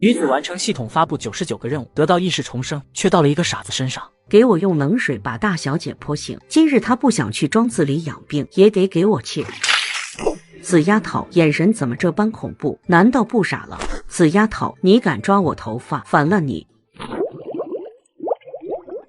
女子完成系统发布99个任务，得到意识重生，却到了一个傻子身上。给我用冷水把大小姐泼醒。今日她不想去庄子里养病，也得给我去。死丫头，眼神怎么这般恐怖？难道不傻了？死丫头，你敢抓我头发，反了你！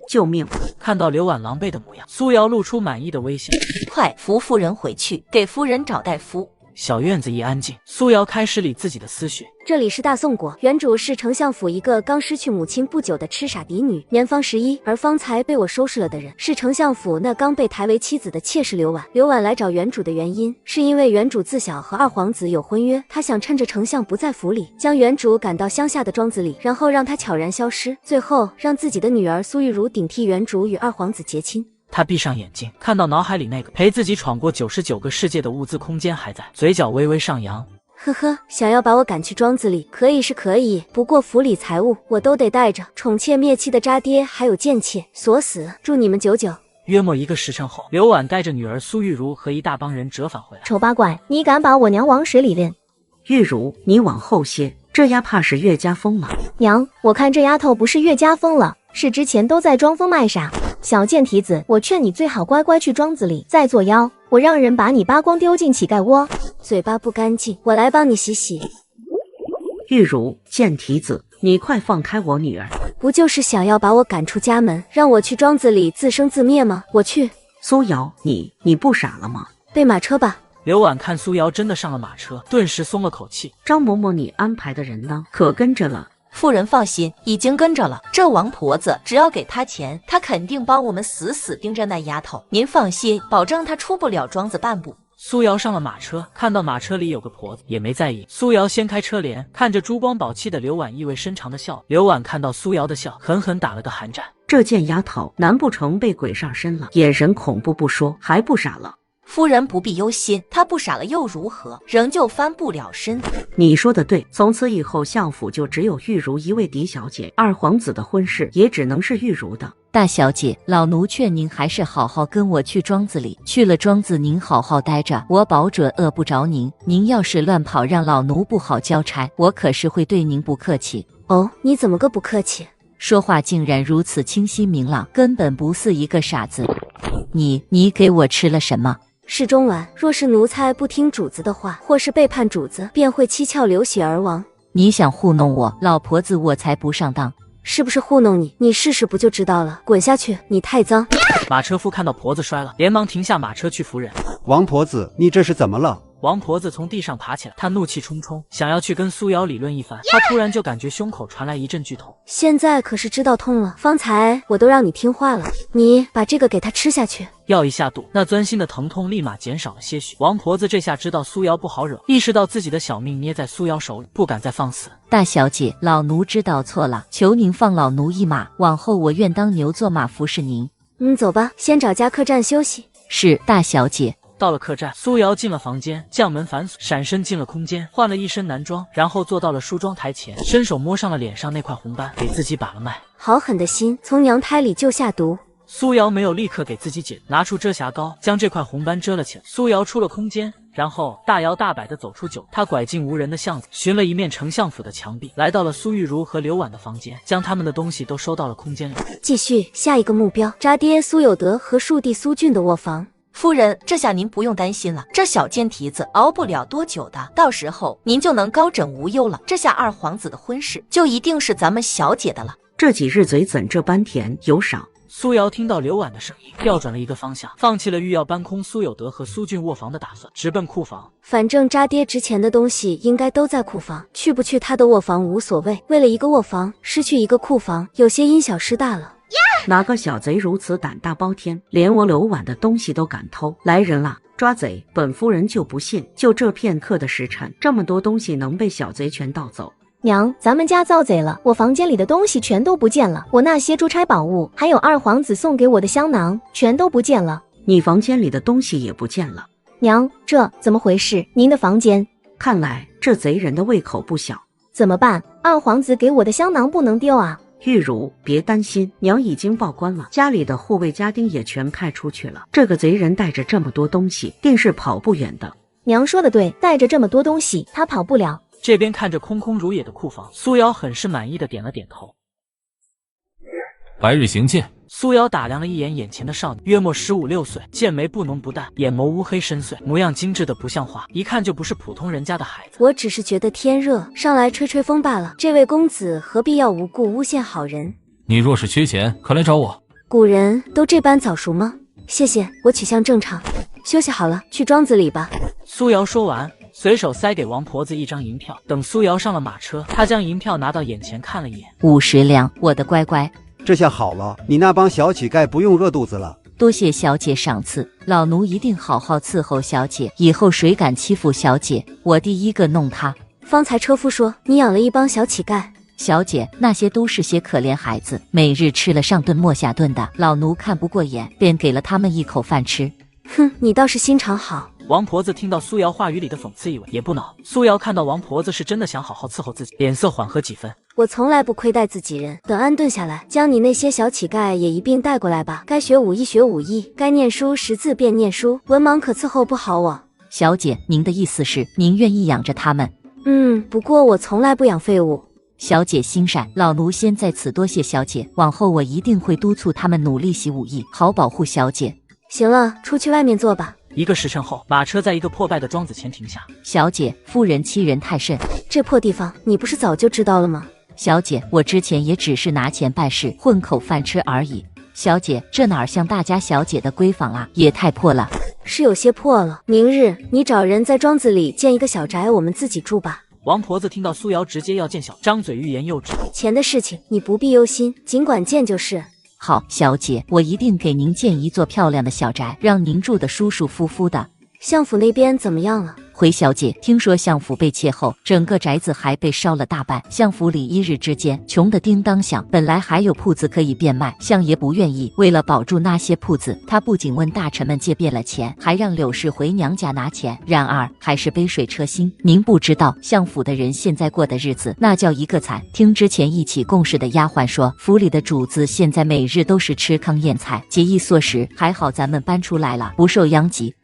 救命！看到刘婉狼狈的模样，苏瑶露出满意的微笑。快扶夫人回去，给夫人找大夫。小院子一安静，苏瑶开始理自己的思绪。这里是大宋国，原主是丞相府一个刚失去母亲不久的痴傻嫡女，年方11，而方才被我收拾了的人是丞相府那刚被抬为妻子的妾室刘婉。刘婉来找原主的原因，是因为原主自小和二皇子有婚约，她想趁着丞相不在府里，将原主赶到乡下的庄子里，然后让他悄然消失，最后让自己的女儿苏玉茹顶替原主与二皇子结亲。他闭上眼睛，看到脑海里那个陪自己闯过99个世界的物资空间还在，嘴角微微上扬。呵呵，想要把我赶去庄子里，可以是可以，不过府里财物我都得带着，宠妾灭妻的渣爹还有贱妾，锁死。祝你们久久。约莫1个时辰后，刘婉带着女儿苏玉茹和一大帮人折返回来。丑八怪，你敢把我娘往水里扔？玉茹，你往后些，这丫怕是岳家疯了。娘，我看这丫头不是岳家疯了，是之前都在装疯卖傻。小贱蹄子，我劝你最好乖乖去庄子里再作妖，我让人把你扒光丢进乞丐窝。嘴巴不干净，我来帮你洗洗。玉茹，贱蹄子，你快放开我女儿！不就是想要把我赶出家门，让我去庄子里自生自灭吗？我去。苏瑶，你不傻了吗？备马车吧。刘婉看苏瑶真的上了马车，顿时松了口气。张嬷嬷，你安排的人呢？可跟着了？夫人放心，已经跟着了。这王婆子只要给她钱，她肯定帮我们死死盯着那丫头。您放心，保证她出不了庄子半步。苏瑶上了马车，看到马车里有个婆子，也没在意。苏瑶掀开车帘，看着珠光宝气的刘婉，意味深长的笑。刘婉看到苏瑶的笑，狠狠打了个寒战。这贱丫头，难不成被鬼上身了？眼神恐怖不说，还不傻了？夫人不必忧心，她不傻了又如何？仍旧翻不了身。你说的对，从此以后相府就只有玉茹一位嫡小姐，二皇子的婚事也只能是玉茹的。大小姐，老奴劝您还是好好跟我去庄子里，去了庄子您好好待着，我保准饿不着您。您要是乱跑，让老奴不好交差，我可是会对您不客气。哦，你怎么个不客气？说话竟然如此清晰明朗，根本不似一个傻子。你给我吃了什么？是中丸，若是奴才不听主子的话，或是背叛主子，便会七窍流血而亡。你想糊弄我，老婆子我才不上当。是不是糊弄你？你试试不就知道了。滚下去，你太脏。马车夫看到婆子摔了，连忙停下马车去扶人。王婆子，你这是怎么了？王婆子从地上爬起来，她怒气冲冲，想要去跟苏瑶理论一番。她突然就感觉胸口传来一阵剧痛。现在可是知道痛了，方才我都让你听话了，你把这个给他吃下去。药一下肚，那钻心的疼痛立马减少了些许。王婆子这下知道苏瑶不好惹，意识到自己的小命捏在苏瑶手里，不敢再放肆。大小姐，老奴知道错了，求您放老奴一马，往后我愿当牛做马服侍您。走吧，先找家客栈休息。是，大小姐。到了客栈，苏瑶进了房间，将门反锁，闪身进了空间，换了一身男装，然后坐到了梳妆台前，伸手摸上了脸上那块红斑，给自己把了脉。好狠的心，从娘胎里就下毒。苏瑶没有立刻给自己解，拿出遮瑕膏将这块红斑遮了起来。苏瑶出了空间，然后大摇大摆地走出酒。他拐进无人的巷子，寻了一面丞相府的墙壁，来到了苏玉茹和刘婉的房间，将他们的东西都收到了空间里。继续，下一个目标，渣爹苏有德和庶弟苏俊的卧房。夫人，这下您不用担心了，这小贱蹄子熬不了多久的，到时候您就能高枕无忧了。这下二皇子的婚事就一定是咱们小姐的了。这几日嘴怎这般甜有赏？苏瑶听到刘婉的声音，调转了一个方向，放弃了欲要搬空苏有德和苏俊卧房的打算，直奔库房。反正渣爹值钱的东西应该都在库房，去不去他的卧房无所谓。为了一个卧房，失去一个库房，有些因小失大了。哪个小贼如此胆大包天，连我刘婉的东西都敢偷？来人啦，抓贼！本夫人就不信，就这片刻的时辰，这么多东西能被小贼全盗走？娘，咱们家遭贼了，我房间里的东西全都不见了，我那些珠钗宝物，还有二皇子送给我的香囊，全都不见了。你房间里的东西也不见了？娘，这怎么回事？您的房间？看来这贼人的胃口不小。怎么办？二皇子给我的香囊不能丢啊！玉茹，别担心，娘已经报官了，家里的护卫家丁也全派出去了。这个贼人带着这么多东西，定是跑不远的。娘说的对，带着这么多东西，他跑不了。这边看着空空如也的库房，苏瑶很是满意的点了点头。白日行窃。苏瑶打量了一眼眼前的少女，约莫15、16岁，剑眉不浓不淡，眼眸乌黑深邃，模样精致的不像话，一看就不是普通人家的孩子。我只是觉得天热，上来吹吹风罢了。这位公子何必要无故诬陷好人？你若是缺钱，可来找我。古人都这般早熟吗？谢谢，我取向正常。休息好了，去庄子里吧。苏瑶说完，随手塞给王婆子一张银票。等苏瑶上了马车，她将银票拿到眼前看了一眼，50两，我的乖乖。这下好了，你那帮小乞丐不用饿肚子了。多谢小姐赏赐，老奴一定好好伺候小姐，以后谁敢欺负小姐，我第一个弄他。方才车夫说你养了一帮小乞丐。小姐，那些都是些可怜孩子，每日吃了上顿没下顿的，老奴看不过眼，便给了他们一口饭吃。哼，你倒是心肠好。王婆子听到苏瑶话语里的讽刺意味，也不恼。苏瑶看到王婆子是真的想好好伺候自己，脸色缓和几分。我从来不亏待自己人，等安顿下来，将你那些小乞丐也一并带过来吧。该学武艺学武艺，该念书识字便念书，文盲可伺候不好我。小姐，您的意思是您愿意养着他们？不过我从来不养废物。小姐心善，老奴先在此多谢小姐，往后我一定会督促他们努力习武艺，好保护小姐。行了，出去外面坐吧。1个时辰后，马车在一个破败的庄子前停下。小姐，夫人欺人太甚。这破地方，你不是早就知道了吗？小姐，我之前也只是拿钱办事，混口饭吃而已。小姐，这哪像大家小姐的闺房啊，也太破了。是有些破了。明日你找人在庄子里建一个小宅，我们自己住吧。王婆子听到苏瑶直接要建小，张嘴欲言又止。钱的事情你不必忧心，尽管建就是。好，小姐，我一定给您建一座漂亮的小宅，让您住得舒舒服服的。相府那边怎么样了？回小姐，听说相府被窃后，整个宅子还被烧了大半，相府里一日之间穷得叮当响，本来还有铺子可以变卖，相爷不愿意，为了保住那些铺子，他不仅问大臣们借遍了钱，还让柳氏回娘家拿钱，然而还是杯水车薪。您不知道，相府的人现在过的日子那叫一个惨。听之前一起共事的丫鬟说，府里的主子现在每日都是吃糠咽菜，节衣缩食，还好咱们搬出来了，不受殃及。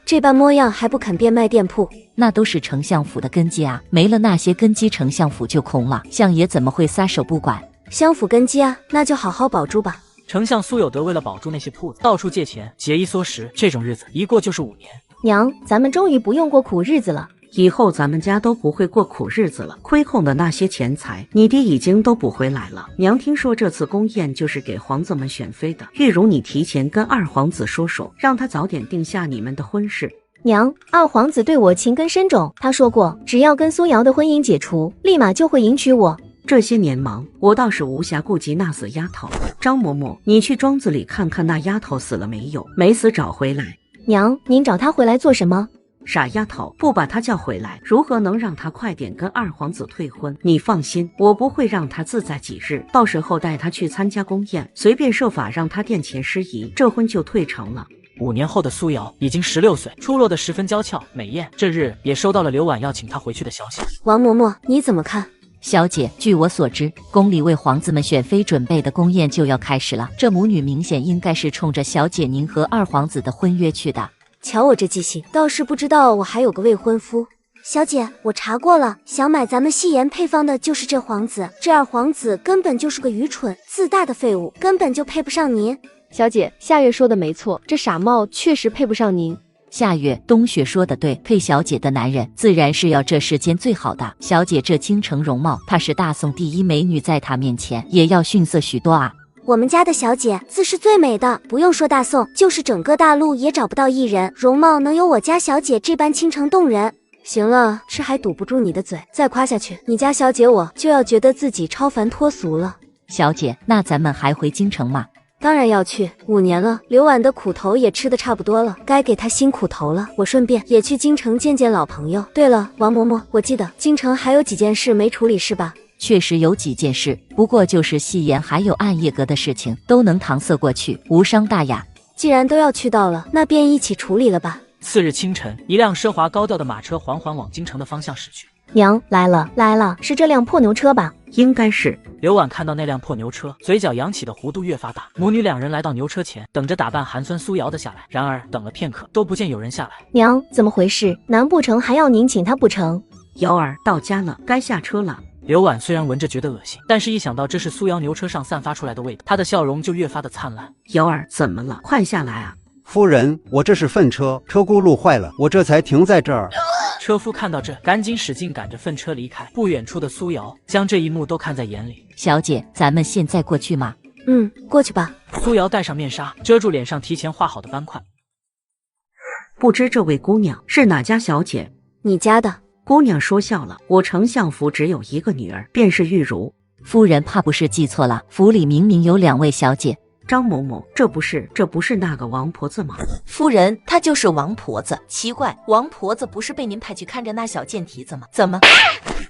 这般模样还不肯变卖店铺，那都是丞相府的根基啊，没了那些根基，丞相府就空了，相爷怎么会撒手不管？相府根基啊，那就好好保住吧。丞相苏有德为了保住那些铺子，到处借钱，节衣缩食，这种日子一过就是5年。娘，咱们终于不用过苦日子了。以后咱们家都不会过苦日子了。亏空的那些钱财，你爹已经都补回来了。娘听说这次宫宴就是给皇子们选妃的，玉如你提前跟二皇子说说，让他早点定下你们的婚事。娘，二皇子对我情根深重，他说过，只要跟苏瑶的婚姻解除，立马就会迎娶我。这些年忙，我倒是无暇顾及那死丫头。张嬷嬷，你去庄子里看看那丫头死了没有，没死找回来。娘，您找她回来做什么？傻丫头，不把她叫回来，如何能让她快点跟二皇子退婚？你放心，我不会让她自在几日，到时候带她去参加宫宴，随便设法让她殿前失仪，这婚就退成了。5年后的苏瑶已经16岁，出落得十分娇俏美艳。这日也收到了刘婉要请她回去的消息。王嬷嬷，你怎么看？小姐，据我所知，宫里为皇子们选妃准备的宫宴就要开始了，这母女明显应该是冲着小姐您和二皇子的婚约去的。瞧我这记性，倒是不知道我还有个未婚夫。小姐，我查过了，想买咱们戏言配方的就是这皇子，这二皇子根本就是个愚蠢自大的废物，根本就配不上您。小姐，夏月说的没错，这傻帽确实配不上您。夏月，冬雪说的对，配小姐的男人自然是要这世间最好的。小姐这倾城容貌，怕是大宋第一美女，在她面前也要逊色许多啊。我们家的小姐自是最美的，不用说大宋，就是整个大陆也找不到一人容貌能有我家小姐这般倾城动人。行了，吃还堵不住你的嘴，再夸下去，你家小姐我就要觉得自己超凡脱俗了。小姐，那咱们还回京城吗？当然要去，5年了，刘婉的苦头也吃得差不多了，该给她新苦头了。我顺便也去京城见见老朋友。对了，王嬷嬷，我记得京城还有几件事没处理是吧？确实有几件事，不过就是戏言还有暗夜阁的事情，都能搪塞过去，无伤大雅。既然都要去到了，那便一起处理了吧。次日清晨，一辆奢华高调的马车缓缓往京城的方向驶去。娘，来了，是这辆破牛车吧？应该是。刘婉看到那辆破牛车，嘴角扬起的弧度越发大。母女2人来到牛车前，等着打扮寒酸苏瑶的下来。然而等了片刻，都不见有人下来。娘，怎么回事？难不成还要您请他不成？瑶儿到家了，该下车了。刘婉虽然闻着觉得恶心，但是一想到这是苏瑶牛车上散发出来的味道，她的笑容就越发的灿烂。瑶儿怎么了？快下来啊！夫人，我这是粪车，车轱辘坏了，我这才停在这儿。车夫看到这，赶紧使劲赶着粪车离开。不远处的苏瑶将这一幕都看在眼里。小姐，咱们现在过去吗？过去吧。苏瑶戴上面纱，遮住脸上提前画好的斑块。不知这位姑娘是哪家小姐？你家的。姑娘说笑了，我丞相府只有一个女儿，便是玉茹。夫人怕不是记错了，府里明明有2位小姐。张某某，这不是那个王婆子吗？夫人，她就是王婆子。奇怪，王婆子不是被您派去看着那小贱蹄子吗？怎么，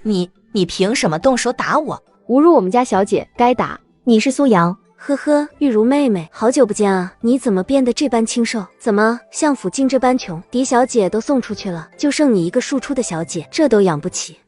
你凭什么动手打我？侮辱我们家小姐，该打。你是苏瑶？呵呵，玉茹妹妹，好久不见啊！你怎么变得这般清瘦？怎么相府竟这般穷？狄小姐都送出去了，就剩你一个庶出的小姐，这都养不起。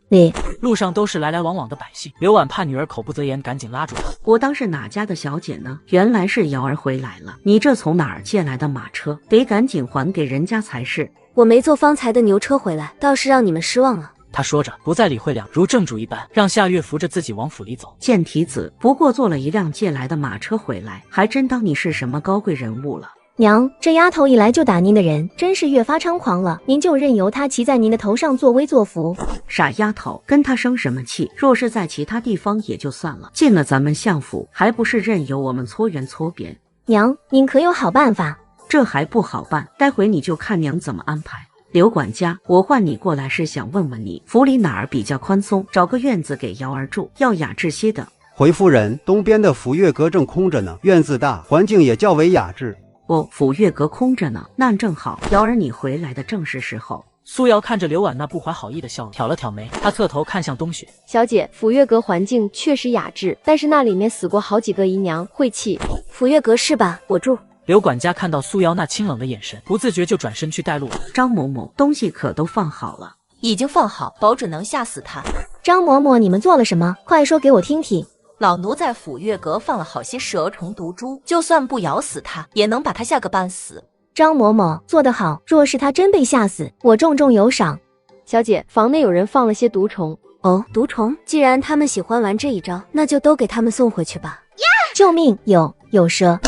路上都是来来往往的百姓，刘婉怕女儿口不择言，赶紧拉住她。我当是哪家的小姐呢？原来是瑶儿回来了。你这从哪儿借来的马车？得赶紧还给人家才是。我没坐方才的牛车回来，倒是让你们失望了。他说着，不再理会两如正主一般，让夏月扶着自己往府里走。贱蹄子，不过坐了一辆借来的马车回来，还真当你是什么高贵人物了。娘，这丫头一来就打您的人，真是越发猖狂了。您就任由她骑在您的头上作威作福。傻丫头，跟她生什么气？若是在其他地方也就算了，进了咱们相府，还不是任由我们搓圆搓扁？娘，您可有好办法？这还不好办，待会你就看娘怎么安排。刘管家，我唤你过来是想问问你，府里哪儿比较宽松，找个院子给瑶儿住，要雅致些的。回夫人，东边的府月阁正空着呢，院子大，环境也较为雅致。哦，府月阁空着呢，那正好，瑶儿你回来的正是时候。苏瑶看着刘婉那不怀好意的笑容，挑了挑眉，她侧头看向冬雪。小姐，府月阁环境确实雅致，但是那里面死过好几个姨娘，晦气。府月阁是吧？我住。刘管家看到苏瑶那清冷的眼神，不自觉就转身去带路了。张某某，东西可都放好了？已经放好，保准能吓死他。张嬷嬷，你们做了什么？快说给我听听。老奴在府月阁放了好些蛇虫毒株，就算不咬死他，也能把他吓个半死。张嬷嬷做得好，若是他真被吓死，我重重有赏。小姐，房内有人放了些毒虫。哦，毒虫，既然他们喜欢玩这一招，那就都给他们送回去吧。救命！有蛇！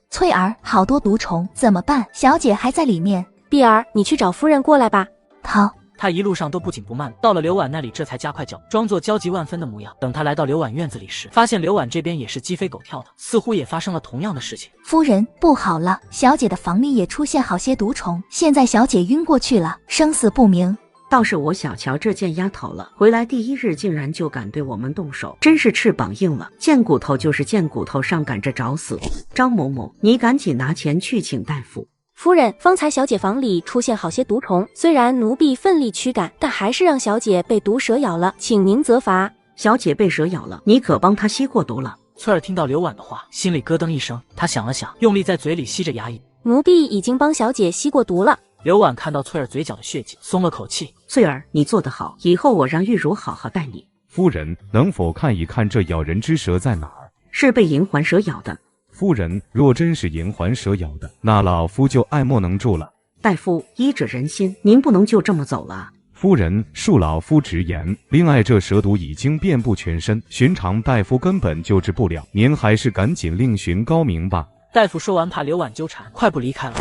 翠儿，好多毒虫，怎么办？小姐还在里面。碧儿，你去找夫人过来吧。好。他一路上都不紧不慢，到了刘婉那里，这才加快脚，装作焦急万分的模样。等他来到刘婉院子里时，发现刘婉这边也是鸡飞狗跳的，似乎也发生了同样的事情。夫人，不好了，小姐的房里也出现好些毒虫，现在小姐晕过去了，生死不明。倒是我小瞧这贱丫头了，回来第一日竟然就敢对我们动手，真是翅膀硬了。贱骨头就是贱骨头，上赶着找死。张某某，你赶紧拿钱去请大夫。夫人，方才小姐房里出现好些毒虫，虽然奴婢奋力驱赶，但还是让小姐被毒蛇咬了，请您责罚。小姐被蛇咬了，你可帮她吸过毒了？翠儿听到刘婉的话，心里咯噔一声，她想了想，用力在嘴里吸着牙龈。奴婢已经帮小姐吸过毒了。刘婉看到翠儿嘴角的血迹，松了口气。翠儿，你做得好，以后我让玉茹好好待你。夫人，能否看一看这咬人之蛇在哪儿？是被银环蛇咬的。夫人，若真是银环蛇咬的，那老夫就爱莫能助了。大夫，医者仁心，您不能就这么走了。夫人，恕老夫直言，另外这蛇毒已经遍布全身，寻常大夫根本救治不了，您还是赶紧另寻高明吧。大夫说完，怕刘婉纠缠，快步离开了。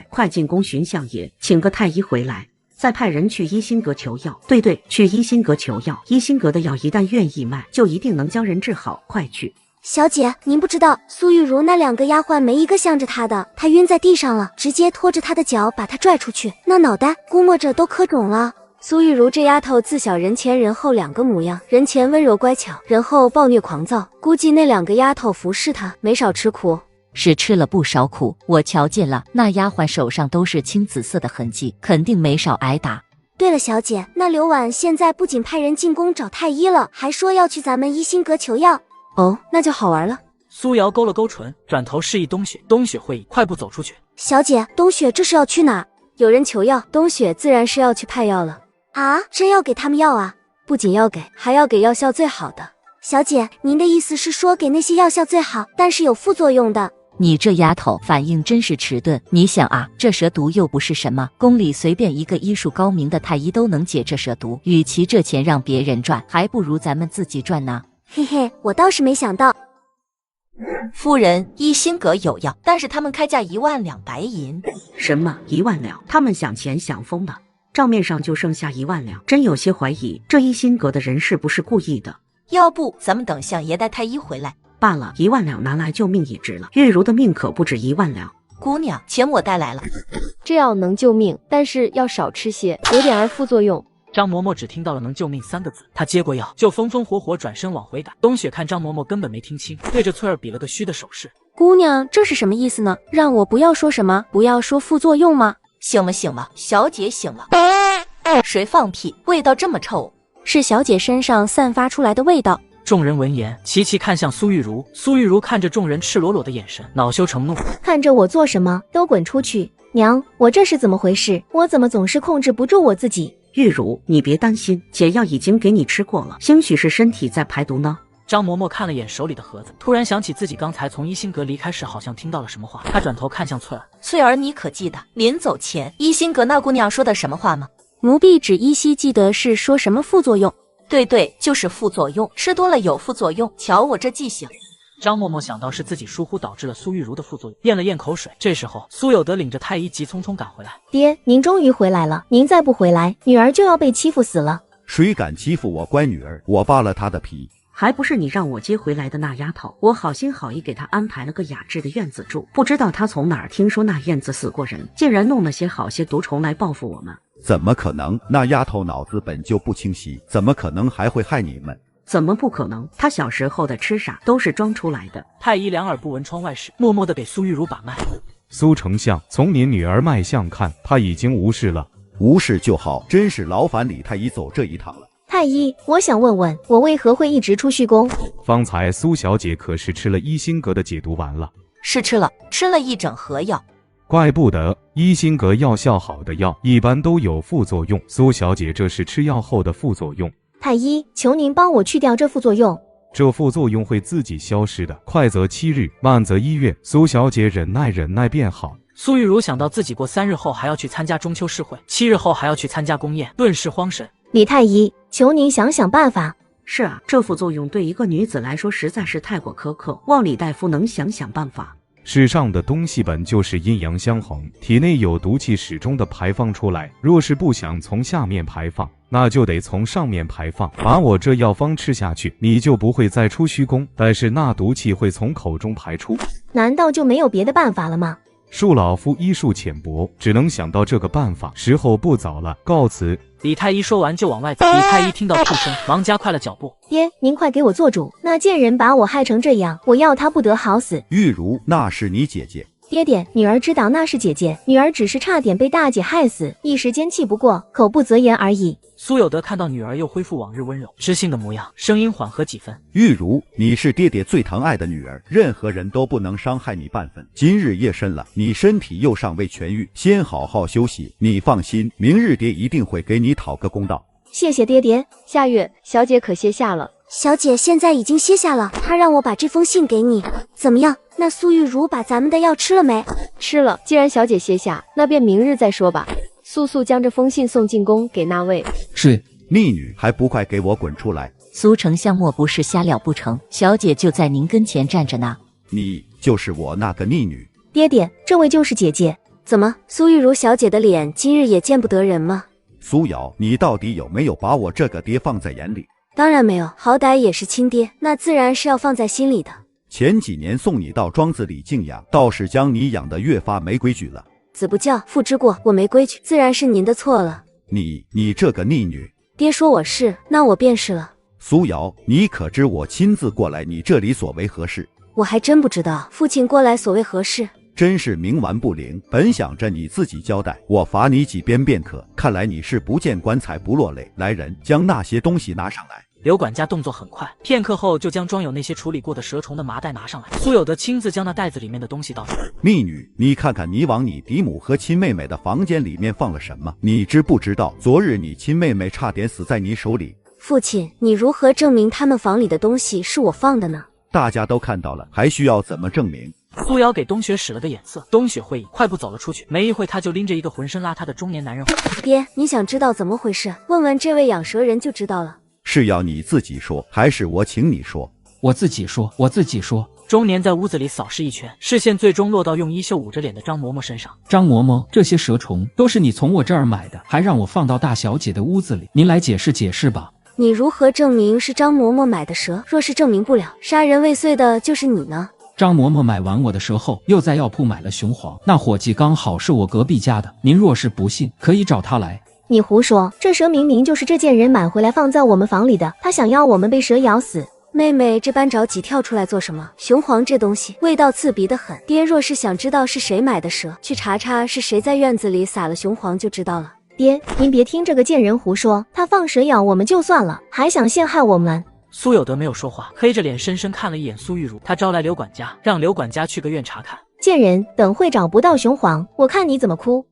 快进宫寻相爷，请个太医回来，再派人去一心阁求药。对，去一心阁求药，一心阁的药一旦愿意卖，就一定能将人治好。快去。小姐，您不知道，苏玉茹那2个丫鬟没一个向着她的，她晕在地上了，直接拖着她的脚把她拽出去，那脑袋估摸着都磕肿了。苏玉茹这丫头自小人前人后2个模样，人前温柔乖巧，人后暴虐狂躁，估计那2个丫头服侍她没少吃苦。是吃了不少苦，我瞧见了，那丫鬟手上都是青紫色的痕迹，肯定没少挨打。对了，小姐，那刘婉现在不仅派人进宫找太医了，还说要去咱们一心阁求药。哦，那就好玩了。苏瑶勾了勾唇，转头示意冬雪。冬雪会意，快步走出去。小姐，冬雪这是要去哪儿？有人求药，冬雪自然是要去派药了。啊，真要给他们药啊？不仅要给，还要给药效最好的。小姐，您的意思是说给那些药效最好，但是有副作用的？你这丫头反应真是迟钝。你想啊，这蛇毒又不是什么，宫里随便一个医术高明的太医都能解这蛇毒。与其这钱让别人赚，还不如咱们自己赚呢。嘿嘿，我倒是没想到。夫人，一心阁有药，但是他们开价1万两白银。什么1万两？他们想钱想疯了。账面上就剩下1万两，真有些怀疑这一心阁的人是不是故意的。要不咱们等相爷带太医回来。罢了，1万两拿来救命也值了。玉茹的命可不止1万两。姑娘，钱我带来了。这药能救命，但是要少吃些，有点儿副作用。张嬷嬷只听到了能救命3个字，她接过药就风风火火转身往回赶。冬雪看张嬷嬷根本没听清，对着翠儿比了个虚的手势。姑娘，这是什么意思呢？让我不要说什么，不要说副作用吗？醒了醒了，小姐醒了。谁放屁？味道这么臭？是小姐身上散发出来的味道。众人闻言齐齐看向苏玉茹，苏玉茹看着众人赤裸裸的眼神，恼羞成怒。看着我做什么？都滚出去！娘，我这是怎么回事？我怎么总是控制不住我自己？玉茹，你别担心，解药已经给你吃过了，兴许是身体在排毒呢。张嬷嬷看了眼手里的盒子，突然想起自己刚才从一心阁离开时好像听到了什么话，她转头看向翠儿。翠儿，你可记得临走前一心阁那姑娘说的什么话吗？奴婢只依稀记得是说什么副作用。对，就是副作用，吃多了有副作用。瞧我这记性。张嬷嬷想到是自己疏忽导致了苏玉茹的副作用，咽了咽口水。这时候苏有德领着太医急匆匆赶回来。爹，您终于回来了，您再不回来，女儿就要被欺负死了。谁敢欺负我乖女儿？我扒了她的皮。还不是你让我接回来的那丫头，我好心好意给她安排了个雅致的院子住，不知道她从哪儿听说那院子死过人，竟然弄了些好些毒虫来报复我们。怎么可能？那丫头脑子本就不清晰，怎么可能还会害你们？怎么不可能？她小时候的痴傻都是装出来的。太医两耳不闻窗外事，默默地给苏玉茹把脉。苏丞相，从您女儿脉象看，她已经无事了。无事就好，真是劳烦李太医走这一趟了。太医，我想问问，我为何会一直出虚宫？方才苏小姐可是吃了一心阁的解毒丸了？是吃了1整盒药。怪不得一心阁药效好的药一般都有副作用，苏小姐这是吃药后的副作用。太医，求您帮我去掉这副作用。这副作用会自己消失的，快则7日，慢则1月。苏小姐忍耐便好。苏玉茹想到自己过3日后还要去参加中秋市会，7日后还要去参加宫宴，顿时慌神。李太医，求您想想办法。是啊，这副作用对一个女子来说实在是太过苛刻，望李大夫能想想办法。世上的东西本就是阴阳相衡，体内有毒气始终的排放出来，若是不想从下面排放，那就得从上面排放。把我这药方吃下去，你就不会再出虚宫，但是那毒气会从口中排出。难道就没有别的办法了吗？恕老夫医术浅薄，只能想到这个办法，时候不早了，告辞。李太医说完就往外走。李太医听到哭声，忙加快了脚步。爹，您快给我做主，那贱人把我害成这样，我要她不得好死。玉茹，那是你姐姐。爹爹，女儿知道那是姐姐，女儿只是差点被大姐害死，一时间气不过，口不择言而已。苏有德看到女儿又恢复往日温柔知性的模样，声音缓和几分。玉茹，你是爹爹最疼爱的女儿，任何人都不能伤害你半分。今日夜深了，你身体又尚未痊愈，先好好休息。你放心，明日爹一定会给你讨个公道。谢谢爹爹。夏月，小姐可歇下了。小姐现在已经歇下了，她让我把这封信给你。怎么样？那苏玉茹把咱们的药吃了没？吃了。既然小姐歇下，那便明日再说吧。速将这封信送进宫给那位。是。逆女，还不快给我滚出来！苏丞相莫不是瞎了不成？小姐就在您跟前站着呢。你就是我那个逆女。爹爹，这位就是姐姐。怎么，苏玉茹小姐的脸今日也见不得人吗？苏瑶，你到底有没有把我这个爹放在眼里？当然没有，好歹也是亲爹，那自然是要放在心里的。前几年送你到庄子里静养，倒是将你养得越发没规矩了。子不教，父之过，我没规矩，自然是您的错了。你这个逆女！爹说我是，那我便是了。苏瑶，你可知我亲自过来你这里所为何事？我还真不知道，父亲过来所为何事？真是冥顽不灵，本想着你自己交代，我罚你几鞭便可。看来你是不见棺材不落泪。来人，将那些东西拿上来。刘管家动作很快，片刻后就将装有那些处理过的蛇虫的麻袋拿上来。苏有德亲自将那袋子里面的东西倒出来。逆女，你看看你往你嫡母和亲妹妹的房间里面放了什么？你知不知道，昨日你亲妹妹差点死在你手里？父亲，你如何证明他们房里的东西是我放的呢？大家都看到了，还需要怎么证明？苏瑶给冬雪使了个眼色，冬雪会意，快步走了出去。没一会，他就拎着一个浑身邋遢的中年男人回来。爹，你想知道怎么回事？问问这位养蛇人就知道了。是要你自己说，还是我请你说？我自己说，我自己说。中年在屋子里扫视一圈，视线最终落到用衣袖捂着脸的张嬷嬷身上。张嬷嬷，这些蛇虫都是你从我这儿买的，还让我放到大小姐的屋子里，您来解释解释吧。你如何证明是张嬷嬷买的蛇？若是证明不了，杀人未遂的就是你呢。张嬷嬷买完我的蛇后，又在药铺买了雄黄，那伙计刚好是我隔壁家的，您若是不信，可以找他来。你胡说，这蛇明明就是这贱人买回来放在我们房里的，他想要我们被蛇咬死。妹妹这般着急跳出来做什么？雄黄这东西味道刺鼻得很，爹若是想知道是谁买的蛇，去查查是谁在院子里撒了雄黄就知道了。爹，您别听这个贱人胡说，他放蛇咬我们就算了，还想陷害我们。苏有德没有说话，黑着脸深深看了一眼苏玉茹。他招来刘管家，让刘管家去个院查看。贱人，等会找不到雄黄，我看你怎么哭。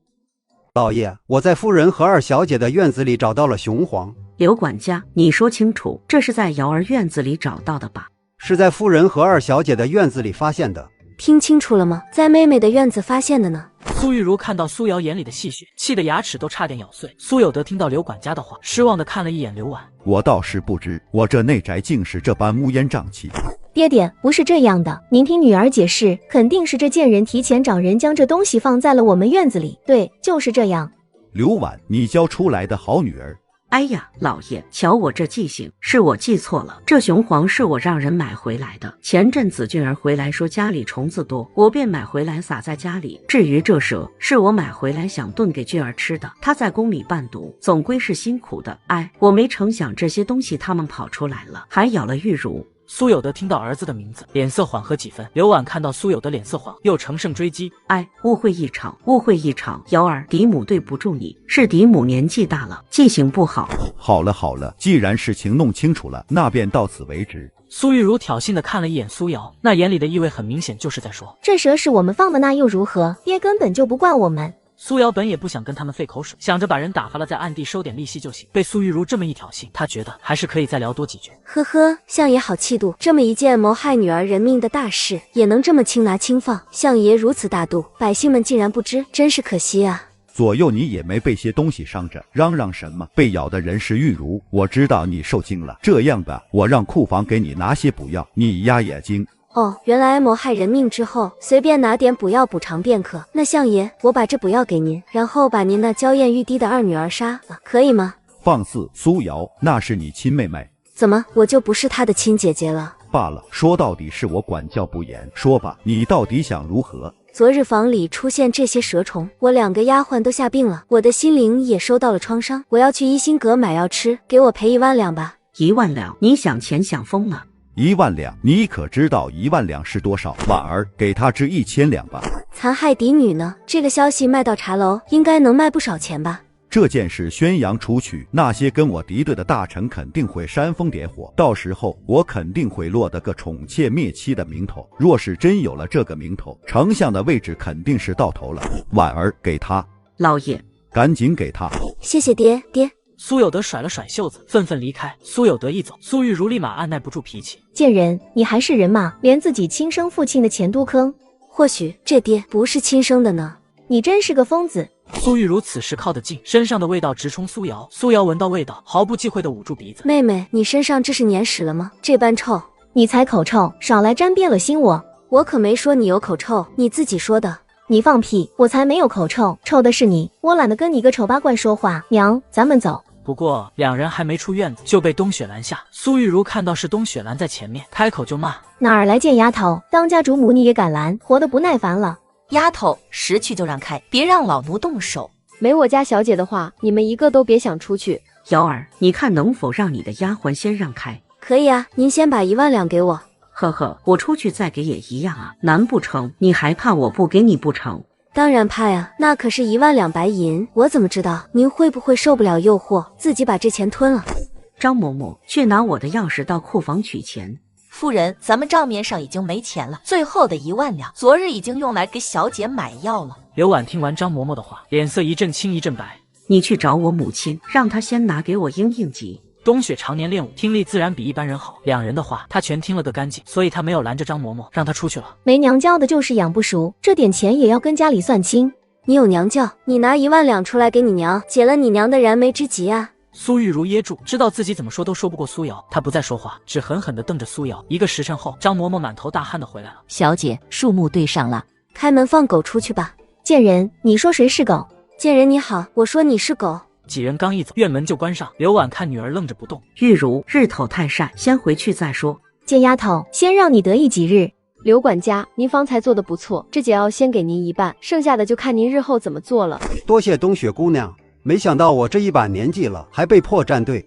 老爷，我在夫人和二小姐的院子里找到了雄黄。刘管家，你说清楚，这是在瑶儿院子里找到的吧？是在夫人和二小姐的院子里发现的。听清楚了吗？在妹妹的院子发现的呢。苏玉茹看到苏瑶眼里的戏谑，气得牙齿都差点咬碎。苏有德听到刘管家的话，失望地看了一眼刘婉。我倒是不知，我这内宅竟是这般乌烟瘴气。爹爹，不是这样的，您听女儿解释，肯定是这贱人提前找人将这东西放在了我们院子里。对，就是这样。刘婉，你教出来的好女儿。哎呀，老爷，瞧我这记性，是我记错了，这雄黄是我让人买回来的。前阵子俊儿回来说家里虫子多，我便买回来撒在家里。至于这蛇，是我买回来想炖给俊儿吃的，他在宫里伴读，总归是辛苦的。哎，我没成想这些东西他们跑出来了，还咬了玉茹。苏有德听到儿子的名字，脸色缓和几分。刘婉看到苏有德脸色缓，又乘胜追击。哎，误会一场，误会一场。瑶儿，嫡母对不住你，是嫡母年纪大了，记性不好。好了好了，既然事情弄清楚了，那便到此为止。苏玉茹挑衅地看了一眼苏瑶，那眼里的意味很明显，就是在说这蛇是我们放的，那又如何？爹根本就不怪我们。苏瑶本也不想跟他们费口水，想着把人打发了，在暗地收点利息就行。被苏玉茹这么一挑衅，他觉得还是可以再聊多几句。呵呵，相爷好气度，这么一件谋害女儿人命的大事，也能这么轻拿轻放。相爷如此大度，百姓们竟然不知，真是可惜啊。左右你也没被些东西伤着，嚷嚷什么？被咬的人是玉茹，我知道你受惊了。这样吧，我让库房给你拿些补药，你压压惊。哦，原来谋害人命之后，随便拿点补药补偿便可。那相爷，我把这补药给您，然后把您那娇艳欲滴的二女儿杀了，可以吗？放肆！苏瑶，那是你亲妹妹。怎么，我就不是她的亲姐姐了？罢了，说到底是我管教不严。说吧，你到底想如何？昨日房里出现这些蛇虫，我2个丫鬟都下病了，我的心灵也受到了创伤。我要去一心阁买药吃，给我赔1万两吧。1万两？你想钱想疯了？1万两？你可知道1万两是多少？婉儿，给他支1000两吧。残害嫡女呢？这个消息卖到茶楼，应该能卖不少钱吧？这件事宣扬出去，那些跟我敌对的大臣肯定会煽风点火，到时候我肯定会落得个宠妾灭妻的名头。若是真有了这个名头，丞相的位置肯定是到头了。婉儿，给他。老爷，赶紧给他。谢谢爹。苏有德甩了甩袖子，愤愤离开。苏有德一走，苏玉茹立马按耐不住脾气。贱人，你还是人吗？连自己亲生父亲的钱都坑。或许这爹不是亲生的呢。你真是个疯子。苏玉茹此时靠得近，身上的味道直冲苏瑶。苏瑶闻到味道，毫不忌讳地捂住鼻子。妹妹，你身上这是粘屎了吗？这般臭。你才口臭，少来沾边恶心我。我可没说你有口臭，你自己说的。你放屁，我才没有口臭，臭的是你。我懒得跟你个丑八怪说话。娘，咱们走。不过两人还没出院子，就被冬雪兰下。苏玉茹看到是冬雪兰在前面，开口就骂：哪儿来贱丫头，当家主母你也敢拦，活得不耐烦了。丫头，识趣就让开，别让老奴动手。没我家小姐的话，你们一个都别想出去。瑶儿，你看能否让你的丫鬟先让开？可以啊，您先把1万两给我。呵呵，我出去再给也一样啊，难不成你还怕我不给你不成？当然怕呀，那可是1万两白银，我怎么知道您会不会受不了诱惑，自己把这钱吞了？张嬷嬷，去拿我的钥匙到库房取钱。夫人，咱们账面上已经没钱了，最后的1万两，昨日已经用来给小姐买药了。刘婉听完张嬷嬷的话，脸色一阵青一阵白。你去找我母亲，让她先拿给我应应急。冬雪常年练武，听力自然比一般人好，两人的话他全听了个干净，所以他没有拦着张嬷嬷，让她出去了。没娘教的就是养不熟，这点钱也要跟家里算清。你有娘教，你拿1万两出来给你娘，解了你娘的燃眉之急啊！苏玉如噎住，知道自己怎么说都说不过苏瑶，她不再说话，只狠狠地瞪着苏瑶。1个时辰后，张嬷嬷满头大汗地回来了。小姐，数目对上了。开门放狗出去吧。贱人，你说谁是狗？贱人你好，我说你是狗。几人刚一走，院门就关上。刘婉看女儿愣着不动。玉茹，日头太晒，先回去再说。贱丫头，先让你得意几日。刘管家，您方才做的不错，这姐要先给您1半，剩下的就看您日后怎么做了。多谢冬雪姑娘，没想到我这一把年纪了，还被迫站队。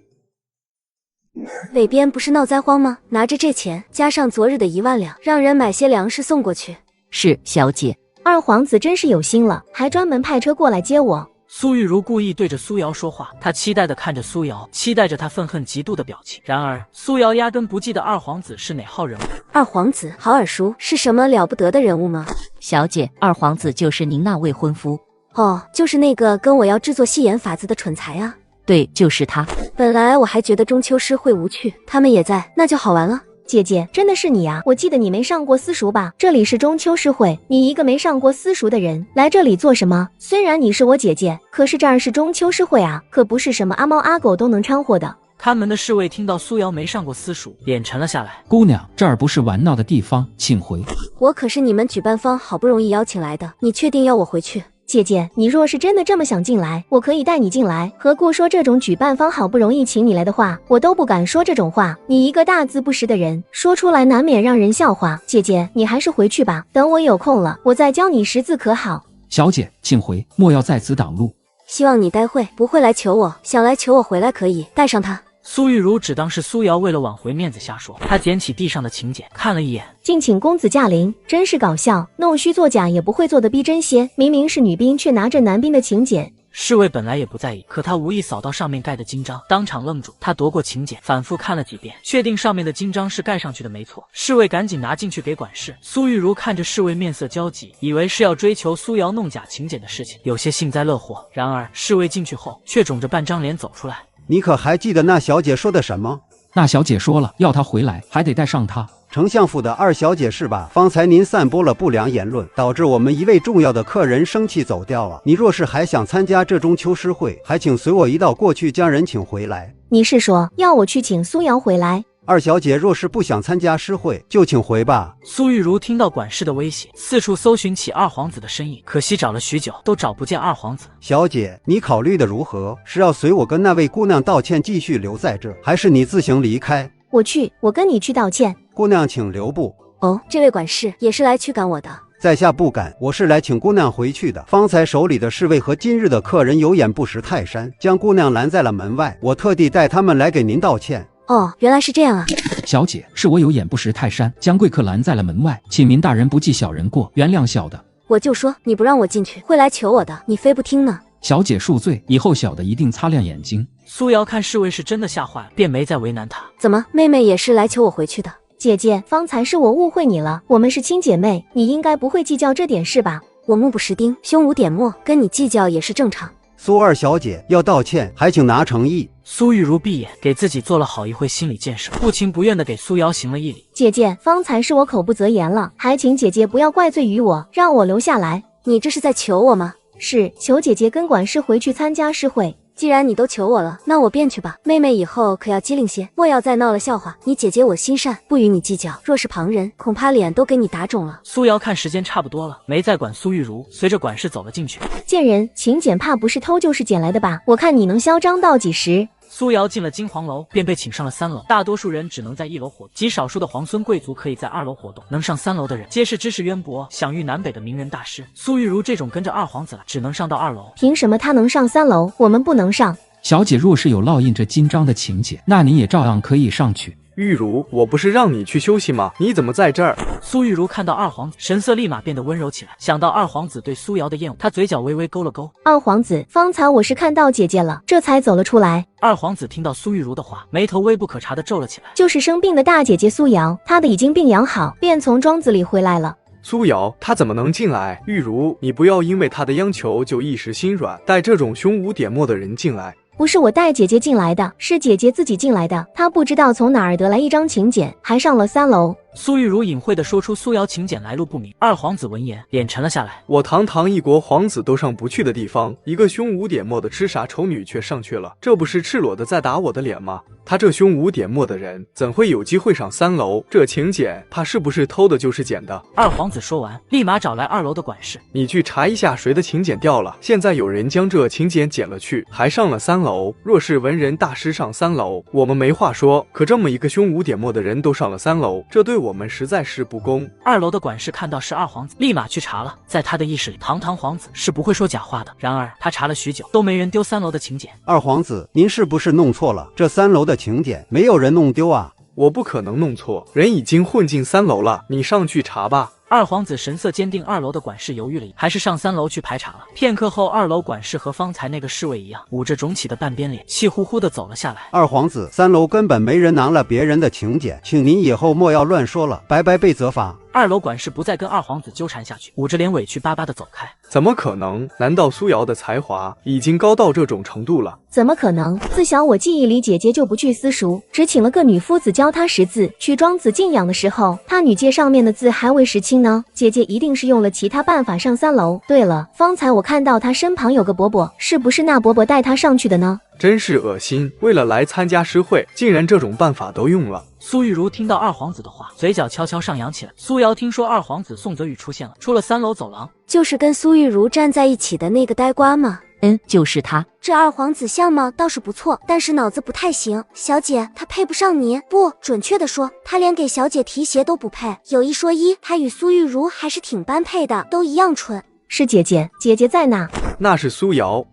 北边不是闹灾荒吗？拿着这钱，加上昨日的1万两，让人买些粮食送过去。是，小姐。二皇子真是有心了，还专门派车过来接我。苏玉如故意对着苏瑶说话，她期待地看着苏瑶，期待着她愤恨嫉妒的表情。然而苏瑶压根不记得二皇子是哪号人物。二皇子好耳熟，是什么了不得的人物吗？小姐，二皇子就是您那未婚夫。哦，就是那个跟我要制作戏眼法子的蠢材啊。对，就是他。本来我还觉得中秋诗会无趣，他们也在，那就好玩了。姐姐，真的是你啊！我记得你没上过私塾吧？这里是中秋诗会，你一个没上过私塾的人来这里做什么？虽然你是我姐姐，可是这儿是中秋诗会啊，可不是什么阿猫阿狗都能掺和的。看门的侍卫听到苏瑶没上过私塾，脸沉了下来。姑娘，这儿不是玩闹的地方，请回。我可是你们举办方好不容易邀请来的，你确定要我回去？姐姐，你若是真的这么想进来，我可以带你进来。何故说这种举办方好不容易请你来的话，我都不敢说这种话。你一个大字不识的人，说出来难免让人笑话。姐姐，你还是回去吧，等我有空了，我再教你识字可好？小姐，请回，莫要在此挡路。希望你待会不会来求我，想来求我回来可以带上他。苏玉如只当是苏瑶为了挽回面子瞎说，她捡起地上的请柬看了一眼，敬请公子驾临，真是搞笑，弄虚作假也不会做得逼真些，明明是女兵却拿着男兵的请柬。侍卫本来也不在意，可他无意扫到上面盖的金章，当场愣住。他夺过请柬，反复看了几遍，确定上面的金章是盖上去的没错。侍卫赶紧拿进去给管事。苏玉如看着侍卫面色焦急，以为是要追求苏瑶弄假请柬的事情，有些幸灾乐祸。然而侍卫进去后，却肿着半张脸走出来。你可还记得那小姐说的什么？那小姐说了，要她回来，还得带上她。丞相府的二小姐是吧？方才您散播了不良言论，导致我们一位重要的客人生气走掉了。你若是还想参加这中秋诗会，还请随我一道过去将人请回来。你是说要我去请苏瑶回来？二小姐若是不想参加诗会，就请回吧。苏玉如听到管事的威胁，四处搜寻起二皇子的身影，可惜找了许久都找不见二皇子。小姐，你考虑的如何？是要随我跟那位姑娘道歉，继续留在这，还是你自行离开？我去，我跟你去道歉。姑娘请留步。哦，这位管事也是来驱赶我的。在下不敢，我是来请姑娘回去的。方才手里的侍卫和今日的客人有眼不识泰山，将姑娘拦在了门外，我特地带他们来给您道歉。哦，原来是这样啊。小姐，是我有眼不识泰山，将贵客拦在了门外，请您大人不计小人过，原谅小的。我就说你不让我进去，会来求我的，你非不听呢。小姐恕罪，以后小的一定擦亮眼睛。苏瑶看侍卫是真的吓坏了，便没再为难他。怎么，妹妹也是来求我回去的？姐姐，方才是我误会你了，我们是亲姐妹，你应该不会计较这点事吧？我目不识丁，胸无点墨，跟你计较也是正常。苏二小姐要道歉，还请拿诚意。苏玉如闭眼，给自己做了好一会心理建设，不情不愿地给苏瑶行了一礼。姐姐，方才是我口不择言了，还请姐姐不要怪罪于我，让我留下来。你这是在求我吗？是，求姐姐跟管事回去参加诗会。既然你都求我了，那我便去吧。妹妹以后可要机灵些，莫要再闹了笑话。你姐姐我心善，不与你计较。若是旁人，恐怕脸都给你打肿了。苏瑶看时间差不多了，没再管苏玉如，随着管事走了进去。贱人，请柬怕不是偷就是捡来的吧？我看你能嚣张到几时？苏瑶进了金黄楼，便被请上了3楼。大多数人只能在1楼活动，极少数的皇孙贵族可以在2楼活动。能上3楼的人，皆是知识渊博、享誉南北的名人大师。苏玉如这种跟着二皇子了，只能上到2楼。凭什么他能上3楼，我们不能上？小姐若是有烙印着金章的请柬，那你也照样可以上去。玉茹，我不是让你去休息吗？你怎么在这儿？苏玉如看到二皇子，神色立马变得温柔起来。想到二皇子对苏瑶的厌恶，她嘴角微微勾了勾。二皇子，方才我是看到姐姐了，这才走了出来。二皇子听到苏玉如的话，眉头微不可察地皱了起来。就是生病的大姐姐苏瑶，她的已经病养好，便从庄子里回来了。苏瑶，她怎么能进来？玉茹，你不要因为她的央求就一时心软，带这种胸无点墨的人进来。不是我带姐姐进来的，是姐姐自己进来的。她不知道从哪儿得来一张请柬，还上了3楼。苏玉如隐晦地说出苏瑶请柬来路不明。二皇子闻言脸沉了下来。我堂堂一国皇子都上不去的地方，一个胸无点墨的痴傻丑女却上去了，这不是赤裸的在打我的脸吗？他这胸无点墨的人怎会有机会上3楼？这请柬怕是不是偷的就是捡的？二皇子说完立马找来2楼的管事，你去查一下谁的请柬掉了，现在有人将这请柬捡了去，还上了3楼。若是文人大师上3楼，我们没话说，可这么一个胸无点墨的人都上了3楼，这对我们实在是不公。2楼的管事看到是二皇子，立马去查了。在他的意识里，堂堂皇子是不会说假话的。然而他查了许久，都没人丢3楼的请柬。二皇子，您是不是弄错了？这3楼的请柬没有人弄丢啊！我不可能弄错，人已经混进3楼了，你上去查吧。二皇子神色坚定，2楼的管事犹豫了一下，还是上3楼去排查了。片刻后，2楼管事和方才那个侍卫一样，捂着肿起的半边脸，气呼呼地走了下来。二皇子，3楼根本没人拿了别人的请柬，请您以后莫要乱说了，白白被责罚。2楼管事不再跟二皇子纠缠下去，捂着脸委屈巴巴地走开。怎么可能？难道苏瑶的才华已经高到这种程度了？怎么可能？自小我记忆里姐姐就不具私塾，只请了个女夫子教她识字。去庄子敬仰的时候，她女戒上面的字还未识清呢。姐姐一定是用了其他办法上3楼。对了，方才我看到她身旁有个伯伯，是不是那伯伯带她上去的呢？真是恶心！为了来参加诗会，竟然这种办法都用了。苏玉如听到二皇子的话，嘴角悄悄上扬起来。苏瑶听说二皇子宋泽宇出现了，出了3楼走廊，就是跟苏玉如站在一起的那个呆瓜吗？就是他。这二皇子相貌倒是不错，但是脑子不太行。小姐，他配不上你，不准确的说，他连给小姐提鞋都不配。有一说一，他与苏玉如还是挺般配的，都一样蠢。是姐姐，姐姐在哪？那是苏瑶。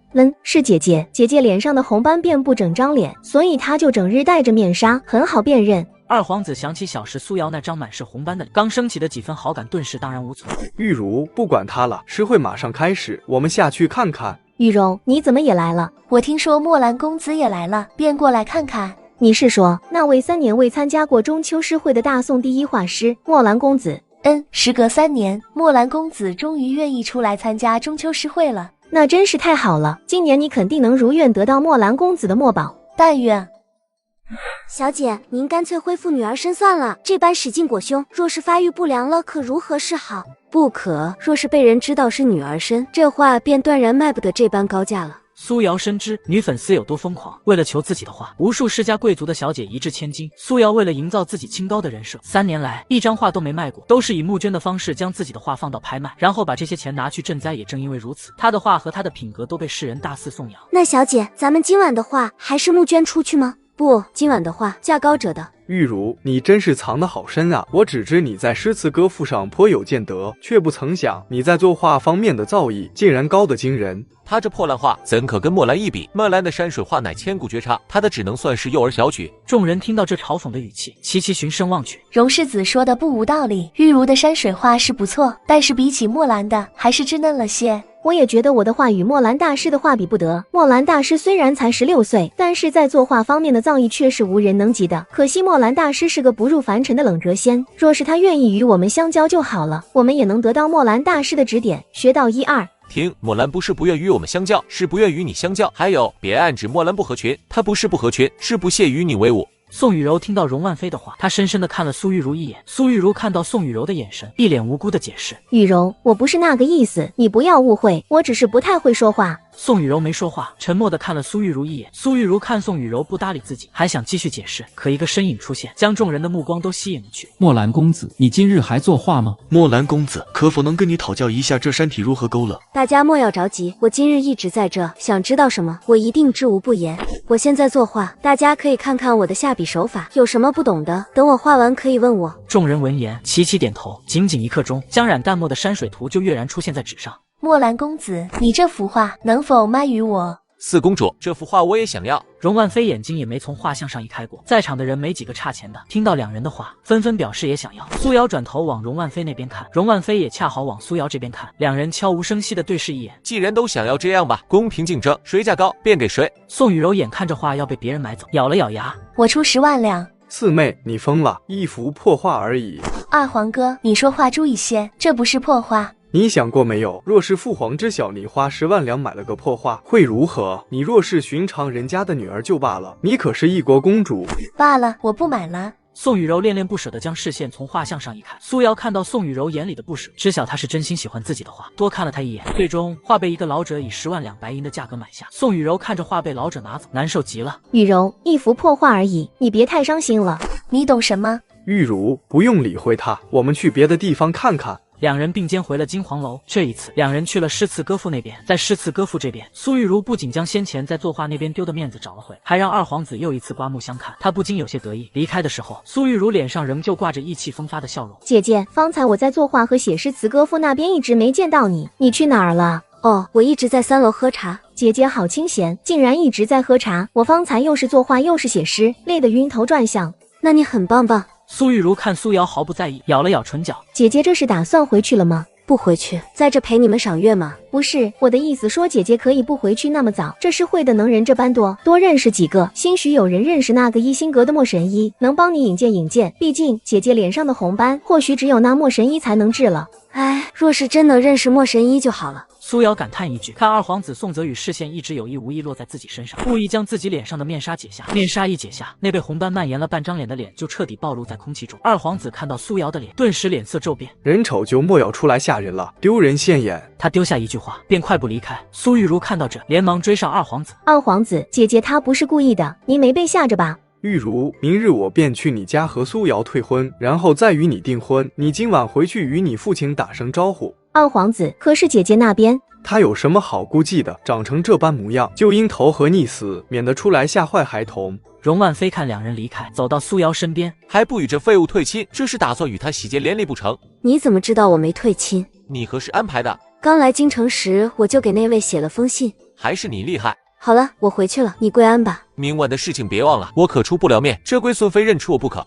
是姐姐，姐姐脸上的红斑遍布整张脸，所以她就整日戴着面纱，很好辨认。二皇子想起小时苏瑶那张满是红斑的脸，刚升起的几分好感顿时荡然无存。玉如，不管他了，诗会马上开始，我们下去看看。玉柔，你怎么也来了？我听说墨兰公子也来了，便过来看看。你是说那位3年未参加过中秋诗会的大宋第1画师墨兰公子？时隔3年，墨兰公子终于愿意出来参加中秋诗会了。那真是太好了，今年你肯定能如愿得到墨兰公子的墨宝。但愿。小姐，您干脆恢复女儿身算了，这般使劲裹胸，若是发育不良了，可如何是好？不可，若是被人知道是女儿身，这话便断然卖不得这般高价了。苏瑶深知女粉丝有多疯狂，为了求自己的画，无数世家贵族的小姐一掷千金。苏瑶为了营造自己清高的人设，3年来一张画都没卖过，都是以募捐的方式将自己的画放到拍卖，然后把这些钱拿去赈灾。也正因为如此，她的画和她的品格都被世人大肆颂扬。那小姐，咱们今晚的画还是募捐出去吗？不，今晚的画价高者的。玉如，你真是藏得好深啊！我只知你在诗词歌赋上颇有见得，却不曾想你在作画方面的造诣竟然高得惊人。他这破烂画怎可跟墨兰一比？墨兰的山水画乃千古绝差，他的只能算是幼儿小曲。众人听到这嘲讽的语气，齐齐循声望去。荣世子说的不无道理，玉如的山水画是不错，但是比起墨兰的还是稚嫩了些。我也觉得我的画与墨兰大师的画比不得。墨兰大师虽然才16岁，但是在作画方面的造诣却是无人能及的。可惜墨兰大师是个不入凡尘的冷谪仙，若是他愿意与我们相交就好了，我们也能得到墨兰大师的指点，学到1、2。停，墨兰不是不愿与我们相交，是不愿与你相交。还有，别暗指墨兰不合群，她不是不合群，是不屑与你为伍。宋雨柔听到荣万飞的话，她深深地看了苏玉如一眼。苏玉如看到宋雨柔的眼神，一脸无辜的解释：“雨柔，我不是那个意思，你不要误会，我只是不太会说话。”宋雨柔没说话，沉默地看了苏玉如一眼。苏玉如看宋雨柔不搭理自己，还想继续解释，可一个身影出现，将众人的目光都吸引了去。墨兰公子，你今日还作画吗？墨兰公子，可否能跟你讨教一下这山体如何勾勒？大家莫要着急，我今日一直在这，想知道什么，我一定知无不言。我现在作画，大家可以看看我的下笔手法，有什么不懂的，等我画完可以问我。众人闻言齐齐点头。仅仅1刻钟，将染淡墨的山水图就跃然出现在纸上。墨兰公子，你这幅画能否卖与我？四公主，这幅画我也想要。荣万飞眼睛也没从画像上移开过，在场的人没几个差钱的。听到两人的话，纷纷表示也想要。苏瑶转头往荣万飞那边看，荣万飞也恰好往苏瑶这边看，两人悄无声息的对视一眼。既然都想要，这样吧，公平竞争，谁价高便给谁。宋雨柔眼看着画要被别人买走，咬了咬牙，我出10万两。四妹，你疯了，一幅破画而已。二皇哥，你说话注意些，这不是破画。你想过没有，若是父皇知晓你花10万两买了个破画，会如何？你若是寻常人家的女儿就罢了，你可是一国公主。罢了，我不买了。宋雨柔恋恋不舍地将视线从画像上一看，苏瑶看到宋雨柔眼里的不舍，知晓她是真心喜欢自己的画，多看了她一眼。最终，画被一个老者以10万两白银的价格买下。宋雨柔看着画被老者拿走，难受极了。雨柔，一幅破画而已，你别太伤心了。你懂什么？玉茹，不用理会他，我们去别的地方看看。两人并肩回了金黄楼。这一次，两人去了诗词歌赋那边。在诗词歌赋这边，苏玉茹不仅将先前在作画那边丢的面子找了回，还让二皇子又一次刮目相看。他不禁有些得意。离开的时候，苏玉茹脸上仍旧挂着意气风发的笑容。姐姐，方才我在作画和写诗词歌赋那边一直没见到你，你去哪儿了？哦，我一直在3楼喝茶。姐姐好清闲，竟然一直在喝茶。我方才又是作画又是写诗，累得晕头转向。那你很棒棒。苏玉茹看苏瑶毫不在意，咬了咬唇角。姐姐这是打算回去了吗？不回去，在这陪你们赏月吗？不是，我的意思说姐姐可以不回去那么早，这诗会的能人这般多，多认识几个，兴许有人认识那个一心阁的莫神医，能帮你引荐引荐。毕竟姐姐脸上的红斑，或许只有那莫神医才能治了。哎，若是真能认识莫神医就好了。苏瑶感叹一句，看二皇子宋泽宇视线一直有意无意落在自己身上，故意将自己脸上的面纱解下。面纱一解下，那被红斑蔓延了半张脸的脸就彻底暴露在空气中。二皇子看到苏瑶的脸，顿时脸色骤变。人丑就莫要出来吓人了，丢人现眼。他丢下一句话，便快步离开。苏玉茹看到这，连忙追上二皇子。二皇子，姐姐她不是故意的，您没被吓着吧？玉茹，明日我便去你家和苏瑶退婚，然后再与你订婚。你今晚回去与你父亲打声招呼。二皇子，可是姐姐那边？他有什么好顾忌的？长成这般模样，就应投河溺死，免得出来吓坏孩童。荣万飞看两人离开，走到苏瑶身边，还不与这废物退亲，这是打算与他喜结连理不成？你怎么知道我没退亲？你何时安排的？刚来京城时，我就给那位写了封信。还是你厉害。好了，我回去了，你归安吧。明晚的事情别忘了，我可出不了面，这归孙妃认出我不可。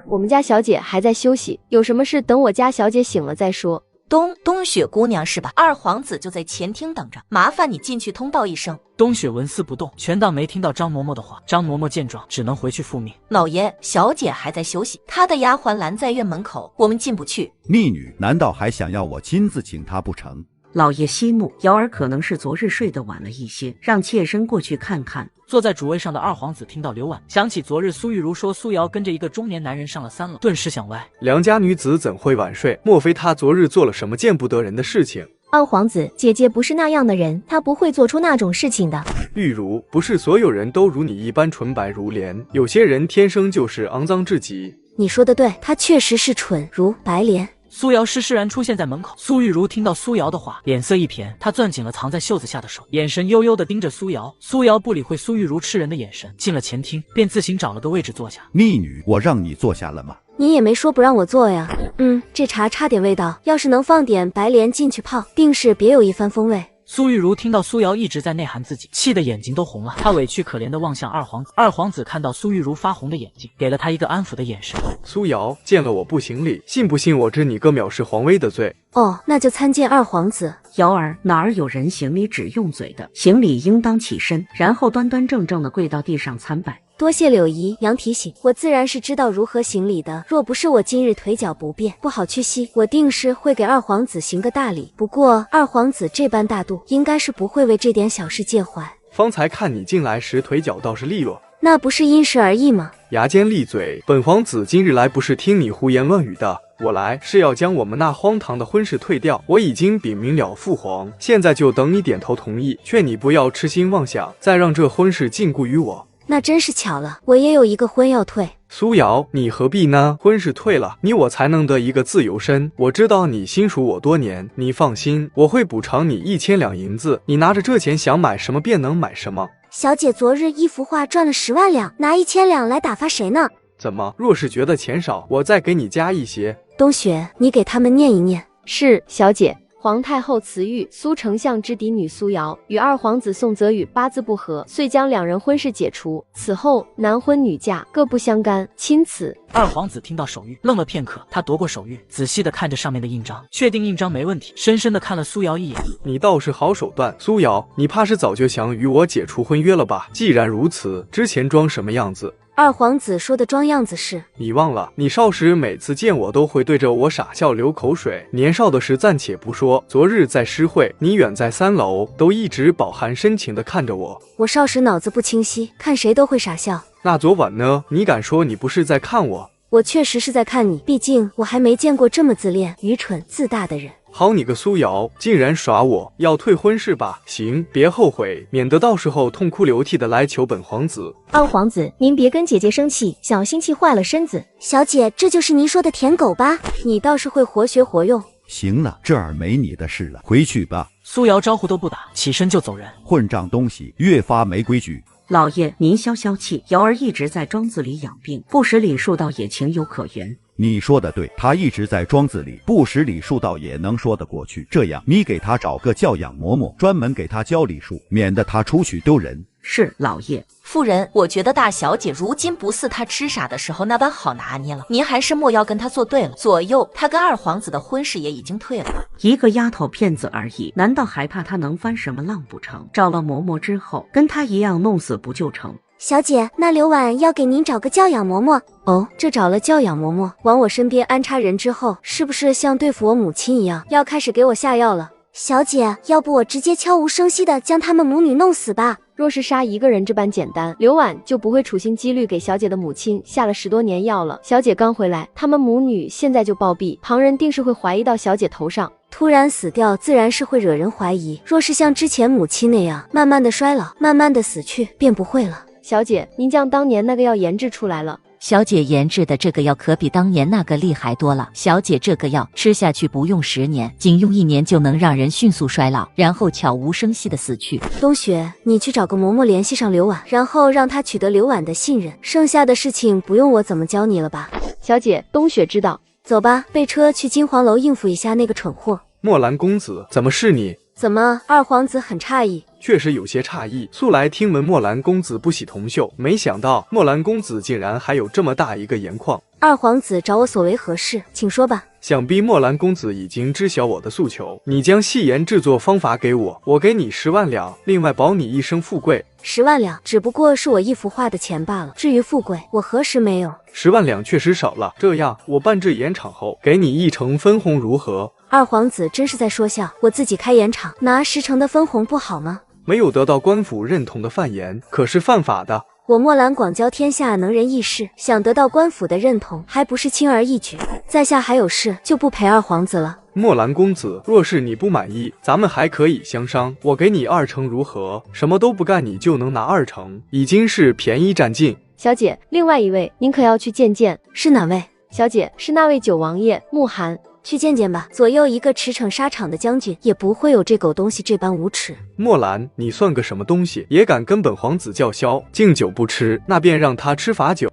我们家小姐还在休息，有什么事等我家小姐醒了再说。冬雪姑娘是吧？二皇子就在前厅等着，麻烦你进去通报一声。冬雪纹丝不动，全当没听到张嬷嬷的话。张嬷嬷见状，只能回去复命。老爷，小姐还在休息，她的丫鬟拦在院门口，我们进不去。逆女难道还想要我亲自请她不成？老爷息怒，瑶儿可能是昨日睡得晚了一些，让妾身过去看看。坐在主位上的二皇子听到刘婉想起昨日苏玉茹说苏瑶跟着一个中年男人上了3楼，顿时想歪。良家女子怎会晚睡？莫非她昨日做了什么见不得人的事情？二皇子，姐姐不是那样的人，她不会做出那种事情的。玉茹，不是所有人都如你一般纯白如莲，有些人天生就是肮脏至极。你说的对，她确实是蠢如白莲。苏瑶施然出现在门口，苏玉茹听到苏瑶的话，脸色一偏，她攥紧了藏在袖子下的手，眼神悠悠地盯着苏瑶。苏瑶不理会苏玉茹吃人的眼神，进了前厅，便自行找了个位置坐下。逆女，我让你坐下了吗？你也没说不让我坐呀。这茶差点味道，要是能放点白莲进去泡，定是别有一番风味。苏玉茹听到苏瑶一直在内涵自己，气得眼睛都红了。她委屈可怜地望向二皇子，二皇子看到苏玉茹发红的眼睛，给了她一个安抚的眼神。苏瑶，见了我不行礼，信不信我治你个藐视皇威的罪？哦，那就参见二皇子。瑶儿，哪儿有人行礼只用嘴的？行礼应当起身，然后端端正正地跪到地上参拜。多谢柳姨娘提醒，我自然是知道如何行礼的。若不是我今日腿脚不便，不好去西，我定是会给二皇子行个大礼。不过二皇子这般大度，应该是不会为这点小事介怀。方才看你进来时腿脚倒是利落，那不是因时而异吗？牙尖利嘴，本皇子今日来不是听你胡言乱语的，我来是要将我们那荒唐的婚事退掉。我已经禀明了父皇，现在就等你点头同意，劝你不要痴心妄想，再让这婚事禁锢于我。那真是巧了，我也有一个婚要退。苏瑶，你何必呢？婚事退了，你我才能得一个自由身。我知道你心属我多年，你放心，我会补偿你1000两银子，你拿着这钱想买什么便能买什么。小姐昨日一幅画赚了10万两，拿1000两来打发谁呢？怎么？若是觉得钱少，我再给你加一些。冬雪，你给他们念一念。是，小姐。皇太后慈玉，苏丞相之嫡女苏瑶与二皇子宋泽宇八字不合，遂将两人婚事解除。此后男婚女嫁，各不相干，钦此。二皇子听到手谕，愣了片刻，他夺过手谕，仔细地看着上面的印章，确定印章没问题，深深地看了苏瑶一眼。你倒是好手段，苏瑶，你怕是早就想与我解除婚约了吧？既然如此，之前装什么样子？二皇子说的装样子是，你忘了，你少时每次见我都会对着我傻笑流口水。年少的事暂且不说，昨日在诗会，你远在3楼，都一直饱含深情地看着我。我少时脑子不清晰，看谁都会傻笑。那昨晚呢？你敢说你不是在看我？我确实是在看你，毕竟我还没见过这么自恋、愚蠢、自大的人。好你个苏瑶，竟然耍我！要退婚是吧？行，别后悔，免得到时候痛哭流涕的来求本皇子。二皇子，您别跟姐姐生气，小心气坏了身子。小姐，这就是您说的舔狗吧？你倒是会活学活用。行了，这儿没你的事了，回去吧。苏瑶招呼都不打，起身就走人。混账东西，越发没规矩。老爷，您消消气，瑶儿一直在庄子里养病，不识礼数倒也情有可原。你说的对，他一直在庄子里，不识礼数倒也能说得过去。这样，你给他找个教养嬷嬷，专门给他教礼数，免得他出去丢人。是，老爷。夫人，我觉得大小姐如今不似她痴傻的时候那般好拿捏了，您还是莫要跟她作对了。左右，她跟二皇子的婚事也已经退了。一个丫头片子而已，难道还怕她能翻什么浪不成？找了嬷嬷之后，跟她一样弄死不就成？小姐，那刘婉要给您找个教养嬷嬷哦。这找了教养嬷嬷，往我身边安插人之后，是不是像对付我母亲一样，要开始给我下药了？小姐，要不我直接悄无声息的将他们母女弄死吧？若是杀一个人这般简单，刘婉就不会处心积虑给小姐的母亲下了10多年药了。小姐刚回来，他们母女现在就暴毙，旁人定是会怀疑到小姐头上。突然死掉，自然是会惹人怀疑。若是像之前母亲那样，慢慢的衰老，慢慢的死去，便不会了。小姐，您将当年那个药研制出来了。小姐研制的这个药可比当年那个厉害多了。小姐这个药吃下去不用10年，仅用1年就能让人迅速衰老，然后悄无声息的死去。冬雪，你去找个嬷嬷联系上刘婉，然后让她取得刘婉的信任，剩下的事情不用我怎么教你了吧？小姐，冬雪知道。走吧，备车去金黄楼应付一下那个蠢货。墨兰公子，怎么是你？怎么？二皇子很诧异。确实有些诧异，素来听闻墨兰公子不喜同袖，没想到墨兰公子竟然还有这么大一个眼眶。二皇子找我所为何事？请说吧。想必墨兰公子已经知晓我的诉求，你将戏言制作方法给我，我给你10万两，另外保你一生富贵。10万两只不过是我一幅画的钱罢了，至于富贵，我何时没有？10万两确实少了，这样我办制盐场后，给你1成分红如何？二皇子真是在说笑，我自己开盐场，拿10成的分红不好吗？没有得到官府认同的贩盐，可是犯法的。我墨兰广交天下能人异士，想得到官府的认同，还不是轻而易举。在下还有事，就不陪二皇子了。墨兰公子，若是你不满意，咱们还可以相商，我给你2成如何？什么都不干，你就能拿2成，已经是便宜占尽。小姐，另外一位您可要去见见。是哪位？小姐，是那位九王爷慕寒。去见见吧，左右一个驰骋沙场的将军，也不会有这狗东西这般无耻。墨兰，你算个什么东西，也敢跟本皇子叫嚣？敬酒不吃，那便让他吃罚酒。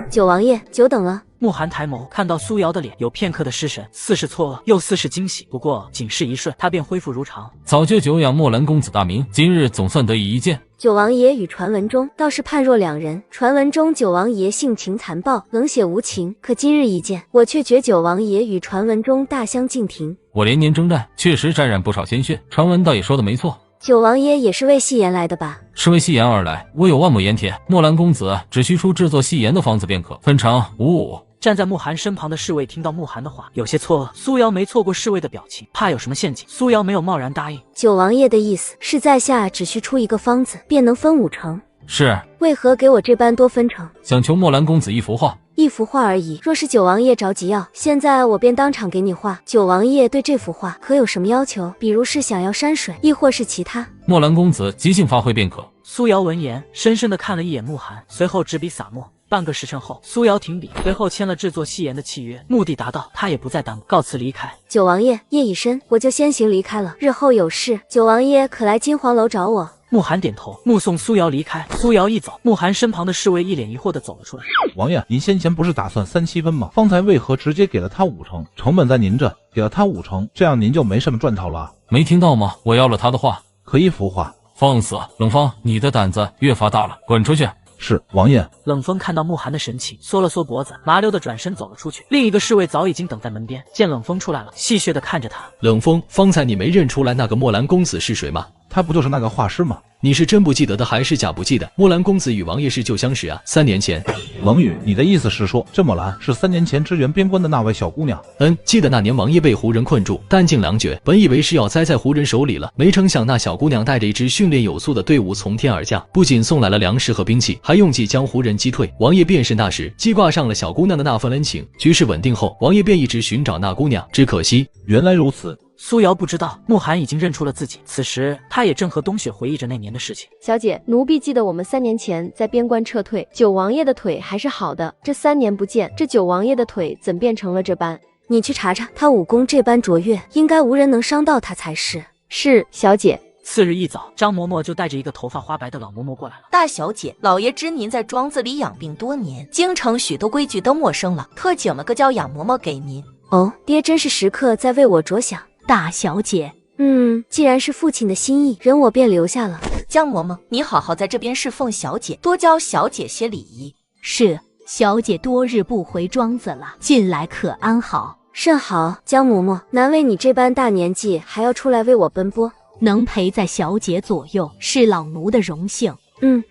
九王爷，久等了。慕寒抬眸，看到苏瑶的脸，有片刻的失神，似是错愕，又似是惊喜。不过仅是一瞬，他便恢复如常。早就久仰墨兰公子大名，今日总算得以一见。九王爷与传闻中倒是判若两人。传闻中九王爷性情残暴，冷血无情，可今日一见，我却觉九王爷与传闻中大相径庭。我连年征战，确实沾染不少鲜血，传闻倒也说的没错。九王爷也是为戏言来的吧？是为戏言而来，我有万亩盐田，墨兰公子只需出制作戏言的方子便可，分成55。站在慕寒身旁的侍卫听到慕寒的话，有些错愕。苏瑶没错过侍卫的表情，怕有什么陷阱。苏瑶没有贸然答应。九王爷的意思是在下只需出一个方子，便能分5成。是，为何给我这般多分成？想求墨兰公子一幅画。一幅画而已，若是九王爷着急要，现在我便当场给你画。九王爷对这幅画可有什么要求？比如是想要山水，亦或是其他？墨兰公子即兴发挥便可。苏瑶闻言，深深地看了一眼慕寒，随后执笔洒墨。半个时辰后，苏瑶停笔，随后签了制作戏言的契约，目的达到，他也不再耽误，告辞离开。九王爷，夜已深，我就先行离开了，日后有事，九王爷可来金黄楼找我。慕寒点头，目送苏瑶离开。苏瑶一走，慕寒身旁的侍卫一脸疑惑地走了出来。王爷，您先前不是打算3七分吗？方才为何直接给了他5成？成本在您这，给了他5成，这样您就没什么赚头了。没听到吗？我要了他的画，可一幅画。放肆！冷风，你的胆子越发大了，滚出去！是，王爷。冷风看到慕寒的神情，缩了缩脖子，麻溜的转身走了出去。另一个侍卫早已经等在门边，见冷风出来了，戏谑的看着他。冷风，方才你没认出来那个墨兰公子是谁吗？他不就是那个画师吗？你是真不记得的还是假不记得？木兰公子与王爷是旧相识啊，3年前。冷雨，你的意思是说，这墨兰是3年前支援边关的那位小姑娘？记得那年王爷被胡人困住，弹尽粮绝，本以为是要栽在胡人手里了，没成想那小姑娘带着一支训练有素的队伍从天而降，不仅送来了粮食和兵器，还用计将胡人击退。王爷便是那时记挂上了小姑娘的那份恩情。局势稳定后，王爷便一直寻找那姑娘，只可惜原来如此。苏瑶不知道慕寒已经认出了自己，此时他也正和冬雪回忆着那年的事情。小姐，奴婢记得我们3年前在边关撤退，九王爷的腿还是好的，这3年不见，这九王爷的腿怎变成了这般？你去查查，他武功这般卓越，应该无人能伤到他才是。是，小姐。次日一早，张嬷嬷就带着一个头发花白的老嬷嬷过来了。大小姐，老爷知您在庄子里养病多年，京城许多规矩都陌生了，特请了个叫养嬷嬷给您。哦，爹真是时刻在为我着想。大小姐，既然是父亲的心意，人我便留下了。江嬷嬷，你好好在这边侍奉小姐，多教小姐些礼仪。是，小姐多日不回庄子了，近来可安好？甚好，江嬷嬷，难为你这般大年纪还要出来为我奔波，能陪在小姐左右，是老奴的荣幸。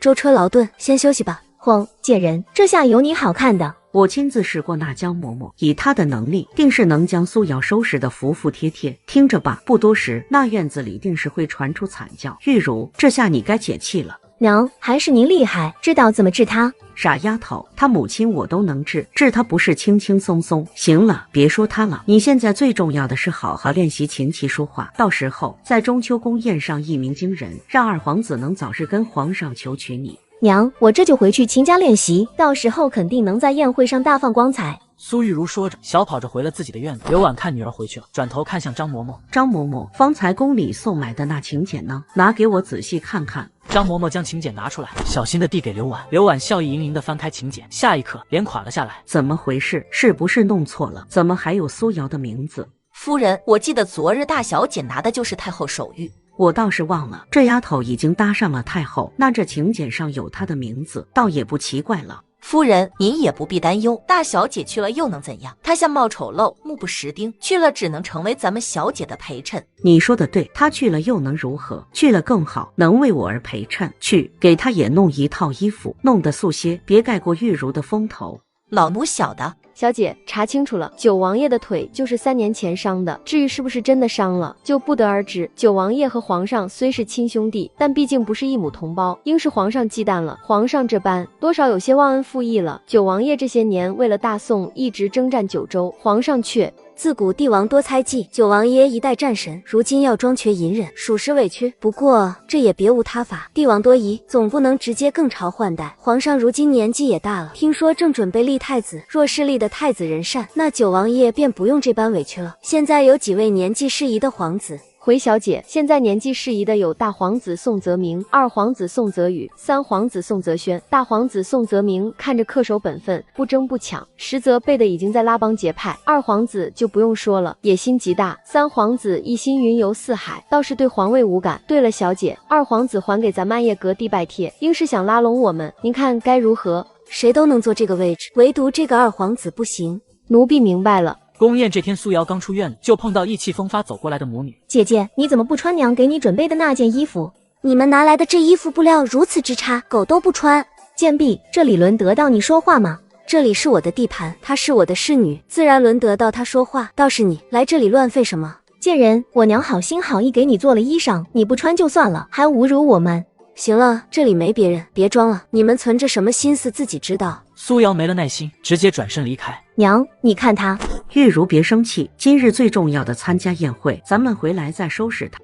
舟车劳顿，先休息吧。慌，贱人，这下有你好看的。我亲自试过那江嬷嬷，以她的能力，定是能将苏瑶收拾得服服帖帖。听着吧，不多时，那院子里定是会传出惨叫。玉茹，这下你该解气了。娘，还是您厉害，知道怎么治她。傻丫头，她母亲我都能治，治她不是轻轻松松。行了，别说她了，你现在最重要的是好好练习琴棋书画，到时候在中秋宫宴上一鸣惊人，让二皇子能早日跟皇上求娶你。娘，我这就回去勤加练习，到时候肯定能在宴会上大放光彩。苏玉茹说着，小跑着回了自己的院子。刘婉看女儿回去了，转头看向张嬷嬷。张嬷嬷，方才宫里送来的那请柬呢？拿给我仔细看看。张嬷嬷将请柬拿出来，小心地递给刘婉。刘婉笑意盈盈地翻开请柬，下一刻脸垮了下来。怎么回事？是不是弄错了？怎么还有苏瑶的名字？夫人，我记得昨日大小姐拿的就是太后手谕。我倒是忘了，这丫头已经搭上了太后，那这请柬上有她的名字，倒也不奇怪了。夫人，您也不必担忧，大小姐去了又能怎样？她相貌丑陋，目不识丁，去了只能成为咱们小姐的陪衬。你说的对，她去了又能如何？去了更好，能为我而陪衬。去，给她也弄一套衣服，弄得素些，别盖过玉茹的风头。老奴晓得。小姐，查清楚了，九王爷的腿就是3年前伤的，至于是不是真的伤了，就不得而知。九王爷和皇上虽是亲兄弟，但毕竟不是一母同胞，应是皇上忌惮了。皇上这般，多少有些忘恩负义了。九王爷这些年为了大宋一直征战九州，皇上却……自古帝王多猜忌，九王爷一代战神，如今要装瘸隐忍，属实委屈。不过这也别无他法，帝王多疑，总不能直接更朝换代。皇上如今年纪也大了，听说正准备立太子，若是立的太子人善，那九王爷便不用这般委屈了。现在有几位年纪适宜的皇子？回小姐，现在年纪适宜的有大皇子宋泽明、二皇子宋泽宇、三皇子宋泽轩。大皇子宋泽明看着恪守本分，不争不抢，实则背的已经在拉帮结派。二皇子就不用说了，野心极大。三皇子一心云游四海，倒是对皇位无感。对了，小姐，二皇子还给咱曼叶阁递拜帖，应是想拉拢我们，您看该如何？谁都能坐这个位置，唯独这个二皇子不行。奴婢明白了。宫宴这天，苏瑶刚出院子，就碰到意气风发走过来的母女。姐姐，你怎么不穿娘给你准备的那件衣服？你们拿来的这衣服布料如此之差，狗都不穿。贱婢，这里轮得到你说话吗？这里是我的地盘，她是我的侍女，自然轮得到她说话。倒是你来这里乱费什么？贱人，我娘好心好意给你做了衣裳，你不穿就算了，还侮辱我们。行了，这里没别人，别装了，你们存着什么心思自己知道。苏瑶没了耐心，直接转身离开。娘，你看他。玉茹别生气，今日最重要的参加宴会，咱们回来再收拾他。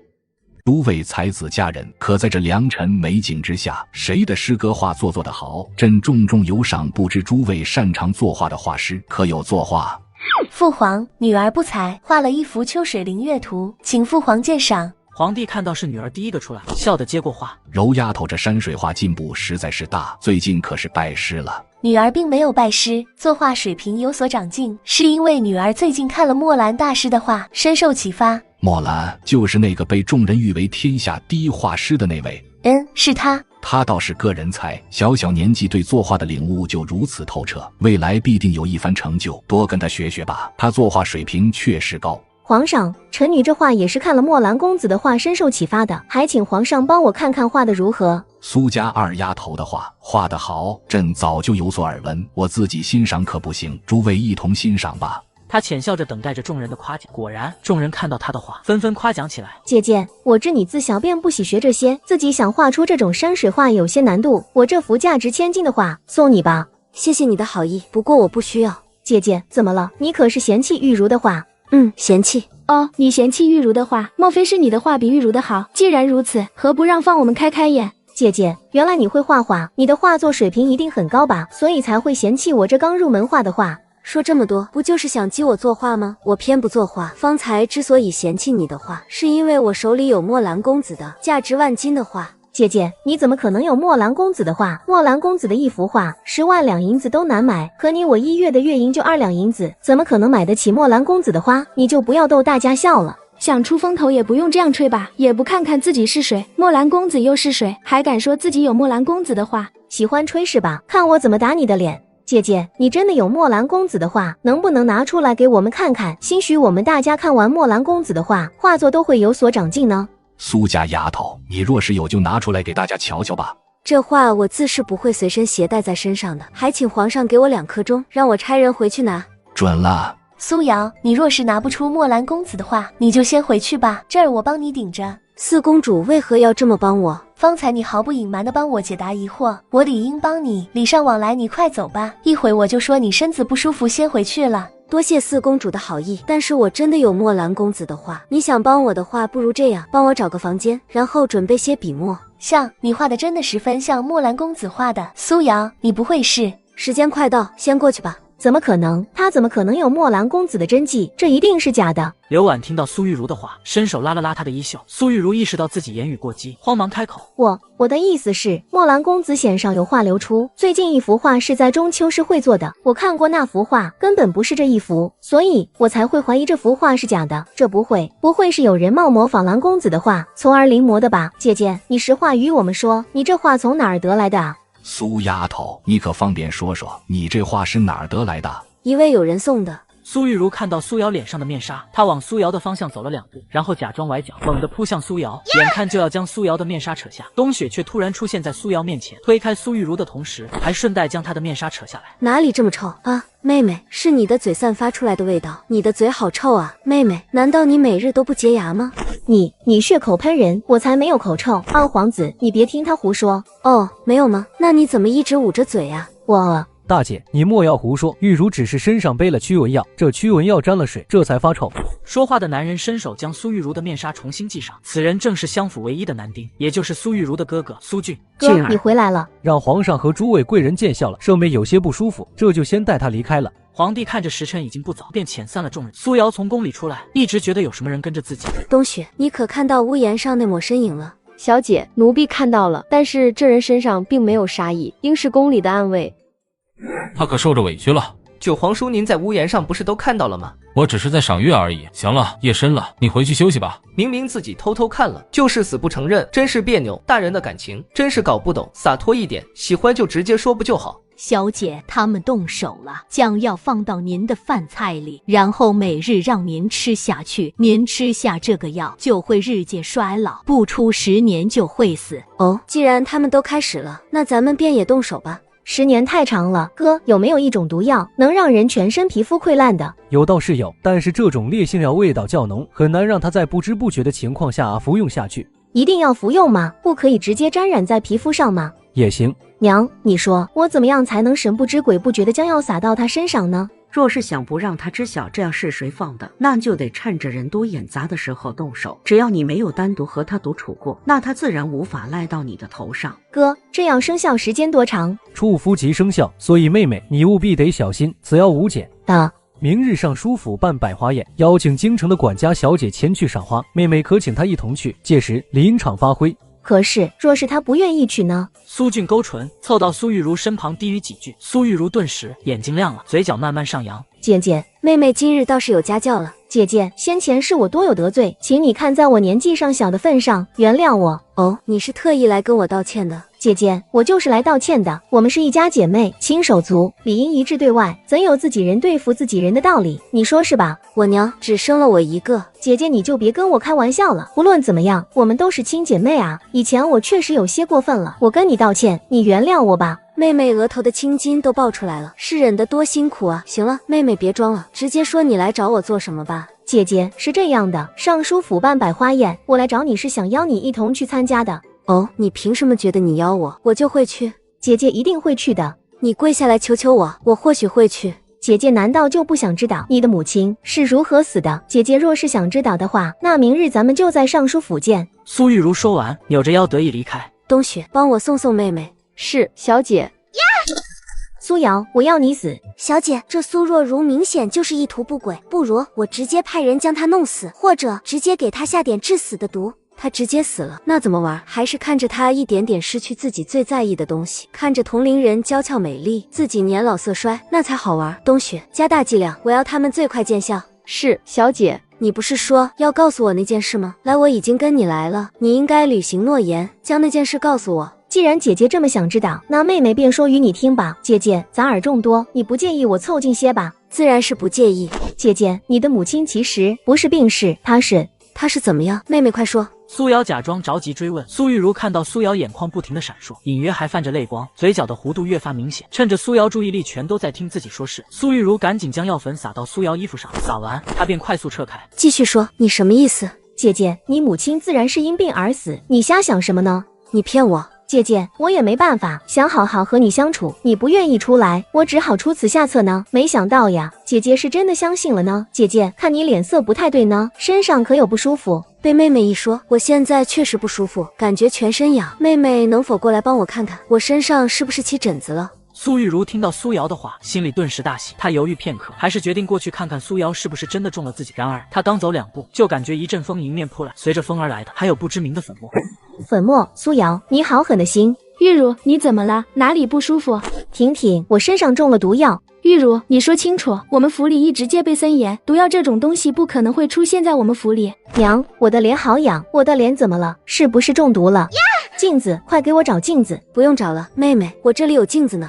诸位才子佳人，可在这良辰美景之下，谁的诗歌画作得好？朕重重有赏，不知诸位擅长作画的画师可有作画？父皇，女儿不才，画了一幅秋水灵月图，请父皇鉴赏。皇帝看到是女儿第一个出来，笑得接过话。柔丫头这山水画进步实在是大，最近可是拜师了？女儿并没有拜师，作画水平有所长进，是因为女儿最近看了墨兰大师的画，深受启发。墨兰就是那个被众人誉为天下第一画师的那位？是他。他倒是个人才，小小年纪对作画的领悟就如此透彻，未来必定有一番成就，多跟他学学吧。他作画水平确实高。皇上，臣女这画也是看了墨兰公子的画深受启发的，还请皇上帮我看看画的如何。苏家二丫头的画画得好，朕早就有所耳闻，我自己欣赏可不行，诸位一同欣赏吧。他浅笑着等待着众人的夸奖，果然众人看到他的画，纷纷夸奖起来。姐姐，我知你自小便不喜学这些，自己想画出这种山水画有些难度，我这幅价值千金的画送你吧。谢谢你的好意，不过我不需要。姐姐，怎么了？你可是嫌弃玉茹的画？嫌弃。哦，你嫌弃玉茹的画，莫非是你的画比玉茹的好？既然如此，何不让放我们开开眼？姐姐，原来你会画画，你的画作水平一定很高吧，所以才会嫌弃我这刚入门画的画。说这么多，不就是想激我作画吗？我偏不作画。方才之所以嫌弃你的画，是因为我手里有墨兰公子的价值万金的画。姐姐，你怎么可能有墨兰公子的画？墨兰公子的一幅画10万两银子都难买，可你我1月的月银就2两银子，怎么可能买得起墨兰公子的画？你就不要逗大家笑了。想出风头也不用这样吹吧，也不看看自己是谁，墨兰公子又是谁，还敢说自己有墨兰公子的画？喜欢吹是吧？看我怎么打你的脸！姐姐，你真的有墨兰公子的画，能不能拿出来给我们看看？兴许我们大家看完墨兰公子的画，画作都会有所长进呢。苏家丫头，你若是有就拿出来给大家瞧瞧吧。这画我自是不会随身携带在身上的，还请皇上给我2颗钟，让我差人回去拿。准了。苏瑶，你若是拿不出墨兰公子的画，你就先回去吧，这儿我帮你顶着。四公主为何要这么帮我？方才你毫不隐瞒地帮我解答疑惑，我理应帮你，礼尚往来，你快走吧，一会我就说你身子不舒服，先回去了。多谢四公主的好意，但是我真的有墨兰公子的画，你想帮我的话，不如这样，帮我找个房间，然后准备些笔墨。像你画的真的十分像墨兰公子画的。苏瑶，你不会是……时间快到，先过去吧。怎么可能？他怎么可能有墨兰公子的真迹？这一定是假的。刘婉听到苏玉茹的话，伸手拉了拉她的衣袖。苏玉茹意识到自己言语过激，慌忙开口：我的意思是，墨兰公子显上有画流出，最近一幅画是在中秋诗会做的，我看过那幅画，根本不是这一幅，所以我才会怀疑这幅画是假的。这不会是有人模仿兰公子的画，从而临摹的吧？姐姐，你实话与我们说，你这画从哪儿得来的啊？苏丫头，你可方便说说，你这画是哪儿得来的？一位友人送的。苏玉茹看到苏瑶脸上的面纱，她往苏瑶的方向走了2步，然后假装崴脚，猛地扑向苏瑶，眼看就要将苏瑶的面纱扯下。冬雪却突然出现在苏瑶面前，推开苏玉茹的同时，还顺带将她的面纱扯下来。哪里这么臭啊？妹妹，是你的嘴散发出来的味道，你的嘴好臭啊！妹妹，难道你每日都不洁牙吗？你血口喷人，我才没有口臭。二皇子，你别听他胡说。哦，没有吗？那你怎么一直捂着嘴啊？大姐，你莫要胡说，玉茹只是身上背了驱蚊药，这驱蚊药沾了水，这才发臭。说话的男人伸手将苏玉茹的面纱重新系上，此人正是相府唯一的男丁，也就是苏玉茹的哥哥苏俊。哥，你回来了，让皇上和诸位贵人见笑了，舍妹有些不舒服，这就先带她离开了。皇帝看着时辰已经不早，便遣散了众人。苏瑶从宫里出来，一直觉得有什么人跟着自己。冬雪，你可看到屋檐上那抹身影了？小姐，奴婢看到了，但是这人身上并没有杀意，应是宫里的暗卫。他可受着委屈了。九皇叔，您在屋檐上不是都看到了吗？我只是在赏月而已。行了，夜深了，你回去休息吧。明明自己偷偷看了，就是死不承认，真是别扭。大人的感情真是搞不懂，洒脱一点，喜欢就直接说不就好？小姐，他们动手了，将药放到您的饭菜里，然后每日让您吃下去。您吃下这个药，就会日渐衰老，不出10年就会死。哦，既然他们都开始了，那咱们便也动手吧。10年太长了，哥，有没有一种毒药能让人全身皮肤溃烂的？有倒是有，但是这种烈性药味道较浓，很难让它在不知不觉的情况下服用下去。一定要服用吗？不可以直接沾染在皮肤上吗？也行。娘，你说我怎么样才能神不知鬼不觉的将药撒到他身上呢？若是想不让他知晓这药是谁放的，那就得趁着人多眼杂的时候动手。只要你没有单独和他独处过，那他自然无法赖到你的头上。哥，这药生效时间多长？初服即生效，所以妹妹你务必得小心，此药无解。明日上书府办百花宴，邀请京城的管家小姐前去赏花，妹妹可请她一同去，届时临场发挥。可是若是他不愿意去呢？苏俊勾唇，凑到苏玉茹身旁低语几句。苏玉茹顿时眼睛亮了，嘴角慢慢上扬。姐姐，妹妹今日倒是有家教了。姐姐，先前是我多有得罪，请你看在我年纪上小的份上原谅我。哦，你是特意来跟我道歉的？姐姐，我就是来道歉的。我们是一家姐妹，亲手足，理应一致对外，怎有自己人对付自己人的道理？你说是吧？我娘只生了我一个，姐姐你就别跟我开玩笑了。无论怎么样，我们都是亲姐妹啊。以前我确实有些过分了，我跟你道歉，你原谅我吧。妹妹额头的青筋都爆出来了，是忍得多辛苦啊！行了，妹妹别装了，直接说你来找我做什么吧。姐姐，是这样的，尚书府办百花宴，我来找你是想邀你一同去参加的。哦，你凭什么觉得你邀我，我就会去？姐姐一定会去的。你跪下来求求我，我或许会去。姐姐难道就不想知道你的母亲是如何死的？姐姐若是想知道的话，那明日咱们就在尚书府见。苏玉如说完，扭着腰得意离开。冬雪，帮我送送妹妹。是，小姐。苏瑶，我要你死！小姐，这苏若如明显就是意图不轨，不如我直接派人将她弄死，或者直接给她下点致死的毒。她直接死了，那怎么玩？还是看着她一点点失去自己最在意的东西，看着同龄人娇俏美丽，自己年老色衰，那才好玩。冬雪，加大剂量，我要他们最快见效。是，小姐。你不是说要告诉我那件事吗？来，我已经跟你来了，你应该履行诺言，将那件事告诉我。既然姐姐这么想知道，那妹妹便说与你听吧。姐姐，咱耳众多，你不介意我凑近些吧？自然是不介意。姐姐，你的母亲其实不是病逝，她是怎么样？妹妹快说。苏瑶假装着急追问，苏玉如看到苏瑶眼眶不停的闪烁，隐约还泛着泪光，嘴角的弧度越发明显。趁着苏瑶注意力全都在听自己说事，苏玉如赶紧将药粉撒到苏瑶衣服上，撒完她便快速撤开。继续说，你什么意思？姐姐，你母亲自然是因病而死，你瞎想什么呢？你骗我。姐姐，我也没办法，想好好和你相处，你不愿意出来，我只好出此下策呢。没想到呀，姐姐是真的相信了呢。姐姐，看你脸色不太对呢，身上可有不舒服？被妹妹一说，我现在确实不舒服，感觉全身痒。妹妹能否过来帮我看看，我身上是不是起疹子了？苏玉如听到苏瑶的话，心里顿时大喜。她犹豫片刻，还是决定过去看看苏瑶是不是真的中了自己。然而，她刚走2步，就感觉一阵风迎面扑来，随着风而来的还有不知名的粉末。粉末，苏瑶，你好狠的心！玉茹，你怎么了？哪里不舒服？婷婷，我身上中了毒药。玉茹，你说清楚，我们府里一直戒备森严，毒药这种东西不可能会出现在我们府里。娘，我的脸好痒，我的脸怎么了？是不是中毒了？镜子，快给我找镜子。不用找了，妹妹，我这里有镜子呢。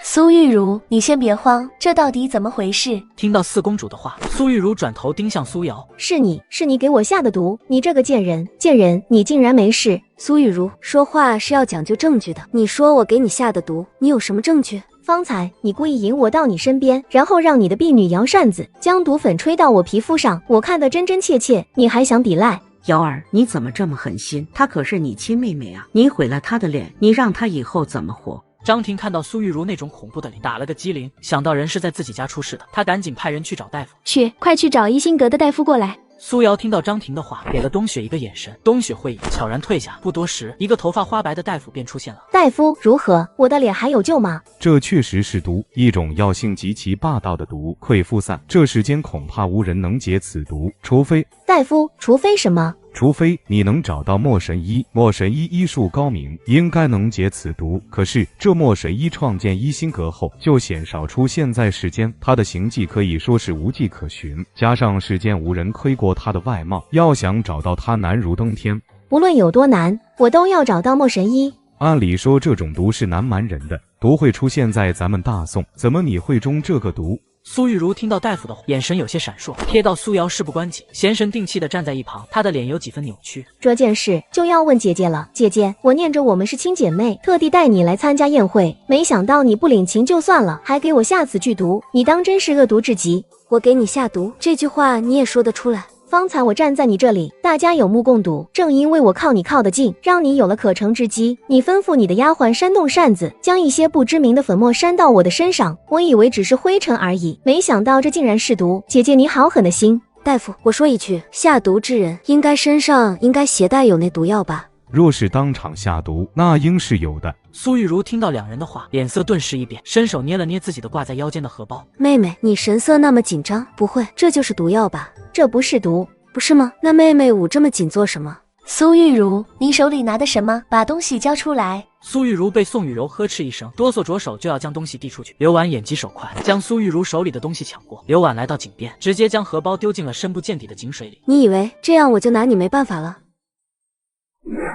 苏玉如，你先别慌，这到底怎么回事？听到四公主的话，苏玉如转头盯向苏瑶。是你给我下的毒，你这个贱人，你竟然没事。苏玉如，说话是要讲究证据的，你说我给你下的毒，你有什么证据？方才你故意引我到你身边，然后让你的婢女摇扇子，将毒粉吹到我皮肤上，我看得真真切切，你还想抵赖？瑶儿，你怎么这么狠心？她可是你亲妹妹啊，你毁了她的脸，你让她以后怎么活？张婷看到苏玉如那种恐怖的脸，打了个激灵，想到人是在自己家出事的，她赶紧派人去找大夫。快去找伊辛格的大夫过来。苏瑶听到张婷的话，给了冬雪一个眼神，冬雪会意，悄然退下。不多时，一个头发花白的大夫便出现了。大夫，如何？我的脸还有救吗？这确实是毒，一种药性极其霸道的毒，溃肤散。这世间恐怕无人能解此毒，除非……大夫，除非什么？除非你能找到莫神医，莫神医医术高明，应该能解此毒。可是这莫神医创建伊辛格后，就鲜少出现在世间，他的行迹可以说是无迹可寻，加上世间无人窥过他的外貌，要想找到他难如登天。无论有多难，我都要找到莫神医。按理说这种毒是难瞒人的，毒会出现在咱们大宋，怎么你会中这个毒？苏玉如听到大夫的话，眼神有些闪烁，瞥到苏瑶事不关己，闲神定气地站在一旁，她的脸有几分扭曲。这件事就要问姐姐了，姐姐，我念着我们是亲姐妹，特地带你来参加宴会，没想到你不领情就算了，还给我下此剧毒，你当真是恶毒至极。我给你下毒，这句话你也说得出来？方才我站在你这里，大家有目共睹，正因为我靠你靠得近，让你有了可乘之机。你吩咐你的丫鬟扇动扇子，将一些不知名的粉末扇到我的身上，我以为只是灰尘而已，没想到这竟然是毒。姐姐你好狠的心。大夫，我说一句，下毒之人应该身上携带有那毒药吧？若是当场下毒，那应是有的。苏玉如听到两人的话，脸色顿时一变，伸手捏了捏自己的挂在腰间的荷包。妹妹，你神色那么紧张，不会这就是毒药吧？这不是毒。不是吗？那妹妹捂这么紧做什么？苏玉如，你手里拿的什么？把东西交出来。苏玉如被宋雨柔呵斥一声，哆嗦着手就要将东西递出去。刘婉眼疾手快，将苏玉如手里的东西抢过。刘婉来到井边，直接将荷包丢进了深不见底的井水里。你以为这样我就拿你没办法了？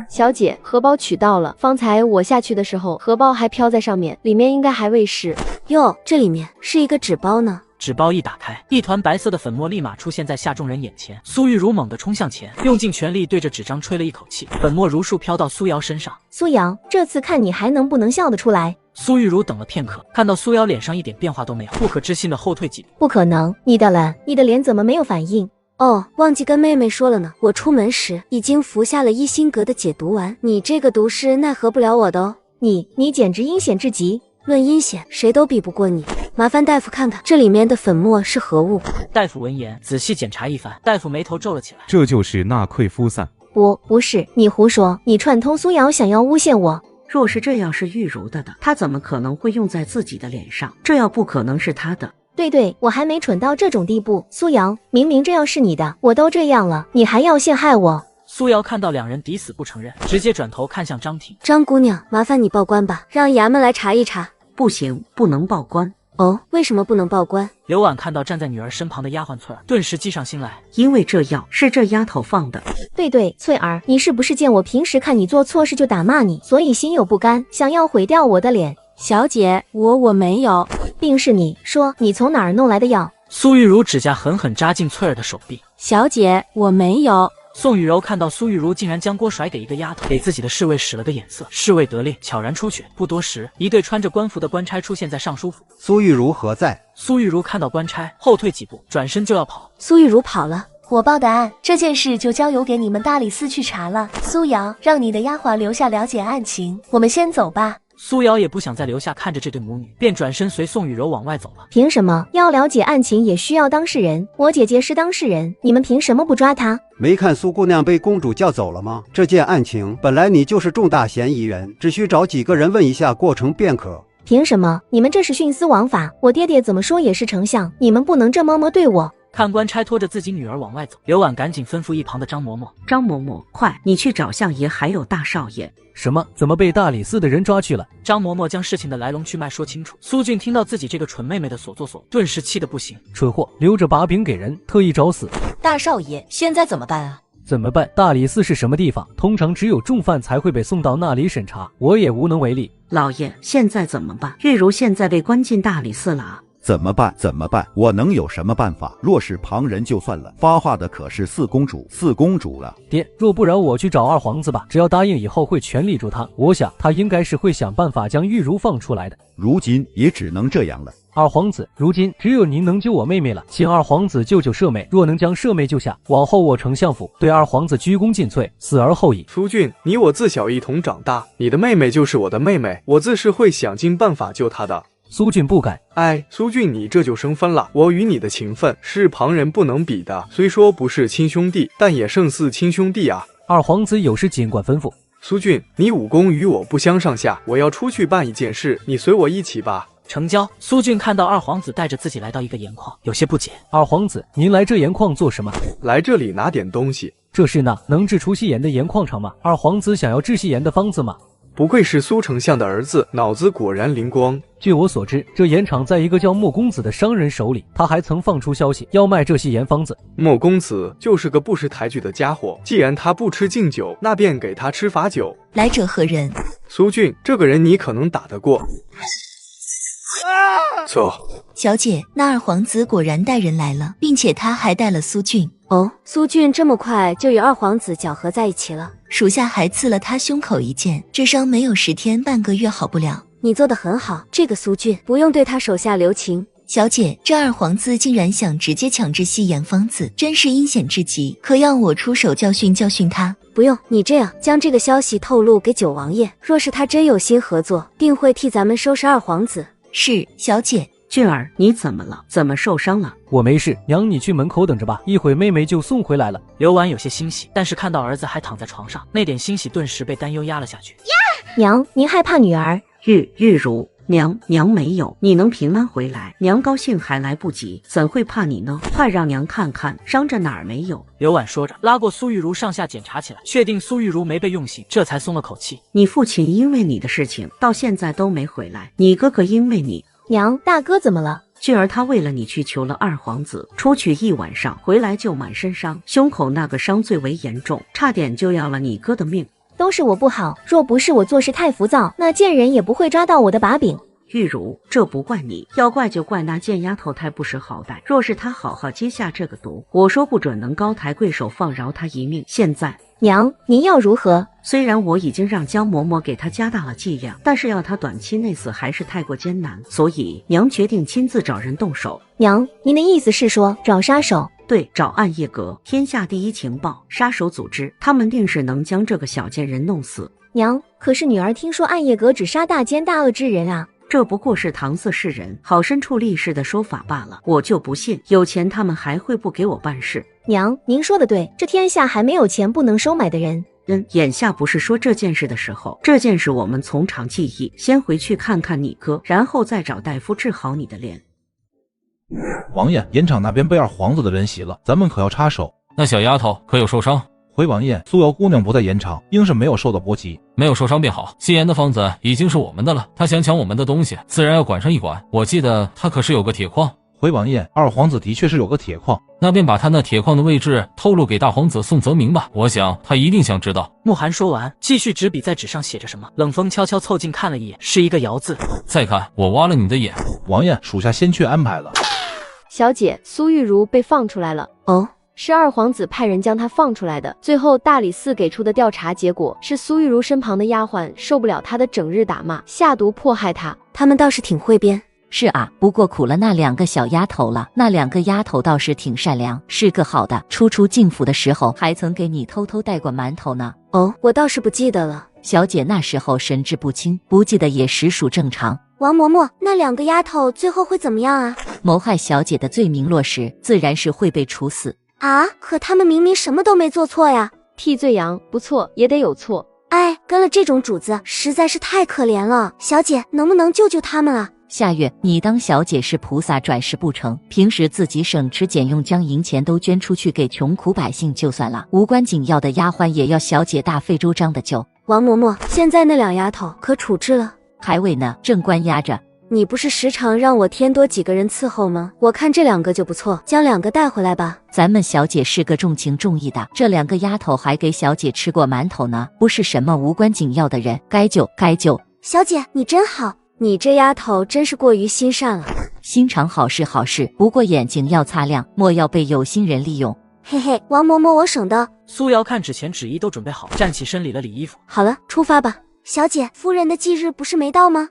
小姐，荷包取到了。方才我下去的时候，荷包还飘在上面，里面应该还未湿。哟，这里面是一个纸包呢。纸包一打开，一团白色的粉末立马出现在下众人眼前。苏玉如猛地冲向前，用尽全力对着纸张吹了一口气，粉末如数飘到苏瑶身上。苏瑶，这次看你还能不能笑得出来。苏玉如等了片刻，看到苏瑶脸上一点变化都没有，不可置信的后退几步。不可能，你的脸怎么没有反应？哦，忘记跟妹妹说了呢，我出门时已经服下了一心阁的解毒丸，你这个毒是奈何不了我的哦。你简直阴险至极。论阴险，谁都比不过你。麻烦大夫看看这里面的粉末是何物。大夫闻言仔细检查一番，大夫眉头皱了起来。这就是纳溃夫散。不是，你胡说，你串通苏瑶想要诬陷我。若是这药是玉茹的，她怎么可能会用在自己的脸上？这药不可能是她的。对，我还没蠢到这种地步。苏瑶，明明这药是你的，我都这样了，你还要陷害我？苏瑶看到两人抵死不承认，直接转头看向张婷。张姑娘，麻烦你报官吧，让衙门来查一查。不行，不能报官。哦，为什么不能报官？刘婉看到站在女儿身旁的丫鬟翠儿，顿时计上心来。因为这药是这丫头放的。对，翠儿，你是不是见我平时看你做错事就打骂你，所以心有不甘，想要毁掉我的脸？小姐，我没有。定是你，说你从哪儿弄来的药？苏玉如指甲狠狠扎进翠儿的手臂。小姐，我没有。宋雨柔看到苏玉如竟然将锅甩给一个丫头，给自己的侍卫使了个眼色，侍卫得令，悄然出去。不多时，一队穿着官服的官差出现在尚书府。苏玉如何在？苏玉如看到官差，后退几步，转身就要跑。苏玉如跑了。我报的案，这件事就交由给你们大理寺去查了。苏瑶，让你的丫鬟留下了解案情，我们先走吧。苏瑶也不想再留下看着这对母女，便转身随宋雨柔往外走了。凭什么要了解案情也需要当事人？我姐姐是当事人，你们凭什么不抓她？没看苏姑娘被公主叫走了吗？这件案情本来你就是重大嫌疑人，只需找几个人问一下过程便可。凭什么？你们这是徇私枉法！我爹爹怎么说也是丞相，你们不能这么对我。看官差拖着自己女儿往外走，刘婉赶紧吩咐一旁的张嬷嬷：“张嬷嬷，快，你去找相爷还有大少爷。”什么？怎么被大理寺的人抓去了？张嬷嬷将事情的来龙去脉说清楚。苏俊听到自己这个蠢妹妹的所作所为，顿时气得不行。蠢货，留着把柄给人，特意找死。大少爷，现在怎么办啊？怎么办？大理寺是什么地方？通常只有重犯才会被送到那里审查，我也无能为力。老爷，现在怎么办？玉茹现在被关进大理寺了啊！怎么办？我能有什么办法？若是旁人就算了，发话的可是四公主了。爹，若不然我去找二皇子吧，只要答应以后会全力助他，我想他应该是会想办法将玉茹放出来的。如今也只能这样了。二皇子，如今只有您能救我妹妹了，请二皇子救救舍妹。若能将舍妹救下，往后我丞相府对二皇子鞠躬尽瘁，死而后已。苏俊，你我自小一同长大，你的妹妹就是我的妹妹，我自是会想尽办法救她的。苏俊不敢。哎，苏俊，你这就生分了。我与你的情分是旁人不能比的，虽说不是亲兄弟，但也胜似亲兄弟啊。二皇子有事尽管吩咐。苏俊，你武功与我不相上下，我要出去办一件事，你随我一起吧。成交。苏俊看到二皇子带着自己来到一个盐矿，有些不解。二皇子，您来这盐矿做什么？来这里拿点东西。这是那能治除夕盐的盐矿场吗？二皇子想要治夕盐的方子吗？不愧是苏丞相的儿子，脑子果然灵光。据我所知，这盐场在一个叫莫公子的商人手里，他还曾放出消息要卖这些盐方子。莫公子就是个不识抬举的家伙，既然他不吃敬酒，那便给他吃罚酒。来者何人？苏俊，这个人你可能打得过。走。小姐，那二皇子果然带人来了，并且他还带了苏俊。哦，苏俊这么快就与二皇子搅合在一起了。属下还刺了他胸口一剑，这伤没有10天半个月好不了。你做得很好，这个苏俊不用对他手下留情。小姐，这二皇子竟然想直接强制吸盐方子，真是阴险至极，可要我出手教训他？不用，你这样将这个消息透露给九王爷，若是他真有心合作，定会替咱们收拾二皇子。是，小姐。俊儿，你怎么了？怎么受伤了？我没事，娘，你去门口等着吧，一会妹妹就送回来了。刘婉有些欣喜，但是看到儿子还躺在床上，那点欣喜顿时被担忧压了下去。娘，您害怕女儿？玉茹，娘没有，你能平安回来，娘高兴还来不及，怎会怕你呢？快让娘看看伤着哪儿没有。刘婉说着，拉过苏玉茹上下检查起来，确定苏玉茹没被用刑，这才松了口气。你父亲因为你的事情到现在都没回来，你哥哥因为你。娘，大哥怎么了？俊儿他为了你去求了二皇子，出去1晚上回来就满身伤，胸口那个伤最为严重，差点就要了你哥的命。都是我不好，若不是我做事太浮躁，那贱人也不会抓到我的把柄。玉茹，这不怪你，要怪就怪那贱丫头太不识好歹。若是她好好接下这个毒，我说不准能高抬贵手放饶她一命。现在，娘，您要如何？虽然我已经让江嬷嬷给她加大了剂量，但是要她短期内死还是太过艰难，所以娘决定亲自找人动手。娘，您的意思是说找杀手？对，找暗夜阁，天下第一情报杀手组织，他们定是能将这个小贱人弄死。娘，可是女儿听说暗夜阁只杀大奸大恶之人啊。这不过是搪塞世人、好身处力士的说法罢了，我就不信有钱他们还会不给我办事。娘，您说的对，这天下还没有钱不能收买的人。眼下不是说这件事的时候，这件事我们从长计议，先回去看看你哥，然后再找大夫治好你的脸。王爷，盐场那边被二皇子的人袭了，咱们可要插手。那小丫头可有受伤？回王爷，苏瑶姑娘不在盐场，应是没有受到波及。没有受伤便好，西盐的方子已经是我们的了，他想抢我们的东西，自然要管上一管。我记得他可是有个铁矿。回王爷，二皇子的确是有个铁矿，那便把他那铁矿的位置透露给大皇子宋泽明吧，我想他一定想知道。慕寒说完，继续执笔在纸上写着什么。冷风悄悄凑近看了一眼，是一个窑字。再看，我挖了你的眼。王爷，属下先去安排了。小姐，苏玉茹被放出来了。哦，是二皇子派人将她放出来的。最后大理寺给出的调查结果是，苏玉茹身旁的丫鬟受不了她的整日打骂，下毒迫害她。他们倒是挺会编。是啊，不过苦了那两个小丫头了。那两个丫头倒是挺善良，是个好的。初出进府的时候，还曾给你偷偷带过馒头呢。哦，我倒是不记得了。小姐那时候神志不清，不记得也实属正常。王嬷嬷，那两个丫头最后会怎么样啊？谋害小姐的罪名落实，自然是会被处死。啊，可他们明明什么都没做错呀。替罪羊，不错也得有错。哎，跟了这种主子实在是太可怜了。小姐，能不能救救他们啊？夏月，你当小姐是菩萨转世不成？平时自己省吃俭用，将银钱都捐出去给穷苦百姓就算了，无关紧要的丫鬟也要小姐大费周章的救。王嬷嬷，现在那两丫头可处置了？还未呢，正关押着。你不是时常让我添多几个人伺候吗？我看这两个就不错，将两个带回来吧。咱们小姐是个重情重义的，这两个丫头还给小姐吃过馒头呢，不是什么无关紧要的人，该救该救。小姐，你真好。你这丫头真是过于心善了。心肠好是好事，不过眼睛要擦亮，莫要被有心人利用。嘿嘿，王嬷嬷，我省得。苏瑶看纸钱纸衣都准备好，站起身理了理衣服。好了，出发吧。小姐，夫人的忌日不是没到吗？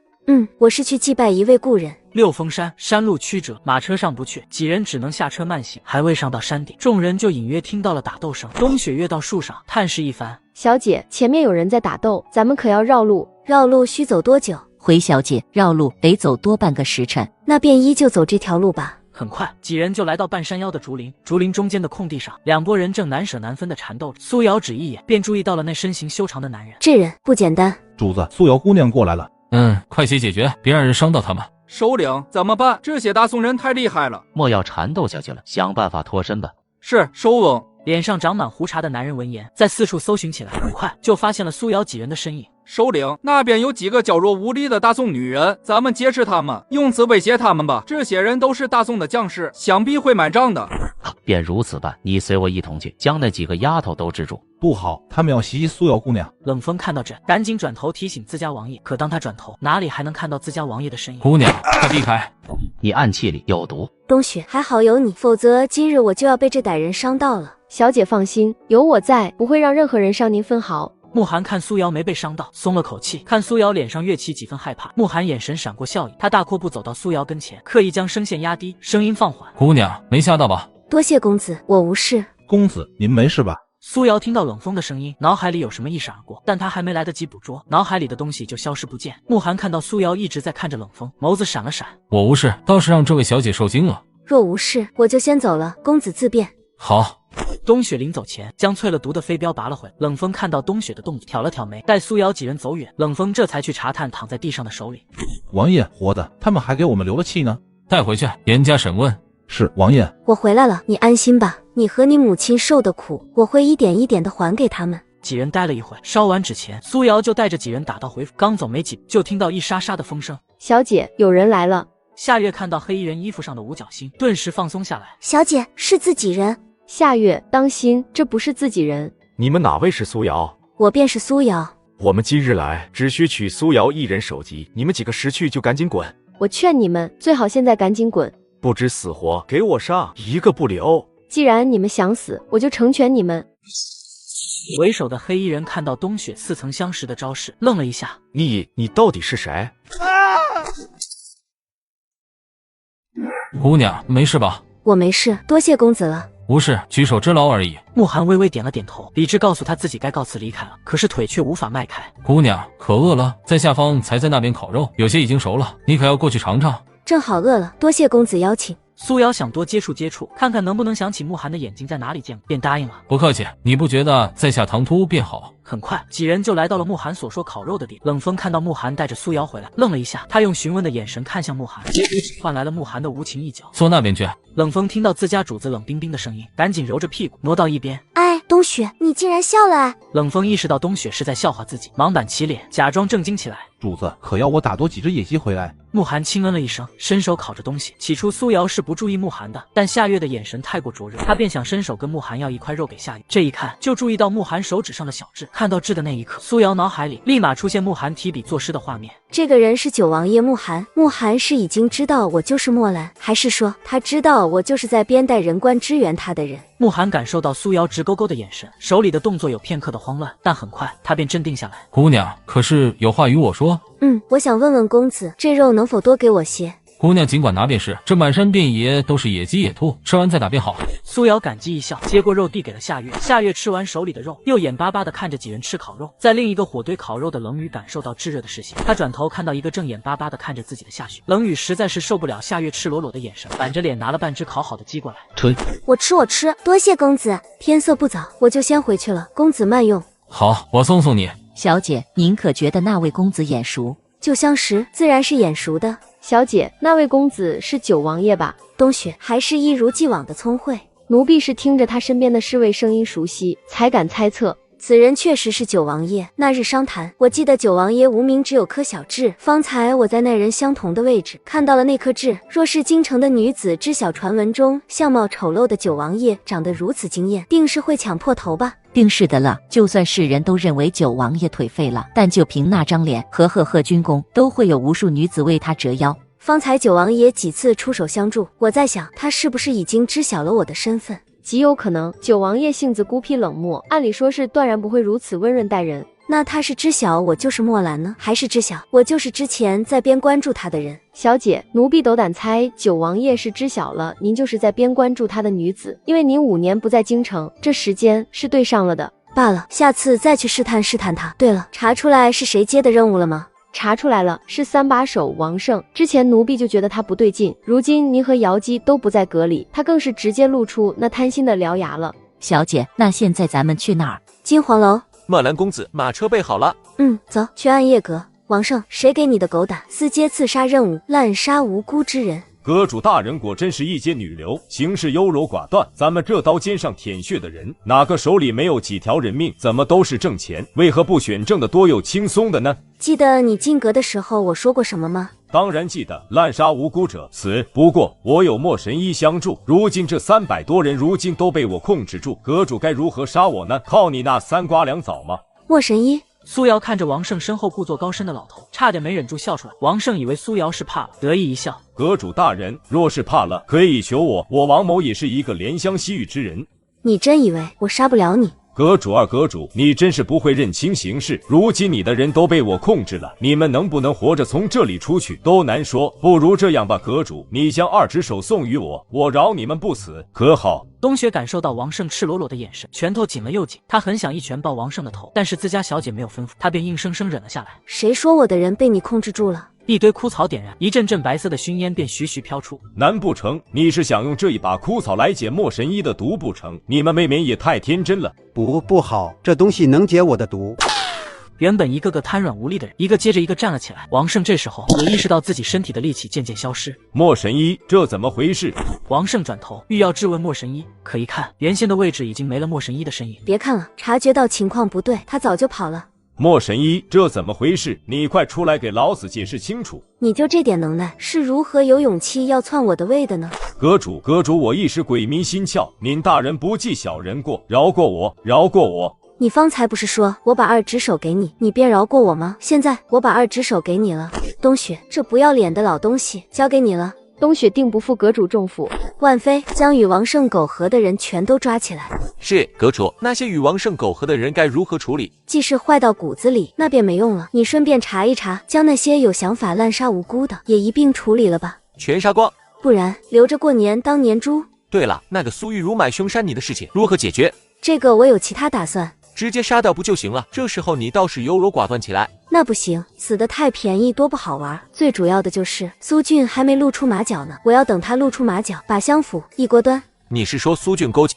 我是去祭拜一位故人。六峰山山路曲折，马车上不去，几人只能下车慢行。还未上到山顶，众人就隐约听到了打斗声。冬雪跃到树上，探视一番。小姐，前面有人在打斗，咱们可要绕路。绕路需走多久？回小姐，绕路得走多半个时辰。那便依旧走这条路吧。很快，几人就来到半山腰的竹林。竹林中间的空地上，两拨人正难舍难分的缠斗着。苏瑶只一眼便注意到了那身形修长的男人。这人不简单。主子，苏瑶姑娘过来了。快些解决，别让人伤到他们。首领，怎么办？这些大宋人太厉害了，莫要缠斗下去了，想办法脱身吧。是，收翁。脸上长满胡茬的男人闻言，在四处搜寻起来，很快就发现了苏瑶几人的身影。首领，那边有几个娇弱无力的大宋女人，咱们劫持他们，用此威胁他们吧。这些人都是大宋的将士，想必会买账的。便如此办，你随我一同去，将那几个丫头都制住。不好，他们要袭击苏瑶姑娘。冷风看到这，赶紧转头提醒自家王爷。可当他转头，哪里还能看到自家王爷的身影？姑娘，快避开！你暗器里有毒。冬雪，还好有你，否则今日我就要被这歹人伤到了。小姐放心，有我在，不会让任何人伤您分毫。慕寒看苏瑶没被伤到，松了口气。看苏瑶脸上跃起几分害怕，慕寒眼神闪过笑意。他大阔步走到苏瑶跟前，刻意将声线压低，声音放缓：“姑娘，没吓到吧？”“多谢公子，我无事。”“公子，您没事吧？”苏瑶听到冷风的声音，脑海里有什么一闪而过，但他还没来得及捕捉，脑海里的东西就消失不见。慕寒看到苏瑶一直在看着冷风，眸子闪了闪：“我无事，倒是让这位小姐受惊了。”“若无事，我就先走了，公子自便。”“好。”冬雪临走前将淬了毒的飞镖拔了回来。冷风看到冬雪的动作，挑了挑眉。待苏瑶几人走远，冷风这才去查探躺在地上的首领。王爷，活的，他们还给我们留了气呢。带回去严加审问。是，王爷。我回来了，你安心吧。你和你母亲受的苦，我会一点一点的还给他们。几人待了一会，烧完纸钱，苏瑶就带着几人打道回府。刚走没几步，就听到一沙沙的风声。小姐，有人来了。夏月看到黑衣人衣服上的五角星，顿时放松下来。小姐，是自己人。夏月，当心，这不是自己人。你们哪位是苏瑶？我便是苏瑶。我们今日来只需取苏瑶一人首级，你们几个识趣就赶紧滚。我劝你们最好现在赶紧滚，不知死活，给我上，一个不留。既然你们想死，我就成全你们。为首的黑衣人看到冬雪似曾相识的招式，愣了一下。你到底是谁？姑娘，没事吧？我没事，多谢公子了。无事，举手之劳而已。慕寒微微点了点头，理智告诉他自己该告辞离开了，可是腿却无法迈开。姑娘，可饿了？在下方才在那边烤肉，有些已经熟了，你可要过去尝尝。正好饿了，多谢公子邀请。苏瑶想多接触接触，看看能不能想起慕寒的眼睛在哪里见过，便答应了。不客气，你不觉得在下唐突便好？很快，几人就来到了慕寒所说烤肉的地。冷风看到慕寒带着苏瑶回来，愣了一下，他用询问的眼神看向慕寒，结果换来了慕寒的无情一脚。坐那边去。冷风听到自家主子冷冰冰的声音，赶紧揉着屁股挪到一边。哎，冬雪，你竟然笑了啊！冷风意识到冬雪是在笑话自己，忙板起脸，假装正经起来。主子可要我打多几只野鸡回来？慕寒轻嗯了一声，伸手烤着东西。起初苏瑶是不注意慕寒的，但夏月的眼神太过灼热，他便想伸手跟慕寒要一块肉给夏月。这一看就注意到慕寒手指上的小痣，看到痣的那一刻，苏瑶脑海里立马出现慕寒提笔作诗的画面。这个人是九王爷慕寒，慕寒是已经知道我就是墨兰，还是说他知道我就是在边带人官支援他的人？慕寒感受到苏瑶直勾勾的眼神，手里的动作有片刻的慌乱，但很快他便镇定下来。姑娘，可是有话与我说？我想问问公子，这肉能否多给我些？姑娘尽管拿便是，这满山遍野都是野鸡野兔，吃完再打便好。苏瑶感激一笑，接过肉递给了夏月。夏月吃完手里的肉，又眼巴巴地看着几人吃烤肉。在另一个火堆烤肉的冷雨感受到炙热的视线，他转头看到一个正眼巴巴地看着自己的夏雪。冷雨实在是受不了夏月赤裸裸的眼神，板着脸拿了半只烤好的鸡过来。吞，我吃，多谢公子。天色不早，我就先回去了，公子慢用。好，我送送你。小姐，您可觉得那位公子眼熟？就相识，自然是眼熟的。小姐，那位公子是九王爷吧？冬雪还是一如既往的聪慧，奴婢是听着他身边的侍卫声音熟悉，才敢猜测。此人确实是九王爷。那日商谈，我记得九王爷无名只有颗小痣，方才我在那人相同的位置看到了那颗痣。若是京城的女子知晓传闻中相貌丑陋的九王爷长得如此惊艳，定是会抢破头吧？定是的了，就算世人都认为九王爷颓废了，但就凭那张脸和赫赫军功，都会有无数女子为他折腰。方才九王爷几次出手相助，我在想他是不是已经知晓了我的身份？极有可能，九王爷性子孤僻冷漠，按理说是断然不会如此温润待人。那他是知晓我就是墨兰呢，还是知晓我就是之前在边关注他的人？小姐，奴婢斗胆猜九王爷是知晓了您就是在边关注他的女子，因为您5年不在京城，这时间是对上了的。罢了，下次再去试探试探他。对了，查出来是谁接的任务了吗？查出来了，是三把手王胜。之前奴婢就觉得他不对劲，如今您和瑶姬都不在阁里，他更是直接露出那贪心的獠牙了。小姐，那现在咱们去哪儿？金黄楼。墨兰公子，马车备好了。走去暗夜阁。王胜，谁给你的狗胆，私接刺杀任务，滥杀无辜之人？阁主大人果真是一介女流，行事优柔寡断。咱们这刀尖上舔血的人，哪个手里没有几条人命？怎么都是挣钱？为何不选挣的多又轻松的呢？记得你进阁的时候我说过什么吗？当然记得，滥杀无辜者死。不过我有墨神医相助，如今这300多人如今都被我控制住，阁主该如何杀我呢？靠你那3瓜2枣吗？墨神医。苏瑶看着王胜身后故作高深的老头，差点没忍住笑出来。王胜以为苏瑶是怕了，得意一笑。阁主大人，若是怕了，可以求我，我王某也是一个怜香惜玉之人。你真以为我杀不了你？阁主阁主，你真是不会认清形势。如今你的人都被我控制了，你们能不能活着从这里出去都难说。不如这样吧，阁主，你将2只手送与我，我饶你们不死，可好？冬雪感受到王胜赤裸裸的眼神，拳头紧了又紧，他很想一拳爆王胜的头，但是自家小姐没有吩咐，他便硬生生忍了下来。谁说我的人被你控制住了？一堆枯草点燃，一阵阵白色的熏烟便徐徐飘出。难不成你是想用这一把枯草来解墨神医的毒不成？你们未免也太天真了。不好，这东西能解我的毒。原本一个个瘫软无力的人，一个接着一个站了起来。王胜这时候也意识到自己身体的力气渐渐消失。墨神医，这怎么回事？王胜转头欲要质问墨神医，可一看原先的位置已经没了墨神医的身影。别看了，察觉到情况不对，他早就跑了。墨神医，这怎么回事？你快出来给老子解释清楚！你就这点能耐，是如何有勇气要篡我的位的呢？阁主，我一时鬼迷心窍，您大人不计小人过，饶过我，饶过我！你方才不是说我把2只手给你，你便饶过我吗？现在我把2只手给你了，冬雪，这不要脸的老东西交给你了。冬雪定不负阁主重负，万飞，将与王胜苟合的人全都抓起来。是，阁主。那些与王胜苟合的人该如何处理？既是坏到骨子里，那便没用了。你顺便查一查，将那些有想法滥杀无辜的也一并处理了吧。全杀光，不然留着过年当年猪。对了，那个苏玉茹买凶杀你的事情如何解决？这个我有其他打算。直接杀掉不就行了？这时候你倒是优柔寡断起来。那不行，死得太便宜多不好玩。最主要的就是苏俊还没露出马脚呢，我要等他露出马脚，把相府一锅端。你是说苏俊勾结？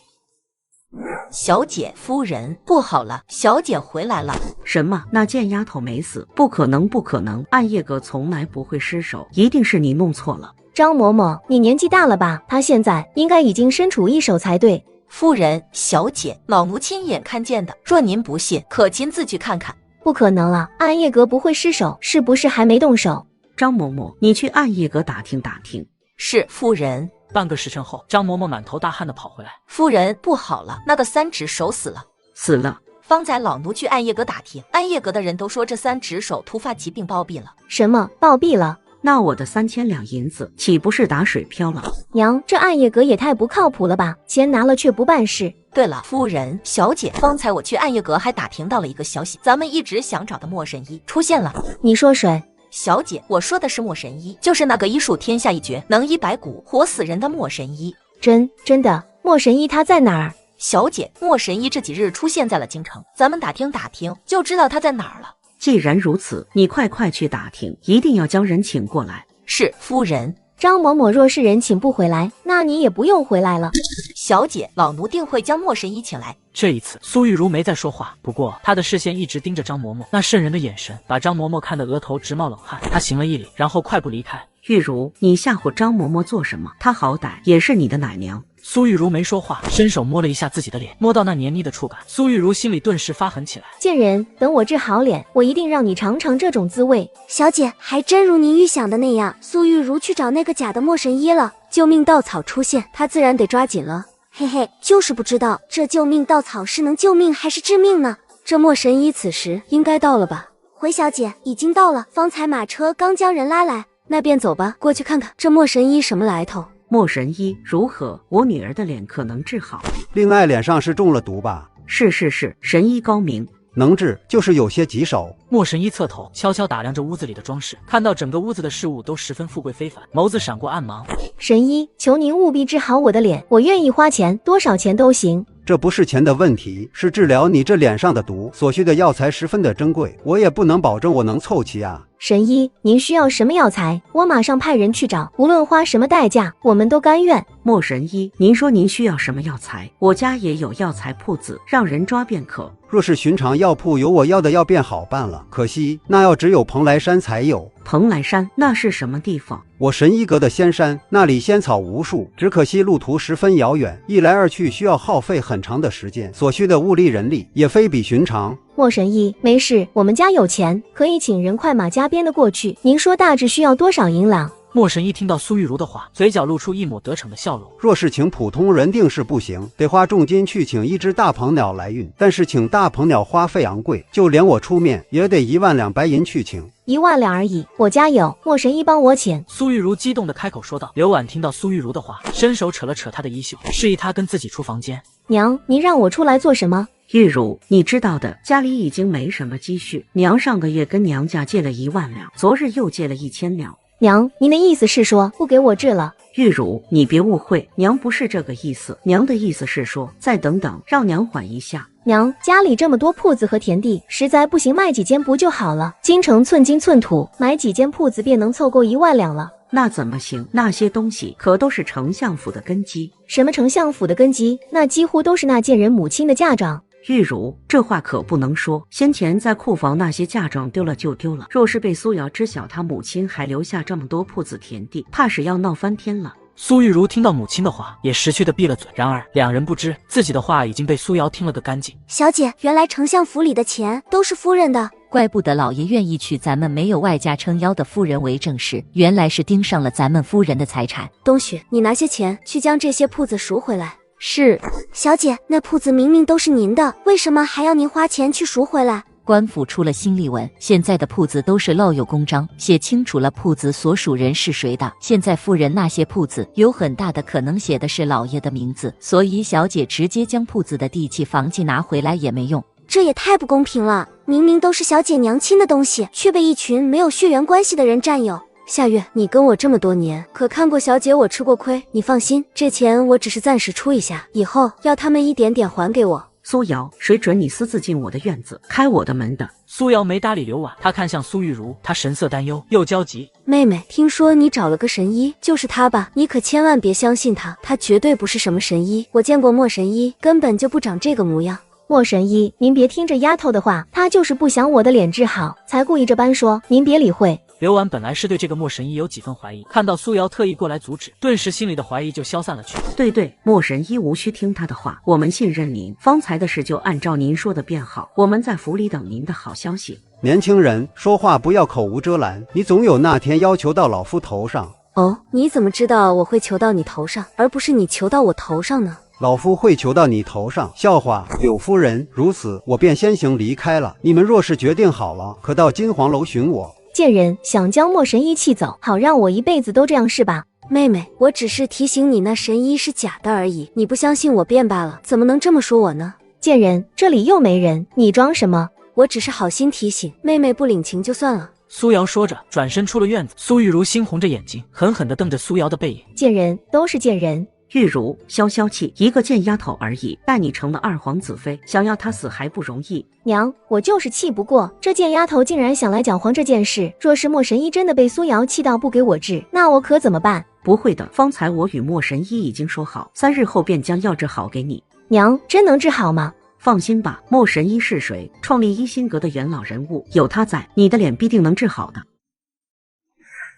小姐夫人，不好了，小姐回来了。什么？那贱丫头没死？不可能，不可能！暗夜阁从来不会失手，一定是你弄错了。张嬷嬷，你年纪大了吧？她现在应该已经身处异手才对。夫人，小姐，老奴亲眼看见的。若您不信，可亲自去看看。不可能了，暗夜阁不会失手，是不是还没动手？张嬷嬷，你去暗夜阁打听打听。是，夫人。半个时辰后，张嬷嬷满头大汗的跑回来。夫人，不好了，那个3指手死了。死了。方才老奴去暗夜阁打听，暗夜阁的人都说这3指手突发疾病暴毙了。什么暴毙了？那我的3000两银子岂不是打水漂了？娘，这暗夜阁也太不靠谱了吧！钱拿了却不办事。对了，夫人，小姐，方才我去暗夜阁还打听到了一个消息，咱们一直想找的莫神医出现了。你说谁？小姐，我说的是莫神医，就是那个医术天下一绝，能医百骨、活死人的莫神医。真的？莫神医他在哪儿？小姐，莫神医这几日出现在了京城，咱们打听打听就知道他在哪儿了。既然如此，你快去打听，一定要将人请过来。是，夫人。张嬷嬷若是人请不回来，那你也不用回来了。小姐，老奴定会将莫神医请来。这一次，苏玉茹没再说话，不过她的视线一直盯着张嬷嬷，那渗人的眼神把张嬷嬷看得额头直冒冷汗。她行了一礼，然后快步离开。玉茹，你吓唬张嬷嬷做什么？她好歹也是你的奶娘。苏玉茹没说话，伸手摸了一下自己的脸，摸到那黏腻的触感，苏玉茹心里顿时发狠起来。贱人，等我治好脸，我一定让你尝尝这种滋味。小姐，还真如您预想的那样，苏玉茹去找那个假的莫神医了。救命稻草出现，她自然得抓紧了。嘿嘿，就是不知道这救命稻草是能救命还是致命呢？这莫神医此时应该到了吧？回小姐，已经到了，方才马车刚将人拉来，那便走吧，过去看看这莫神医什么来头。莫神医如何？我女儿的脸可能治好。令爱脸上是中了毒吧？是，神医高明，能治，就是有些棘手。莫神医侧头悄悄打量着屋子里的装饰，看到整个屋子的事物都十分富贵非凡，眸子闪过暗芒。神医，求您务必治好我的脸，我愿意花钱，多少钱都行。这不是钱的问题，是治疗你这脸上的毒所需的药材十分的珍贵，我也不能保证我能凑齐啊。神医，您需要什么药材？我马上派人去找，无论花什么代价，我们都甘愿。莫神医，您说您需要什么药材？我家也有药材铺子，让人抓便可。若是寻常药铺有我要的药便好办了，可惜那药只有蓬莱山才有。蓬莱山那是什么地方？我神医阁的仙山，那里仙草无数，只可惜路途十分遥远，一来二去需要耗费很长的时间，所需的物力人力也非比寻常。莫神医，没事，我们家有钱，可以请人快马加鞭的过去。您说大致需要多少银两？莫神医听到苏玉茹的话，嘴角露出一抹得逞的笑容。若是请普通人定是不行，得花重金去请一只大鹏鸟来运，但是请大鹏鸟花费昂贵，就连我出面也得1万两白银去请。1万两而已，我家有，莫神医帮我请。苏玉茹激动地开口说道。刘婉听到苏玉茹的话，伸手扯了扯她的衣袖，示意她跟自己出房间。娘，您让我出来做什么？玉茹，你知道的，家里已经没什么积蓄，娘上个月跟娘家借了1万两，昨日又借了1000两。娘，您的意思是说不给我治了？玉茹，你别误会，娘不是这个意思，娘的意思是说再等等，让娘缓一下。娘，家里这么多铺子和田地，实在不行卖几间不就好了？京城寸金寸土，买几间铺子便能凑够1万两了。那怎么行？那些东西可都是丞相府的根基。什么丞相府的根基？那几乎都是那贱人母亲的嫁妆。玉茹，这话可不能说。先前在库房那些嫁妆丢了就丢了，若是被苏瑶知晓他母亲还留下这么多铺子田地，怕是要闹翻天了。苏玉茹听到母亲的话，也识趣的闭了嘴。然而两人不知自己的话已经被苏瑶听了个干净。小姐，原来丞相府里的钱都是夫人的，怪不得老爷愿意娶咱们没有外嫁撑腰的夫人为正室，原来是盯上了咱们夫人的财产。冬雪，你拿些钱去将这些铺子赎回来。是。小姐，那铺子明明都是您的，为什么还要您花钱去赎回来？官府出了新例文，现在的铺子都是烙有公章，写清楚了铺子所属人是谁的。现在夫人那些铺子有很大的可能写的是老爷的名字，所以小姐直接将铺子的地契房契拿回来也没用。这也太不公平了，明明都是小姐娘亲的东西，却被一群没有血缘关系的人占有。夏月，你跟我这么多年，可看过小姐我吃过亏。你放心，这钱我只是暂时出一下，以后要他们一点点还给我。苏瑶，谁准你私自进我的院子，开我的门的？苏瑶没搭理刘婉，她看向苏玉茹，她神色担忧又焦急。妹妹，听说你找了个神医，就是他吧？你可千万别相信他，他绝对不是什么神医。我见过莫神医，根本就不长这个模样。莫神医，您别听这丫头的话，她就是不想我的脸治好，才故意这般说，您别理会。刘婉本来是对这个莫神医有几分怀疑，看到苏瑶特意过来阻止，顿时心里的怀疑就消散了去。对，莫神医无需听他的话，我们信任您，方才的事就按照您说的便好，我们在府里等您的好消息。年轻人说话不要口无遮拦，你总有那天要求到老夫头上。哦，你怎么知道我会求到你头上，而不是你求到我头上呢？老夫会求到你头上，笑话。柳夫人，如此我便先行离开了。你们若是决定好了，可到金黄楼寻我。贱人想将莫神医气走，好让我一辈子都这样是吧？妹妹，我只是提醒你那神医是假的而已，你不相信我便罢了，怎么能这么说我呢？贱人，这里又没人，你装什么？我只是好心提醒，妹妹不领情就算了。苏瑶说着转身出了院子，苏玉茹猩红着眼睛狠狠地瞪着苏瑶的背影。贱人，都是贱人。玉茹，消消气，一个贱丫头而已，待你成了二皇子妃，想要她死还不容易。娘，我就是气不过，这贱丫头竟然想来搅黄这件事。若是莫神医真的被苏瑶气到不给我治，那我可怎么办？不会的，方才我与莫神医已经说好，3日后便将药治好给你。娘，真能治好吗？放心吧，莫神医是谁？创立一心阁的元老人物，有他在，你的脸必定能治好的。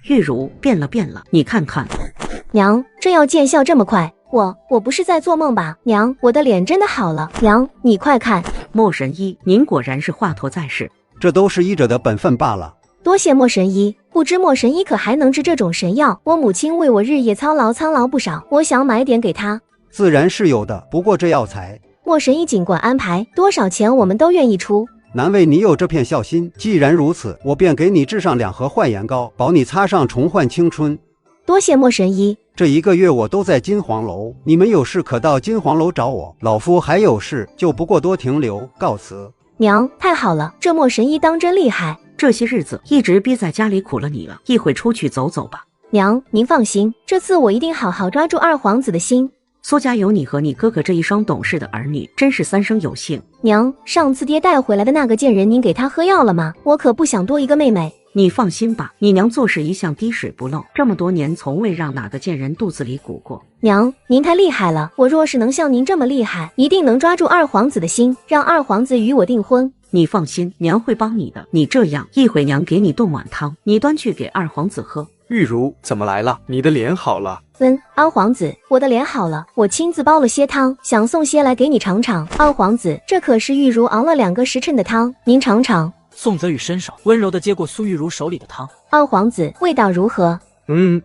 玉茹，变了，你看看。娘，这要见效这么快？我不是在做梦吧？娘，我的脸真的好了。娘，你快看。莫神医，您果然是华佗在世，这都是医者的本分罢了。多谢莫神医，不知莫神医可还能治这种神药？我母亲为我日夜操劳不少，我想买点给她。自然是有的，不过这药材，莫神医尽管安排，多少钱我们都愿意出。难为你有这片孝心，既然如此，我便给你制上2盒焕颜膏，保你擦上重焕青春。多谢莫神医。这1个月我都在金黄楼，你们有事可到金黄楼找我，老夫还有事，就不过多停留，告辞。娘，太好了，这莫神医当真厉害。这些日子一直憋在家里苦了你了，一会出去走走吧。娘，您放心，这次我一定好好抓住二皇子的心。苏家有你和你哥哥这一双懂事的儿女，真是3生有幸。娘，上次爹带回来的那个贱人，您给他喝药了吗？我可不想多一个妹妹。你放心吧，你娘做事一向滴水不漏，这么多年从未让哪个贱人肚子里鼓过。娘，您太厉害了，我若是能像您这么厉害，一定能抓住二皇子的心，让二皇子与我订婚。你放心，娘会帮你的。你这样，一会娘给你炖碗汤，你端去给二皇子喝。玉茹，怎么来了？你的脸好了。二皇子，我的脸好了，我亲自煲了些汤，想送些来给你尝尝。二皇子，这可是玉茹熬了2个时辰的汤，您尝尝。宋泽宇伸手温柔地接过苏玉茹手里的汤。二皇子，味道如何？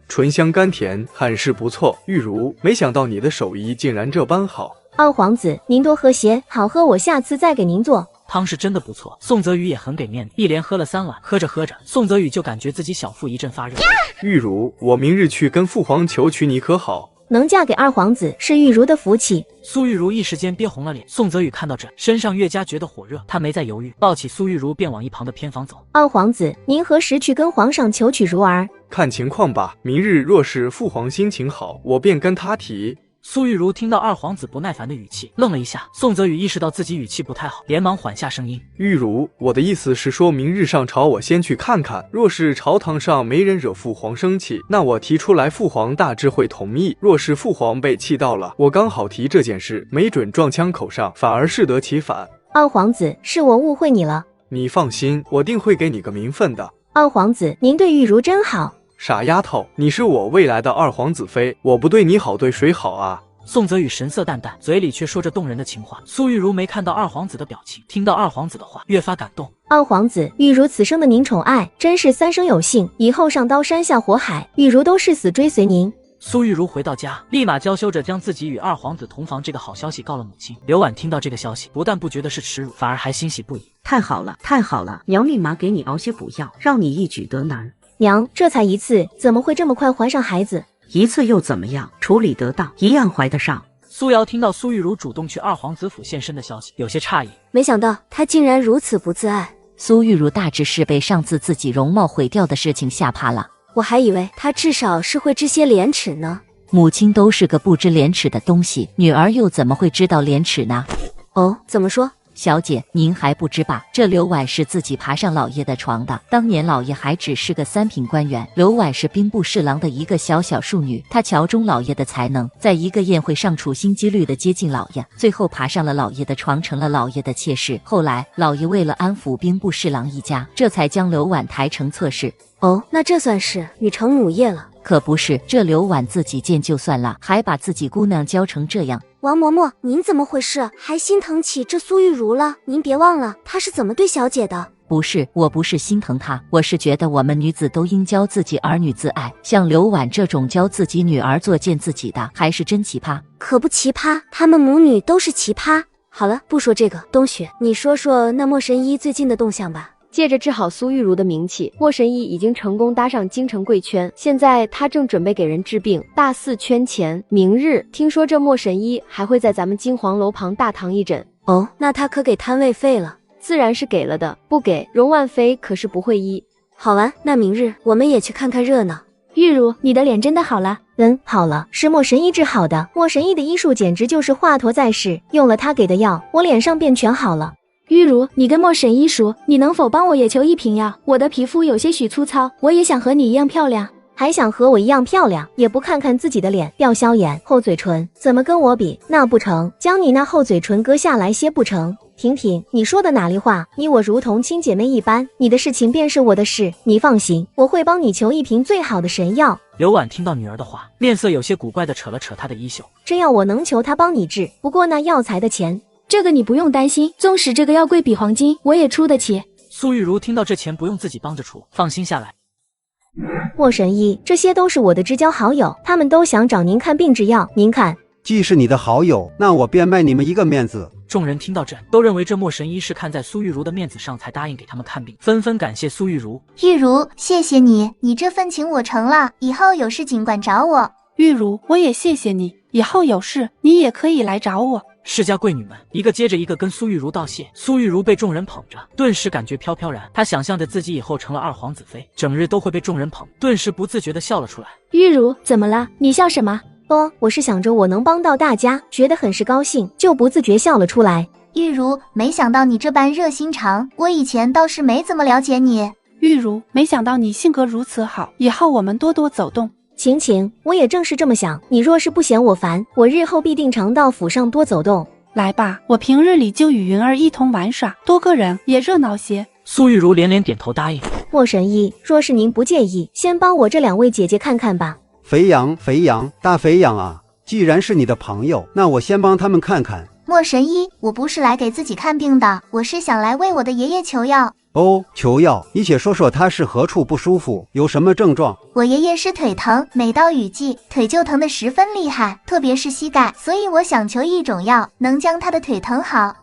醇香甘甜，很是不错。玉茹，没想到你的手艺竟然这般好。二皇子，您多喝些，好喝我下次再给您做。汤是真的不错，宋泽宇也很给面子，一连喝了3碗。喝着喝着，宋泽宇就感觉自己小腹一阵发热。玉茹，我明日去跟父皇求娶你可好？能嫁给二皇子是玉茹的福气。苏玉茹一时间憋红了脸。宋泽宇看到这，身上越加觉得火热，他没再犹豫，抱起苏玉茹便往一旁的偏房走。二皇子，您何时去跟皇上求娶茹儿？看情况吧，明日若是父皇心情好，我便跟他提。苏玉茹听到二皇子不耐烦的语气，愣了一下。宋泽宇意识到自己语气不太好，连忙缓下声音：玉茹，我的意思是说明日上朝我先去看看，若是朝堂上没人惹父皇生气，那我提出来父皇大致会同意。若是父皇被气到了，我刚好提这件事，没准撞枪口上，反而适得其反。二皇子，是我误会你了。你放心，我定会给你个名分的。二皇子，您对玉茹真好。傻丫头，你是我未来的二皇子妃，我不对你好，对谁好啊？宋泽宇神色淡淡，嘴里却说着动人的情话。苏玉茹没看到二皇子的表情，听到二皇子的话，越发感动。二皇子，玉茹此生的您宠爱，真是3生有幸，以后上刀山下火海，玉茹都誓死追随您。苏玉如回到家，立马娇羞着将自己与二皇子同房这个好消息告了母亲。刘婉听到这个消息，不但不觉得是耻辱，反而还欣喜不已。太好了，太好了！娘立马给你熬些补药，让你一举得男。娘，这才一次，怎么会这么快怀上孩子？一次又怎么样？处理得当，一样怀得上。苏瑶听到苏玉如主动去二皇子府现身的消息，有些诧异，没想到她竟然如此不自爱。苏玉如大致是被上次自己容貌毁掉的事情吓怕了，我还以为她至少是会知些廉耻呢。母亲都是个不知廉耻的东西，女儿又怎么会知道廉耻呢？哦，怎么说？小姐，您还不知吧？这刘婉是自己爬上老爷的床的。当年老爷还只是个3品官员，刘婉是兵部侍郎的一个小庶女。她瞧中老爷的才能，在一个宴会上处心积虑地接近老爷，最后爬上了老爷的床，成了老爷的妾室。后来老爷为了安抚兵部侍郎一家，这才将刘婉抬成侧室。哦，那这算是女承母业了。可不是，这刘婉自己贱就算了，还把自己姑娘教成这样。王嬷嬷，您怎么回事？还心疼起这苏玉如了？您别忘了，她是怎么对小姐的。不是，我不是心疼她，我是觉得我们女子都应教自己儿女自爱。像刘婉这种教自己女儿作践自己的，还是真奇葩。可不奇葩，她们母女都是奇葩。好了，不说这个，冬雪，你说说那莫神医最近的动向吧。借着治好苏玉如的名气，莫神医已经成功搭上京城贵圈，现在他正准备给人治病，大肆圈钱。明日听说这莫神医还会在咱们金黄楼旁大堂一诊。哦，那他可给摊位费了？自然是给了的，不给荣万飞可是不会医。好玩，那明日我们也去看看热闹。玉如，你的脸真的好了？好了，是莫神医治好的。莫神医的医术简直就是华佗在世，用了他给的药，我脸上便全好了。玉如，你跟莫神医熟，你能否帮我也求一瓶药？我的皮肤有些许粗糙，我也想和你一样漂亮。还想和我一样漂亮，也不看看自己的脸，吊销眼、厚嘴唇，怎么跟我比？那不成，将你那厚嘴唇割下来些不成？婷婷，你说的哪里话？你我如同亲姐妹一般，你的事情便是我的事，你放心，我会帮你求一瓶最好的神药。刘婉听到女儿的话，面色有些古怪的扯了扯她的衣袖。这药我能求他帮你治，不过那药材的钱，这个你不用担心，纵使这个药贵比黄金，我也出得起。苏玉如听到这钱不用自己帮着出，放心下来。莫神医，这些都是我的知交好友，他们都想找您看病治药，您看。既是你的好友，那我便卖你们一个面子。众人听到这，都认为这莫神医是看在苏玉如的面子上才答应给他们看病，纷纷感谢苏玉如。玉如，谢谢你，你这份情我成了，以后有事尽管找我。玉如，我也谢谢你，以后有事你也可以来找我。世家贵女们一个接着一个跟苏玉如道谢，苏玉如被众人捧着，顿时感觉飘飘然。她想象着自己以后成了二皇子妃，整日都会被众人捧，顿时不自觉地笑了出来。玉如，怎么了？你笑什么？我是想着我能帮到大家，觉得很是高兴，就不自觉笑了出来。玉如，没想到你这般热心肠，我以前倒是没怎么了解你。玉如，没想到你性格如此好，以后我们多多走动。晴，我也正是这么想，你若是不嫌我烦，我日后必定常到府上多走动。来吧，我平日里就与云儿一同玩耍，多个人也热闹些。苏玉如连连点头答应。莫神医，若是您不介意，先帮我这2位姐姐看看吧。肥羊，大肥羊啊！既然是你的朋友，那我先帮他们看看。莫神医，我不是来给自己看病的，我是想来为我的爷爷求药。哦，求药，你且说说他是何处不舒服，有什么症状？我爷爷是腿疼，每到雨季，腿就疼得十分厉害，特别是膝盖，所以我想求一种药，能将他的腿疼好。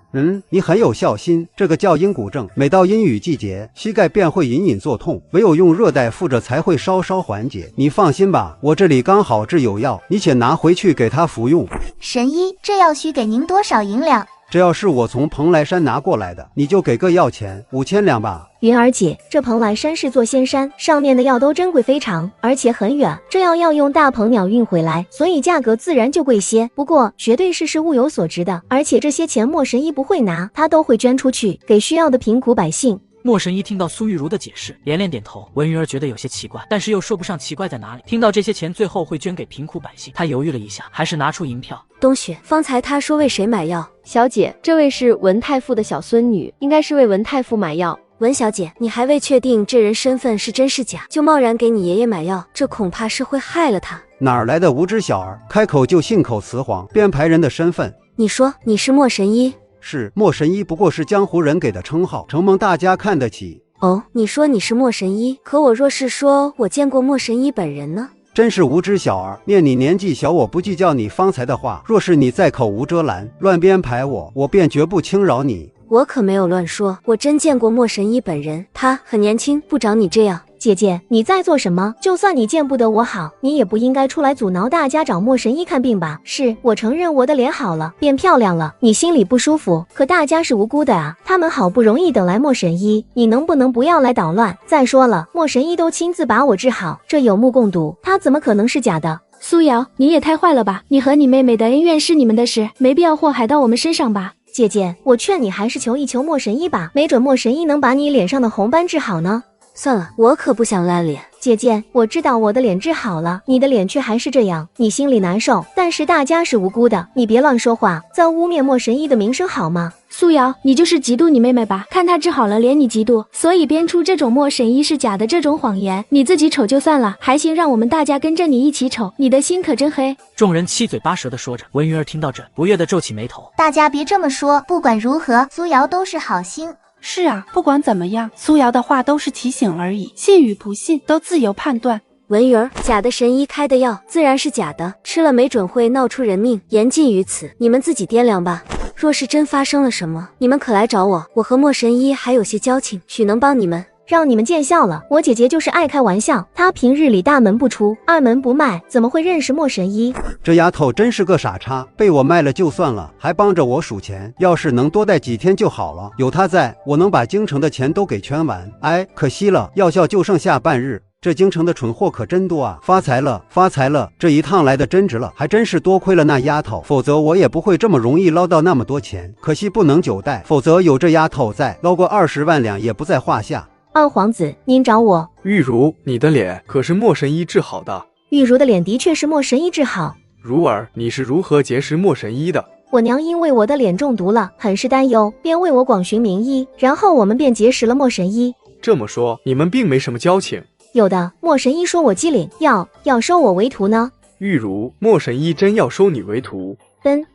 你很有孝心。这个叫阴骨症，每到阴雨季节，膝盖便会隐隐作痛，唯有用热带附着才会稍稍缓解。你放心吧，我这里刚好制有药，你且拿回去给他服用。神医，这药需给您多少银两？这要是我从蓬莱山拿过来的，你就给个药钱5000两吧。云儿姐，这蓬莱山是座仙山，上面的药都珍贵非常，而且很远，这药要用大鹏鸟运回来，所以价格自然就贵些。不过绝对是物有所值的，而且这些钱莫神医不会拿，他都会捐出去给需要的贫苦百姓。莫神医听到苏玉如的解释，连连点头。文云儿觉得有些奇怪，但是又说不上奇怪在哪里。听到这些钱最后会捐给贫苦百姓，她犹豫了一下，还是拿出银票。冬雪，方才他说为谁买药？小姐，这位是文太傅的小孙女，应该是为文太傅买药。文小姐，你还未确定这人身份是真是假，就贸然给你爷爷买药，这恐怕是会害了他。哪儿来的无知小儿，开口就信口雌黄，编排人的身份？你说你是莫神医？是，莫神医不过是江湖人给的称号，承蒙大家看得起。哦，你说你是莫神医，可我若是说我见过莫神医本人呢？真是无知小儿！念你年纪小，我不计较你方才的话。若是你再口无遮拦，乱编排我，我便绝不轻饶你。我可没有乱说，我真见过莫神医本人，他很年轻，不长你这样。姐姐，你在做什么？就算你见不得我好，你也不应该出来阻挠大家找莫神医看病吧？是我承认我的脸好了，变漂亮了，你心里不舒服，可大家是无辜的啊！他们好不容易等来莫神医，你能不能不要来捣乱？再说了，莫神医都亲自把我治好，这有目共睹，他怎么可能是假的？苏瑶，你也太坏了吧！你和你妹妹的恩怨是你们的事，没必要祸害到我们身上吧？姐姐，我劝你还是求一求莫神医吧，没准莫神医能把你脸上的红斑治好呢。算了，我可不想烂脸。姐姐，我知道我的脸治好了，你的脸却还是这样，你心里难受，但是大家是无辜的，你别乱说话，脏污蔑莫神医的名声好吗？苏瑶，你就是嫉妒你妹妹吧？看她治好了脸你嫉妒，所以编出这种莫神医是假的这种谎言。你自己丑就算了，还行让我们大家跟着你一起丑，你的心可真黑。众人七嘴八舌的说着，文云儿听到这，不悦的皱起眉头。大家别这么说，不管如何，苏瑶都是好心。是啊，不管怎么样，苏瑶的话都是提醒而已，信与不信都自由判断。文云儿，假的神医开的药自然是假的，吃了没准会闹出人命，言尽于此，你们自己掂量吧。若是真发生了什么，你们可来找我，我和莫神医还有些交情，许能帮你们。让你们见笑了，我姐姐就是爱开玩笑，她平日里大门不出，二门不迈，怎么会认识莫神医？这丫头真是个傻叉，被我卖了就算了，还帮着我数钱，要是能多待几天就好了。有她在，我能把京城的钱都给圈完。哎，可惜了，药效就剩下半日。这京城的蠢货可真多啊！发财了，发财了！这一趟来的真值了，还真是多亏了那丫头，否则我也不会这么容易捞到那么多钱。可惜不能久待，否则有这丫头在，捞过20万两也不在话下。二皇子，您找我？玉茹，你的脸可是莫神医治好的。玉茹的脸的确是莫神医治好。茹儿，你是如何结识莫神医的？我娘因为我的脸中毒了，很是担忧，便为我广寻名医，然后我们便结识了莫神医。这么说，你们并没什么交情？有的，莫神医说我机灵，要收我为徒呢。玉茹，莫神医真要收你为徒？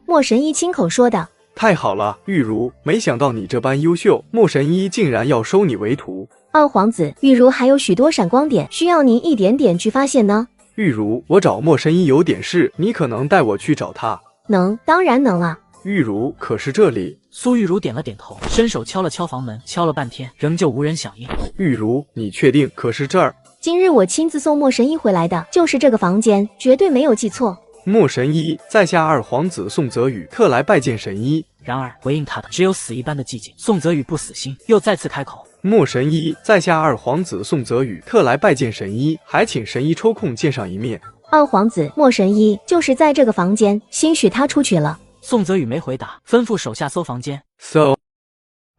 莫神医亲口说的。太好了，玉茹，没想到你这般优秀，莫神医竟然要收你为徒。二皇子，玉茹还有许多闪光点，需要您一点点去发现呢。玉茹，我找莫神医有点事，你可能带我去找他？能，当然能啊。玉茹，可是这里？苏玉茹点了点头，伸手敲了敲房门，敲了半天，仍旧无人响应。玉茹，你确定可是这儿？今日我亲自送莫神医回来的，就是这个房间，绝对没有记错。莫神医，在下二皇子宋泽宇，特来拜见神医。然而回应他的只有死一般的寂静。宋泽宇不死心，又再次开口：莫神医，在下二皇子宋泽宇，特来拜见神医，还请神医抽空见上一面。二皇子，莫神医就是在这个房间，兴许他出去了。宋泽宇没回答，吩咐手下搜房间。搜。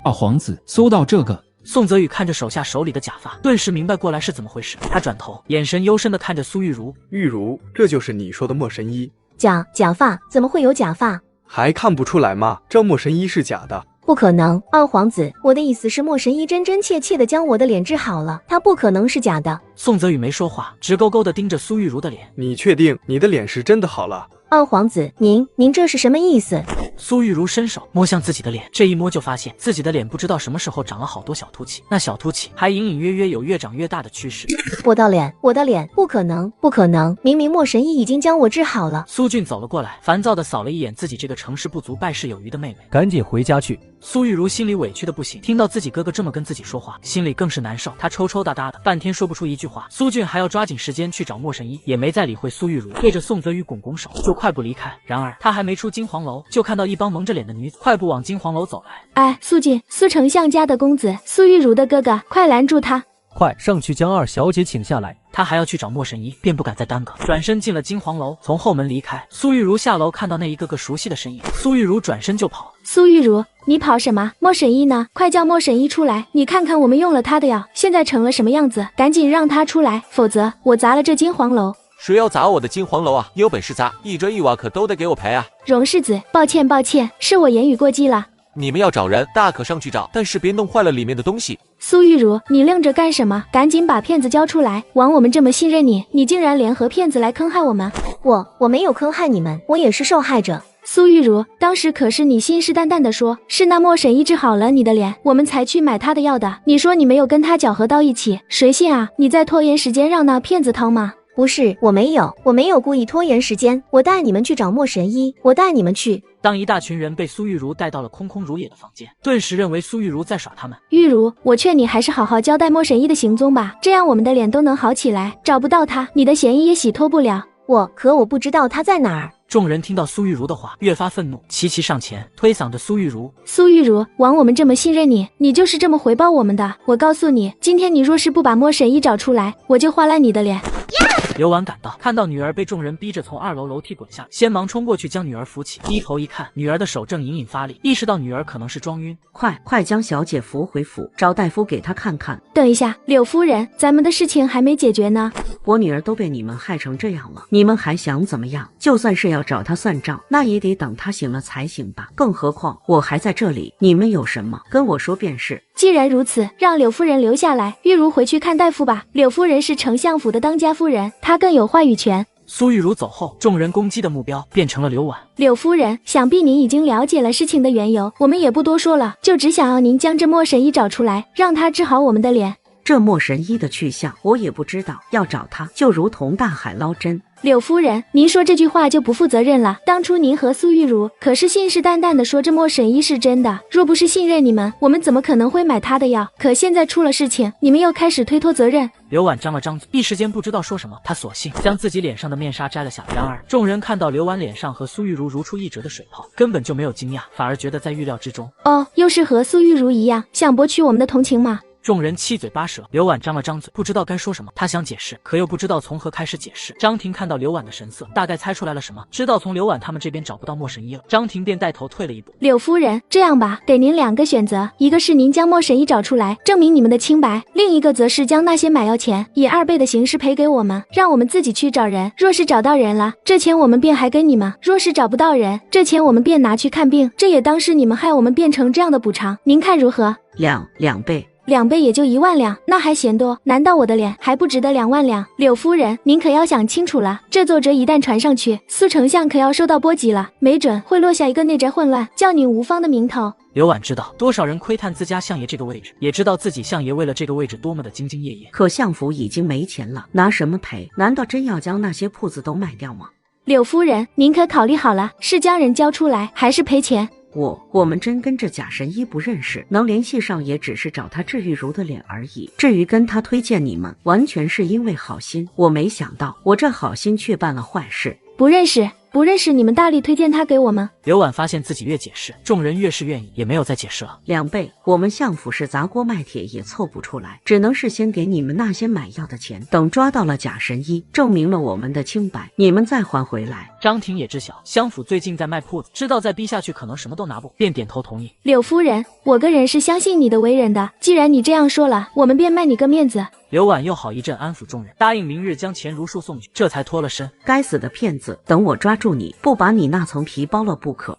二皇子，搜到这个。宋泽宇看着手下手里的假发，顿时明白过来是怎么回事。他转头，眼神幽深地看着苏玉茹。玉茹，这就是你说的莫神医？假发？怎么会有假发？还看不出来吗？这莫神医是假的。不可能，二皇子，我的意思是莫神医真真切切地将我的脸治好了，他不可能是假的。宋泽宇没说话，直勾勾地盯着苏玉茹的脸。你确定你的脸是真的好了？二皇子，您这是什么意思？苏玉茹伸手摸向自己的脸，这一摸就发现自己的脸不知道什么时候长了好多小凸起，那小凸起还隐隐约约有越长越大的趋势。我的脸，不可能，不可能！明明莫神医已经将我治好了。苏俊走了过来，烦躁地扫了一眼自己这个成事不足败事有余的妹妹，赶紧回家去。苏玉茹心里委屈的不行，听到自己哥哥这么跟自己说话，心里更是难受。她抽抽搭搭的，半天说不出一句话。苏俊还要抓紧时间去找莫神医，也没再理会苏玉茹，对着宋泽宇拱拱手，就快步离开。然而他还没出金黄楼，就看到一帮蒙着脸的女子快步往金黄楼走来。哎，苏俊，苏丞相家的公子，苏玉茹的哥哥，快拦住他！快上去将二小姐请下来。他还要去找莫神医，便不敢再耽搁，转身进了金黄楼，从后门离开。苏玉茹下楼看到那一个个熟悉的身影，苏玉茹转身就跑。苏玉茹，你跑什么？莫神医呢？快叫莫神医出来！你看看我们用了他的药，现在成了什么样子？赶紧让他出来，否则我砸了这金黄楼。谁要砸我的金黄楼啊？有本事砸，一砖一瓦可都得给我赔啊！荣世子，抱歉，是我言语过激了。你们要找人，大可上去找，但是别弄坏了里面的东西。苏玉茹，你愣着干什么？赶紧把骗子交出来！枉我们这么信任你，你竟然联合骗子来坑害我们！我没有坑害你们，我也是受害者。苏玉茹，当时可是你信誓旦旦的说，是那莫神医治好了你的脸，我们才去买他的药的。你说你没有跟他搅和到一起，谁信啊？你在拖延时间让那骗子逃吗？不是，我没有故意拖延时间，我带你们去找莫神医，我带你们去。当一大群人被苏玉茹带到了空空如也的房间，顿时认为苏玉茹在耍他们。玉茹，我劝你还是好好交代莫神医的行踪吧，这样我们的脸都能好起来。找不到他，你的嫌疑也洗脱不了。可我不知道他在哪儿。众人听到苏玉茹的话，越发愤怒，齐齐上前推搡着苏玉茹。苏玉茹，枉我们这么信任你，你就是这么回报我们的。我告诉你，今天你若是不把莫神医找出来，我就划烂你的脸。刘婉赶到，看到女儿被众人逼着从2楼楼梯滚下，先忙冲过去将女儿扶起，低头一看，女儿的手正隐隐发力，意识到女儿可能是装晕，快将小姐扶回府，找大夫给她看看。等一下，柳夫人，咱们的事情还没解决呢。我女儿都被你们害成这样了，你们还想怎么样？就算是要找她算账，那也得等她醒了才行吧。更何况我还在这里，你们有什么跟我说便是。既然如此，让柳夫人留下来，玉茹回去看大夫吧。柳夫人是丞相府的当家夫人，她更有话语权。苏玉茹走后，众人攻击的目标变成了刘婉。柳夫人，想必您已经了解了事情的缘由，我们也不多说了，就只想要您将这莫神医找出来，让他治好我们的脸。这莫神医的去向我也不知道，要找他就如同大海捞针。柳夫人，您说这句话就不负责任了。当初您和苏玉茹可是信誓旦旦的说这莫神医是真的，若不是信任你们，我们怎么可能会买他的药？可现在出了事情，你们又开始推脱责任。刘婉张了张嘴，一时间不知道说什么，她索性将自己脸上的面纱摘了下来。然而众人看到刘婉脸上和苏玉茹如出一辙的水泡，根本就没有惊讶，反而觉得在预料之中。哦，又是和苏玉茹一样，想博取我们的同情吗？众人七嘴八舌，刘婉张了张嘴，不知道该说什么。她想解释，可又不知道从何开始解释。张婷看到刘婉的神色，大概猜出来了什么，知道从刘婉他们这边找不到莫神医了。张婷便带头退了一步。柳夫人，这样吧，给您2个选择，一个是您将莫神医找出来，证明你们的清白；另一个则是将那些买药钱以2倍的形式赔给我们，让我们自己去找人。若是找到人了，这钱我们便还给你们；若是找不到人，这钱我们便拿去看病，这也当是你们害我们变成这样的补偿。您看如何？2倍。2倍也就1万两，那还嫌多？难道我的脸还不值得2万两？柳夫人，您可要想清楚了，这奏折一旦传上去，苏丞相可要受到波及了，没准会落下一个内宅混乱、叫宁无方的名头。刘婉知道多少人窥探自家相爷这个位置，也知道自己相爷为了这个位置多么的兢兢业业。可相府已经没钱了，拿什么赔？难道真要将那些铺子都卖掉吗？柳夫人，您可考虑好了，是将人交出来，还是赔钱？我们真跟这假神医不认识，能联系上也只是找他治玉茹的脸而已。至于跟他推荐你们，完全是因为好心。我没想到我这好心却办了坏事。不认识，你们大力推荐他给我们。刘婉发现自己越解释，众人越是愿意，也没有再解释了。 2倍，我们相府是砸锅卖铁也凑不出来，只能事先给你们那些买药的钱，等抓到了假神医，证明了我们的清白，你们再还回来。张婷也知晓相府最近在卖铺子，知道再逼下去可能什么都拿不，便点头同意。柳夫人，我个人是相信你的为人的，既然你这样说了，我们便卖你个面子。刘婉又好一阵安抚众人，答应明日将钱如数送去，这才脱了身。该死的骗子，等我抓住你，不把你那层皮剥了不可。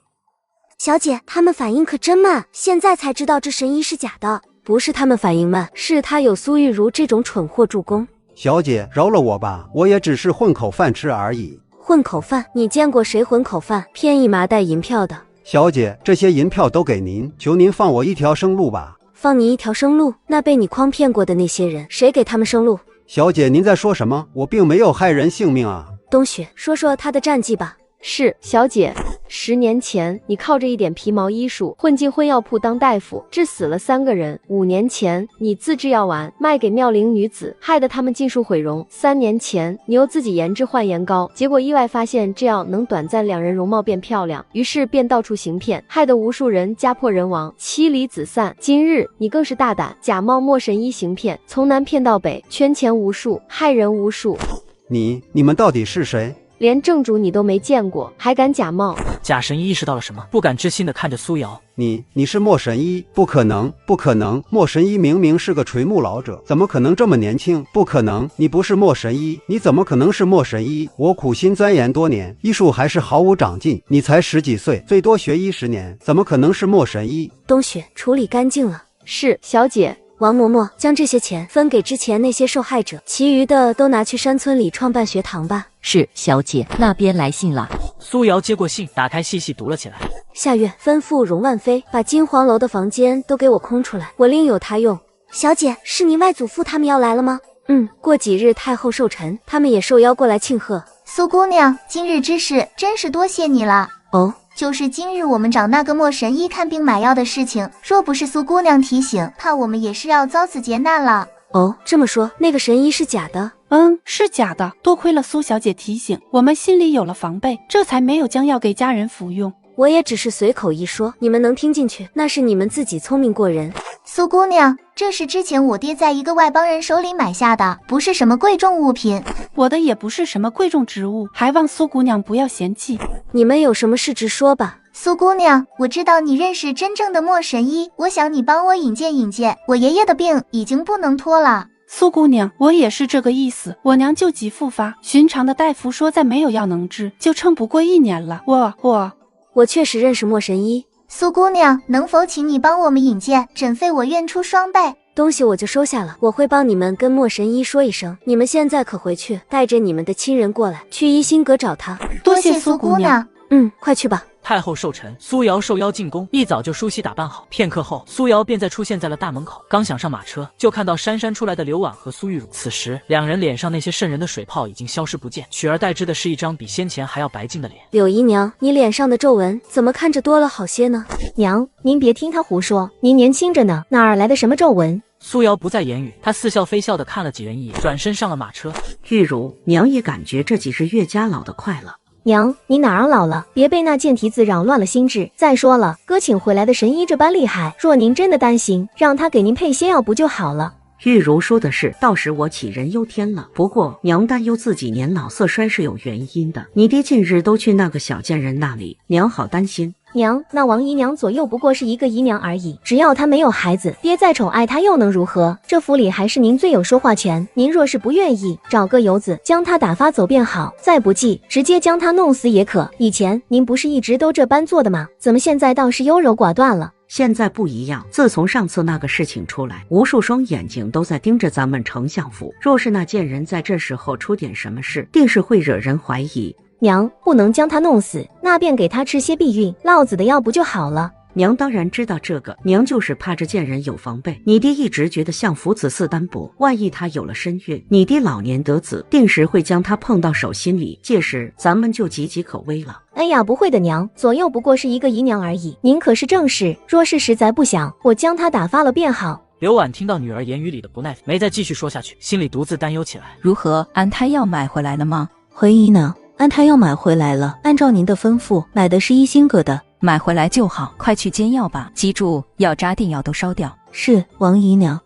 小姐，他们反应可真慢，现在才知道这神医是假的。不是他们反应慢，是他有苏玉茹这种蠢货助攻。小姐，饶了我吧，我也只是混口饭吃而已。混口饭？你见过谁混口饭骗一麻袋银票的？小姐，这些银票都给您，求您放我一条生路吧。放你一条生路？那被你诓骗过的那些人，谁给他们生路？小姐，您在说什么？我并没有害人性命啊。冬雪，说说他的战绩吧。是，小姐。10年前，你靠着一点皮毛医术混进荤药铺当大夫，致死了3个人。5年前，你自制药丸卖给妙龄女子，害得他们尽数毁容。3年前，你又自己研制焕颜膏，结果意外发现这样能短暂2人容貌变漂亮，于是便到处行骗，害得无数人家破人亡，妻离子散。今日你更是大胆，假冒莫神医行骗，从南骗到北，圈钱无数，害人无数。你们到底是谁？连正主你都没见过，还敢假冒？假神医意识到了什么，不敢置信地看着苏瑶。你是莫神医？不可能，不可能！莫神医明明是个垂暮老者，怎么可能这么年轻？不可能！你不是莫神医，你怎么可能是莫神医？我苦心钻研多年，医术还是毫无长进。你才10几岁，最多学医10年，怎么可能是莫神医？冬雪，处理干净了。是，小姐。王嬷嬷，将这些钱分给之前那些受害者，其余的都拿去山村里创办学堂吧。是，小姐，那边来信了。苏瑶接过信，打开细细读了起来。下月吩咐荣万飞把金黄楼的房间都给我空出来，我另有他用。小姐，是你外祖父他们要来了吗？过几日太后寿辰，他们也受邀过来庆贺。苏姑娘，今日之事真是多谢你了。哦，就是今日我们找那个莫神医看病买药的事情，若不是苏姑娘提醒，怕我们也是要遭此劫难了。哦，这么说，那个神医是假的？是假的。多亏了苏小姐提醒，我们心里有了防备，这才没有将药给家人服用。我也只是随口一说，你们能听进去，那是你们自己聪明过人。苏姑娘，这是之前我爹在一个外邦人手里买下的，不是什么贵重物品。我的也不是什么贵重植物，还望苏姑娘不要嫌弃。你们有什么事直说吧。苏姑娘，我知道你认识真正的莫神医，我想你帮我引荐引荐，我爷爷的病已经不能拖了。苏姑娘，我也是这个意思。我娘旧疾复发，寻常的大夫说再没有药能治，就撑不过1年了。我确实认识莫神医。苏姑娘，能否请你帮我们引荐，诊费我愿出双倍。东西我就收下了，我会帮你们跟莫神医说一声。你们现在可回去，带着你们的亲人过来，去一心阁找他。多谢苏姑娘。快去吧。太后寿辰，苏瑶受邀进宫，一早就梳洗打扮好。片刻后，苏瑶便再出现在了大门口。刚想上马车，就看到姗姗出来的刘婉和苏玉茹。此时，两人脸上那些渗人的水泡已经消失不见，取而代之的是一张比先前还要白净的脸。柳姨娘，你脸上的皱纹怎么看着多了好些呢？娘，您别听他胡说，您年轻着呢，哪儿来的什么皱纹？苏瑶不再言语，她似笑非笑地看了几人一眼，转身上了马车。玉茹，娘也感觉这几日越加老得快了。娘，你哪儿老了？别被那贱蹄子扰乱了心智。再说了，哥请回来的神医这般厉害，若您真的担心，让他给您配些药不就好了？玉茹说的是，倒使我杞人忧天了。不过娘担忧自己年老色衰是有原因的，你爹近日都去那个小贱人那里，娘好担心。娘，那王姨娘左右不过是一个姨娘而已，只要她没有孩子，爹再宠爱她又能如何？这府里还是您最有说话权。您若是不愿意，找个游子将她打发走便好，再不济直接将她弄死也可。以前您不是一直都这般做的吗？怎么现在倒是优柔寡断了？现在不一样，自从上次那个事情出来，无数双眼睛都在盯着咱们丞相府。若是那贱人在这时候出点什么事，定是会惹人怀疑。娘，不能将他弄死，那便给他吃些避孕落子的药不就好了？娘当然知道这个，娘就是怕这贱人有防备。你爹一直觉得相府子嗣单薄，万一他有了身孕，你爹老年得子，定时会将他碰到手心里，届时咱们就岌岌可危了。哎呀，不会的娘，左右不过是一个姨娘而已，您可是正室，若是实在不想，我将他打发了便好。刘婉听到女儿言语里的不耐烦，没再继续说下去，心里独自担忧起来。如何，安胎药买回来了吗？回姨娘，安胎药买回来了，按照您的吩咐，买的是一心阁的。买回来就好，快去煎药吧，记住药渣定要都烧掉。是，王姨娘。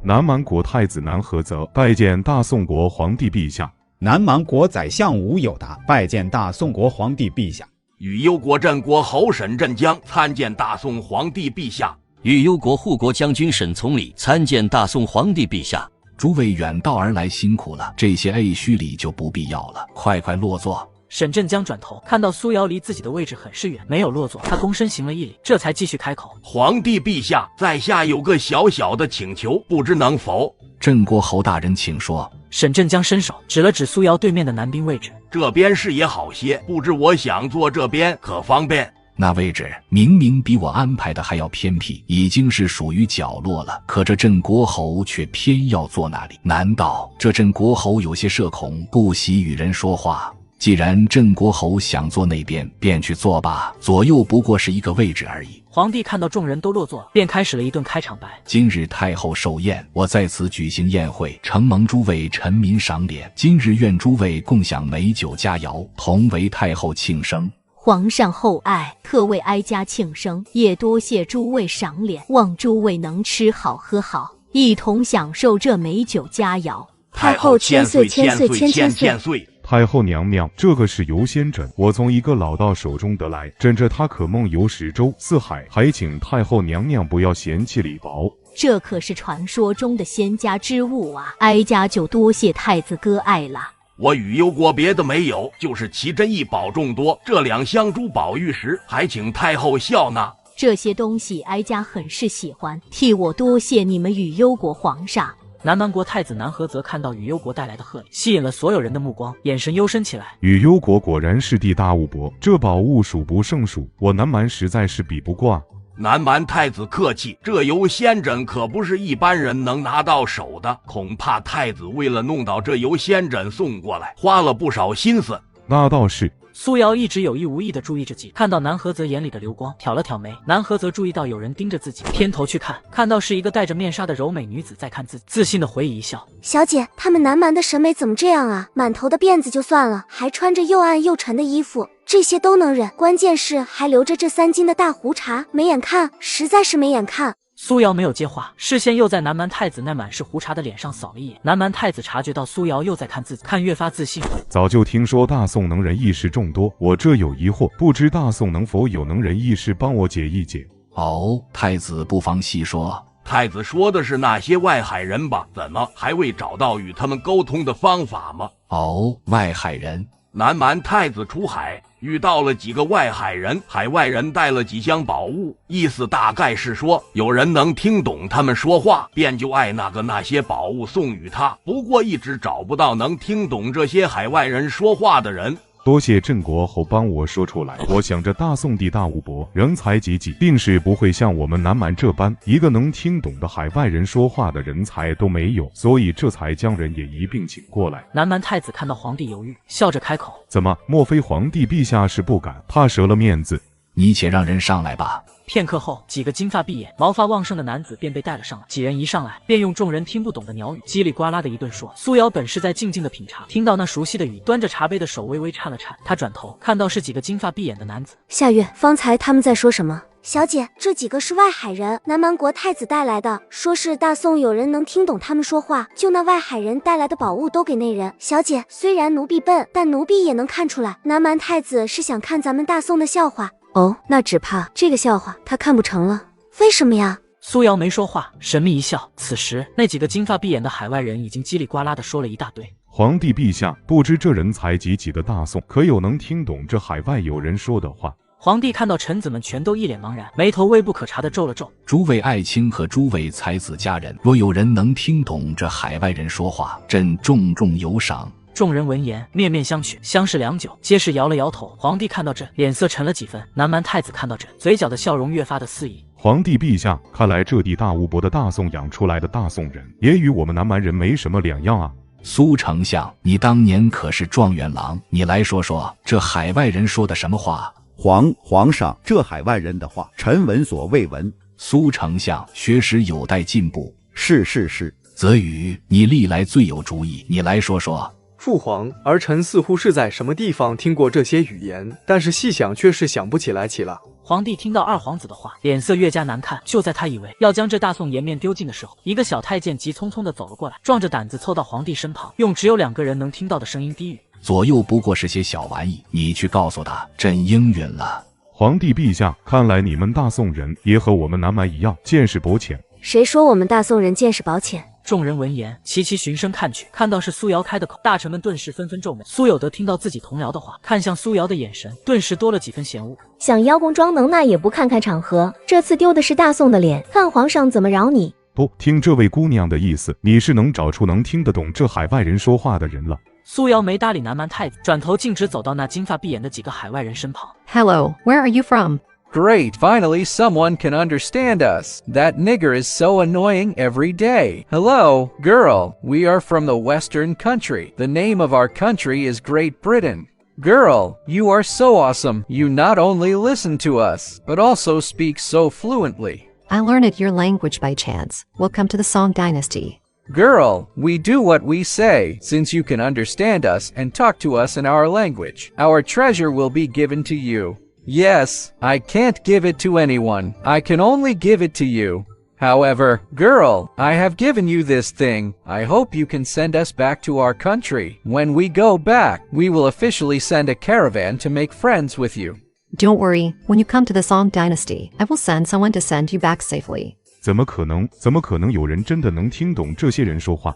南蛮国太子南菏泽拜见大宋国皇帝陛下。南蛮国宰相吴有达拜见大宋国皇帝陛下。禹攸国镇国侯沈镇江参见大宋皇帝陛下。禹攸国护国将军沈从礼参见大宋皇帝陛下。诸位远道而来辛苦了，这些虚礼就不必要了，快快落座。沈镇江转头看到苏瑶离自己的位置很是远，没有落座，他躬身行了一礼，这才继续开口：皇帝陛下，在下有个小小的请求，不知能否？镇国侯大人请说。沈镇江伸手指了指苏瑶对面的南宾位置，这边视野好些，不知我想坐这边可方便？那位置明明比我安排的还要偏僻，已经是属于角落了，可这镇国侯却偏要坐那里，难道这镇国侯有些社恐，不喜与人说话？既然镇国侯想坐那边，便去坐吧，左右不过是一个位置而已。皇帝看到众人都落座，便开始了一顿开场白。今日太后寿宴，我在此举行宴会，承蒙诸位臣民赏脸，今日愿诸位共享美酒佳肴，同为太后庆生。皇上厚爱，特为哀家庆生，也多谢诸位赏脸，望诸位能吃好喝好，一同享受这美酒佳肴。太后千岁千岁千千岁！太后娘娘，这个是游仙枕，我从一个老道手中得来，枕着它可梦游十洲四海，还请太后娘娘不要嫌弃礼薄。这可是传说中的仙家之物啊，哀家就多谢太子哥爱了。我禹攸国别的没有，就是奇珍异宝众多，这两香珠宝玉石，还请太后笑纳。这些东西哀家很是喜欢，替我多谢你们禹攸国皇上。南蛮国太子南菏泽看到禹攸国带来的贺礼，吸引了所有人的目光，眼神幽深起来。禹攸国果然是地大物博，这宝物数不胜数，我南蛮实在是比不过啊。南蛮太子客气，这游仙枕可不是一般人能拿到手的，恐怕太子为了弄到这游仙枕送过来，花了不少心思。那倒是。苏瑶一直有意无意地注意着己，看到南河泽眼里的流光，挑了挑眉。南河泽注意到有人盯着自己，偏头去看，看到是一个戴着面纱的柔美女子在看自己，自信地回以一笑：“小姐，他们南蛮的审美怎么这样啊？满头的辫子就算了，还穿着又暗又沉的衣服，这些都能忍，关键是还留着这3斤的大胡茬，没眼看，实在是没眼看。”苏瑶没有接话，视线又在南蛮太子那满是胡茬的脸上扫了一眼。南蛮太子察觉到苏瑶又在看自己，看越发自信。早就听说大宋能人异士众多，我这有疑惑，不知大宋能否有能人异士帮我解一解？哦，太子不妨细说。太子说的是那些外海人吧？怎么还未找到与他们沟通的方法吗？哦，外海人。南蛮太子出海，遇到了几个外海人，海外人带了几箱宝物，意思大概是说有人能听懂他们说话，便就爱那些宝物送与他。不过一直找不到能听懂这些海外人说话的人。多谢镇国侯帮我说出来。我想着大宋地大物博，人才济济，定是不会像我们南蛮这般一个能听懂的海外人说话的人才都没有，所以这才将人也一并请过来。南蛮太子看到皇帝犹豫，笑着开口：“怎么？莫非皇帝陛下是不敢，怕折了面子？你且让人上来吧。”片刻后，几个金发碧眼、毛发旺盛的男子便被带了上来。几人一上来，便用众人听不懂的鸟语叽里呱啦的一顿说。苏瑶本是在静静的品茶，听到那熟悉的语，端着茶杯的手微微颤了颤。他转头看到是几个金发碧眼的男子。夏月，方才他们在说什么？小姐，这几个是外海人，南蛮国太子带来的，说是大宋有人能听懂他们说话，就那外海人带来的宝物都给那人。小姐，虽然奴婢笨，但奴婢也能看出来，南蛮太子是想看咱们大宋的笑话。哦，那只怕这个笑话他看不成了。为什么呀？苏瑶没说话，神秘一笑。此时那几个金发碧眼的海外人已经叽里呱啦地说了一大堆。皇帝陛下，不知这人才济济的大宋，可有能听懂这海外有人说的话？皇帝看到臣子们全都一脸茫然，眉头微不可察地皱了皱。诸位爱卿和诸位才子佳人，若有人能听懂这海外人说话，朕重重有赏。众人闻言面面相觑，相视良久，皆是摇了摇头。皇帝看到这，脸色沉了几分。南蛮太子看到这，嘴角的笑容越发的肆意。皇帝陛下，看来这地大物博的大宋养出来的大宋人，也与我们南蛮人没什么两样啊。苏丞相，你当年可是状元郎，你来说说这海外人说的什么话？皇上，这海外人的话，臣闻所未闻。苏丞相，学识有待进步。是。泽宇，你历来最有主意，你来说说。父皇，儿臣似乎是在什么地方听过这些语言，但是细想却是想不起来了。皇帝听到二皇子的话，脸色越加难看。就在他以为要将这大宋颜面丢尽的时候，一个小太监急匆匆地走了过来，壮着胆子凑到皇帝身旁，用只有2个人能听到的声音低语：“左右不过是些小玩意，你去告诉他，朕应允了。”皇帝陛下，看来你们大宋人也和我们南蛮一样，见识薄浅。谁说我们大宋人见识薄浅？众人闻言齐齐循声看去，看到是苏瑶开的口，大臣们顿时纷纷皱眉。苏有德听到自己同僚的话，看向苏瑶的眼神顿时多了几分嫌恶。想邀功装能耐也不看看场合，这次丢的是大宋的脸，看皇上怎么饶你。不听这位姑娘的意思，你是能找出能听得懂这海外人说话的人了。苏瑶没搭理南蛮太子，转头径直走到那金发碧眼的几个海外人身旁。 Hello, where are you from? Great, finally someone can understand us. That nigger is so annoying every day. Hello, girl, we are from the Western country. The name of our country is Great Britain. Girl, you are so awesome. You not only listen to us, but also speak so fluently. I learned your language by chance. Welcome to the Song Dynasty. Girl, we do what we say, since you can understand us and talk to us in our language. Our treasure will be given to you. Yes, I can't give it to anyone. I can only give it to you. However, girl, I have given you this thing. I hope you can send us back to our country. When we go back, we will officially send a caravan to make friends with you. Don't worry, when you come to the Song Dynasty, I will send someone to send you back safely. 怎么可能有人真的能听懂这些人说话？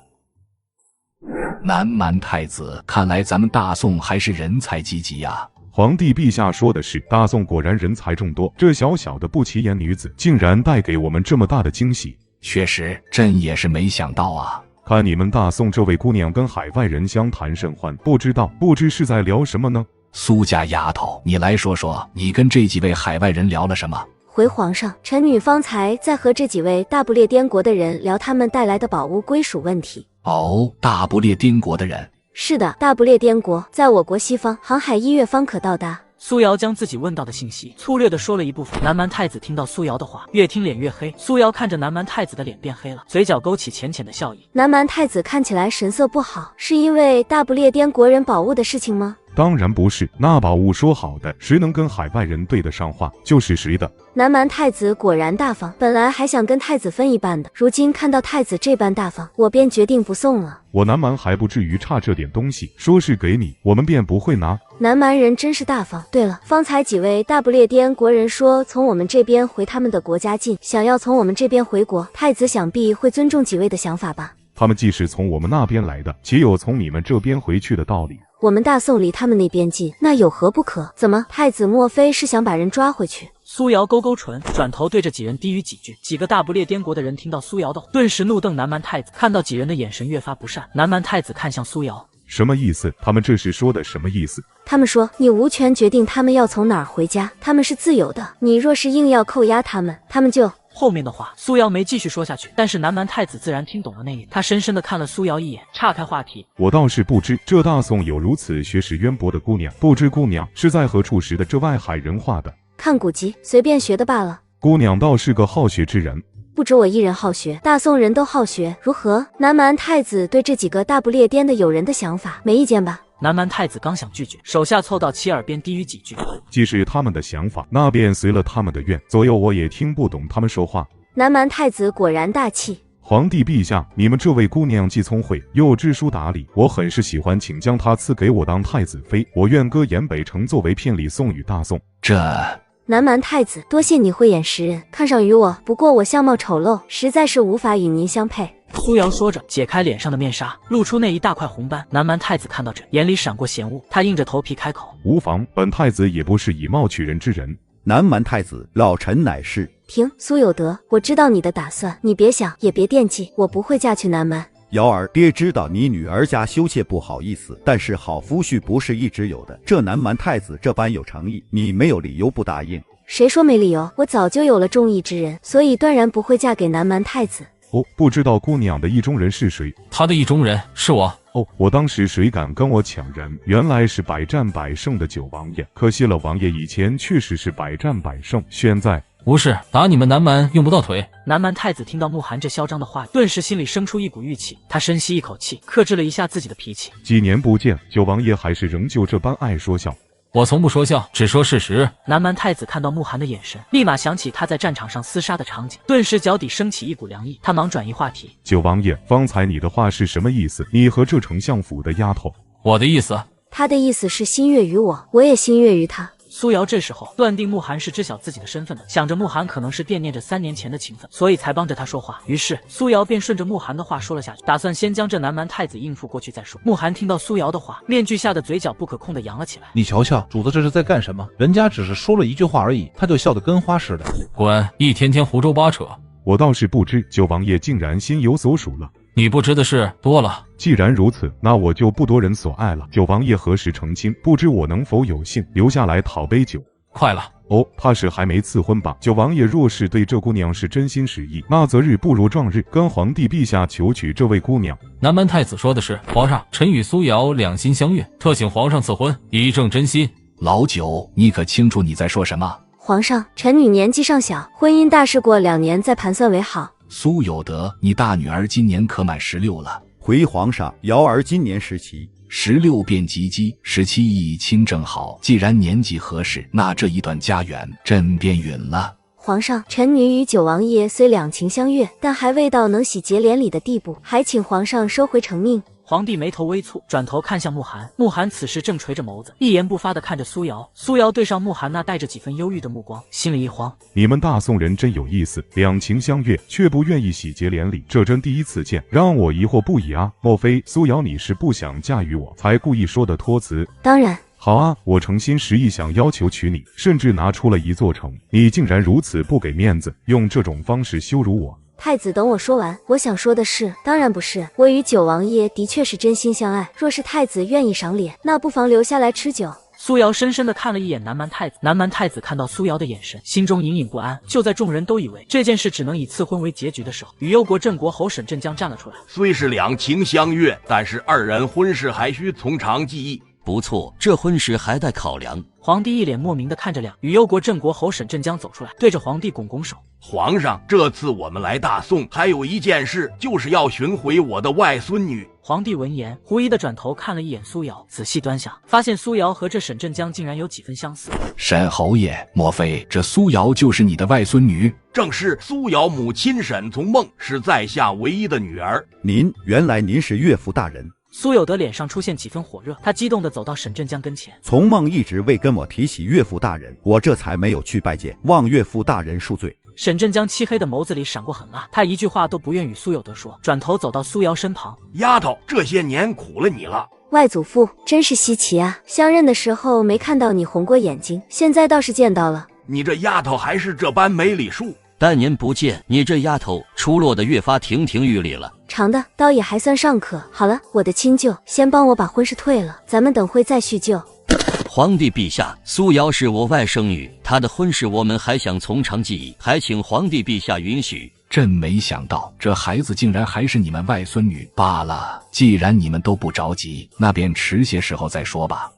南蛮太子，看来咱们大宋还是人才济济呀。皇帝陛下说的是，大宋果然人才众多，这小小的不起眼女子竟然带给我们这么大的惊喜。确实，朕也是没想到啊。看你们大宋这位姑娘跟海外人相谈甚欢，不知是在聊什么呢？苏家丫头，你来说说，你跟这几位海外人聊了什么？回皇上，臣女方才在和这几位大不列颠国的人聊他们带来的宝物归属问题。哦，大不列颠国的人。是的，大不列颠国在我国西方，航海1月方可到达。苏瑶将自己问到的信息粗略地说了一部分。南蛮太子听到苏瑶的话，越听脸越黑。苏瑶看着南蛮太子的脸变黑了，嘴角勾起浅浅的笑意。南蛮太子看起来神色不好，是因为大不列颠国人宝物的事情吗？当然不是，那宝物说好的，谁能跟海外人对得上话，就是谁的。南蛮太子果然大方，本来还想跟太子分一半的，如今看到太子这般大方，我便决定不送了。我南蛮还不至于差这点东西，说是给你，我们便不会拿。南蛮人真是大方。对了，方才几位大不列颠国人说从我们这边回他们的国家近，想要从我们这边回国，太子想必会尊重几位的想法吧？他们既是从我们那边来的，岂有从你们这边回去的道理？我们大宋离他们那边近，那有何不可？怎么，太子莫非是想把人抓回去？苏瑶勾勾唇，转头对着几人低语几句。几个大不列颠国的人听到苏瑶的话，顿时怒瞪南蛮太子。看到几人的眼神越发不善，南蛮太子看向苏瑶，什么意思？他们这是说的什么意思？他们说你无权决定他们要从哪儿回家，他们是自由的。你若是硬要扣押他们，他们就……后面的话苏瑶没继续说下去，但是南蛮太子自然听懂了那意。他深深地看了苏瑶一眼，岔开话题。我倒是不知这大宋有如此学识渊博的姑娘，不知姑娘是在何处识的这外海人画的？看古籍，随便学的罢了。姑娘倒是个好学之人。不止我一人好学，大宋人都好学，如何？南蛮太子对这几个大不列颠的友人的想法没意见吧？南蛮太子刚想拒绝，手下凑到其耳边低语几句。既是他们的想法，那便随了他们的愿。左右我也听不懂他们说话。南蛮太子果然大气。皇帝陛下，你们这位姑娘既聪慧又知书达理，我很是喜欢，请将她赐给我当太子妃。我愿割沿北城作为聘礼送与大宋。南蛮太子，多谢你慧眼识人，看上于我，不过我相貌丑陋，实在是无法与您相配。苏瑶说着，解开脸上的面纱，露出那一大块红斑。南蛮太子看到这，眼里闪过嫌恶，他硬着头皮开口：无妨，本太子也不是以貌取人之人。南蛮太子，老臣乃是。停，苏有德，我知道你的打算，你别想，也别惦记，我不会嫁去南蛮。瑶儿，爹知道你女儿家羞怯不好意思，但是好夫婿不是一直有的。这南蛮太子这般有诚意，你没有理由不答应。谁说没理由？我早就有了中意之人，所以断然不会嫁给南蛮太子。哦，不知道姑娘的意中人是谁？她的意中人是我。哦，我当时谁敢跟我抢人？原来是百战百胜的九王爷。可惜了，王爷以前确实是百战百胜，现在不是，打你们南蛮用不到腿。南蛮太子听到慕寒这嚣张的话，顿时心里生出一股郁气。他深吸一口气，克制了一下自己的脾气。几年不见，九王爷还是仍旧这般爱说笑。我从不说笑，只说事实。南蛮太子看到慕寒的眼神，立马想起他在战场上厮杀的场景，顿时脚底升起一股凉意。他忙转移话题：九王爷，方才你的话是什么意思？你和这丞相府的丫头？我的意思，他的意思是心悦于我，我也心悦于他。苏瑶这时候断定慕寒是知晓自己的身份的，想着慕寒可能是惦念着3年前的情分，所以才帮着他说话。于是苏瑶便顺着慕寒的话说了下去，打算先将这南蛮太子应付过去再说。慕寒听到苏瑶的话，面具下的嘴角不可控地扬了起来。你瞧瞧，主子这是在干什么？人家只是说了一句话而已，他就笑得跟花似的。滚！一天天胡诌八扯。我倒是不知九王爷竟然心有所属了。你不知的事多了。既然如此，那我就不夺人所爱了。九王爷何时成亲？不知我能否有幸留下来讨杯酒？快了哦，怕是还没赐婚吧？九王爷若是对这姑娘是真心实意，那择日不如撞日，跟皇帝陛下求娶这位姑娘。南蛮太子说的是，皇上，臣与苏瑶两心相悦，特请皇上赐婚，以正真心。老九，你可清楚你在说什么？皇上，臣女年纪尚小，婚姻大事过2年再盘算为好。苏有德，你大女儿今年可满16了。回皇上，瑶儿今年17。16便及笄，17亦亲正好。既然年纪合适，那这一段家缘，朕便允了。皇上，臣女与九王爷虽两情相悦，但还未到能喜结连理的地步，还请皇上收回成命。皇帝眉头微蹙，转头看向慕寒。慕寒此时正垂着眸子，一言不发地看着苏瑶。苏瑶对上慕寒那带着几分忧郁的目光，心里一慌。你们大宋人真有意思，两情相悦，却不愿意喜结连理，这真第一次见，让我疑惑不已啊！莫非苏瑶你是不想嫁与我，才故意说的托词？当然。好啊，我诚心实意想要求娶你，甚至拿出了一座城，你竟然如此不给面子，用这种方式羞辱我。太子，等我说完。我想说的是，当然不是，我与九王爷的确是真心相爱。若是太子愿意赏脸，那不妨留下来吃酒。苏瑶深深地看了一眼南蛮太子，南蛮太子看到苏瑶的眼神，心中隐隐不安。就在众人都以为这件事只能以赐婚为结局的时候，与右国镇国侯沈镇江站了出来。虽是两情相悦，但是二人婚事还需从长计议。不错，这婚事还待考量。皇帝一脸莫名地看着与右国镇国侯沈镇江走出来，对着皇帝拱拱手。皇上，这次我们来大宋，还有一件事，就是要寻回我的外孙女。皇帝闻言，狐疑地转头看了一眼苏瑶，仔细端详，发现苏瑶和这沈镇江竟然有几分相似。沈侯爷，莫非这苏瑶就是你的外孙女？正是，苏瑶母亲沈从梦是在下唯一的女儿。原来您是岳父大人。苏有德脸上出现几分火热，他激动地走到沈镇江跟前。从梦一直未跟我提起岳父大人，我这才没有去拜见，望岳父大人恕罪。沈镇江漆黑的眸子里闪过狠辣，他一句话都不愿与苏有德说，转头走到苏瑶身旁。丫头，这些年苦了你了。外祖父真是稀奇啊，相认的时候没看到你红过眼睛，现在倒是见到了。你这丫头还是这般没礼数。但年不见，你这丫头出落得越发亭亭玉立了。长的倒也还算尚可。好了，我的亲舅，先帮我把婚事退了，咱们等会再叙旧。皇帝陛下，苏瑶是我外甥女，她的婚事我们还想从长计议，还请皇帝陛下允许。真没想到，这孩子竟然还是你们外孙女。罢了，既然你们都不着急，那便迟些时候再说吧。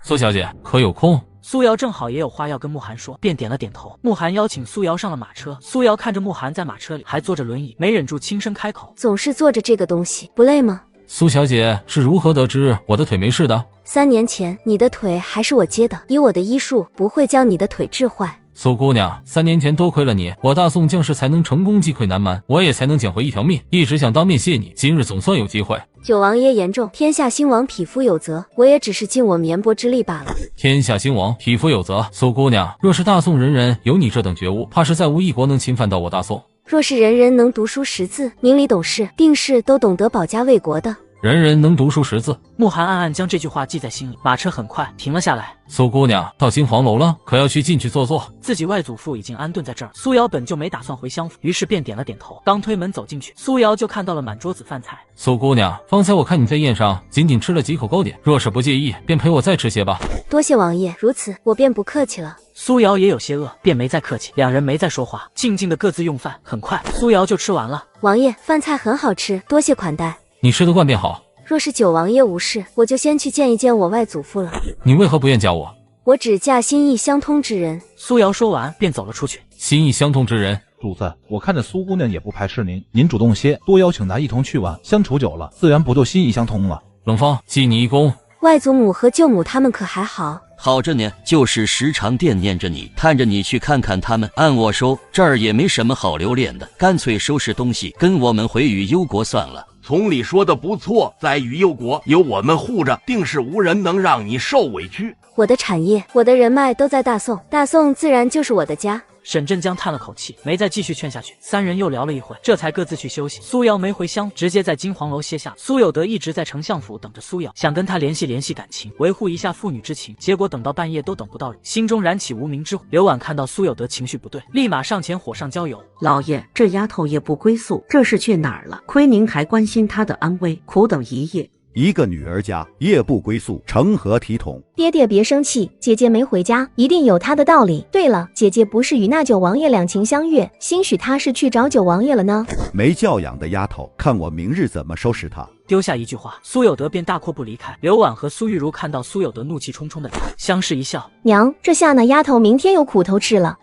苏小姐可有空？苏瑶正好也有话要跟慕寒说，便点了点头。慕寒邀请苏瑶上了马车，苏瑶看着慕寒在马车里还坐着轮椅，没忍住轻声开口：总是坐着这个东西，不累吗？苏小姐是如何得知我的腿没事的？3年前你的腿还是我接的，以我的医术不会将你的腿治坏。苏姑娘，3年前多亏了你，我大宋将士才能成功击溃南蛮，我也才能捡回一条命。一直想当面谢你，今日总算有机会。九王爷言重，天下兴亡，匹夫有责。我也只是尽我绵薄之力罢了。天下兴亡，匹夫有责。苏姑娘，若是大宋人人有你这等觉悟，怕是再无一国能侵犯到我大宋。若是人人能读书识字，明理懂事，定是都懂得保家卫国的。人人能读书识字。慕寒暗暗将这句话记在心里。马车很快停了下来。苏姑娘到金黄楼了，可要去进去坐坐？自己外祖父已经安顿在这儿。苏瑶本就没打算回襄府，于是便点了点头。刚推门走进去，苏瑶就看到了满桌子饭菜。苏姑娘，方才我看你在宴上仅仅吃了几口糕点，若是不介意，便陪我再吃些吧。多谢王爷，如此我便不客气了。苏瑶也有些饿，便没再客气。两人没再说话，静静的各自用饭。很快，苏瑶就吃完了。王爷，饭菜很好吃，多谢款待。你吃得惯便好。若是九王爷无事，我就先去见一见我外祖父了。你为何不愿嫁我？我只嫁心意相通之人。苏瑶说完便走了出去。心意相通之人，主子，我看着苏姑娘也不排斥您，您主动些，多邀请她一同去玩，相处久了，自然不就心意相通了。冷风，记你一功。外祖母和舅母他们可还好？好着呢，就是时常惦念着你，盼着你去看看他们。按我说，这儿也没什么好留恋的，干脆收拾东西，跟我们回与忧国算了。从理说的不错，在与忧国有我们护着，定是无人能让你受委屈。我的产业，我的人脉都在大宋，大宋自然就是我的家。沈镇江叹了口气，没再继续劝下去。三人又聊了一会，这才各自去休息。苏瑶没回乡，直接在金黄楼歇下。苏有德一直在丞相府等着苏瑶，想跟他联系感情，维护一下父女之情。结果等到半夜都等不到人，心中燃起无名之火。刘婉看到苏有德情绪不对，立马上前火上浇油。老爷，这丫头夜不归宿，这是去哪儿了？亏您还关心她的安危，苦等一夜。一个女儿家夜不归宿，成何体统？爹爹别生气，姐姐没回家，一定有她的道理。对了，姐姐不是与那九王爷两情相悦，兴许她是去找九王爷了呢。没教养的丫头，看我明日怎么收拾她！丢下一句话，苏有德便大阔步离开。刘婉和苏玉茹看到苏有德怒气冲冲的脸，相视一笑。娘，这下那丫头明天有苦头吃了。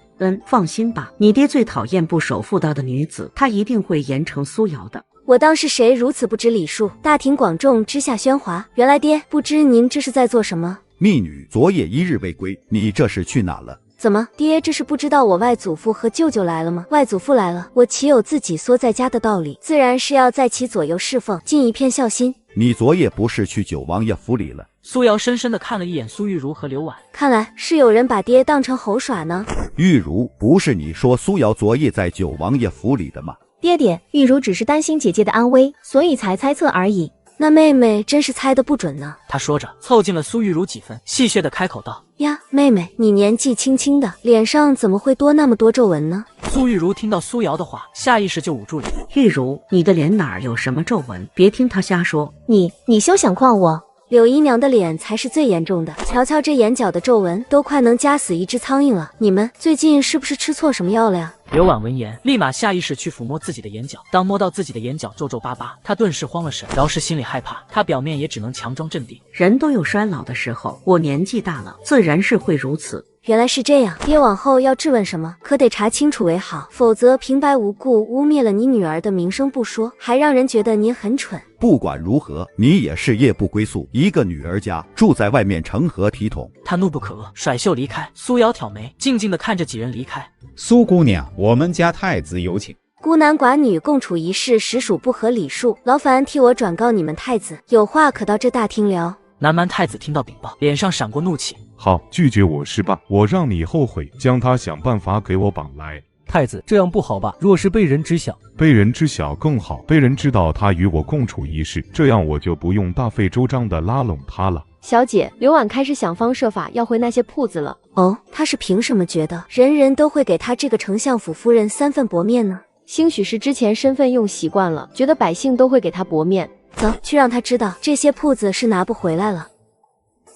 放心吧，你爹最讨厌不守妇道的女子，他一定会严惩苏瑶的。我当是谁如此不知礼数？大庭广众之下喧哗，原来爹不知您这是在做什么？密女昨夜一日未归，你这是去哪了？怎么，爹这是不知道我外祖父和舅舅来了吗？外祖父来了，我岂有自己缩在家的道理？自然是要在其左右侍奉，尽一片孝心。你昨夜不是去九王爷府里了？苏瑶深深地看了一眼苏玉茹和刘婉，看来是有人把爹当成猴耍呢。玉茹，不是你说苏瑶昨夜在九王爷府里的吗？爹爹，玉茹只是担心姐姐的安危，所以才猜测而已。那妹妹真是猜得不准呢。他说着，凑近了苏玉茹几分，戏谑地开口道：呀，妹妹，你年纪轻轻的，脸上怎么会多那么多皱纹呢？苏玉茹听到苏瑶的话，下意识就捂住脸。玉茹，你的脸哪儿有什么皱纹？别听他瞎说。你休想诓我。柳姨娘的脸才是最严重的，瞧瞧这眼角的皱纹，都快能夹死一只苍蝇了。你们最近是不是吃错什么药了呀？刘婉闻言，立马下意识去抚摸自己的眼角。当摸到自己的眼角皱皱巴巴，她顿时慌了神，饶是心里害怕，她表面也只能强装镇定。人都有衰老的时候，我年纪大了，自然是会如此。原来是这样，爹往后要质问什么，可得查清楚为好，否则平白无故污蔑了你女儿的名声不说，还让人觉得您很蠢。不管如何，你也是夜不归宿，一个女儿家住在外面成何体统？他怒不可遏，甩袖离开。苏瑶挑眉，静静地看着几人离开。苏姑娘，我们家太子有请。孤男寡女共处一室，实属不合礼数，劳烦替我转告你们太子，有话可到这大厅聊。南蛮太子听到禀报，脸上闪过怒气。好，拒绝我是吧？我让你后悔，将他想办法给我绑来。太子，这样不好吧？若是被人知晓，被人知晓更好，被人知道他与我共处一室，这样我就不用大费周章的拉拢他了。小姐，刘婉开始想方设法要回那些铺子了。哦，他是凭什么觉得人人都会给他这个丞相府夫人三份薄面呢？兴许是之前身份用习惯了，觉得百姓都会给他薄面。走，去让他知道这些铺子是拿不回来了。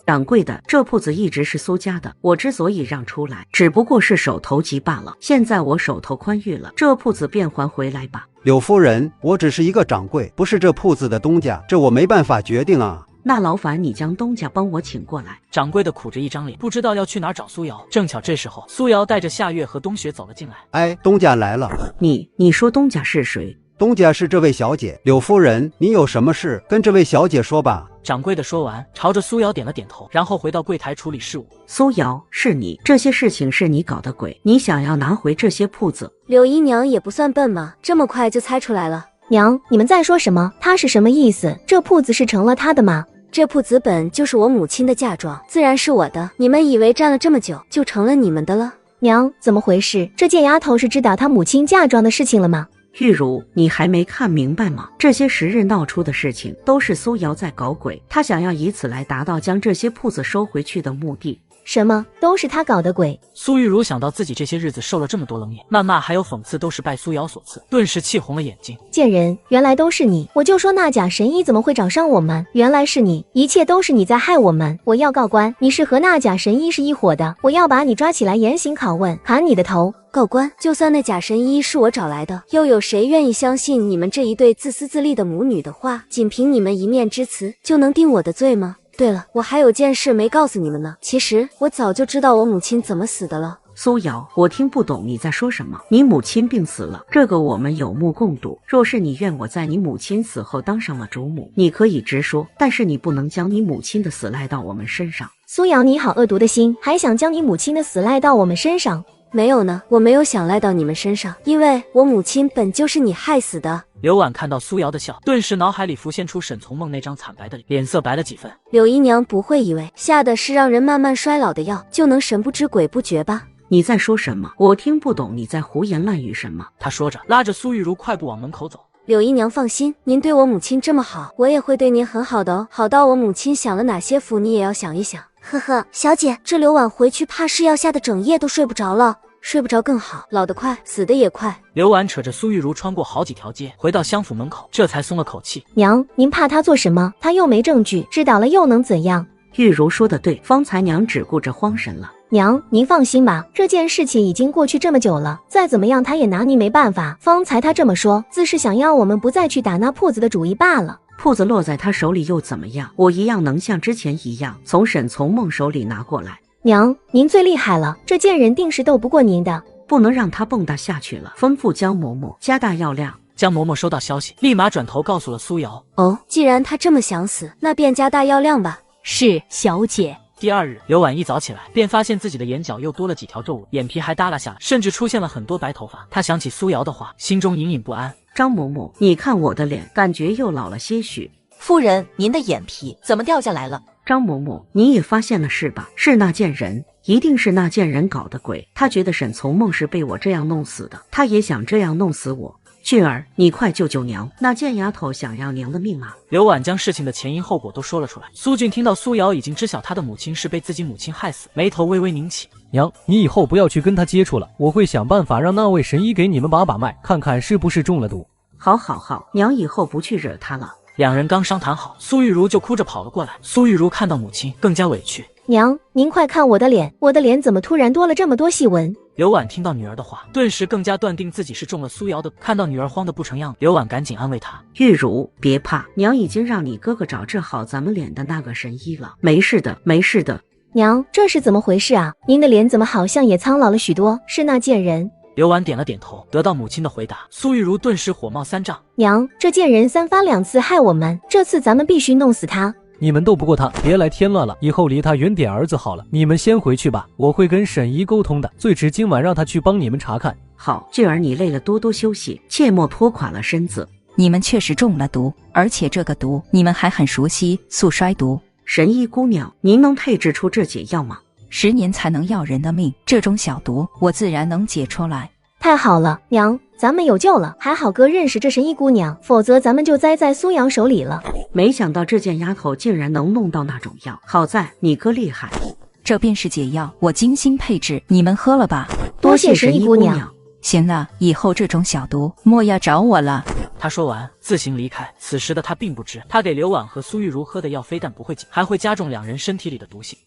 掌柜的，这铺子一直是苏家的，我之所以让出来，只不过是手头急罢了。现在我手头宽裕了，这铺子便还回来吧。柳夫人，我只是一个掌柜，不是这铺子的东家，这我没办法决定啊。那劳烦你将东家帮我请过来。掌柜的苦着一张脸，不知道要去哪儿找苏瑶。正巧这时候，苏瑶带着夏月和冬雪走了进来。哎，东家来了。你说东家是谁？东家是这位小姐，柳夫人，你有什么事跟这位小姐说吧。掌柜的说完，朝着苏瑶点了点头，然后回到柜台处理事务。苏瑶，是你，这些事情是你搞的鬼，你想要拿回这些铺子。柳姨娘也不算笨嘛，这么快就猜出来了。娘，你们在说什么？他是什么意思？这铺子是成了他的吗？这铺子本就是我母亲的嫁妆，自然是我的。你们以为站了这么久就成了你们的了？娘，怎么回事？这贱丫头是知道她母亲嫁妆的事情了吗？玉茹，你还没看明白吗？这些时日闹出的事情，都是苏瑶在搞鬼，她想要以此来达到将这些铺子收回去的目的。什么？都是他搞的鬼？苏玉茹想到自己这些日子受了这么多冷眼、谩骂，还有讽刺，都是拜苏瑶所赐，顿时气红了眼睛。贱人，原来都是你！我就说那假神医怎么会找上我们？原来是你！一切都是你在害我们！我要告官，你是和那假神医是一伙的，我要把你抓起来严刑拷问，砍你的头！告官，就算那假神医是我找来的，又有谁愿意相信你们这一对自私自利的母女的话？仅凭你们一面之词，就能定我的罪吗？对了，我还有件事没告诉你们呢。其实我早就知道我母亲怎么死的了。苏瑶，我听不懂你在说什么。你母亲病死了，这个我们有目共睹。若是你愿我在你母亲死后当上了主母，你可以直说，但是你不能将你母亲的死赖到我们身上。苏瑶，你好恶毒的心，还想将你母亲的死赖到我们身上？没有呢，我没有想赖到你们身上，因为我母亲本就是你害死的。刘婉看到苏瑶的笑，顿时脑海里浮现出沈从梦那张惨白的脸，脸色白了几分。柳姨娘不会以为下的是让人慢慢衰老的药，就能神不知鬼不觉吧？你在说什么？我听不懂你在胡言乱语什么。他说着，拉着苏玉茹快步往门口走。柳姨娘放心，您对我母亲这么好，我也会对您很好的哦。好到我母亲享了哪些福，你也要想一想。呵呵，小姐，这刘婉回去怕是要吓得整夜都睡不着了。睡不着更好，老得快，死得也快。刘婉扯着苏玉茹穿过好几条街，回到襄府门口，这才松了口气。娘，您怕他做什么？他又没证据，知道了又能怎样？玉茹说的对，方才娘只顾着慌神了。娘，您放心吧，这件事情已经过去这么久了，再怎么样他也拿您没办法。方才他这么说，自是想要我们不再去打那铺子的主意罢了。铺子落在他手里又怎么样？我一样能像之前一样，从沈从梦手里拿过来。娘，您最厉害了，这贱人定是斗不过您的，不能让他蹦跶下去了。吩咐江嬷嬷加大药量。江嬷嬷收到消息，立马转头告诉了苏瑶。哦，既然他这么想死，那便加大药量吧。是，小姐。第二日，刘婉一早起来，便发现自己的眼角又多了几条皱纹，眼皮还耷拉下来，甚至出现了很多白头发。她想起苏瑶的话，心中隐隐不安。张嬷嬷，你看我的脸，感觉又老了些许。夫人，您的眼皮怎么掉下来了？张嬷嬷，你也发现了是吧？是那贱人，一定是那贱人搞的鬼。她觉得沈从梦是被我这样弄死的，她也想这样弄死我。俊儿，你快救救娘！那贱丫头想要娘的命啊！刘婉将事情的前因后果都说了出来。苏俊听到苏瑶已经知晓他的母亲是被自己母亲害死，眉头微微拧起。娘，你以后不要去跟他接触了，我会想办法让那位神医给你们把脉，看看是不是中了毒。好，娘以后不去惹他了。两人刚商谈好，苏玉茹就哭着跑了过来。苏玉茹看到母亲，更加委屈。娘，您快看我的脸，我的脸怎么突然多了这么多细纹？刘婉听到女儿的话，顿时更加断定自己是中了苏瑶的。看到女儿慌得不成样子，刘婉赶紧安慰她：玉茹，别怕，娘已经让你哥哥找治好咱们脸的那个神医了，没事的，没事的。娘，这是怎么回事啊？您的脸怎么好像也苍老了许多？是那贱人？刘婉点了点头，得到母亲的回答，苏玉茹顿时火冒三丈：娘，这贱人3番2次害我们，这次咱们必须弄死他！你们斗不过他，别来添乱了，以后离他远点儿就好了。你们先回去吧，我会跟沈姨沟通的，最迟今晚让他去帮你们查看。好，俊儿你累了多多休息，切莫拖垮了身子。你们确实中了毒，而且这个毒你们还很熟悉，速衰毒。神医姑娘，您能配制出这解药吗？10年才能要人的命，这种小毒我自然能解出来。太好了，娘，咱们有救了！还好哥认识这神医姑娘，否则咱们就栽在苏瑶手里了。没想到这贱丫头竟然能弄到那种药，好在你哥厉害。这便是解药，我精心配制，你们喝了吧。多谢神医姑娘。行了，以后这种小毒莫要找我了。他说完自行离开。此时的他并不知，他给刘婉和苏玉茹喝的药非但不会解，还会加重两人身体里的毒性。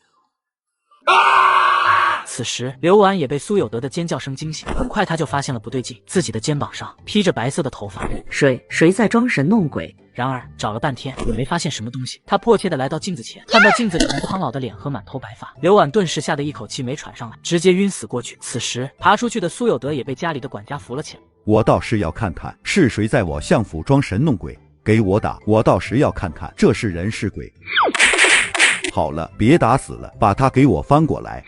此时刘婉也被苏有德的尖叫声惊醒，很快他就发现了不对劲，自己的肩膀上披着白色的头发。谁在装神弄鬼？然而找了半天也没发现什么东西，他迫切地来到镜子前，看到镜子里苍老的脸和满头白发，刘婉顿时吓得一口气没喘上来，直接晕死过去。此时爬出去的苏有德也被家里的管家扶了起来。我倒是要看看是谁在我相府装神弄鬼，给我打！我倒是要看看这是人是鬼。好了，别打死了，把他给我翻过来。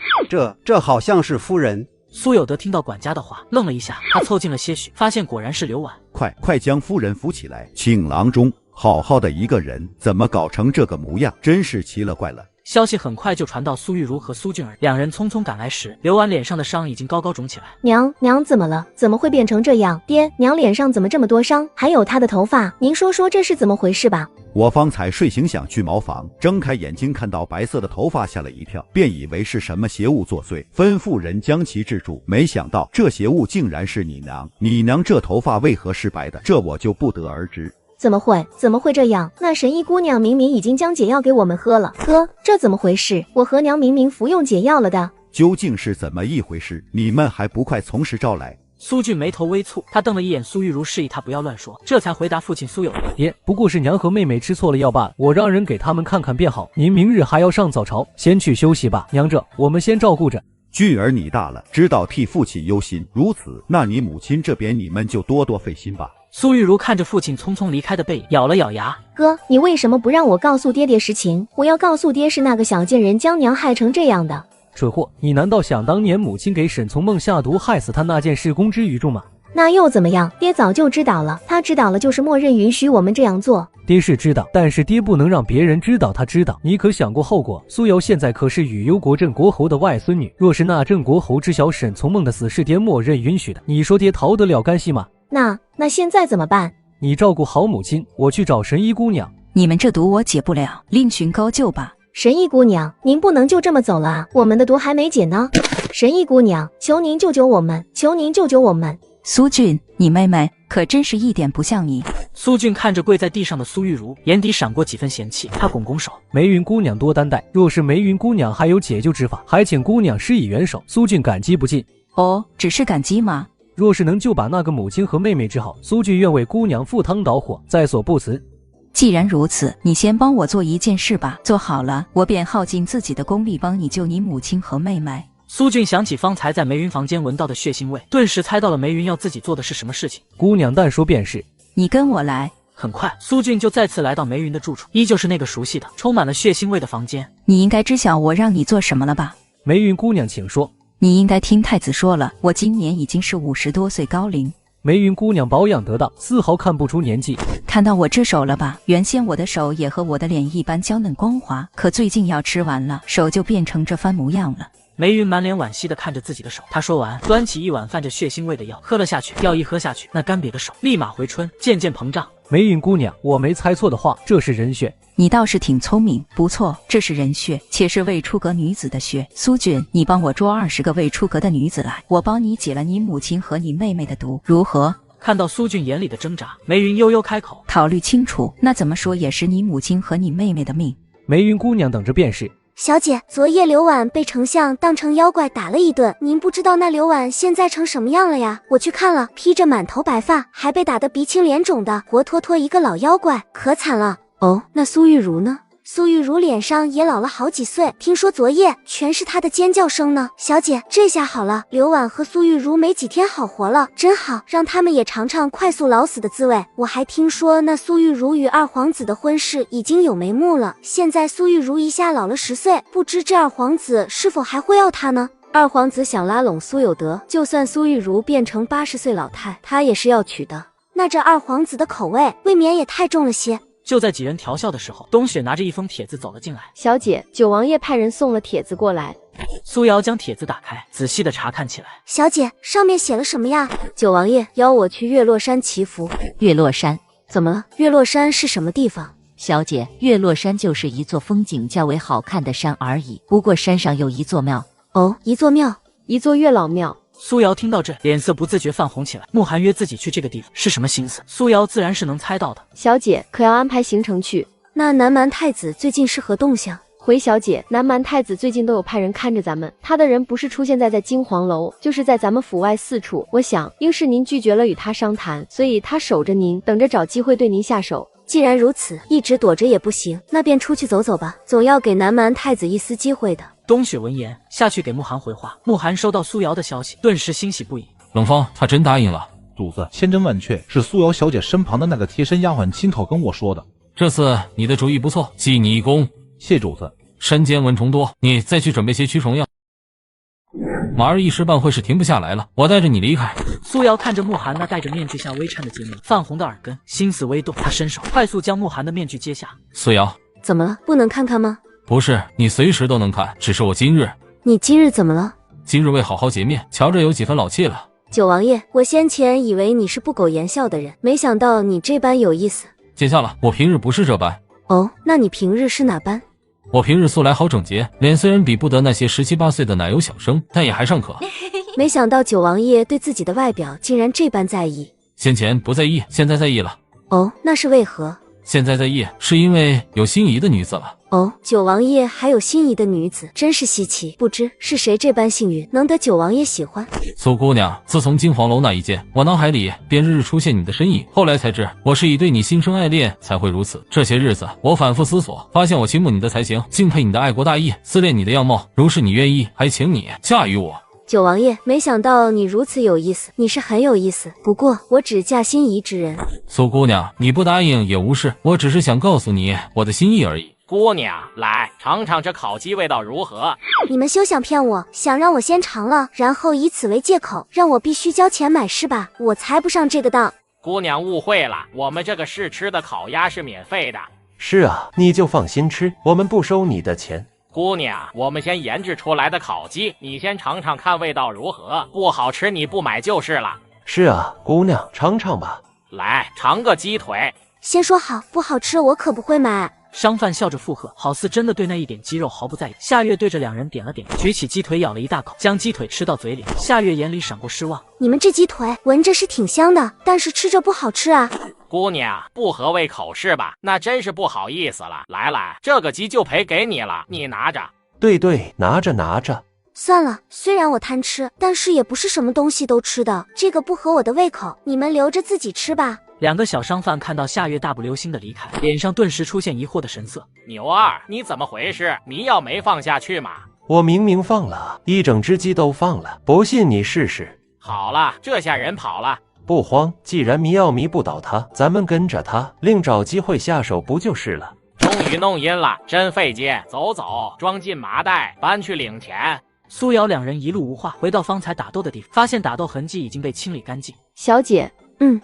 这好像是夫人。苏有德听到管家的话，愣了一下，他凑近了些许，发现果然是刘婉。快将夫人扶起来！请郎中，好好的一个人，怎么搞成这个模样？真是奇了怪了。消息很快就传到苏玉茹和苏俊儿，两人匆匆赶来时，刘婉脸上的伤已经高高肿起来。娘怎么了？怎么会变成这样？爹，娘脸上怎么这么多伤？还有她的头发，您说这是怎么回事吧？我方才睡醒想去茅房，睁开眼睛看到白色的头发，吓了一跳，便以为是什么邪物作祟，吩咐人将其制住。没想到这邪物竟然是你娘，你娘这头发为何是白的？这我就不得而知。怎么会这样？那神医姑娘明明已经将解药给我们喝了。哥，这怎么回事？我和娘明明服用解药了的。究竟是怎么一回事？你们还不快从实招来！苏俊眉头微蹙，他瞪了一眼苏玉茹，示意他不要乱说，这才回答父亲苏有德：爹，不过是娘和妹妹吃错了药罢了，我让人给他们看看便好。您明日还要上早朝，先去休息吧。娘这我们先照顾着。俊儿你大了，知道替父亲忧心，如此，那你母亲这边你们就多多费心吧。苏玉茹看着父亲匆匆离开的背影，咬了咬牙：哥，你为什么不让我告诉爹爹实情？我要告诉爹是那个小贱人将娘害成这样的。蠢货，你难道想当年母亲给沈从梦下毒害死他那件事公之于众吗？那又怎么样？爹早就知道了，他知道了就是默认允许我们这样做。爹是知道，但是爹不能让别人知道他知道。你可想过后果？苏瑶现在可是宇幽国镇国侯的外孙女，若是那镇国侯知晓沈从梦的死是爹默认允许的，你说爹逃得了干系吗？那现在怎么办？你照顾好母亲，我去找神医姑娘。你们这毒我解不了，另寻高就吧。神医姑娘，您不能就这么走了啊！我们的毒还没解呢。神医姑娘，求您救救我们，求您救救我们！苏俊，你妹妹可真是一点不像你。苏俊看着跪在地上的苏玉茹，眼底闪过几分嫌弃，他拱拱手：梅云姑娘多担待，若是梅云姑娘还有解救之法，还请姑娘施以援手。苏俊感激不尽。哦，只是感激吗？若是能就把那个母亲和妹妹治好，苏俊愿为姑娘赴汤蹈火，在所不辞。既然如此，你先帮我做一件事吧，做好了，我便耗尽自己的功力帮你救你母亲和妹妹。苏俊想起方才在梅云房间闻到的血腥味，顿时猜到了梅云要自己做的是什么事情。姑娘但说便是。你跟我来。很快，苏俊就再次来到梅云的住处，依旧是那个熟悉的、充满了血腥味的房间。你应该知晓我让你做什么了吧？梅云姑娘，请说。你应该听太子说了，我今年已经是50多岁高龄。梅云姑娘保养得当，丝毫看不出年纪。看到我这手了吧？原先我的手也和我的脸一般娇嫩光滑，可最近药吃完了，手就变成这番模样了。梅云满脸惋惜地看着自己的手，他说完，端起一碗泛着血腥味的药，喝了下去。药一喝下去，那干瘪的手立马回春，渐渐膨胀。梅云姑娘，我没猜错的话，这是人血。你倒是挺聪明，不错，这是人血，且是未出阁女子的血。苏俊，你帮我捉20个未出阁的女子来，我帮你解了你母亲和你妹妹的毒，如何？看到苏俊眼里的挣扎，梅云悠悠开口：“考虑清楚，那怎么说也是你母亲和你妹妹的命。”梅云姑娘等着便是。小姐，昨夜刘婉被丞相当成妖怪打了一顿，您不知道那刘婉现在成什么样了呀？我去看了，披着满头白发，还被打得鼻青脸肿的，活脱脱一个老妖怪，可惨了。哦，那苏玉茹呢？苏玉茹脸上也老了好几岁，听说昨夜全是她的尖叫声呢。小姐，这下好了，刘婉和苏玉茹没几天好活了，真好，让他们也尝尝快速老死的滋味。我还听说那苏玉茹与二皇子的婚事已经有眉目了，现在苏玉茹一下老了10岁，不知这二皇子是否还会要她呢？二皇子想拉拢苏有德，就算苏玉茹变成80岁老太，他也是要娶的。那这二皇子的口味未免也太重了些。就在几人调笑的时候，冬雪拿着一封帖子走了进来。小姐，九王爷派人送了帖子过来。苏瑶将帖子打开，仔细的查看起来。小姐，上面写了什么呀？九王爷邀我去月落山祈福。月落山怎么了？月落山是什么地方？小姐，月落山就是一座风景较为好看的山而已，不过山上有一座庙。哦，一座庙，一座月老庙。苏瑶听到这，脸色不自觉泛红起来。慕寒约自己去这个地方是什么心思？苏瑶自然是能猜到的。小姐，可要安排行程去？那南蛮太子最近是何动向？回小姐，南蛮太子最近都有派人看着咱们，他的人不是出现在金黄楼，就是在咱们府外4处。我想，应是您拒绝了与他商谈，所以他守着您，等着找机会对您下手。既然如此，一直躲着也不行，那便出去走走吧，总要给南蛮太子一丝机会的。冬雪闻言下去给慕寒回话。慕寒收到苏瑶的消息，顿时欣喜不已。冷风，他真答应了。主子，千真万确，是苏瑶小姐身旁的那个贴身丫鬟亲口跟我说的。这次你的主意不错，记你一功。谢主子。山间蚊虫多，你再去准备些驱虫药。马儿一时半会是停不下来了，我带着你离开。苏瑶看着慕寒那戴着面具下微颤的睫毛，泛红的耳根，心思微动，她伸手快速将慕寒的面具揭下。苏瑶，怎么了？不能看看吗？不是，你随时都能看，只是我今日……你今日怎么了？今日未好好洁面，瞧着有几分老气了。九王爷，我先前以为你是不苟言笑的人，没想到你这般有意思。见笑了，我平日不是这般。哦，那你平日是哪般？我平日素来好整洁，脸虽然比不得那些17、18岁的奶油小生，但也还尚可。没想到九王爷对自己的外表竟然这般在意。先前不在意，现在在意了。哦，那是为何？现在在意，是因为有心仪的女子了。哦，九王爷还有心仪的女子，真是稀奇。不知是谁这般幸运，能得九王爷喜欢？苏姑娘，自从金黄楼那一件，我脑海里便日日出现你的身影。后来才知，我是以对你心生爱恋才会如此。这些日子，我反复思索，发现我倾慕你的才情，敬佩你的爱国大义，思恋你的样貌。如是你愿意，还请你嫁与我。九王爷，没想到你如此有意思，你是很有意思。不过我只嫁心仪之人。苏姑娘，你不答应也无事，我只是想告诉你我的心意而已。姑娘，来尝尝这烤鸡味道如何？你们休想骗我，想让我先尝了，然后以此为借口，让我必须交钱买是吧？我才不上这个当。姑娘误会了，我们这个试吃的烤鸭是免费的。是啊，你就放心吃，我们不收你的钱。姑娘，我们先研制出来的烤鸡，你先尝尝看味道如何，不好吃你不买就是了。是啊，姑娘，尝尝吧。来，尝个鸡腿。先说好，不好吃我可不会买。商贩笑着附和，好似真的对那一点鸡肉毫不在意。夏月对着两人点了点，举起鸡腿咬了一大口，将鸡腿吃到嘴里。夏月眼里闪过失望，你们这鸡腿闻着是挺香的，但是吃着不好吃啊。姑娘，不合胃口是吧？那真是不好意思了。来，这个鸡就赔给你了，你拿着。对，拿着。算了，虽然我贪吃，但是也不是什么东西都吃的，这个不合我的胃口，你们留着自己吃吧。两个小商贩看到夏月大步流星的离开，脸上顿时出现疑惑的神色。牛二，你怎么回事？迷药没放下去吗？我明明放了，一整只鸡都放了，不信你试试。好了，这下人跑了。不慌，既然迷药迷不倒他，咱们跟着他，另找机会下手不就是了？终于弄阴了，真费劲。走，装进麻袋，搬去领钱。苏瑶两人一路无话，回到方才打斗的地方，发现打斗痕迹已经被清理干净。小姐，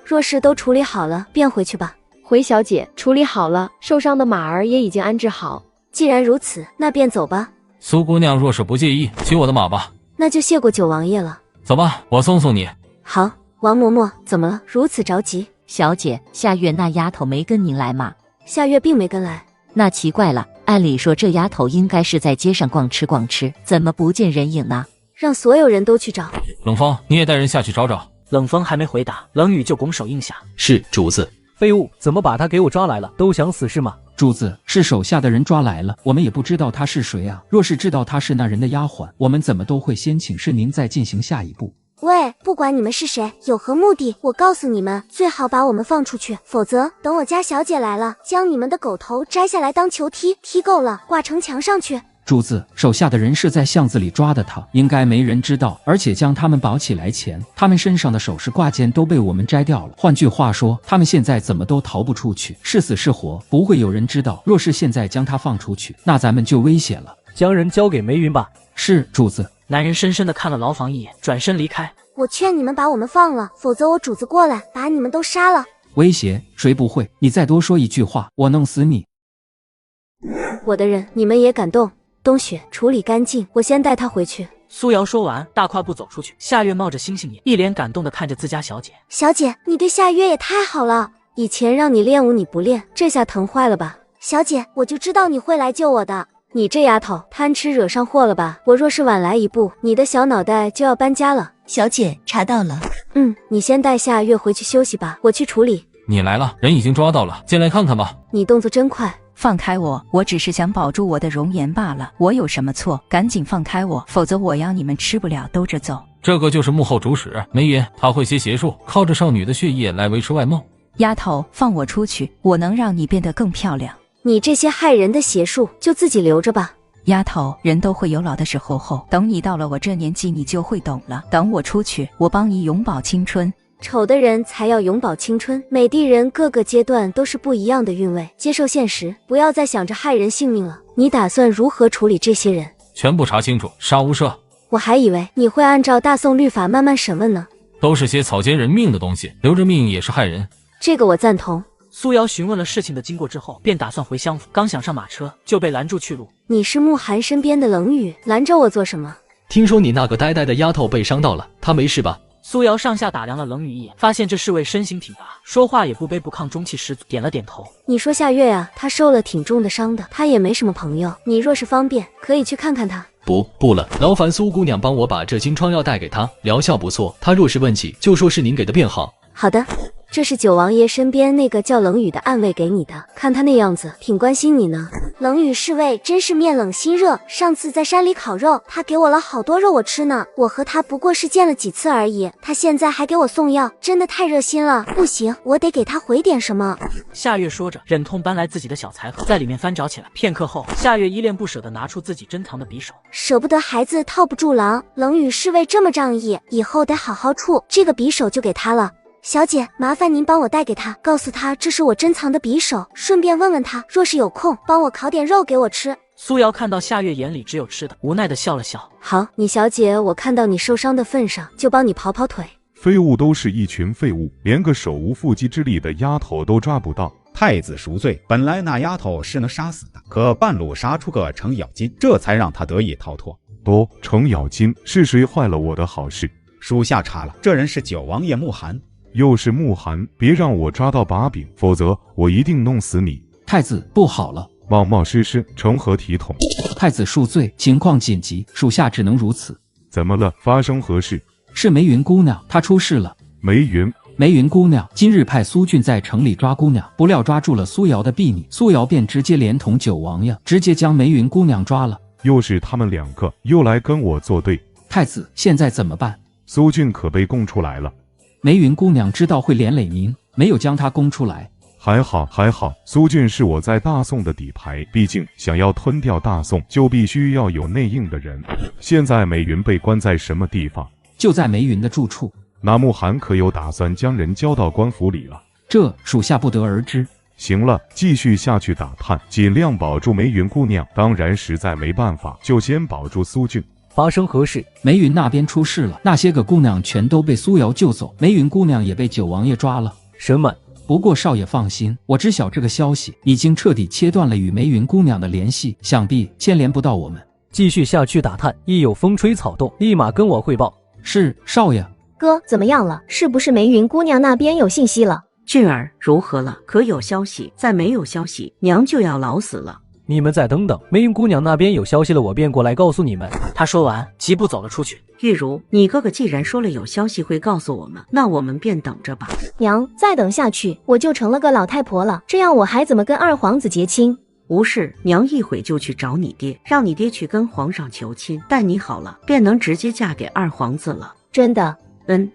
若是都处理好了，便回去吧。回小姐，处理好了，受伤的马儿也已经安置好。既然如此，那便走吧。苏姑娘若是不介意，骑我的马吧。那就谢过九王爷了。走吧，我送你。好，王嬷嬷，怎么了？如此着急？小姐，夏月那丫头没跟您来吗？夏月并没跟来。那奇怪了，按理说这丫头应该是在街上逛吃，怎么不见人影呢？让所有人都去找。冷风，你也带人下去找找。冷风还没回答，冷雨就拱手应下：“是主子。”废物，怎么把他给我抓来了？都想死是吗？主子，是手下的人抓来了，我们也不知道他是谁啊。若是知道他是那人的丫鬟，我们怎么都会先请示您再进行下一步。喂，不管你们是谁，有何目的，我告诉你们，最好把我们放出去，否则等我家小姐来了，将你们的狗头摘下来当球踢，踢够了挂城墙上去。主子，手下的人是在巷子里抓的他，应该没人知道，而且将他们绑起来前，他们身上的首饰挂件都被我们摘掉了。换句话说，他们现在怎么都逃不出去，是死是活，不会有人知道。若是现在将他放出去，那咱们就危险了。将人交给梅云吧。是，主子。男人深深地看了牢房一眼，转身离开。我劝你们把我们放了，否则我主子过来把你们都杀了。威胁？谁不会？你再多说一句话，我弄死你！我的人，你们也敢动？冬雪，处理干净，我先带他回去。苏瑶说完，大跨步走出去。夏月冒着星星眼，一脸感动地看着自家小姐。小姐，你对夏月也太好了。以前让你练武你不练，这下疼坏了吧？小姐，我就知道你会来救我的。你这丫头，贪吃惹上祸了吧？我若是晚来一步，你的小脑袋就要搬家了。小姐，查到了。你先带夏月回去休息吧，我去处理。你来了，人已经抓到了，进来看看吧。你动作真快。放开我，我只是想保住我的容颜罢了，我有什么错？赶紧放开我，否则我要你们吃不了兜着走。这个就是幕后主使梅云，他会些邪术，靠着少女的血液来维持外貌。丫头，放我出去，我能让你变得更漂亮。你这些害人的邪术就自己留着吧。丫头，人都会有老的时候后，等你到了我这年纪，你就会懂了。等我出去，我帮你永葆青春。丑的人才要永葆青春，美的人各个阶段都是不一样的韵味。接受现实，不要再想着害人性命了。你打算如何处理这些人？全部查清楚，杀无赦。我还以为你会按照大宋律法慢慢审问呢。都是些草菅人命的东西，留着命也是害人。这个我赞同。苏瑶询问了事情的经过之后，便打算回襄府，刚想上马车，就被拦住去路。你是慕寒身边的冷雨，拦着我做什么？听说你那个呆呆的丫头被伤到了，她没事吧？苏瑶上下打量了冷雨一眼，发现这侍卫身形挺拔，说话也不卑不亢，中气十足，点了点头。你说夏月啊，她受了挺重的伤的，她也没什么朋友，你若是方便，可以去看看她。不了，劳烦苏姑娘帮我把这金疮药带给她，疗效不错，她若是问起，就说是您给的便好。好的。这是九王爷身边那个叫冷雨的暗卫给你的，看他那样子挺关心你呢。冷雨侍卫真是面冷心热，上次在山里烤肉，他给我了好多肉我吃呢。我和他不过是见了几次而已，他现在还给我送药，真的太热心了。不行，我得给他回点什么。夏月说着，忍痛搬来自己的小财盒，在里面翻找起来。片刻后，夏月依恋不舍地拿出自己珍藏的匕首，舍不得孩子套不住狼，冷雨侍卫这么仗义，以后得好好处，这个匕首就给他了。小姐，麻烦您帮我带给他，告诉他这是我珍藏的匕首，顺便问问他，若是有空，帮我烤点肉给我吃。苏瑶看到夏月眼里只有吃的，无奈地笑了笑。好，你小姐，我看到你受伤的份上，就帮你跑跑腿。废物都是一群废物，连个手无缚鸡之力的丫头都抓不到。太子赎罪，本来那丫头是能杀死的，可半路杀出个程咬金，这才让她得以逃脱。程咬金是谁坏了我的好事？属下查了，这人是九王爷慕寒。又是慕寒，别让我抓到把柄，否则我一定弄死你。太子，不好了！冒冒失失，成何体统？太子恕罪，情况紧急，属下只能如此。怎么了？发生何事？是梅云姑娘，她出事了。梅云姑娘今日派苏俊在城里抓姑娘，不料抓住了苏瑶的婢女，苏瑶便直接连同九王爷，直接将梅云姑娘抓了。又是他们两个，又来跟我作对。太子，现在怎么办？苏俊可被供出来了。梅云姑娘知道会连累您，没有将她供出来。还好，苏俊是我在大宋的底牌，毕竟想要吞掉大宋，就必须要有内应的人。现在梅云被关在什么地方？就在梅云的住处。那慕寒可有打算将人交到官府里了？这属下不得而知。行了，继续下去打探，尽量保住梅云姑娘。当然，实在没办法，就先保住苏俊。发生何事？梅云那边出事了，那些个姑娘全都被苏瑶救走，梅云姑娘也被九王爷抓了。什么？不过少爷放心，我知晓这个消息，已经彻底切断了与梅云姑娘的联系，想必牵连不到我们。继续下去打探，一有风吹草动，立马跟我汇报。是，少爷。哥，怎么样了？是不是梅云姑娘那边有信息了？俊儿如何了？可有消息？再没有消息，娘就要老死了。你们再等等，梅云姑娘那边有消息了，我便过来告诉你们。他说完，疾步走了出去。玉茹，你哥哥既然说了有消息会告诉我们，那我们便等着吧。娘，再等下去我就成了个老太婆了，这样我还怎么跟二皇子结亲？无事，娘一会就去找你爹，让你爹去跟皇上求亲，待你好了，便能直接嫁给二皇子了。真的？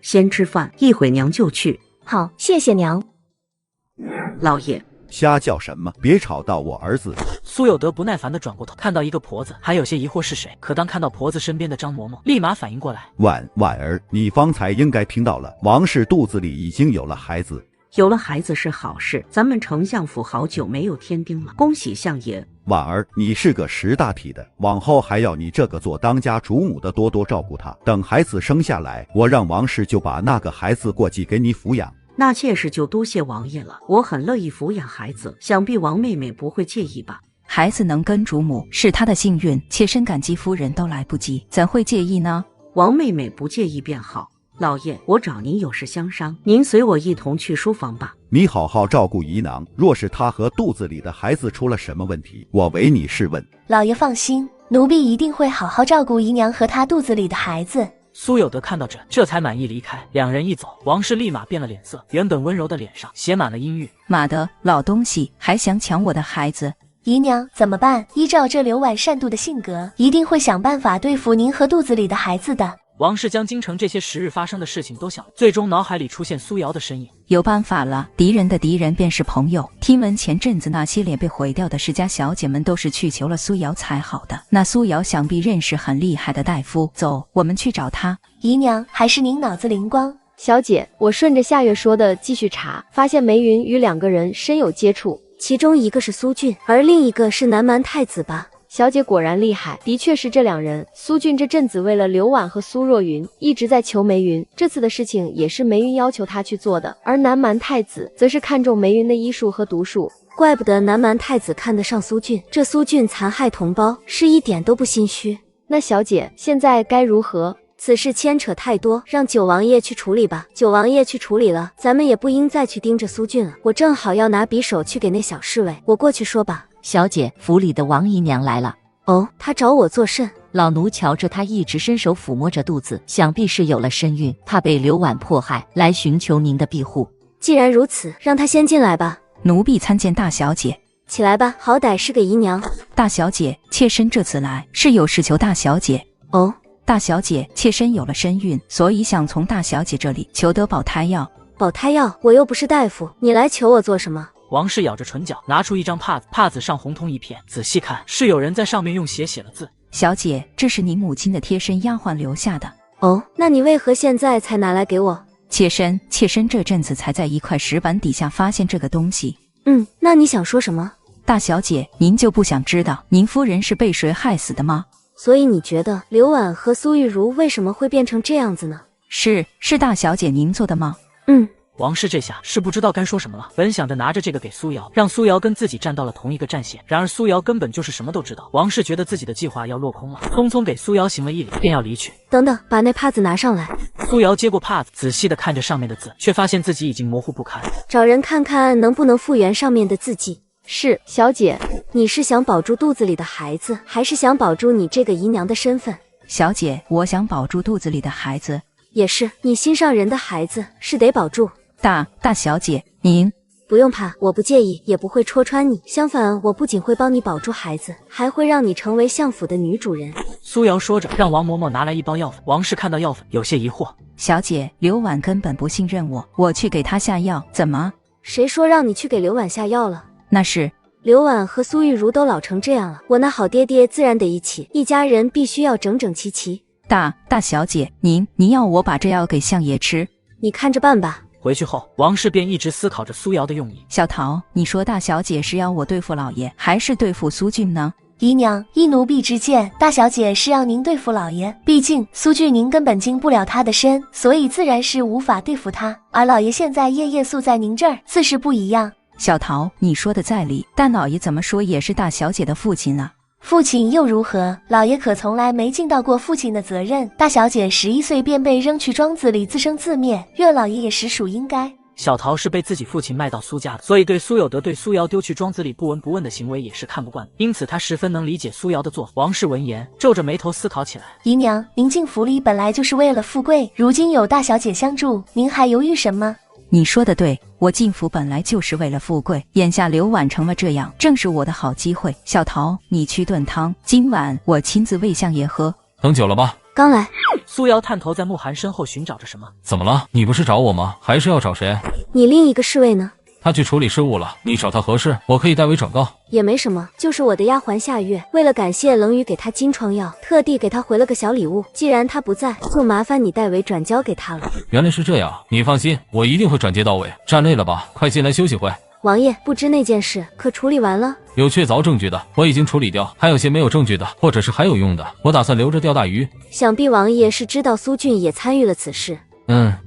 先吃饭，一会娘就去。好，谢谢娘。老爷，瞎叫什么？别吵到我儿子！苏有德不耐烦地转过头，看到一个婆子，还有些疑惑是谁。可当看到婆子身边的张嬷嬷，立马反应过来。婉儿，你方才应该听到了，王氏肚子里已经有了孩子。有了孩子是好事，咱们丞相府好久没有添丁了，恭喜相爷。婉儿，你是个识大体的，往后还要你这个做当家主母的多多照顾他。等孩子生下来，我让王氏就把那个孩子过继给你抚养。那妾室就多谢王爷了，我很乐意抚养孩子，想必王妹妹不会介意吧？孩子能跟主母是她的幸运，妾身感激夫人都来不及，怎会介意呢？王妹妹不介意便好。老爷，我找您有事相商，您随我一同去书房吧。你好好照顾姨娘，若是她和肚子里的孩子出了什么问题，我唯你是问。老爷放心，奴婢一定会好好照顾姨娘和她肚子里的孩子。苏有德看到这才满意离开。两人一走，王氏立马变了脸色，原本温柔的脸上写满了阴郁。妈的，老东西，还想抢我的孩子！姨娘怎么办？依照这刘婉善妒的性格，一定会想办法对付您和肚子里的孩子的。王氏将京城这些时日发生的事情都想，最终脑海里出现苏瑶的身影。有办法了，敌人的敌人便是朋友。听闻前阵子那些脸被毁掉的世家小姐们都是去求了苏瑶才好的，那苏瑶想必认识很厉害的大夫。走，我们去找他。姨娘，还是您脑子灵光。小姐，我顺着夏月说的继续查，发现梅云与2个人深有接触，其中一个是苏俊，而另一个是南蛮太子吧？小姐果然厉害，的确是这2人。苏俊这阵子为了刘婉和苏若云，一直在求梅云，这次的事情也是梅云要求他去做的。而南蛮太子则是看中梅云的医术和毒术，怪不得南蛮太子看得上苏俊，这苏俊残害同胞，是一点都不心虚。那小姐现在该如何？此事牵扯太多，让九王爷去处理吧。九王爷去处理了，咱们也不应再去盯着苏俊了。我正好要拿匕首去给那小侍卫，我过去说吧。小姐，府里的王姨娘来了。哦，她找我作甚？老奴瞧着她一直伸手抚摸着肚子，想必是有了身孕，怕被刘婉迫害，来寻求您的庇护。既然如此，让她先进来吧。奴婢参见大小姐。起来吧，好歹是个姨娘。大小姐，妾身这次来是有事求大小姐。哦，大小姐，妾身有了身孕，所以想从大小姐这里求得保胎药。保胎药？我又不是大夫，你来求我做什么？王氏咬着唇角，拿出一张帕子，帕子上红通一片，仔细看是有人在上面用血写了字。小姐，这是您母亲的贴身丫鬟留下的。哦，那你为何现在才拿来给我？妾身这阵子才在一块石板底下发现这个东西。那你想说什么？大小姐，您就不想知道您夫人是被谁害死的吗？所以你觉得刘婉和苏玉茹为什么会变成这样子呢？是大小姐您做的吗？王氏这下是不知道该说什么了，本想着拿着这个给苏瑶，让苏瑶跟自己站到了同一个战线，然而苏瑶根本就是什么都知道。王氏觉得自己的计划要落空了，匆匆给苏瑶行了一礼，便要离去。等等，把那帕子拿上来。苏瑶接过帕子，仔细的看着上面的字，却发现自己已经模糊不堪。找人看看能不能复原上面的字迹。是，小姐。你是想保住肚子里的孩子，还是想保住你这个姨娘的身份？小姐，我想保住肚子里的孩子。也是，你心上人的孩子是得保住。大小姐，您不用怕，我不介意，也不会戳穿你。相反，我不仅会帮你保住孩子，还会让你成为相府的女主人。苏瑶说着，让王嬷嬷拿来一包药粉。王氏看到药粉，有些疑惑。小姐，刘婉根本不信任我，我去给她下药，怎么？谁说让你去给刘婉下药了？那是刘婉和苏玉茹都老成这样了，我那好爹爹自然得一起，一家人必须要整整齐齐。大小姐，您要我把这药给相爷吃？你看着办吧。回去后，王氏便一直思考着苏瑶的用意。小桃，你说大小姐是要我对付老爷，还是对付苏俊呢？姨娘，依奴婢之见，大小姐是要您对付老爷，毕竟苏俊您根本经不了他的身，所以自然是无法对付他。而老爷现在夜夜宿在您这儿，自是不一样。小桃，你说的在理，但老爷怎么说也是大小姐的父亲啊。父亲又如何？老爷可从来没尽到过父亲的责任。大小姐11岁便被扔去庄子里自生自灭，岳老爷也实属应该。小桃是被自己父亲卖到苏家的，所以对苏有德对苏瑶丢去庄子里不闻不问的行为也是看不惯的，因此他十分能理解苏瑶的做法。王氏闻言皱着眉头思考起来。姨娘，您进府里本来就是为了富贵，如今有大小姐相助，您还犹豫什么？你说的对，我进府本来就是为了富贵，眼下刘婉成了这样，正是我的好机会。小桃，你去炖汤，今晚我亲自喂相爷喝。等久了吧？刚来。苏瑶探头在慕寒身后寻找着什么。怎么了？你不是找我吗？还是要找谁？你另一个侍卫呢？他去处理事务了，你找他合适，我可以代为转告。也没什么，就是我的丫鬟夏月，为了感谢冷雨给她金疮药，特地给她回了个小礼物。既然她不在，就麻烦你代为转交给她了。原来是这样，你放心，我一定会转接到位。站累了吧？快进来休息会。王爷，不知那件事可处理完了？有确凿证据的，我已经处理掉；还有些没有证据的，或者是还有用的，我打算留着钓大鱼。想必王爷是知道苏俊也参与了此事。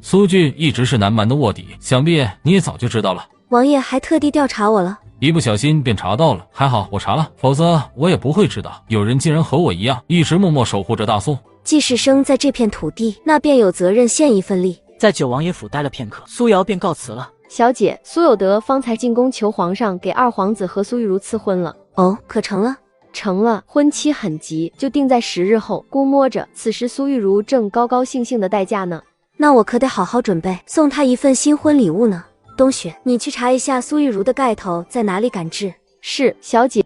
苏俊一直是南蛮的卧底，想必你也早就知道了。王爷还特地调查我了，一不小心便查到了，还好我查了，否则我也不会知道有人竟然和我一样，一直默默守护着大宋。既是生在这片土地，那便有责任献一份力。在九王爷府待了片刻，苏瑶便告辞了。小姐，苏有德方才进宫求皇上给二皇子和苏玉如赐婚了。哦，可成了？成了，婚期很急，就定在10日后。估摸着此时苏玉如正高高兴兴的待嫁呢。那我可得好好准备，送她一份新婚礼物呢。冬雪，你去查一下苏玉如的盖头在哪里赶制。是，小姐。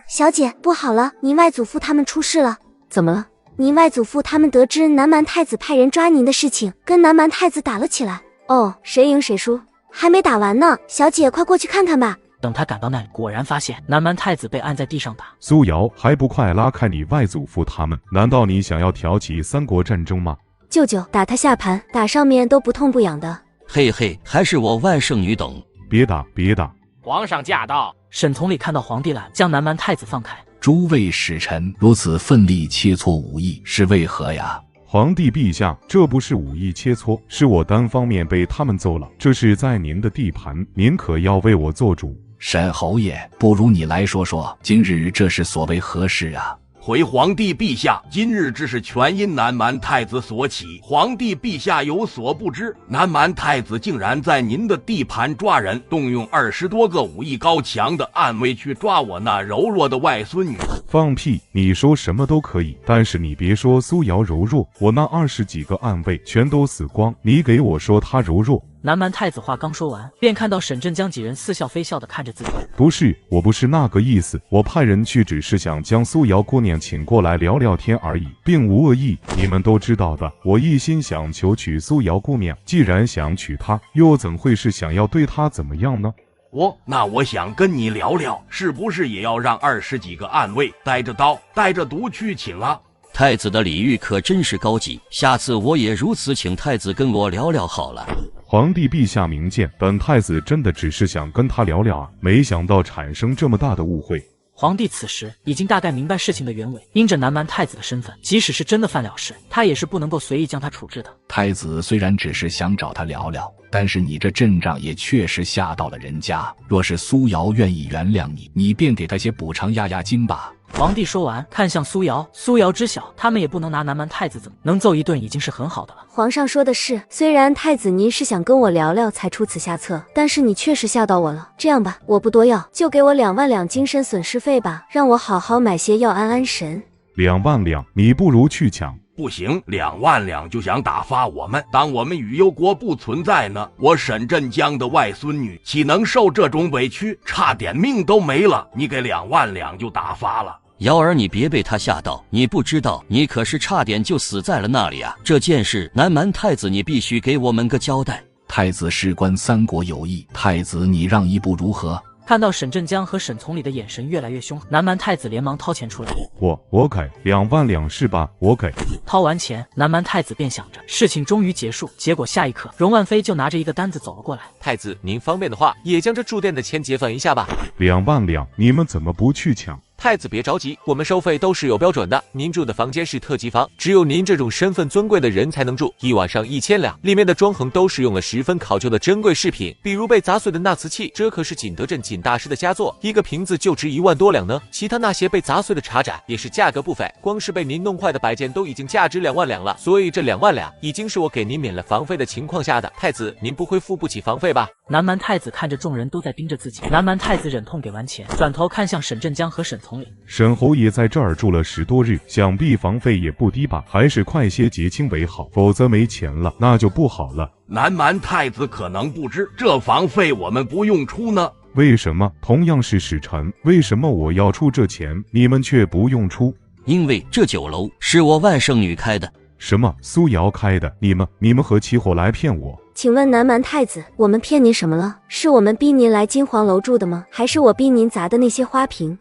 小姐，不好了，您外祖父他们出事了。怎么了？您外祖父他们得知南蛮太子派人抓您的事情，跟南蛮太子打了起来。哦，谁赢谁输？还没打完呢，小姐快过去看看吧。等他赶到那里，果然发现南蛮太子被按在地上打。苏瑶，还不快拉开你外祖父他们？难道你想要挑起三国战争吗？舅舅，打他下盘，打上面都不痛不痒的。嘿嘿，还是我外甥女懂。别打，别打！皇上驾到！沈从礼看到皇帝来，将南蛮太子放开。诸位使臣如此奋力切磋武艺，是为何呀？皇帝陛下，这不是武艺切磋，是我单方面被他们揍了。这是在您的地盘，您可要为我做主。沈侯爷，不如你来说说，今日这是所为何事啊？回皇帝陛下，今日之事全因南蛮太子所起，皇帝陛下有所不知，南蛮太子竟然在您的地盘抓人，动用20多个武艺高强的暗卫去抓我那柔弱的外孙女。放屁！你说什么都可以，但是你别说苏瑶柔弱，我那20几个暗卫全都死光，你给我说她柔弱。南蛮太子话刚说完，便看到沈镇江几人似笑非笑的看着自己。不是，我不是那个意思，我派人去只是想将苏瑶姑娘请过来聊聊天而已，并无恶意。你们都知道的，我一心想求娶苏瑶姑娘，既然想娶她，又怎会是想要对她怎么样呢？那我想跟你聊聊，是不是也要让20几个暗卫带着刀带着毒去请啊？太子的礼遇可真是高级，下次我也如此请太子跟我聊聊好了。皇帝陛下明鉴，本太子真的只是想跟他聊聊啊，没想到产生这么大的误会。皇帝此时已经大概明白事情的原委，因着南蛮太子的身份，即使是真的犯了事，他也是不能够随意将他处置的。太子虽然只是想找他聊聊，但是你这阵仗也确实吓到了人家。若是苏瑶愿意原谅你，你便给他些补偿压压惊吧。皇帝说完，看向苏瑶。苏瑶知晓，他们也不能拿南蛮太子怎么，能揍一顿已经是很好的了。皇上说的是，虽然太子您是想跟我聊聊才出此下策，但是你确实吓到我了。这样吧，我不多要，就给我2万两精神损失费吧，让我好好买些药安安神。2万两，你不如去抢。不行，2万两就想打发我们？当我们宇幽国不存在呢？我沈镇江的外孙女岂能受这种委屈？差点命都没了，你给2万两就打发了？瑶儿，你别被他吓到，你不知道，你可是差点就死在了那里啊！这件事，南蛮太子你必须给我们个交代。太子事关三国有益，太子你让一步如何？看到沈镇江和沈从礼的眼神越来越凶，南蛮太子连忙掏钱出来。我给2万两是吧？我给。掏完钱，南蛮太子便想着事情终于结束，结果下一刻，荣万飞就拿着一个单子走了过来。太子，您方便的话，也将这住店的钱结算一下吧。 2万两，你们怎么不去抢？太子别着急，我们收费都是有标准的。您住的房间是特级房，只有您这种身份尊贵的人才能住，一晚上1000两。里面的装潢都是用了十分考究的珍贵饰品，比如被砸碎的那瓷器，这可是景德镇景大师的佳作，一个瓶子就值1万多两呢。其他那些被砸碎的茶盏也是价格不菲，光是被您弄坏的摆件都已经价值2万两了。所以这2万两已经是我给您免了房费的情况下的。太子，您不会付不起房费吧？南蛮太子看着众人都在盯着自己，南蛮太子忍痛给完钱，转头看向沈镇江和沈从礼。沈侯爷在这儿住了10多日，想必房费也不低吧？还是快些结清为好，否则没钱了那就不好了。南蛮太子可能不知，这房费我们不用出呢。为什么？同样是使臣，为什么我要出这钱，你们却不用出？因为这酒楼是我外甥女开的。什么？苏瑶开的？你们何起火来骗我？请问南蛮太子，我们骗您什么了？是我们逼您来金黄楼住的吗？还是我逼您砸的那些花瓶？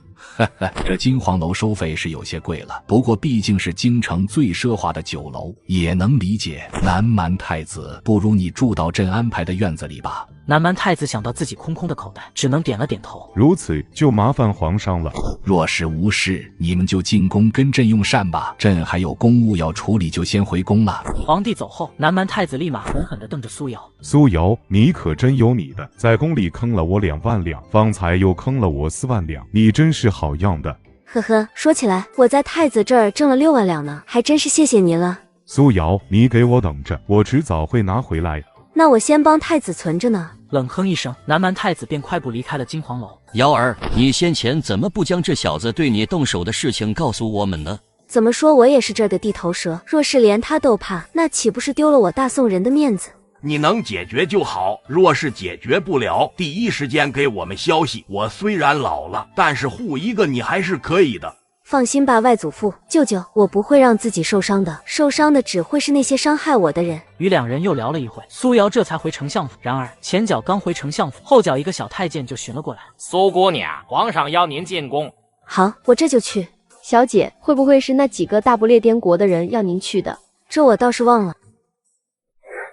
这金黄楼收费是有些贵了，不过毕竟是京城最奢华的酒楼，也能理解。南蛮太子，不如你住到朕安排的院子里吧。南蛮太子想到自己空空的口袋，只能点了点头。如此就麻烦皇上了。若是无事，你们就进宫跟朕用膳吧，朕还有公务要处理，就先回宫了。皇帝走后，南蛮太子立马狠狠地瞪着苏瑶。苏瑶，你可真有你的，在宫里坑了我2万两，方才又坑了我4万两，你真是好样的。呵呵，说起来，我在太子这儿挣了6万两呢，还真是谢谢您了。苏瑶，你给我等着，我迟早会拿回来。那我先帮太子存着呢。冷哼一声，南蛮太子便快步离开了金黄楼。瑶儿，你先前怎么不将这小子对你动手的事情告诉我们呢？怎么说，我也是这儿的地头蛇，若是连他都怕，那岂不是丢了我大宋人的面子？你能解决就好，若是解决不了，第一时间给我们消息。我虽然老了，但是护一个你还是可以的。放心吧，外祖父，舅舅，我不会让自己受伤的，受伤的只会是那些伤害我的人。与两人又聊了一会，苏瑶这才回丞相府。然而前脚刚回丞相府，后脚一个小太监就寻了过来。苏姑娘，皇上邀您进宫。好，我这就去。小姐，会不会是那几个大不列颠国的人要您去的？这我倒是忘了。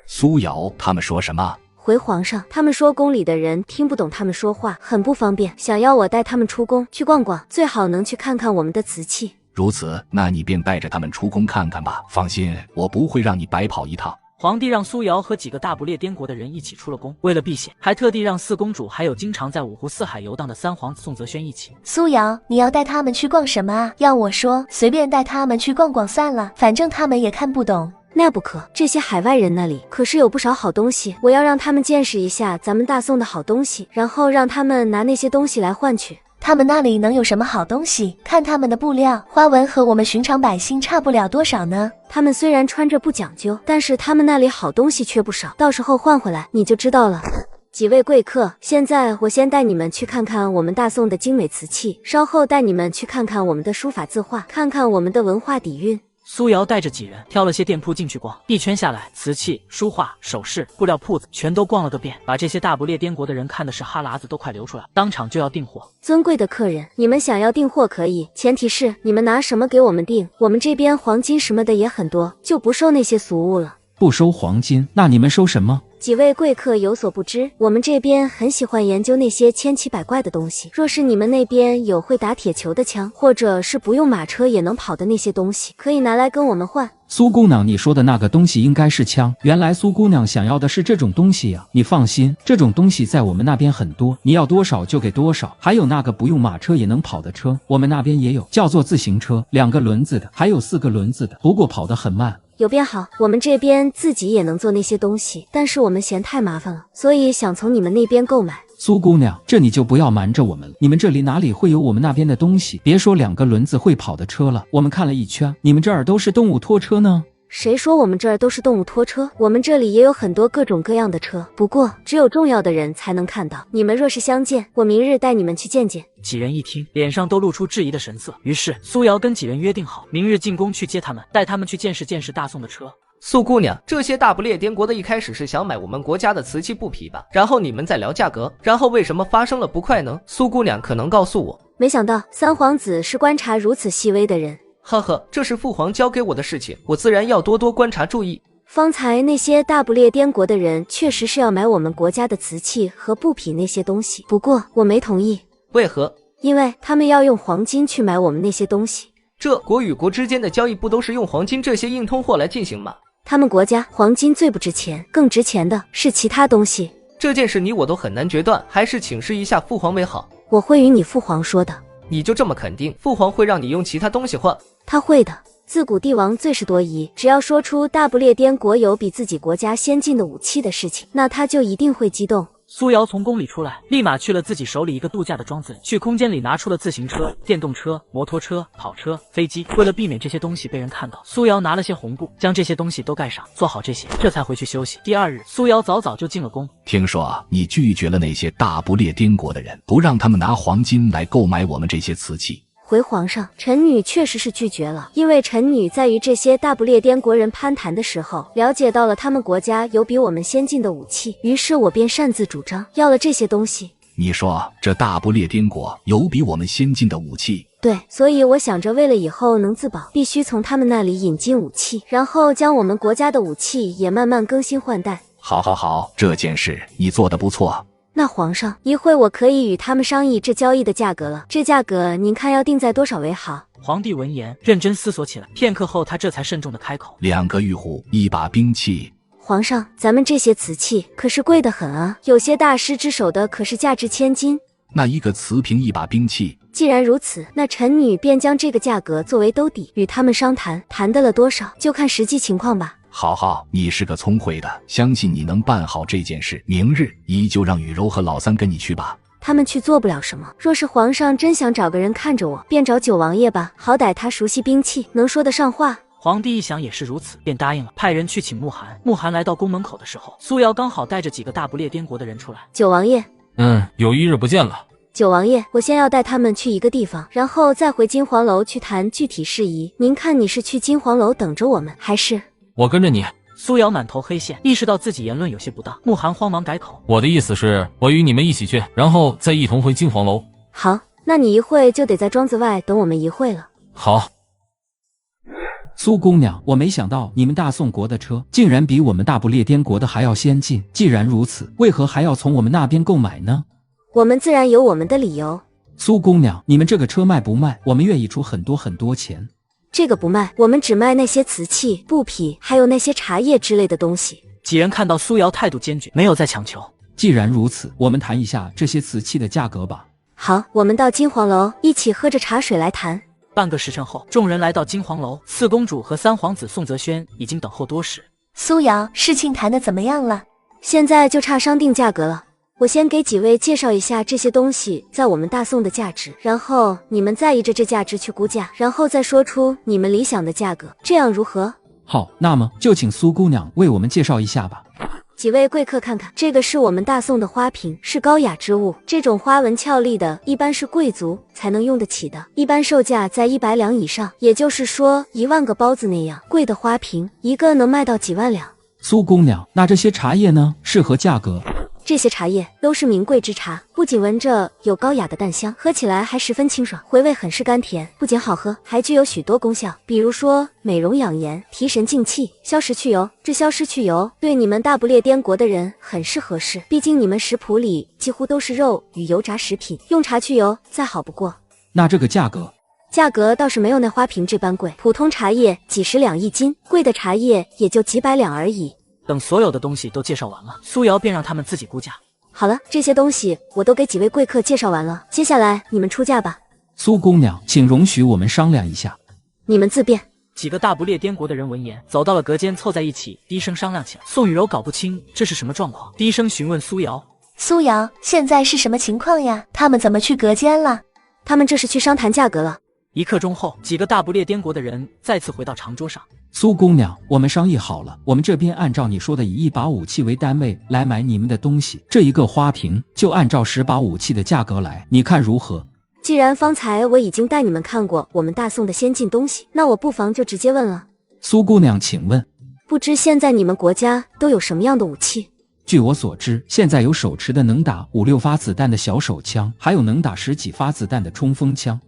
苏瑶，他们说什么？回皇上，他们说宫里的人听不懂他们说话，很不方便，想要我带他们出宫去逛逛，最好能去看看我们的瓷器。如此，那你便带着他们出宫看看吧。放心，我不会让你白跑一趟。皇帝让苏瑶和几个大不列颠国的人一起出了宫，为了避险，还特地让4公主还有经常在五湖四海游荡的3皇子宋泽轩一起。苏瑶，你要带他们去逛什么啊？要我说，随便带他们去逛逛算了，反正他们也看不懂。那不可，这些海外人那里可是有不少好东西，我要让他们见识一下咱们大宋的好东西，然后让他们拿那些东西来换取。他们那里能有什么好东西？看他们的布料花纹和我们寻常百姓差不了多少呢。他们虽然穿着不讲究，但是他们那里好东西却不少，到时候换回来你就知道了。几位贵客，现在我先带你们去看看我们大宋的精美瓷器，稍后带你们去看看我们的书法字画，看看我们的文化底蕴。苏瑶带着几人挑了些店铺进去逛，一圈下来，瓷器、书画、首饰、布料铺子全都逛了个遍，把这些大不列颠国的人看的是哈喇子都快流出来，当场就要订货。尊贵的客人，你们想要订货可以，前提是你们拿什么给我们订，我们这边黄金什么的也很多，就不收那些俗物了。不收黄金，那你们收什么？几位贵客有所不知，我们这边很喜欢研究那些千奇百怪的东西。若是你们那边有会打铁球的枪，或者是不用马车也能跑的那些东西，可以拿来跟我们换。苏姑娘，你说的那个东西应该是枪，原来苏姑娘想要的是这种东西呀。你放心，这种东西在我们那边很多，你要多少就给多少。还有那个不用马车也能跑的车，我们那边也有，叫做自行车，2个轮子的，还有4个轮子的，不过跑得很慢。有变好，我们这边自己也能做那些东西，但是我们嫌太麻烦了，所以想从你们那边购买。苏姑娘，这你就不要瞒着我们了，你们这里哪里会有我们那边的东西？别说2个轮子会跑的车了，我们看了一圈，你们这儿都是动物拖车呢。谁说我们这儿都是动物拖车？我们这里也有很多各种各样的车，不过只有重要的人才能看到。你们若是相见，我明日带你们去见见。几人一听，脸上都露出质疑的神色。于是苏瑶跟几人约定好，明日进宫去接他们，带他们去见识见识大宋的车。苏姑娘，这些大不列颠国的一开始是想买我们国家的瓷器布匹吧？然后你们再聊价格，然后为什么发生了不快呢？苏姑娘可能告诉我。没想到3皇子是观察如此细微的人。呵呵，这是父皇交给我的事情，我自然要多多观察注意。方才那些大不列颠国的人确实是要买我们国家的瓷器和布匹那些东西，不过我没同意。为何？因为他们要用黄金去买我们那些东西。这国与国之间的交易不都是用黄金这些硬通货来进行吗？他们国家黄金最不值钱，更值钱的是其他东西。这件事你我都很难决断，还是请示一下父皇为好。我会与你父皇说的。你就这么肯定父皇会让你用其他东西换？他会的。自古帝王最是多疑，只要说出大不列颠国有比自己国家先进的武器的事情，那他就一定会激动。苏瑶从宫里出来，立马去了自己手里一个度假的庄子里，去空间里拿出了自行车、电动车、摩托车、跑车、飞机。为了避免这些东西被人看到，苏瑶拿了些红布，将这些东西都盖上，做好这些，这才回去休息。第二日，苏瑶早早就进了宫。听说你拒绝了那些大不列颠国的人，不让他们拿黄金来购买我们这些瓷器。回皇上，臣女确实是拒绝了，因为臣女在与这些大不列颠国人攀谈的时候，了解到了他们国家有比我们先进的武器，于是我便擅自主张要了这些东西。你说这大不列颠国有比我们先进的武器？对，所以我想着为了以后能自保，必须从他们那里引进武器，然后将我们国家的武器也慢慢更新换代。好，这件事你做得不错。那皇上，一会我可以与他们商议这交易的价格了。这价格您看要定在多少为好？皇帝闻言认真思索起来，片刻后他这才慎重的开口：2个玉壶，1把兵器。皇上，咱们这些瓷器可是贵得很啊，有些大师之手的可是价值千金。那1个瓷瓶，1把兵器。既然如此，那臣女便将这个价格作为兜底，与他们商谈，谈得了多少，就看实际情况吧。好，你是个聪慧的，相信你能办好这件事。明日依旧让雨柔和老三跟你去吧。他们去做不了什么，若是皇上真想找个人看着我，便找九王爷吧，好歹他熟悉兵器，能说得上话。皇帝一想也是如此，便答应了，派人去请慕寒。慕寒来到宫门口的时候，苏瑶刚好带着几个大不列颠国的人出来。九王爷，有1日不见了。九王爷，我先要带他们去一个地方，然后再回金黄楼去谈具体事宜。您看你是去金黄楼等着我们，还是……我跟着你。苏瑶满头黑线，意识到自己言论有些不当，慕寒慌忙改口：我的意思是，我与你们一起去，然后再一同回金黄楼。好，那你一会就得在庄子外等我们一会了。好。苏姑娘，我没想到你们大宋国的车竟然比我们大不列颠国的还要先进。既然如此，为何还要从我们那边购买呢？我们自然有我们的理由。苏姑娘，你们这个车卖不卖？我们愿意出很多钱。这个不卖，我们只卖那些瓷器、布匹，还有那些茶叶之类的东西。几人看到苏瑶态度坚决，没有再强求。既然如此，我们谈一下这些瓷器的价格吧。好，我们到金黄楼一起喝着茶水来谈。半个时辰后，众人来到金黄楼，四公主和三皇子宋泽轩已经等候多时。苏瑶，事情谈得怎么样了？现在就差商定价格了。我先给几位介绍一下这些东西在我们大宋的价值，然后你们再依着这价值去估价，然后再说出你们理想的价格，这样如何？好，那么就请苏姑娘为我们介绍一下吧。几位贵客看看，这个是我们大宋的花瓶，是高雅之物。这种花纹俏丽的，一般是贵族才能用得起的，一般售价在100两以上，也就是说1万个包子那样贵的花瓶，一个能卖到几万两。苏姑娘，那这些茶叶呢？是何价格？这些茶叶都是名贵之茶，不仅闻着有高雅的淡香，喝起来还十分清爽，回味很是甘甜，不仅好喝，还具有许多功效，比如说美容养颜、提神静气、消食去油。这消食去油对你们大不列颠国的人很是合适，毕竟你们食谱里几乎都是肉与油炸食品，用茶去油再好不过。那这个价格？价格倒是没有那花瓶这般贵，普通茶叶几十两一斤，贵的茶叶也就几百两而已。等所有的东西都介绍完了，苏瑶便让他们自己估价。好了，这些东西我都给几位贵客介绍完了，接下来你们出价吧。苏姑娘，请容许我们商量一下。你们自便。几个大不列颠国的人闻言，走到了隔间，凑在一起，低声商量起来。宋雨柔搞不清这是什么状况，低声询问苏瑶：苏瑶，现在是什么情况呀？他们怎么去隔间了？他们这是去商谈价格了。1刻钟后，几个大不列颠国的人再次回到长桌上。苏姑娘，我们商议好了，我们这边按照你说的以1把武器为单位来买你们的东西，这一个花瓶就按照10把武器的价格来，你看如何？既然方才我已经带你们看过我们大宋的先进东西，那我不妨就直接问了。苏姑娘，请问，不知现在你们国家都有什么样的武器？据我所知，现在有手持的能打5、6发子弹的小手枪，还有能打10几发子弹的冲锋枪。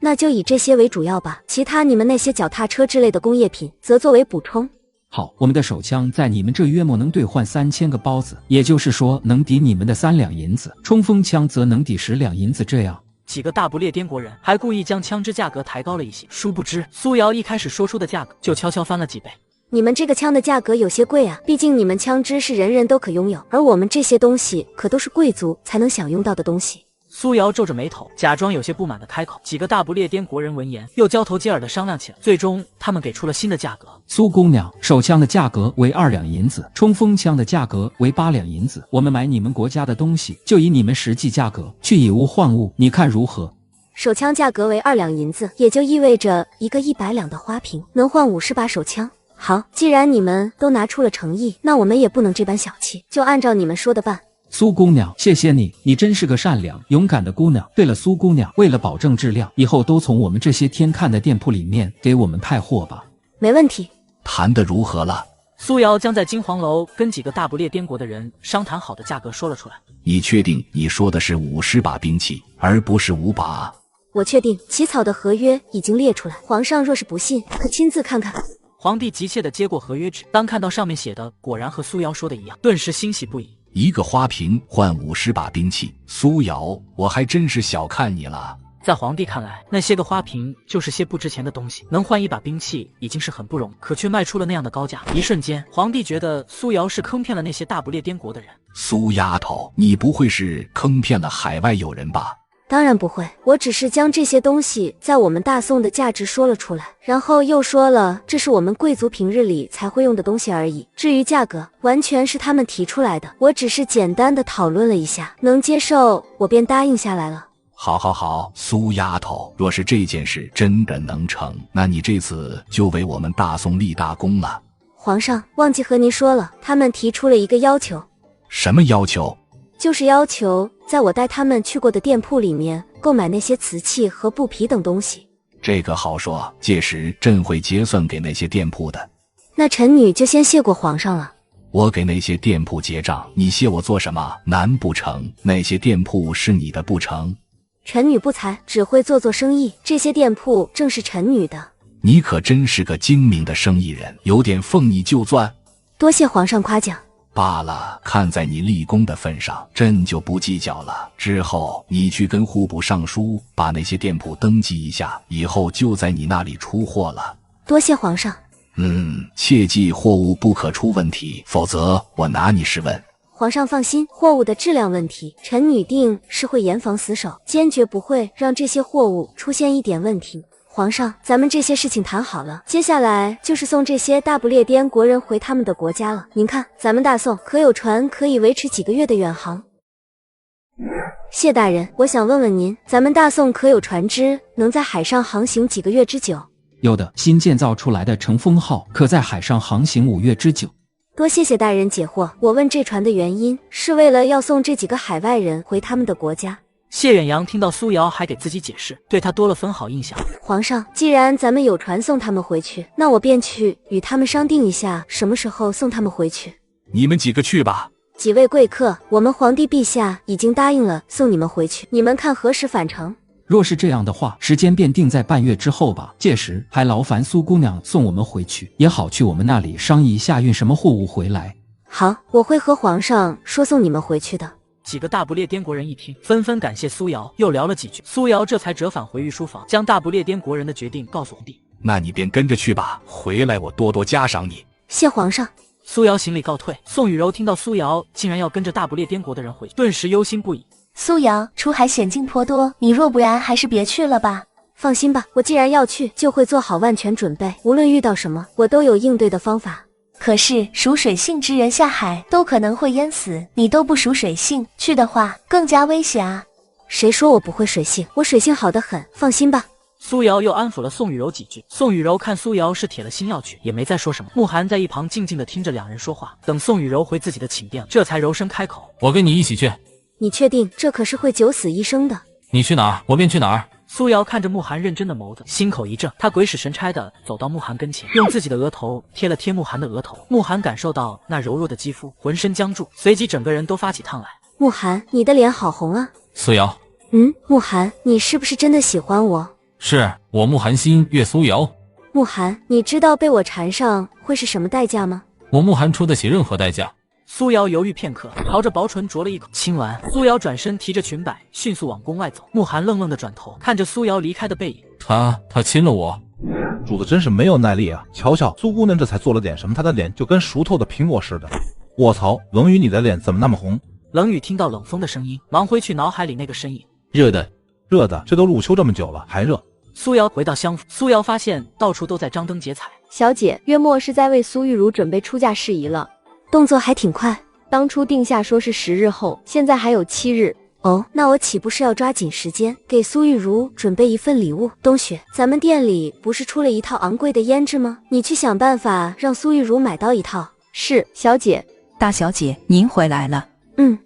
那就以这些为主要吧，其他你们那些脚踏车之类的工业品则作为补充。好，我们的手枪在你们这约莫能兑换3000个包子，也就是说能抵你们的3两银子，冲锋枪则能抵10两银子，这样几个大不列颠国人还故意将枪支价格抬高了一些，殊不知苏瑶一开始说出的价格就悄悄翻了几倍。你们这个枪的价格有些贵啊，毕竟你们枪支是人人都可拥有，而我们这些东西可都是贵族才能享用到的东西。苏瑶皱着眉头，假装有些不满的开口。几个大不列颠国人闻言，又交头接耳的商量起来。最终，他们给出了新的价格。苏姑娘，手枪的价格为2两银子，冲锋枪的价格为8两银子。我们买你们国家的东西，就以你们实际价格去以物换物，你看如何？手枪价格为2两银子，也就意味着一个100两的花瓶能换50把手枪。好，既然你们都拿出了诚意，那我们也不能这般小气，就按照你们说的办。苏姑娘，谢谢你，你真是个善良勇敢的姑娘。对了，苏姑娘，为了保证质量，以后都从我们这些天看的店铺里面给我们派货吧。没问题。谈得如何了？苏瑶将在金黄楼跟几个大不列颠国的人商谈好的价格说了出来。你确定你说的是50把兵器，而不是5把？我确定，起草的合约已经列出来，皇上若是不信，可亲自看看。皇帝急切地接过合约纸，当看到上面写的果然和苏瑶说的一样，顿时欣喜不已。一个花瓶换50把兵器，苏瑶，我还真是小看你了。在皇帝看来，那些个花瓶就是些不值钱的东西，能换1把兵器已经是很不容易，可却卖出了那样的高价。一瞬间，皇帝觉得苏瑶是坑骗了那些大不列颠国的人。苏丫头，你不会是坑骗了海外友人吧？当然不会，我只是将这些东西在我们大宋的价值说了出来，然后又说了这是我们贵族平日里才会用的东西而已。至于价格，完全是他们提出来的，我只是简单的讨论了一下，能接受我便答应下来了。好，苏丫头，若是这件事真的能成，那你这次就为我们大宋立大功了。皇上，忘记和您说了，他们提出了一个要求。什么要求？就是要求在我带他们去过的店铺里面购买那些瓷器和布匹等东西。这个好说，届时朕会结算给那些店铺的。那臣女就先谢过皇上了。我给那些店铺结账，你谢我做什么？难不成那些店铺是你的不成？臣女不才，只会做生意，这些店铺正是臣女的。你可真是个精明的生意人，有点凤你就钻。多谢皇上夸奖。罢了，看在你立功的份上，朕就不计较了。之后你去跟户部尚书把那些店铺登记一下，以后就在你那里出货了。多谢皇上。切记货物不可出问题，否则我拿你是问。皇上放心，货物的质量问题，臣女定是会严防死守，坚决不会让这些货物出现一点问题。皇上，咱们这些事情谈好了，接下来就是送这些大不列颠国人回他们的国家了。您看，咱们大宋可有船可以维持几个月的远航？谢大人，我想问问您，咱们大宋可有船只能在海上航行几个月之久？有的，新建造出来的乘风号可在海上航行5月之久。多谢谢大人解惑。我问这船的原因，是为了要送这几个海外人回他们的国家。谢远洋听到苏瑶还给自己解释，对他多了分好印象。皇上，既然咱们有船送他们回去，那我便去与他们商定一下，什么时候送他们回去。你们几个去吧。几位贵客，我们皇帝陛下已经答应了送你们回去，你们看何时返程？若是这样的话，时间便定在半月之后吧。届时还劳烦苏姑娘送我们回去，也好去我们那里商议一下运什么货物回来。好，我会和皇上说送你们回去的。几个大不列颠国人一听，纷纷感谢苏瑶，又聊了几句。苏瑶这才折返回御书房，将大不列颠国人的决定告诉皇帝。那你便跟着去吧，回来我多多嘉赏你。谢皇上。苏瑶行礼告退。宋雨柔听到苏瑶竟然要跟着大不列颠国的人回去，顿时忧心不已。苏瑶，出海险境颇多，你若不然还是别去了吧。放心吧，我既然要去，就会做好万全准备，无论遇到什么，我都有应对的方法。可是属水性之人下海都可能会淹死，你都不属水性，去的话更加危险啊。谁说我不会水性？我水性好得很，放心吧。苏瑶又安抚了宋雨柔几句。宋雨柔看苏瑶是铁了心要去，也没再说什么。慕寒在一旁静静地听着两人说话，等宋雨柔回自己的寝殿，这才柔声开口：我跟你一起去。你确定？这可是会九死一生的。你去哪儿，我便去哪儿。苏瑶看着慕寒认真的眸子，心口一怔，他鬼使神差地走到慕寒跟前，用自己的额头贴了贴慕寒的额头。慕寒感受到那柔弱的肌肤，浑身僵住，随即整个人都发起烫来。慕寒，你的脸好红啊。苏瑶，慕寒，你是不是真的喜欢我？是我慕寒心悦苏瑶。慕寒，你知道被我缠上会是什么代价吗？我慕寒出得起任何代价。苏瑶犹豫片刻，朝着薄唇啄了一口，亲完，苏瑶转身提着裙摆迅速往宫外走。慕寒愣愣的转头看着苏瑶离开的背影，他亲了我。主子真是没有耐力啊！瞧瞧苏姑娘这才做了点什么，她的脸就跟熟透的苹果似的。卧槽，冷雨你的脸怎么那么红？冷雨听到冷风的声音，忙挥去脑海里那个身影。热的，这都入秋这么久了还热。苏瑶回到厢府，苏瑶发现到处都在张灯结彩。小姐，月末是在为苏玉茹准备出嫁事宜了，动作还挺快。当初定下说是10日后，现在还有7日。哦，那我岂不是要抓紧时间给苏玉茹准备一份礼物？冬雪，咱们店里不是出了一套昂贵的胭脂吗？你去想办法让苏玉茹买到一套。是，小姐。大小姐，您回来了。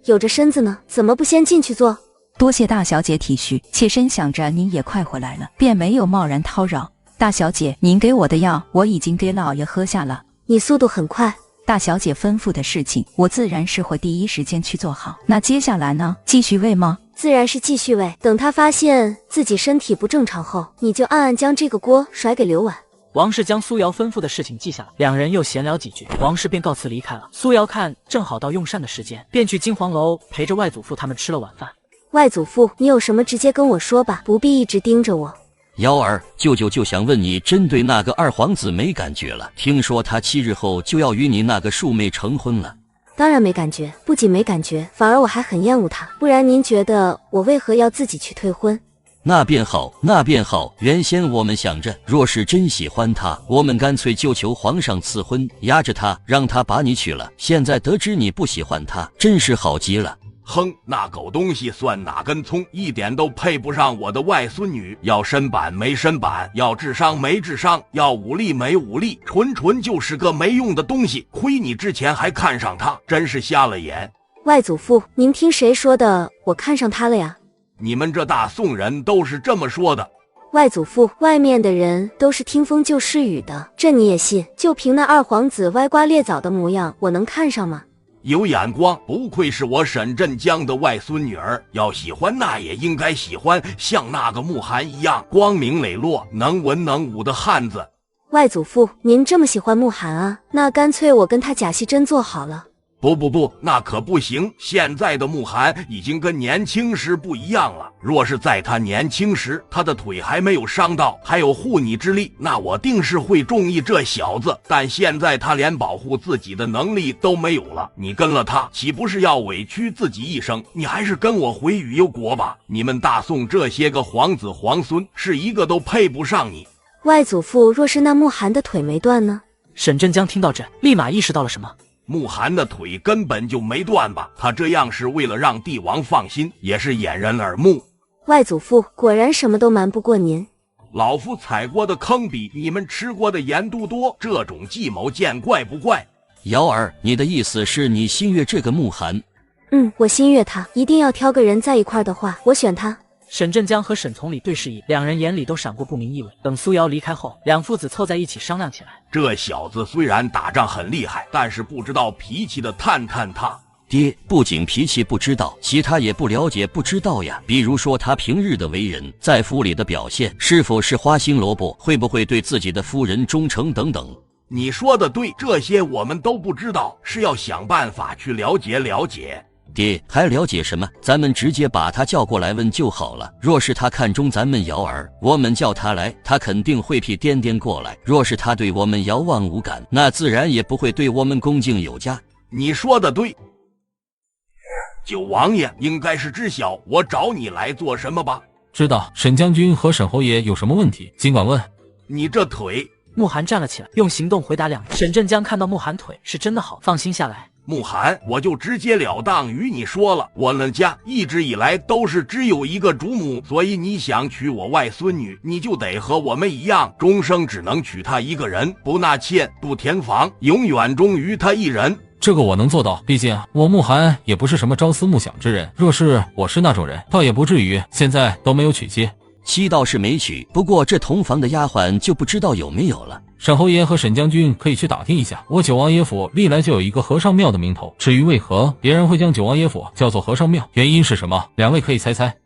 有着身子呢，怎么不先进去坐？多谢大小姐体恤，妾身想着您也快回来了，便没有贸然叨扰。大小姐，您给我的药我已经给老爷喝下了。你速度很快。大小姐吩咐的事情，我自然是会第一时间去做好。那接下来呢？继续喂吗？自然是继续喂。等他发现自己身体不正常后，你就暗暗将这个锅甩给刘婉。王氏将苏瑶吩咐的事情记下来，两人又闲聊几句，王氏便告辞离开了。苏瑶看正好到用膳的时间，便去金黄楼陪着外祖父他们吃了晚饭。外祖父，你有什么直接跟我说吧，不必一直盯着我。瑶儿，舅舅就想问你，真对那个二皇子没感觉了？听说他7日后就要与你那个庶妹成婚了。当然没感觉，不仅没感觉，反而我还很厌恶他。不然您觉得我为何要自己去退婚？那便好，那便好。原先我们想着，若是真喜欢他，我们干脆就求皇上赐婚，压着他，让他把你娶了。现在得知你不喜欢他，真是好极了。哼，那狗东西算哪根葱，一点都配不上我的外孙女。要身板没身板，要智商没智商，要武力没武力，纯就是个没用的东西。亏你之前还看上他，真是瞎了眼。外祖父，您听谁说的我看上他了呀？你们这大宋人都是这么说的。外祖父，外面的人都是听风就是雨的，这你也信？就凭那二皇子歪瓜裂枣的模样，我能看上吗？有眼光，不愧是我沈振江的外孙女儿。要喜欢，那也应该喜欢像那个慕寒一样光明磊落、能文能武的汉子。外祖父，您这么喜欢慕寒啊？那干脆我跟他假戏真做好了。不，那可不行。现在的慕寒已经跟年轻时不一样了。若是在他年轻时，他的腿还没有伤到，还有护你之力，那我定是会中意这小子。但现在他连保护自己的能力都没有了，你跟了他，岂不是要委屈自己一生？你还是跟我回雨幽国吧。你们大宋这些个皇子皇孙，是一个都配不上你。外祖父，若是那慕寒的腿没断呢？沈振江听到这，立马意识到了什么。慕寒的腿根本就没断吧？他这样是为了让帝王放心，也是掩人耳目。外祖父果然什么都瞒不过您。老夫踩过的坑比你们吃过的盐都多，这种计谋见怪不怪。瑶儿，你的意思是你心悦这个慕寒？我心悦他，一定要挑个人在一块的话，我选他。沈振江和沈从礼对视一，两人眼里都闪过不明意味。等苏瑶离开后，两父子凑在一起商量起来。这小子虽然打仗很厉害，但是不知道脾气的探他。爹，不仅脾气不知道，其他也不了解不知道呀。比如说他平日的为人，在府里的表现，是否是花心萝卜，会不会对自己的夫人忠诚等等。你说的对，这些我们都不知道，是要想办法去了解了解。爹，还了解什么？咱们直接把他叫过来问就好了。若是他看中咱们瑶儿，我们叫他来，他肯定会屁颠颠过来。若是他对我们遥望无感，那自然也不会对我们恭敬有加。你说的对。九王爷应该是知晓我找你来做什么吧？知道。沈将军和沈侯爷有什么问题，尽管问。你这腿。慕寒站了起来，用行动回答两人。沈振江看到慕寒腿是真的好，放心下来。慕寒，我就直截了当与你说了，我们家一直以来都是只有一个主母，所以你想娶我外孙女，你就得和我们一样，终生只能娶她一个人，不纳妾，不填房，永远忠于她一人。这个我能做到，毕竟我慕寒也不是什么朝思暮想之人，若是我是那种人，倒也不至于现在都没有娶妻。妻倒是没娶，不过这同房的丫鬟就不知道有没有了。沈侯爷和沈将军可以去打听一下，我九王爷府历来就有一个和尚庙的名头，至于为何别人会将九王爷府叫做和尚庙，原因是什么？两位可以猜猜。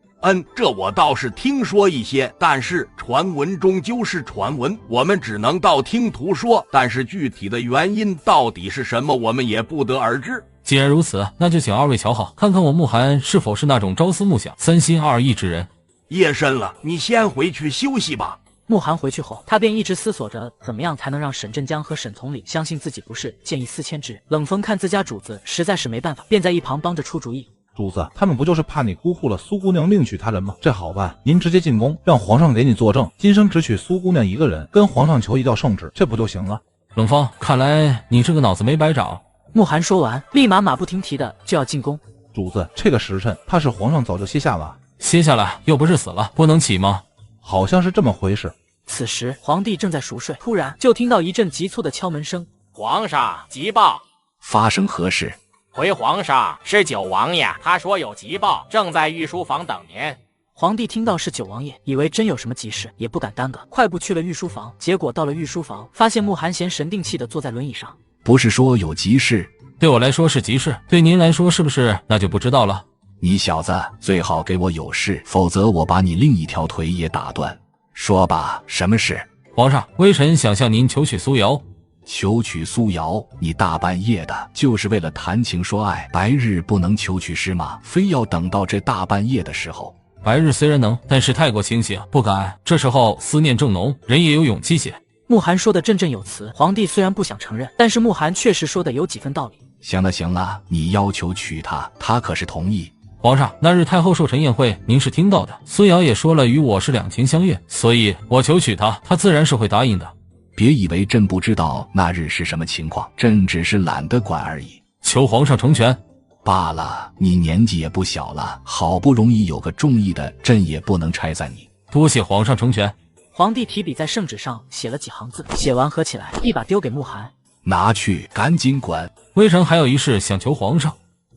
这我倒是听说一些，但是传闻终究是传闻，我们只能道听途说，但是具体的原因到底是什么，我们也不得而知。既然如此，那就请二位瞧好，看看我慕寒是否是那种朝思暮想、三心二意之人。夜深了，你先回去休息吧。慕寒回去后，他便一直思索着怎么样才能让沈振江和沈从礼相信自己不是见异思迁之人。冷风看自家主子实在是没办法，便在一旁帮着出主意。主子，他们不就是怕你辜负了苏姑娘另娶他人吗？这好办，您直接进宫，让皇上给你作证，今生只娶苏姑娘一个人，跟皇上求一道圣旨，这不就行了？冷风，看来你这个脑子没白长。慕寒说完，立马马不停蹄的就要进宫。主子，这个时辰，怕是皇上早就歇下了。歇下来又不是死了，不能起吗？好像是这么回事。此时皇帝正在熟睡，突然就听到一阵急促的敲门声。皇上，急报！发生何事？回皇上，是九王爷，他说有急报，正在御书房等您。皇帝听到是九王爷，以为真有什么急事，也不敢耽搁，快步去了御书房。结果到了御书房，发现慕寒闲神定气地坐在轮椅上。不是说有急事？对我来说是急事，对您来说是不是那就不知道了。你小子最好给我有事，否则我把你另一条腿也打断。说吧，什么事？皇上，微臣想向您求娶苏瑶。求娶苏瑶？你大半夜的，就是为了谈情说爱，白日不能求娶是吗？非要等到这大半夜的时候？白日虽然能，但是太过清醒，不敢。这时候思念正浓，人也有勇气些。慕寒说的振振有词，皇帝虽然不想承认，但是慕寒确实说的有几分道理。行了行了，你要求娶她，她可是同意。皇上，那日太后寿辰宴会，您是听到的。苏瑶也说了与我是两情相悦，所以我求娶她，她自然是会答应的。别以为朕不知道那日是什么情况，朕只是懒得管而已。求皇上成全。罢了，你年纪也不小了，好不容易有个中意的，朕也不能拆散你。多谢皇上成全。皇帝提笔在圣旨上写了几行字，写完合起来，一把丢给慕寒。拿去，赶紧滚。微臣还有一事想求皇上。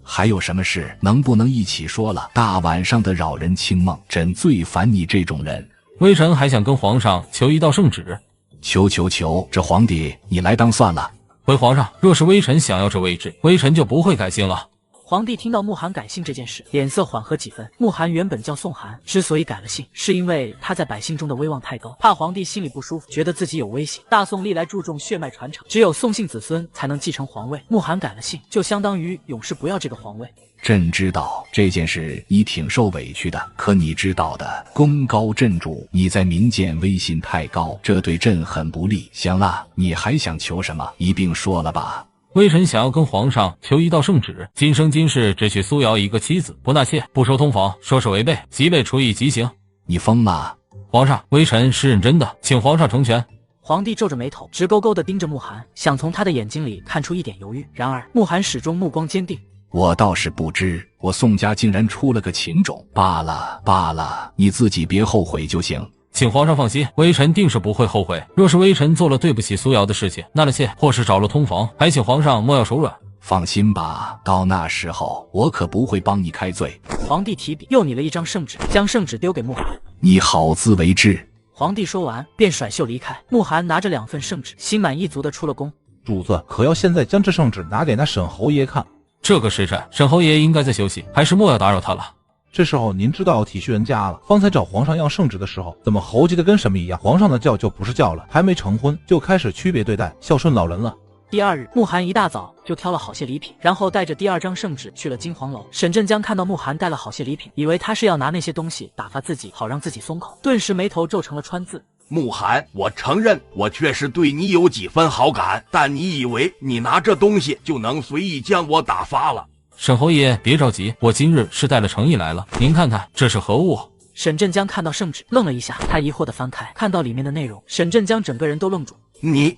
还有什么事？能不能一起说了？大晚上的扰人清梦，朕最烦你这种人。微臣还想跟皇上求一道圣旨。求，这皇帝你来当算了。回皇上，若是微臣想要这位置，微臣就不会改姓了。皇帝听到慕寒改姓这件事，脸色缓和几分。慕寒原本叫宋寒，之所以改了姓，是因为他在百姓中的威望太高，怕皇帝心里不舒服，觉得自己有威胁。大宋历来注重血脉传承，只有宋姓子孙才能继承皇位。慕寒改了姓，就相当于永世不要这个皇位。朕知道这件事你挺受委屈的，可你知道的，功高震主，你在民间威信太高，这对朕很不利。行了，你还想求什么？一并说了吧。微臣想要跟皇上求一道圣旨，今生今世只许苏瑶一个妻子，不纳妾，不收通房，说是违背，即被处以极刑。你疯了？皇上，微臣是认真的，请皇上成全。皇帝皱着眉头，直勾勾地盯着慕寒，想从他的眼睛里看出一点犹豫。然而慕寒始终目光坚定。我倒是不知，我宋家竟然出了个情种。罢了，你自己别后悔就行。请皇上放心，微臣定是不会后悔。若是微臣做了对不起苏瑶的事情，纳了妾或是找了通房，还请皇上莫要手软。放心吧，到那时候我可不会帮你开罪。皇帝提笔又拟了一张圣旨，将圣旨丢给慕寒。你好自为之。皇帝说完便甩袖离开。慕寒拿着2份圣旨，心满意足地出了宫。主子可要现在将这圣旨拿给那沈侯爷看。这个时辰，沈侯爷应该在休息，还是莫要打扰他了。这时候您知道要体恤人家了。方才找皇上要圣旨的时候，怎么猴急的跟什么一样？皇上的叫就不是叫了，还没成婚就开始区别对待，孝顺老人了。第二日，慕寒一大早就挑了好些礼品，然后带着第2张圣旨去了金黄楼。沈振江看到慕寒带了好些礼品，以为他是要拿那些东西打发自己，好让自己松口，顿时眉头皱成了川字。慕寒，我承认我确实对你有几分好感，但你以为你拿这东西就能随意将我打发了？沈侯爷别着急，我今日是带了诚意来了，您看看这是何物？沈振江看到圣旨愣了一下，他疑惑地翻开，看到里面的内容，沈振江整个人都愣住。你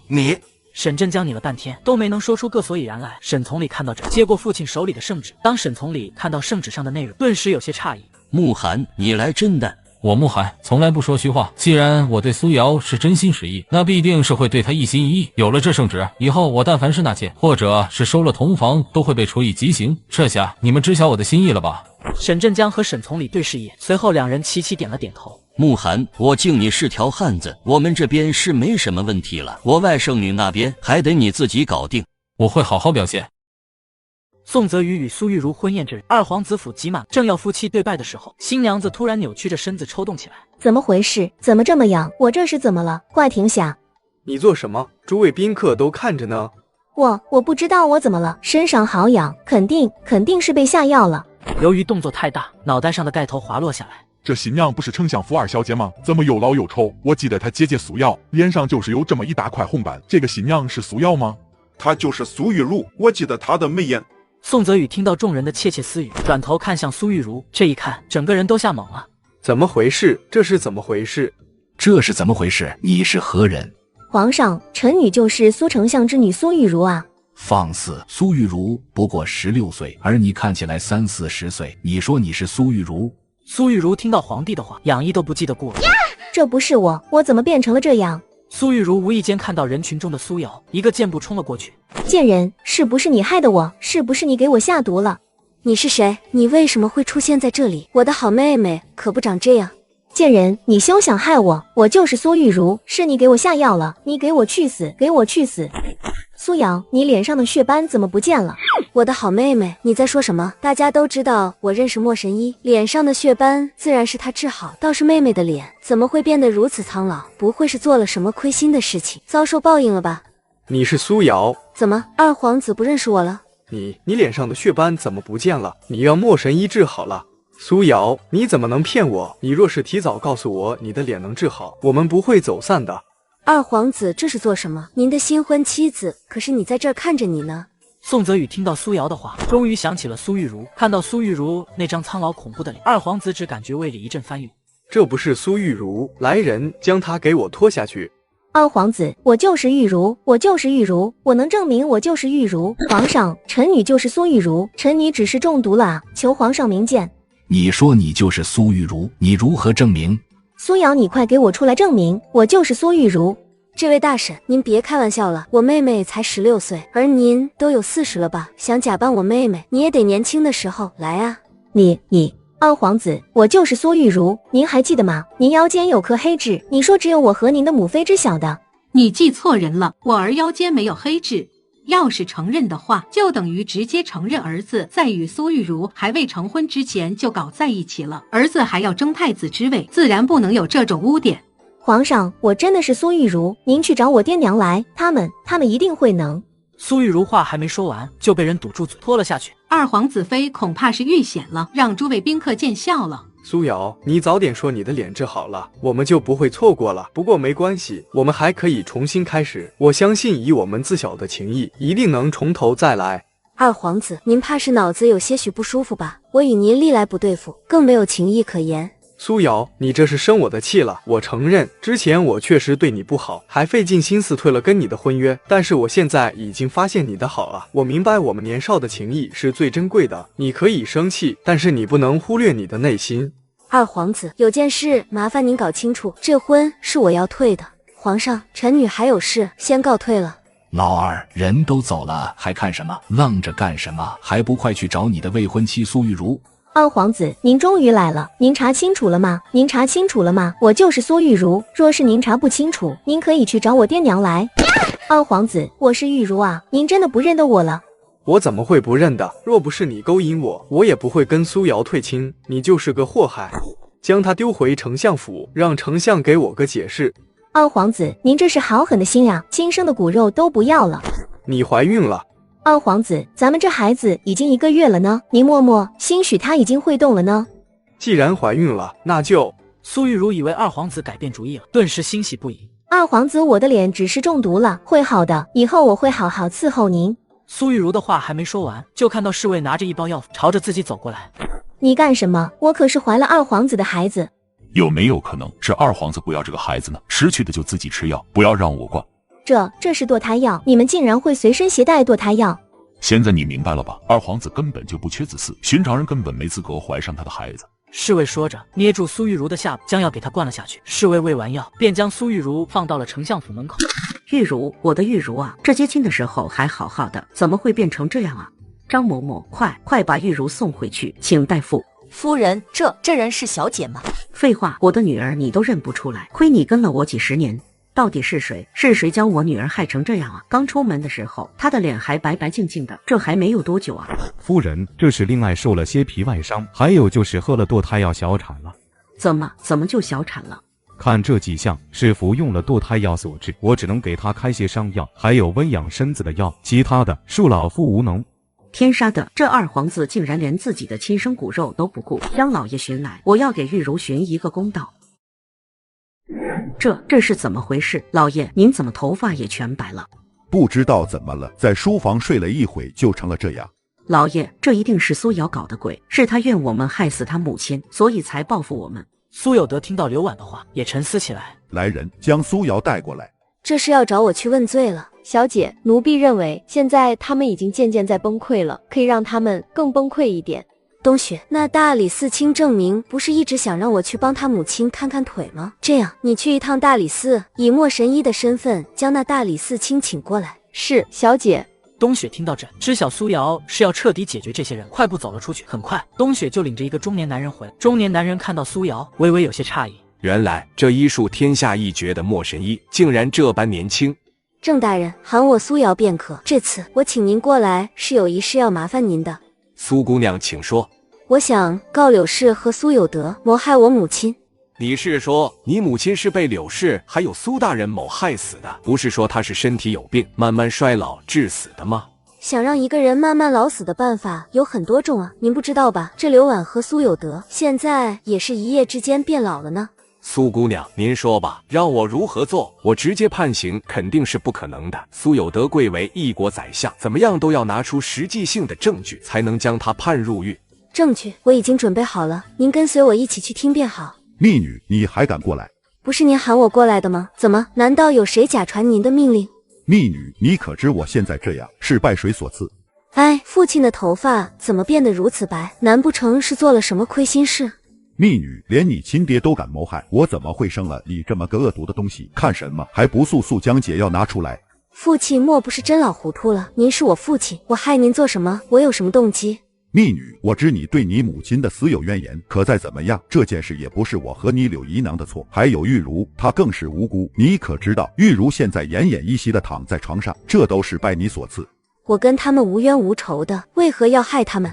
沈振江拟了半天都没能说出个所以然来。沈从礼看到这，接过父亲手里的圣旨，当沈从礼看到圣旨上的内容，顿时有些诧异。慕寒，你来真的。我慕寒从来不说虚话，既然我对苏瑶是真心实意，那必定是会对她一心一意。有了这圣旨，以后我但凡是纳妾，或者是收了同房，都会被处以极刑。这下你们知晓我的心意了吧？沈振江和沈从礼对视一眼，随后2人齐齐点了点头。慕寒，我敬你是条汉子，我们这边是没什么问题了，我外甥女那边还得你自己搞定。我会好好表现。宋泽宇与苏玉如婚宴这日，二皇子府挤满，正要夫妻对拜的时候，新娘子突然扭曲着身子抽动起来。怎么回事？怎么这么痒？我这是怎么了？快停下！你做什么？诸位宾客都看着呢。我不知道我怎么了，身上好痒，肯定是被下药了。由于动作太大，脑袋上的盖头滑落下来。这新娘不是丞相府二小姐吗？怎么又老又丑？我记得她姐姐苏瑶脸上就是有这么一大块红斑，这个新娘是苏瑶吗？她就是苏玉茹，我记得她的眉眼。宋泽宇听到众人的窃窃私语，转头看向苏玉茹，这一看，整个人都吓懵了。怎么回事？这是怎么回事？这是怎么回事？你是何人？皇上，臣女就是苏丞相之女苏玉茹啊。放肆！苏玉茹不过16岁，而你看起来30、40岁，你说你是苏玉茹？苏玉茹听到皇帝的话，养衣都不记得顾了。这不是我怎么变成了这样？苏玉茹无意间看到人群中的苏瑶，一个箭步冲了过去。贱人，是不是你害的我？是不是你给我下毒了？你是谁？你为什么会出现在这里？我的好妹妹可不长这样。贱人，你休想害我！我就是苏玉茹，是你给我下药了，你给我去死！给我去死！苏瑶，你脸上的血斑怎么不见了？我的好妹妹，你在说什么？大家都知道我认识莫神医，脸上的血斑自然是他治好，倒是妹妹的脸怎么会变得如此苍老？不会是做了什么亏心的事情，遭受报应了吧？你是苏瑶？怎么，二皇子不认识我了？你脸上的血斑怎么不见了？你让莫神医治好了。苏瑶，你怎么能骗我？你若是提早告诉我你的脸能治好，我们不会走散的。二皇子这是做什么？您的新婚妻子可是你在这儿看着你呢。宋泽宇听到苏瑶的话，终于想起了苏玉茹。看到苏玉茹那张苍老恐怖的脸，二皇子只感觉胃里一阵翻涌。这不是苏玉茹，来人，将她给我拖下去。二皇子，我就是玉茹，我就是玉茹，我能证明我就是玉茹。皇上，臣女就是苏玉茹，臣女只是中毒了啊，求皇上明鉴。你说你就是苏玉茹，你如何证明？苏瑶，你快给我出来证明，我就是苏玉茹。这位大婶，您别开玩笑了，我妹妹才16岁，而您都有40了吧？想假扮我妹妹，你也得年轻的时候来啊！你，二皇子，我就是苏玉茹，您还记得吗？您腰间有颗黑痣，你说只有我和您的母妃知晓的。你记错人了，我儿腰间没有黑痣。要是承认的话，就等于直接承认儿子在与苏玉茹还未成婚之前就搞在一起了，儿子还要争太子之位，自然不能有这种污点。皇上，我真的是苏玉茹，您去找我爹娘来，他们一定会能。苏玉茹话还没说完，就被人堵住嘴，拖了下去。二皇子妃恐怕是遇险了，让诸位宾客见笑了。苏瑶，你早点说你的脸治好了，我们就不会错过了。不过没关系，我们还可以重新开始。我相信以我们自小的情谊，一定能从头再来。二皇子，您怕是脑子有些许不舒服吧？我与您历来不对付，更没有情谊可言。苏瑶，你这是生我的气了。我承认，之前我确实对你不好，还费尽心思退了跟你的婚约。但是我现在已经发现你的好了，我明白我们年少的情谊是最珍贵的。你可以生气，但是你不能忽略你的内心。二皇子，有件事麻烦您搞清楚，这婚是我要退的。皇上，臣女还有事，先告退了。老二，人都走了，还看什么？愣着干什么？还不快去找你的未婚妻苏玉茹！二皇子，您终于来了，您查清楚了吗？您查清楚了吗？我就是苏玉茹，若是您查不清楚，您可以去找我爹娘来。二皇子，我是玉茹啊，您真的不认得我了？我怎么会不认得？若不是你勾引我，我也不会跟苏瑶退亲。你就是个祸害，将她丢回丞相府，让丞相给我个解释。二皇子，您这是好狠的心呀，亲生的骨肉都不要了。你怀孕了。二皇子，咱们这孩子已经1个月了呢，您默默，兴许他已经会动了呢。既然怀孕了，那就……苏玉茹以为二皇子改变主意了，顿时欣喜不已。二皇子，我的脸只是中毒了，会好的，以后我会好好伺候您。苏玉茹的话还没说完，就看到侍卫拿着一包药朝着自己走过来。你干什么？我可是怀了二皇子的孩子。有没有可能是二皇子不要这个孩子呢？失去的就自己吃药，不要让我管。这是堕胎药，你们竟然会随身携带堕胎药？现在你明白了吧？二皇子根本就不缺子嗣，寻常人根本没资格怀上他的孩子。侍卫说着，捏住苏玉茹的下巴，将药给她灌了下去。侍卫喂完药，便将苏玉茹放到了丞相府门口。玉茹，我的玉茹啊，这接亲的时候还好好的，怎么会变成这样啊？张嬷嬷，快把玉茹送回去，请大夫。夫人，这人是小姐吗？废话，我的女儿你都认不出来，亏你跟了我几10年。到底是谁？是谁将我女儿害成这样啊？刚出门的时候，她的脸还白白净净的，这还没有多久啊。夫人，这是另外受了些皮外伤，还有就是喝了堕胎药小产了。怎么就小产了？看这几项是服用了堕胎药所致，我只能给他开些伤药，还有温养身子的药，其他的恕老夫无能。天杀的，这二皇子竟然连自己的亲生骨肉都不顾，将老爷寻来，我要给玉如寻一个公道。这是怎么回事？老爷，您怎么头发也全白了？不知道怎么了，在书房睡了一会就成了这样。老爷，这一定是苏瑶搞的鬼，是他怨我们害死他母亲，所以才报复我们。苏有德听到刘婉的话，也沉思起来。来人，将苏瑶带过来。这是要找我去问罪了。小姐，奴婢认为现在他们已经渐渐在崩溃了，可以让他们更崩溃一点。冬雪，那大理寺卿证明不是一直想让我去帮他母亲看看腿吗？这样，你去一趟大理寺，以莫神医的身份将那大理寺卿请过来。是，小姐。冬雪听到这，知晓苏瑶是要彻底解决这些人，快步走了出去。很快，冬雪就领着一个中年男人回来。中年男人看到苏瑶，微微有些诧异。原来这医术天下一绝的莫神医，竟然这般年轻。郑大人，喊我苏瑶便可。这次我请您过来，是有一事要麻烦您的。苏姑娘，请说。我想告柳氏和苏有德谋害我母亲。你是说你母亲是被柳氏还有苏大人谋害死的？不是说她是身体有病，慢慢衰老致死的吗？想让一个人慢慢老死的办法有很多种啊，您不知道吧？这刘婉和苏有德现在也是一夜之间变老了呢。苏姑娘，您说吧，让我如何做？我直接判刑肯定是不可能的。苏有德贵为一国宰相，怎么样都要拿出实际性的证据，才能将他判入狱。证据我已经准备好了，您跟随我一起去听便好。密女，你还敢过来？不是您喊我过来的吗？怎么？难道有谁假传您的命令？密女，你可知我现在这样是拜谁所赐？哎，父亲的头发怎么变得如此白？难不成是做了什么亏心事？密女，连你亲爹都敢谋害，我怎么会生了你这么个恶毒的东西？看什么？还不速速将解药拿出来！父亲莫不是真老糊涂了？您是我父亲，我害您做什么？我有什么动机？密女，我知你对你母亲的死有怨言，可再怎么样，这件事也不是我和你柳姨娘的错。还有玉茹，她更是无辜。你可知道，玉茹现在奄奄一息的躺在床上，这都是拜你所赐。我跟他们无冤无仇的，为何要害他们？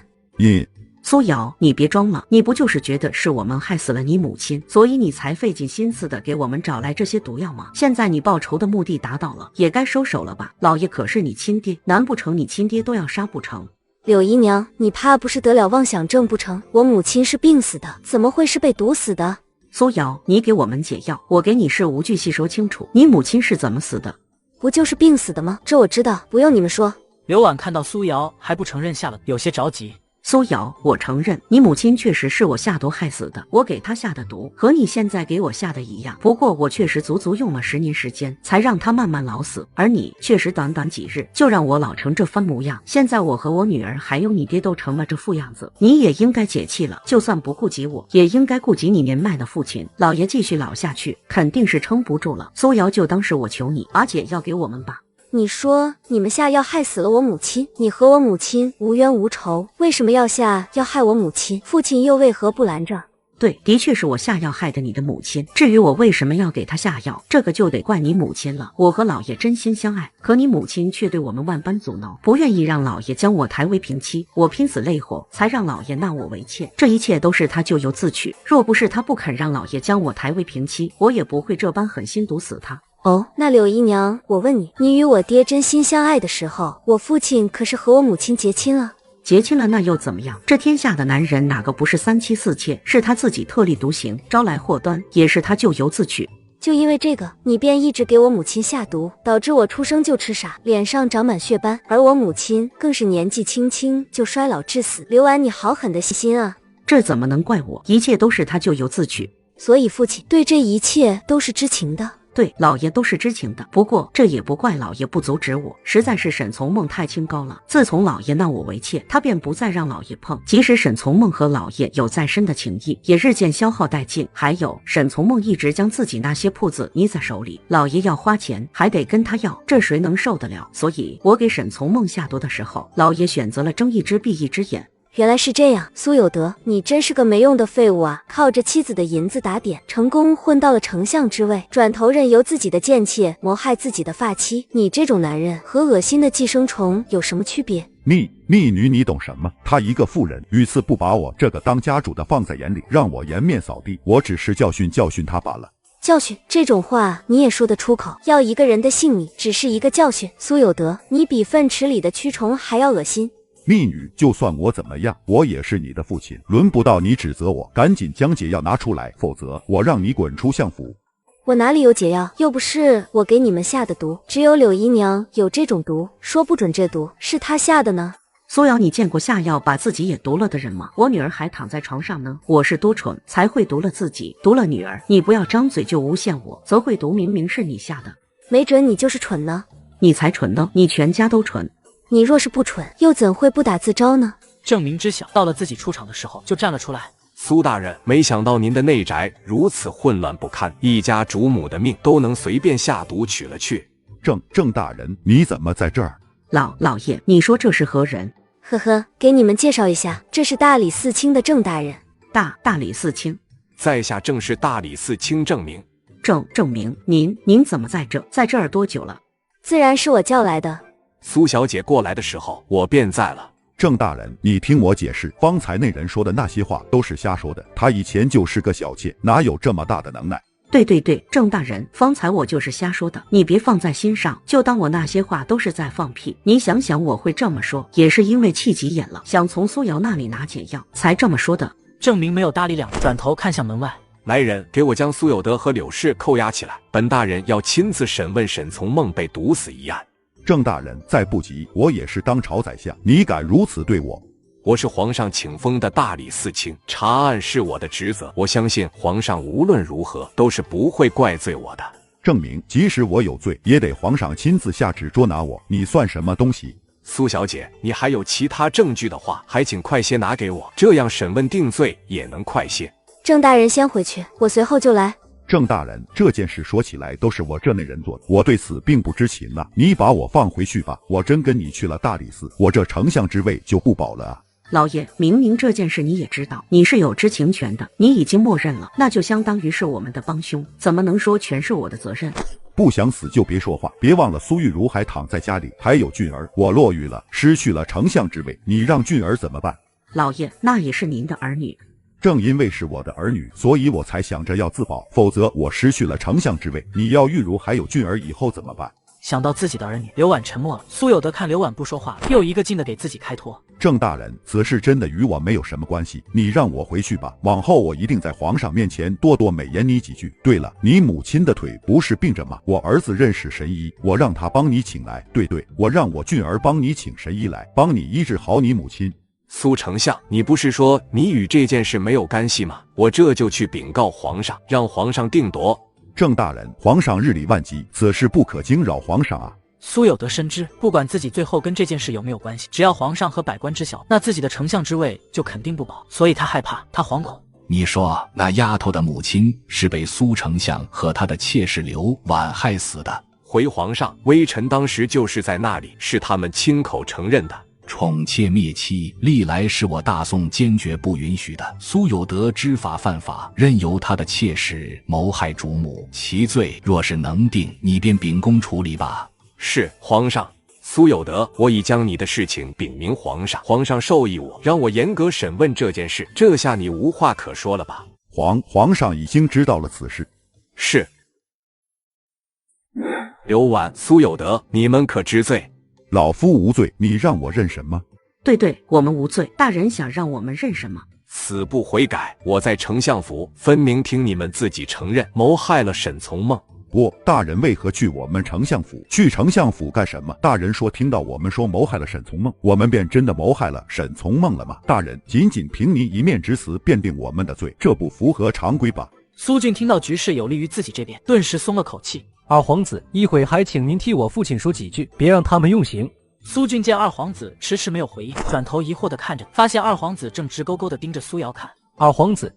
苏瑶，你别装了，你不就是觉得是我们害死了你母亲，所以你才费尽心思的给我们找来这些毒药吗？现在你报仇的目的达到了，也该收手了吧？老爷可是你亲爹，难不成你亲爹都要杀不成？柳姨娘，你怕不是得了妄想症不成？我母亲是病死的，怎么会是被毒死的？苏瑶，你给我们解药，我给你事无巨细说清楚，你母亲是怎么死的？不就是病死的吗？这我知道，不用你们说。刘婉看到苏瑶还不承认下了，有些着急。苏瑶，我承认你母亲确实是我下毒害死的，我给她下的毒和你现在给我下的一样，不过我确实足足用了10年时间才让她慢慢老死，而你确实短短几日就让我老成这番模样。现在我和我女儿还有你爹都成了这副样子，你也应该解气了，就算不顾及我，也应该顾及你年迈的父亲。老爷继续老下去肯定是撑不住了，苏瑶就当是我求你把解药给我们吧。你说你们下药害死了我母亲，你和我母亲无冤无仇，为什么要下药害我母亲？父亲又为何不拦着？对，的确是我下药害的你的母亲。至于我为什么要给她下药，这个就得怪你母亲了。我和老爷真心相爱，可你母亲却对我们万般阻挠，不愿意让老爷将我抬为平妻。我拼死累活才让老爷纳我为妾，这一切都是他咎由自取。若不是他不肯让老爷将我抬为平妻，我也不会这般狠心毒死他。哦，那柳姨娘，我问你，你与我爹真心相爱的时候，我父亲可是和我母亲结亲了？结亲了那又怎么样？这天下的男人哪个不是3妻4妾？是他自己特立独行，招来祸端，也是他咎由自取。就因为这个，你便一直给我母亲下毒，导致我出生就痴傻，脸上长满血斑，而我母亲更是年纪轻轻就衰老致死。刘婉，你好狠的心啊！这怎么能怪我？一切都是他咎由自取。所以父亲对这一切都是知情的。对，老爷都是知情的，不过这也不怪老爷不阻止我，实在是沈从梦太清高了。自从老爷纳我为妾，他便不再让老爷碰。即使沈从梦和老爷有再深的情谊，也日渐消耗殆尽。还有沈从梦一直将自己那些铺子捏在手里，老爷要花钱还得跟他要，这谁能受得了？所以我给沈从梦下毒的时候，老爷选择了睁一只闭一只眼。原来是这样，苏有德，你真是个没用的废物啊！靠着妻子的银子打点，成功混到了丞相之位，转头任由自己的贱妾谋害自己的发妻。你这种男人和恶心的寄生虫有什么区别？密女，你懂什么？她一个妇人，屡次不把我这个当家主的放在眼里，让我颜面扫地。我只是教训她罢了。教训这种话你也说得出口？要一个人的性命只是一个教训？苏有德，你比粪池里的蛆虫还要恶心。密女，就算我怎么样，我也是你的父亲，轮不到你指责我。赶紧将解药拿出来，否则我让你滚出相府。我哪里有解药？又不是我给你们下的毒，只有柳姨娘有这种毒，说不准这毒是她下的呢。苏瑶，你见过下药把自己也毒了的人吗？我女儿还躺在床上呢，我是多蠢才会毒了自己，毒了女儿。你不要张嘴就诬陷我，则会毒明明是你下的，没准你就是蠢呢。你才蠢呢，你全家都蠢。你若是不蠢，又怎会不打自招呢？郑明知晓，到了自己出场的时候就站了出来。苏大人，没想到您的内宅如此混乱不堪，一家主母的命都能随便下毒取了去。郑大人，你怎么在这儿？老爷，你说这是何人？呵呵，给你们介绍一下，这是大理寺卿的郑大人。大理寺卿，在下正是大理寺卿郑明。郑明，您怎么在这儿多久了？自然是我叫来的。苏小姐过来的时候，我便在了。郑大人，你听我解释，方才那人说的那些话都是瞎说的，他以前就是个小妾，哪有这么大的能耐？对，郑大人，方才我就是瞎说的，你别放在心上，就当我那些话都是在放屁。你想想，我会这么说，也是因为气急眼了，想从苏瑶那里拿解药，才这么说的。郑明没有搭理两人，转头看向门外。来人，给我将苏有德和柳氏扣押起来，本大人要亲自审问沈从梦被毒死一案。郑大人，再不急，我也是当朝宰相，你敢如此对我？我是皇上请封的大理寺卿，查案是我的职责。我相信皇上无论如何都是不会怪罪我的。证明即使我有罪，也得皇上亲自下旨捉拿我，你算什么东西？苏小姐，你还有其他证据的话，还请快些拿给我，这样审问定罪也能快些。郑大人先回去，我随后就来。郑大人，这件事说起来都是我这内人做的，我对此并不知情啊，你把我放回去吧，我真跟你去了大理寺，我这丞相之位就不保了啊。老爷，明明这件事你也知道，你是有知情权的，你已经默认了，那就相当于是我们的帮凶，怎么能说全是我的责任？不想死就别说话，别忘了苏玉茹还躺在家里，还有俊儿，我落狱了，失去了丞相之位，你让俊儿怎么办？老爷，那也是您的儿女。正因为是我的儿女，所以我才想着要自保，否则我失去了丞相之位，你要玉茹还有俊儿以后怎么办？想到自己的儿女，刘婉沉默了。苏有德看刘婉不说话，又一个劲的给自己开脱。郑大人，此事真的与我没有什么关系，你让我回去吧，往后我一定在皇上面前多多美言你几句。对了，你母亲的腿不是病着吗？我儿子认识神医，我让他帮你请来。对，我让我俊儿帮你请神医来，帮你医治好你母亲。苏丞相，你不是说你与这件事没有干系吗？我这就去禀告皇上，让皇上定夺。郑大人，皇上日理万机，此事不可惊扰皇上啊。苏有德深知，不管自己最后跟这件事有没有关系，只要皇上和百官知晓，那自己的丞相之位就肯定不保，所以他害怕，他惶恐。你说那丫头的母亲是被苏丞相和他的妾室刘婉害死的？回皇上，微臣当时就是在那里，是他们亲口承认的。宠妾灭妻，历来是我大宋坚决不允许的。苏有德知法犯法，任由他的妾室谋害主母，其罪若是能定，你便秉公处理吧。是皇上。苏有德，我已将你的事情禀明皇上，皇上授意我，让我严格审问这件事，这下你无话可说了吧？皇上已经知道了此事。是。刘婉、苏有德，你们可知罪？老夫无罪，你让我认什么？对，我们无罪。大人想让我们认什么？死不悔改！我在丞相府分明听你们自己承认谋害了沈从梦。大人为何去我们丞相府？去丞相府干什么？大人说听到我们说谋害了沈从梦，我们便真的谋害了沈从梦了吗？大人仅凭您一面之词便定我们的罪，这不符合常规吧？苏俊听到局势有利于自己这边，顿时松了口气。二皇子，一会还请您替我父亲说几句，别让他们用刑。苏俊见二皇子迟迟没有回应，转头疑惑地看着，发现二皇子正直勾勾地盯着苏瑶看。二皇子，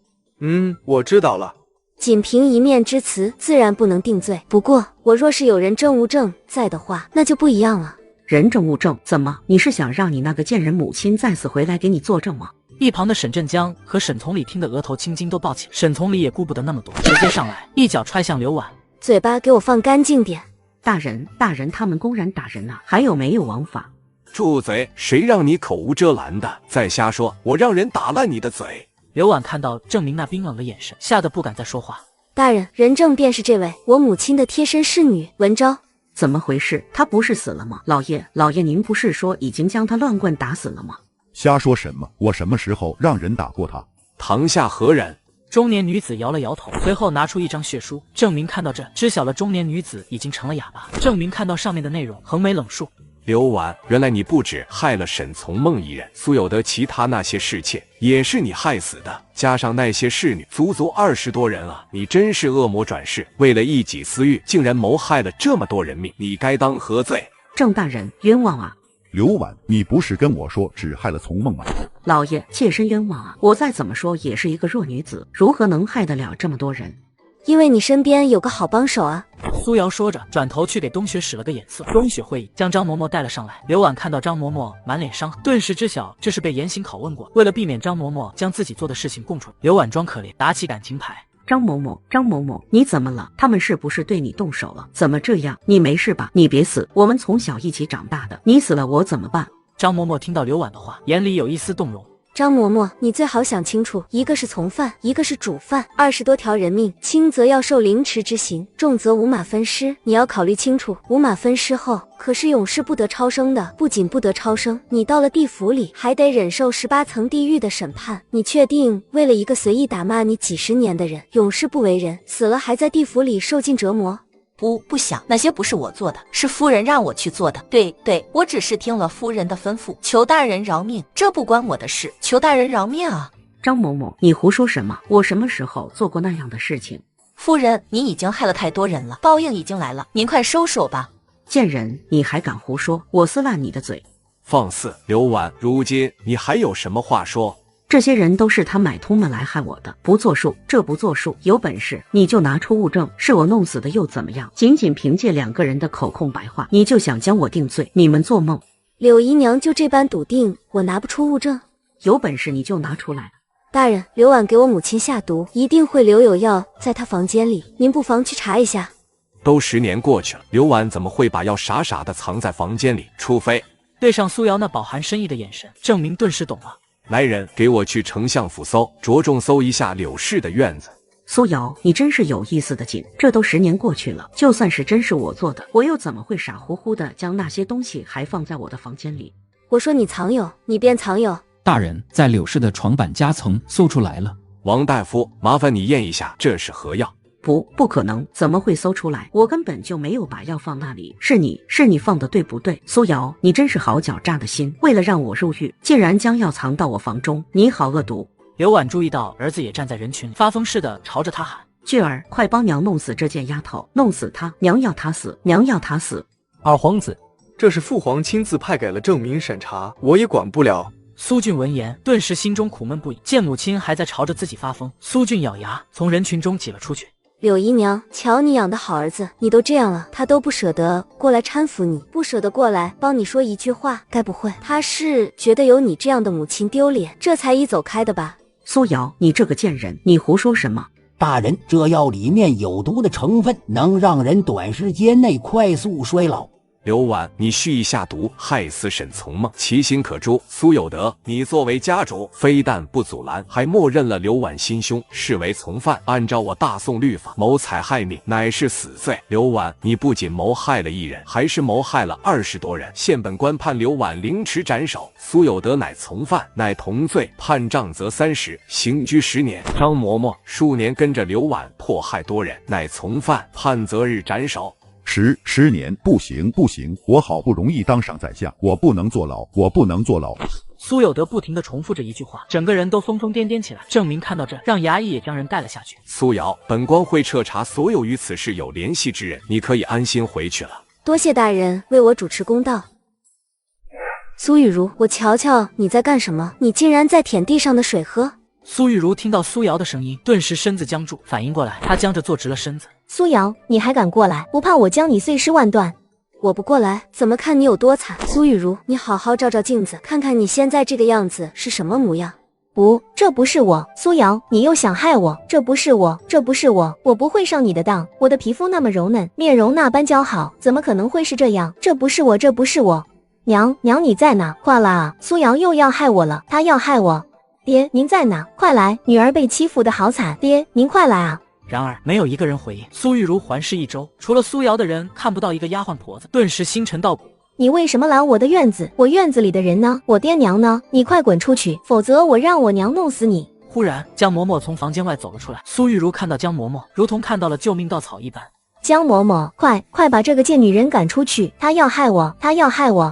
我知道了。仅凭一面之词，自然不能定罪。不过，我若是有人证物证在的话，那就不一样了。人证物证？怎么？你是想让你那个贱人母亲再次回来给你作证吗？一旁的沈振江和沈从礼听得额头青筋都爆起，沈从礼也顾不得那么多，直接上来一脚踹向刘婉。嘴巴给我放干净点！大人，他们公然打人啊，还有没有王法？住嘴！谁让你口无遮拦的？再瞎说，我让人打烂你的嘴！刘婉看到郑明那冰冷的眼神，吓得不敢再说话。大人，人证便是这位，我母亲的贴身侍女文昭。怎么回事？他不是死了吗？老爷，您不是说已经将他乱棍打死了吗？瞎说什么？我什么时候让人打过他？堂下何人？中年女子摇了摇头，随后拿出一张血书。郑明看到这，知晓了中年女子已经成了哑巴。郑明看到上面的内容，横眉冷竖。刘婉，原来你不止害了沈从梦一人，苏有德其他那些侍妾也是你害死的，加上那些侍女，足足20多人啊！你真是恶魔转世，为了一己私欲，竟然谋害了这么多人命，你该当何罪？郑大人，冤枉啊！刘婉，你不是跟我说只害了从梦吗？老爷，妾身冤枉啊！我再怎么说也是一个弱女子，如何能害得了这么多人？因为你身边有个好帮手啊。苏瑶说着，转头去给冬雪使了个眼色。冬雪会意，将张嬷嬷带了上来。刘婉看到张嬷嬷满脸伤痕，顿时知晓这是被严刑拷问过。为了避免张嬷嬷将自己做的事情供出来，刘婉装可怜，打起感情牌。张嬷嬷，你怎么了？他们是不是对你动手了？怎么这样？你没事吧？你别死，我们从小一起长大的，你死了我怎么办？张嬷嬷听到刘婉的话，眼里有一丝动容。张嬷嬷，你最好想清楚，一个是从犯，一个是主犯，20多条人命，轻则要受凌迟之刑，重则五马分尸。你要考虑清楚，五马分尸后可是永世不得超生的，不仅不得超生，你到了地府里还得忍受18层地狱的审判。你确定为了一个随意打骂你几十年的人，永世不为人，死了还在地府里受尽折磨？不想，那些不是我做的，是夫人让我去做的。对，我只是听了夫人的吩咐，求大人饶命，这不关我的事，求大人饶命啊！张嬷嬷，你胡说什么？我什么时候做过那样的事情？夫人，你已经害了太多人了，报应已经来了，您快收手吧！贱人，你还敢胡说？我撕烂你的嘴！放肆！刘婉，如今你还有什么话说？这些人都是他买通了来害我的，不作数，这不作数，有本事你就拿出物证，是我弄死的又怎么样？仅凭借2个人的口供白话，你就想将我定罪？你们做梦！柳姨娘就这般笃定我拿不出物证？有本事你就拿出来！大人，刘婉给我母亲下毒，一定会留有药在她房间里，您不妨去查一下。都10年过去了，刘婉怎么会把药傻傻的藏在房间里？除非……对上苏瑶那饱含深意的眼神，郑明顿时懂了。来人，给我去丞相府搜，着重搜一下柳氏的院子。苏瑶，你真是有意思的紧，这都10年过去了，就算是真是我做的，我又怎么会傻乎乎的将那些东西还放在我的房间里？我说你藏有，你便藏有。大人，在柳氏的床板夹层搜出来了。王大夫，麻烦你验一下，这是何药？不可能，怎么会搜出来？我根本就没有把药放那里，是你放的，对不对？苏瑶，你真是好狡诈的心，为了让我入狱，竟然将药藏到我房中，你好恶毒！刘婉注意到儿子也站在人群里，发疯似的朝着他喊：俊儿，快帮娘弄死这贱丫头，弄死她！娘要她死，娘要她死！二皇子，这是父皇亲自派给了郑明审查，我也管不了。苏俊闻言，顿时心中苦闷不已，见母亲还在朝着自己发疯，苏俊咬牙从人群中挤了出去。柳姨娘，瞧你养的好儿子，你都这样了，他都不舍得过来搀扶你，不舍得过来帮你说一句话，该不会他是觉得有你这样的母亲丢脸，这才一走开的吧？苏瑶，你这个贱人，你胡说什么？大人，这药里面有毒的成分，能让人短时间内快速衰老。刘婉，你蓄意下毒，害死沈从梦，其心可诛。苏有德，你作为家主，非但不阻拦，还默认了刘婉心凶，视为从犯。按照我大宋律法，谋财害命乃是死罪。刘婉，你不仅谋害了1人，还是谋害了20多人。现本官判刘婉凌迟斩首，苏有德乃从犯，乃同罪，判杖责30，刑拘10年。张嬷嬷数年跟着刘婉迫害多人，乃从犯，判择日斩首。10年，不行，我好不容易当上宰相，我不能坐牢，我不能坐牢。苏有德不停地重复着一句话，整个人都疯疯癫癫起来。郑明看到这，让衙役也将人带了下去。苏瑶，本官会彻查所有与此事有联系之人，你可以安心回去了。多谢大人为我主持公道。苏玉茹，我瞧瞧你在干什么？你竟然在舔地上的水喝！苏玉茹听到苏瑶的声音，顿时身子僵住，反应过来，她僵着坐直了身子。苏瑶，你还敢过来？不怕我将你碎尸万段？我不过来，怎么看你有多惨？苏玉茹，你好好照照镜子，看看你现在这个样子是什么模样。不，这不是我。苏瑶，你又想害我？这不是我，我不会上你的当。我的皮肤那么柔嫩，面容那般姣好，怎么可能会是这样？这不是我。娘你在哪？快来啊！苏瑶又要害我了，她要害我。爹，您在哪？快来！女儿被欺负的好惨，爹，您快来啊！然而没有一个人回应。苏玉如环视一周，除了苏瑶的人看不到一个丫鬟婆子，顿时星辰道骨。你为什么来我的院子？我院子里的人呢？我爹娘呢？你快滚出去，否则我让我娘弄死你！忽然，江嬷嬷从房间外走了出来。苏玉如看到江嬷嬷，如同看到了救命稻草一般。江嬷嬷，快把这个贱女人赶出去！她要害我，她要害我！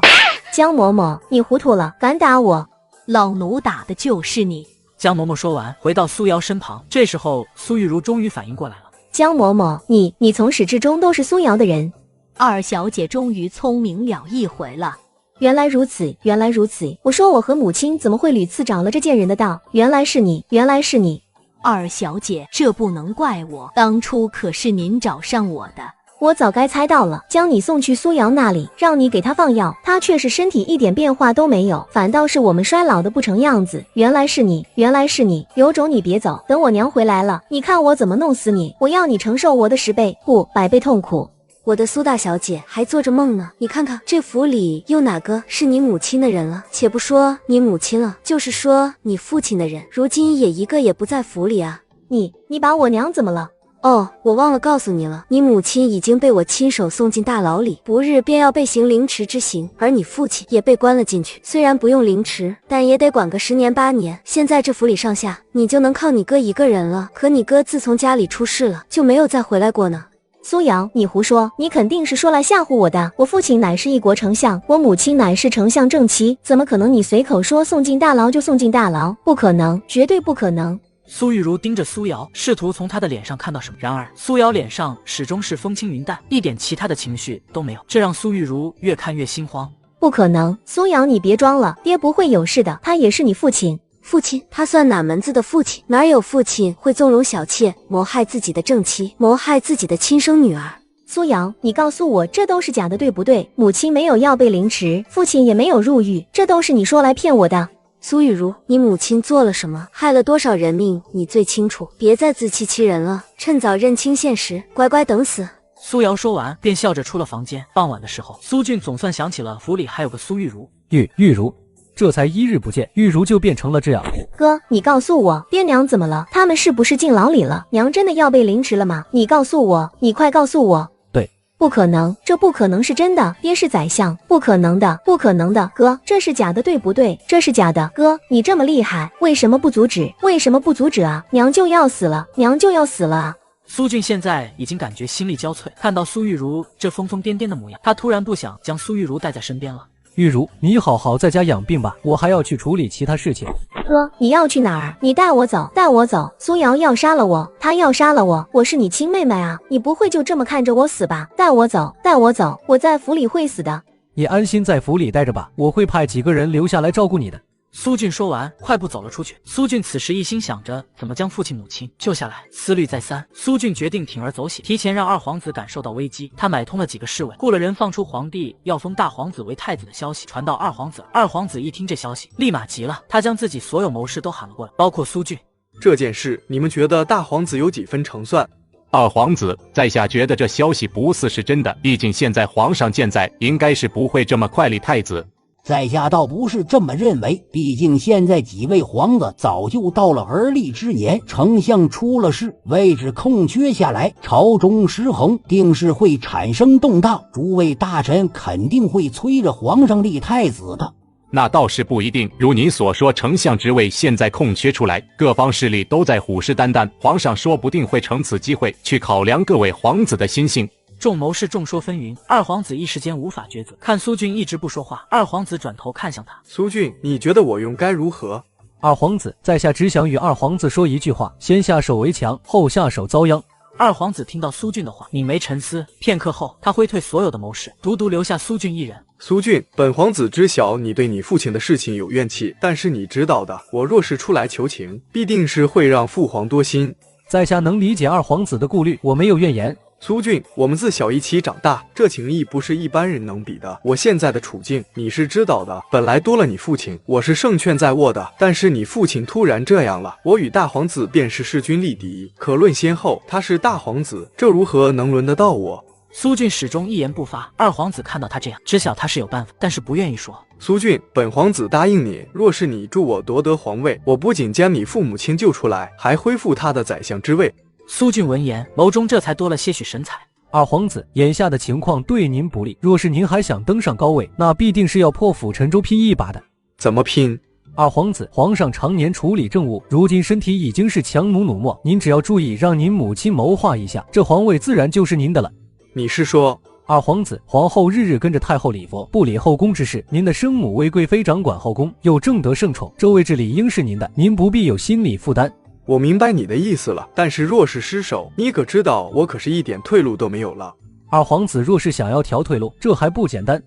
江嬷嬷，你糊涂了，敢打我！老奴打的就是你！江嬷嬷说完，回到苏瑶身旁。这时候，苏玉如终于反应过来了。江嬷嬷，你从始至终都是苏瑶的人。二小姐终于聪明了一回了。原来如此，原来如此。我说我和母亲怎么会屡次找了这贱人的道？原来是你，原来是你。二小姐，这不能怪我，当初可是您找上我的。我早该猜到了，将你送去苏瑶那里，让你给她放药，她却是身体一点变化都没有，反倒是我们衰老的不成样子。原来是你，原来是你。有种你别走，等我娘回来了，你看我怎么弄死你！我要你承受我的10倍不100倍痛苦。我的苏大小姐还做着梦呢，你看看这府里又哪个是你母亲的人了？且不说你母亲了，就是说你父亲的人，如今也一个也不在府里啊！你把我娘怎么了？哦，我忘了告诉你了，你母亲已经被我亲手送进大牢里，不日便要被行凌迟之刑，而你父亲也被关了进去。虽然不用凌迟，但也得管个10年8年。现在这府里上下，你就能靠你哥一个人了。可你哥自从家里出事了，就没有再回来过呢。苏瑶，你胡说，你肯定是说来吓唬我的。我父亲乃是一国丞相，我母亲乃是丞相正妻，怎么可能你随口说送进大牢就送进大牢？不可能，绝对不可能。苏玉如盯着苏瑶，试图从她的脸上看到什么。然而苏瑶脸上始终是风轻云淡，一点其他的情绪都没有，这让苏玉如越看越心慌。不可能，苏瑶你别装了，爹不会有事的，他也是你父亲。父亲？他算哪门子的父亲？哪有父亲会纵容小妾，谋害自己的正妻，谋害自己的亲生女儿？苏瑶，你告诉我这都是假的，对不对？母亲没有要被凌迟，父亲也没有入狱，这都是你说来骗我的。苏玉如，你母亲做了什么，害了多少人命，你最清楚，别再自欺欺人了，趁早认清现实，乖乖等死。苏瑶说完便笑着出了房间。傍晚的时候，苏俊总算想起了府里还有个苏玉如。玉如，这才1日不见，玉如就变成了这样。哥，你告诉我，爹娘怎么了？他们是不是进牢里了？娘真的要被凌迟了吗？你告诉我，你快告诉我。对，不可能，这不可能是真的。爹是宰相，不可能的，不可能的。哥，这是假的，对不对？这是假的。哥，你这么厉害，为什么不阻止？为什么不阻止啊？娘就要死了，娘就要死了啊！苏俊现在已经感觉心力交瘁，看到苏玉如这疯疯癫癫的模样，他突然不想将苏玉如带在身边了。玉如，你好好在家养病吧，我还要去处理其他事情。哥，你要去哪儿？你带我走，带我走。苏瑶要杀了我，她要杀了我，我是你亲妹妹啊，你不会就这么看着我死吧？带我走，带我走，我在府里会死的。你安心在府里待着吧，我会派几个人留下来照顾你的。苏俊说完，快步走了出去。苏俊此时一心想着怎么将父亲母亲救下来，思虑再三，苏俊决定铤而走险，提前让二皇子感受到危机。他买通了几个侍卫，雇了人放出皇帝要封大皇子为太子的消息传到二皇子。二皇子一听这消息，立马急了，他将自己所有谋士都喊了过来，包括苏俊。这件事，你们觉得大皇子有几分成算？二皇子，在下觉得这消息不似是真的，毕竟现在皇上健在，应该是不会这么快立太子。在下倒不是这么认为，毕竟现在几位皇子早就到了而立之年，丞相出了事，位置空缺下来，朝中失衡，定是会产生动荡，诸位大臣肯定会催着皇上立太子的。那倒是不一定，如你所说，丞相职位现在空缺出来，各方势力都在虎视眈眈，皇上说不定会乘此机会去考量各位皇子的心性。众谋士众说纷纭，二皇子一时间无法抉择。看苏俊一直不说话，二皇子转头看向他。苏俊，你觉得我用该如何？二皇子，在下只想与二皇子说一句话：先下手为强，后下手遭殃。二皇子听到苏俊的话，抿眉沉思，片刻后，他挥退所有的谋士，独留下苏俊一人。苏俊，本皇子知晓你对你父亲的事情有怨气，但是你知道的，我若是出来求情，必定是会让父皇多心。在下能理解二皇子的顾虑，我没有怨言。苏俊，我们自小一起长大，这情谊不是一般人能比的。我现在的处境你是知道的，本来多了你父亲，我是胜券在握的，但是你父亲突然这样了，我与大皇子便是势均力敌。可论先后，他是大皇子，这如何能轮得到我？苏俊始终一言不发。二皇子看到他这样，知晓他是有办法，但是不愿意说。苏俊，本皇子答应你，若是你助我夺得皇位，我不仅将你父母亲救出来，还恢复他的宰相之位。苏俊闻言，眸中这才多了些许神采。二皇子，眼下的情况对您不利，若是您还想登上高位，那必定是要破釜沉舟拼一把的。怎么拼？二皇子，皇上常年处理政务，如今身体已经是强弩弩末，您只要注意让您母亲谋划一下，这皇位自然就是您的了。你是说？二皇子，皇后日日跟着太后礼佛，不理后宫之事，您的生母魏贵妃掌管后宫，又正得圣宠，这位置理应是您的，您不必有心理负担。我明白你的意思了，但是若是失手，你可知道我可是一点退路都没有了。二皇子若是想要调退路，这还不简单。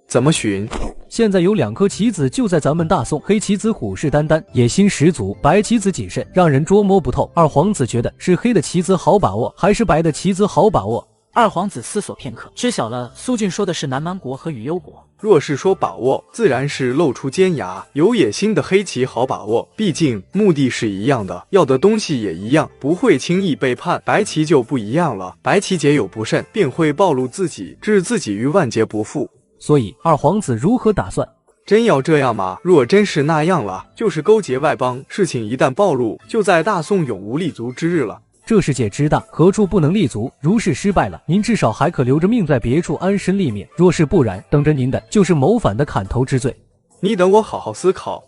怎么寻？现在有2颗棋子就在咱们大宋，黑棋子虎视眈眈，野心十足，白棋子谨慎，让人捉摸不透。二皇子觉得是黑的棋子好把握，还是白的棋子好把握？二皇子思索片刻，知晓了苏俊说的是南蛮国和羽幽国。若是说把握，自然是露出尖牙，有野心的黑棋好把握，毕竟目的是一样的，要的东西也一样，不会轻易背叛。白棋就不一样了，白棋节有不慎，便会暴露自己，置自己于万劫不复。所以二皇子如何打算？真要这样吗？若真是那样了，就是勾结外邦，事情一旦暴露，就在大宋永无立足之日了。这世界之大，何处不能立足？如是失败了，您至少还可留着命在别处安身立命；若是不然，等着您的就是谋反的砍头之罪。你等我好好思考。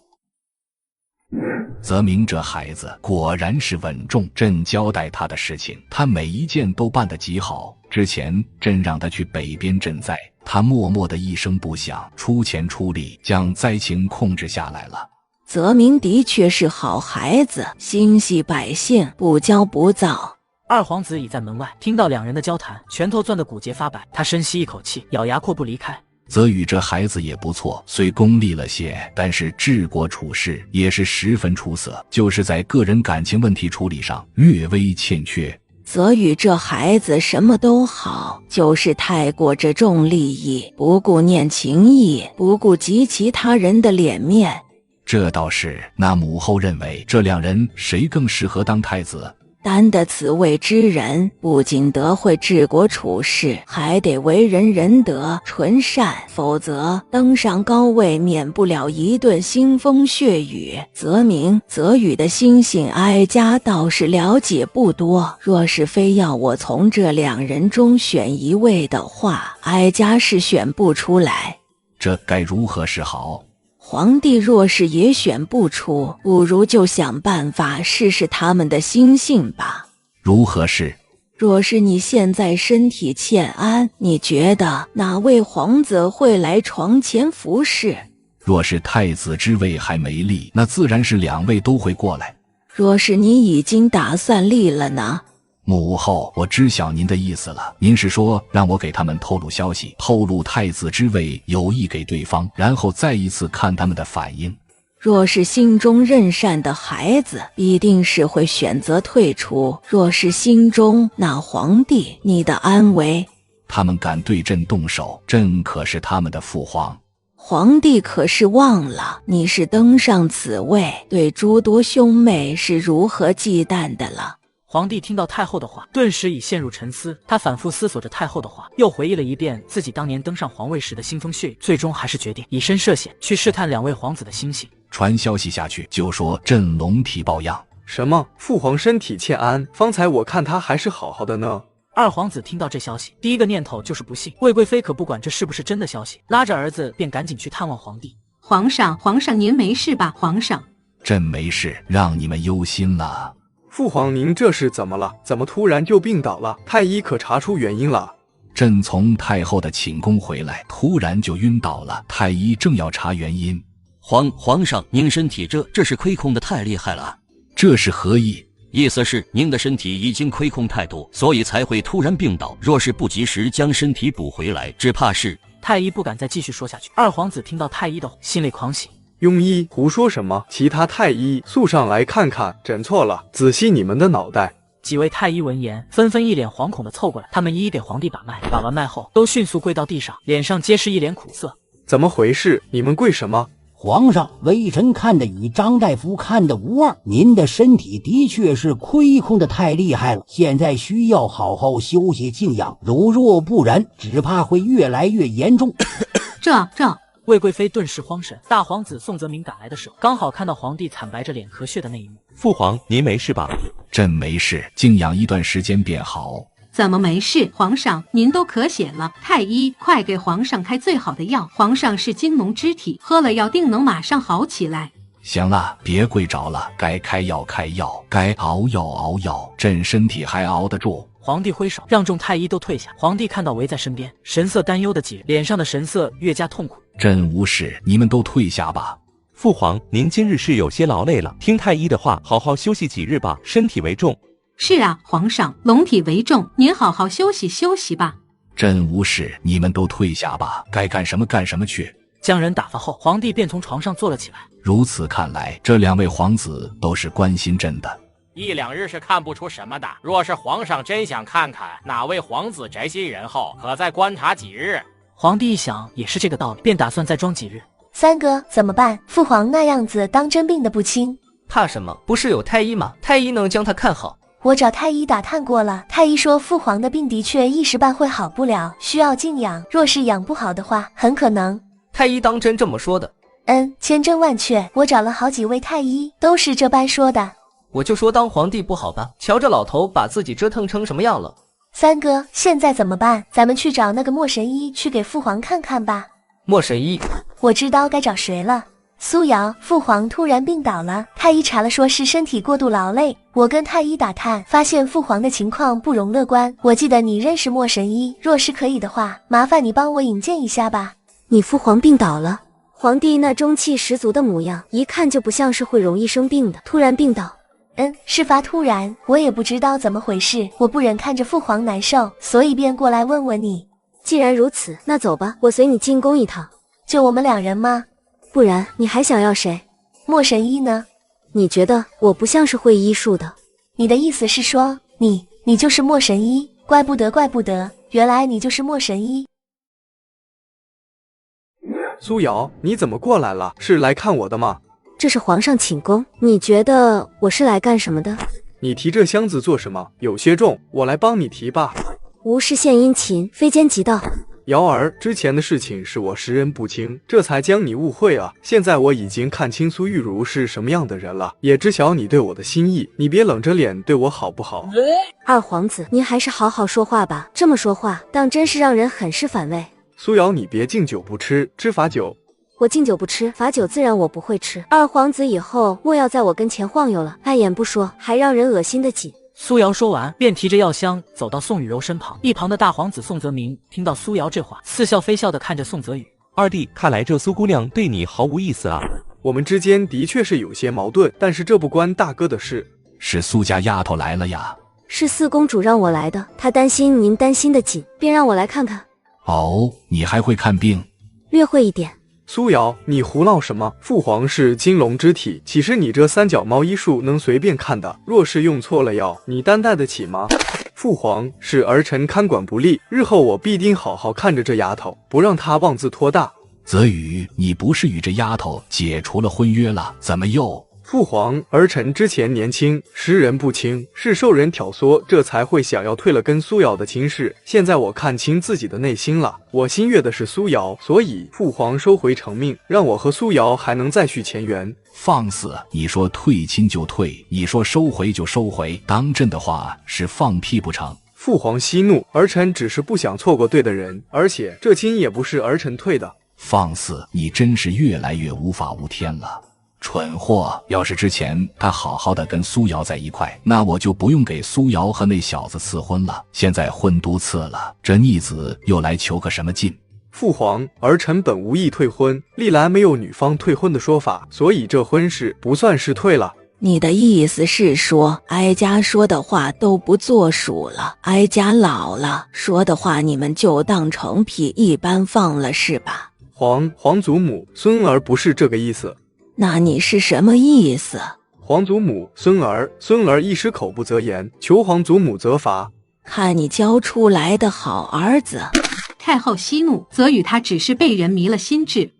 泽明这孩子果然是稳重，朕交代他的事情，他每一件都办得极好。之前朕让他去北边赈灾，他默默的一声不响，出钱出力，将灾情控制下来了。泽明的确是好孩子，心系百姓，不骄不躁。二皇子倚在门外，听到2人的交谈，拳头攥得骨节发白。他深吸一口气，咬牙阔步离开。泽宇这孩子也不错，虽功利了些，但是治国处事也是十分出色，就是在个人感情问题处理上略微欠缺。泽宇这孩子什么都好，就是太过着重利益，不顾念情义，不顾及其他人的脸面。这倒是，那母后认为这2人谁更适合当太子？担得此位之人，不仅得会治国处事，还得为人仁德纯善，否则登上高位免不了一顿腥风血雨。泽明、泽宇的心性，哀家倒是了解不多，若是非要我从这2人中选一位的话，哀家是选不出来。这该如何是好？皇帝若是也选不出，不如就想办法试试他们的心性吧。如何是？若是你现在身体欠安，你觉得哪位皇子会来床前服侍？若是太子之位还没立，那自然是2位都会过来。若是你已经打算立了呢？母后，我知晓您的意思了。您是说让我给他们透露消息，透露太子之位有意给对方，然后再一次看他们的反应。若是心中任善的孩子，必定是会选择退出；若是心中那皇帝，你的安危，他们敢对朕动手，朕可是他们的父皇。皇帝可是忘了，你是登上此位，对诸多兄妹是如何忌惮的了。皇帝听到太后的话，顿时已陷入沉思。他反复思索着太后的话，又回忆了一遍自己当年登上皇位时的腥风血雨，最终还是决定以身涉险，去试探2位皇子的心性。传消息下去，就说朕龙体抱恙。什么？父皇身体欠安？方才我看他还是好好的呢。二皇子听到这消息，第一个念头就是不信。魏贵妃可不管这是不是真的消息，拉着儿子便赶紧去探望皇帝。皇上，您没事吧？皇上，朕没事，让你们忧心了。父皇，您这是怎么了？怎么突然就病倒了？太医可查出原因了？朕从太后的寝宫回来，突然就晕倒了，太医正要查原因。皇上，您身体这是亏空的太厉害了。这是何意？意思是您的身体已经亏空太多，所以才会突然病倒。若是不及时将身体补回来，只怕是……太医不敢再继续说下去。二皇子听到太医的话，心里狂喜。庸医胡说什么？其他太医速上来看看，诊错了，仔细你们的脑袋。几位太医闻言，纷纷一脸惶恐地凑过来，他们一一给皇帝把脉，把完脉后，都迅速跪到地上，脸上皆是一脸苦涩。怎么回事？你们跪什么？皇上，微臣看得与张大夫看得无二，您的身体的确是亏空的太厉害了，现在需要好好休息静养，如若不然，只怕会越来越严重。这魏贵妃顿时慌神，大皇子宋泽明赶来的时候，刚好看到皇帝惨白着脸咳血的那一幕。父皇，您没事吧？朕没事，静养一段时间便好。怎么没事？皇上，您都咳血了，太医快给皇上开最好的药。皇上是金龙之体，喝了药定能马上好起来。行了，别跪着了，该开药开药，该熬药熬药，朕身体还熬得住。皇帝挥手，让众太医都退下。皇帝看到围在身边，神色担忧的几人，脸上的神色越加痛苦。朕无事，你们都退下吧。父皇，您今日是有些劳累了，听太医的话，好好休息几日吧，身体为重。是啊，皇上，龙体为重，您好好休息休息吧。朕无事，你们都退下吧，该干什么干什么去。将人打发后，皇帝便从床上坐了起来。如此看来，这2位皇子都是关心朕的。1、2日是看不出什么的，若是皇上真想看看哪位皇子宅心仁厚，可再观察几日。皇帝一想也是这个道理，便打算再装几日。三哥怎么办？父皇那样子当真病得不轻。怕什么？不是有太医吗？太医能将他看好。我找太医打探过了，太医说父皇的病的确一时半会好不了，需要静养。若是养不好的话，很可能……太医当真这么说的？千真万确。我找了好几位太医，都是这般说的。我就说当皇帝不好吧，瞧这老头把自己折腾成什么样了。三哥，现在怎么办？咱们去找那个莫神医去给父皇看看吧。莫神医，我知道该找谁了。苏瑶，父皇突然病倒了，太医查了说是身体过度劳累。我跟太医打探，发现父皇的情况不容乐观。我记得你认识莫神医，若是可以的话，麻烦你帮我引荐一下吧。你父皇病倒了？皇帝那中气十足的模样，一看就不像是会容易生病的，突然病倒。事发突然，我也不知道怎么回事，我不忍看着父皇难受，所以便过来问问你。既然如此，那走吧，我随你进宫一趟。就我们2人吗？不然你还想要谁？莫神医呢？你觉得我不像是会医术的？你的意思是说，你就是莫神医？怪不得，原来你就是莫神医。苏瑶，你怎么过来了？是来看我的吗？这是皇上请功，你觉得我是来干什么的？你提这箱子做什么？有些重，我来帮你提吧。无事献殷勤，非奸即盗。瑶儿，之前的事情是我识人不清，这才将你误会啊。现在我已经看清苏玉茹是什么样的人了，也知晓你对我的心意，你别冷着脸对我好不好？二皇子，您还是好好说话吧，这么说话当真是让人很是反胃。苏瑶，你别敬酒不吃，吃罚酒。我敬酒不吃，罚酒自然我不会吃。二皇子以后莫要在我跟前晃悠了，碍眼不说，还让人恶心的紧。苏瑶说完，便提着药箱走到宋雨柔身旁。一旁的大皇子宋泽明听到苏瑶这话，似笑非笑地看着宋泽宇。二弟，看来这苏姑娘对你毫无意思啊。我们之间的确是有些矛盾，但是这不关大哥的事。是苏家丫头来了呀。是四公主让我来的，她担心您担心的紧，便让我来看看。哦，你还会看病？略会一点。苏瑶，你胡闹什么？父皇是金龙之体，岂是你这三脚猫医术能随便看的？若是用错了药，你担待得起吗？父皇是儿臣看管不力，日后我必定好好看着这丫头，不让她妄自托大。泽宇，你不是与这丫头解除了婚约了？怎么又……父皇，儿臣之前年轻，识人不清，是受人挑唆，这才会想要退了跟苏瑶的亲事。现在我看清自己的内心了，我心悦的是苏瑶，所以父皇收回成命，让我和苏瑶还能再续前缘。放肆！你说退亲就退，你说收回就收回，当真的话是放屁不成？父皇息怒，儿臣只是不想错过对的人，而且这亲也不是儿臣退的。放肆！你真是越来越无法无天了。蠢货！要是之前他好好的跟苏瑶在一块，那我就不用给苏瑶和那小子赐婚了。现在婚都赐了，这逆子又来求个什么劲？父皇，儿臣本无意退婚，历来没有女方退婚的说法，所以这婚事不算是退了。你的意思是说，哀家说的话都不作数了？哀家老了，说的话你们就当成屁一般放了是吧？皇祖母，孙儿不是这个意思。那你是什么意思？皇祖母，孙儿一时口不择言，求皇祖母责罚。看你教出来的好儿子。太后息怒，泽宇他只是被人迷了心智。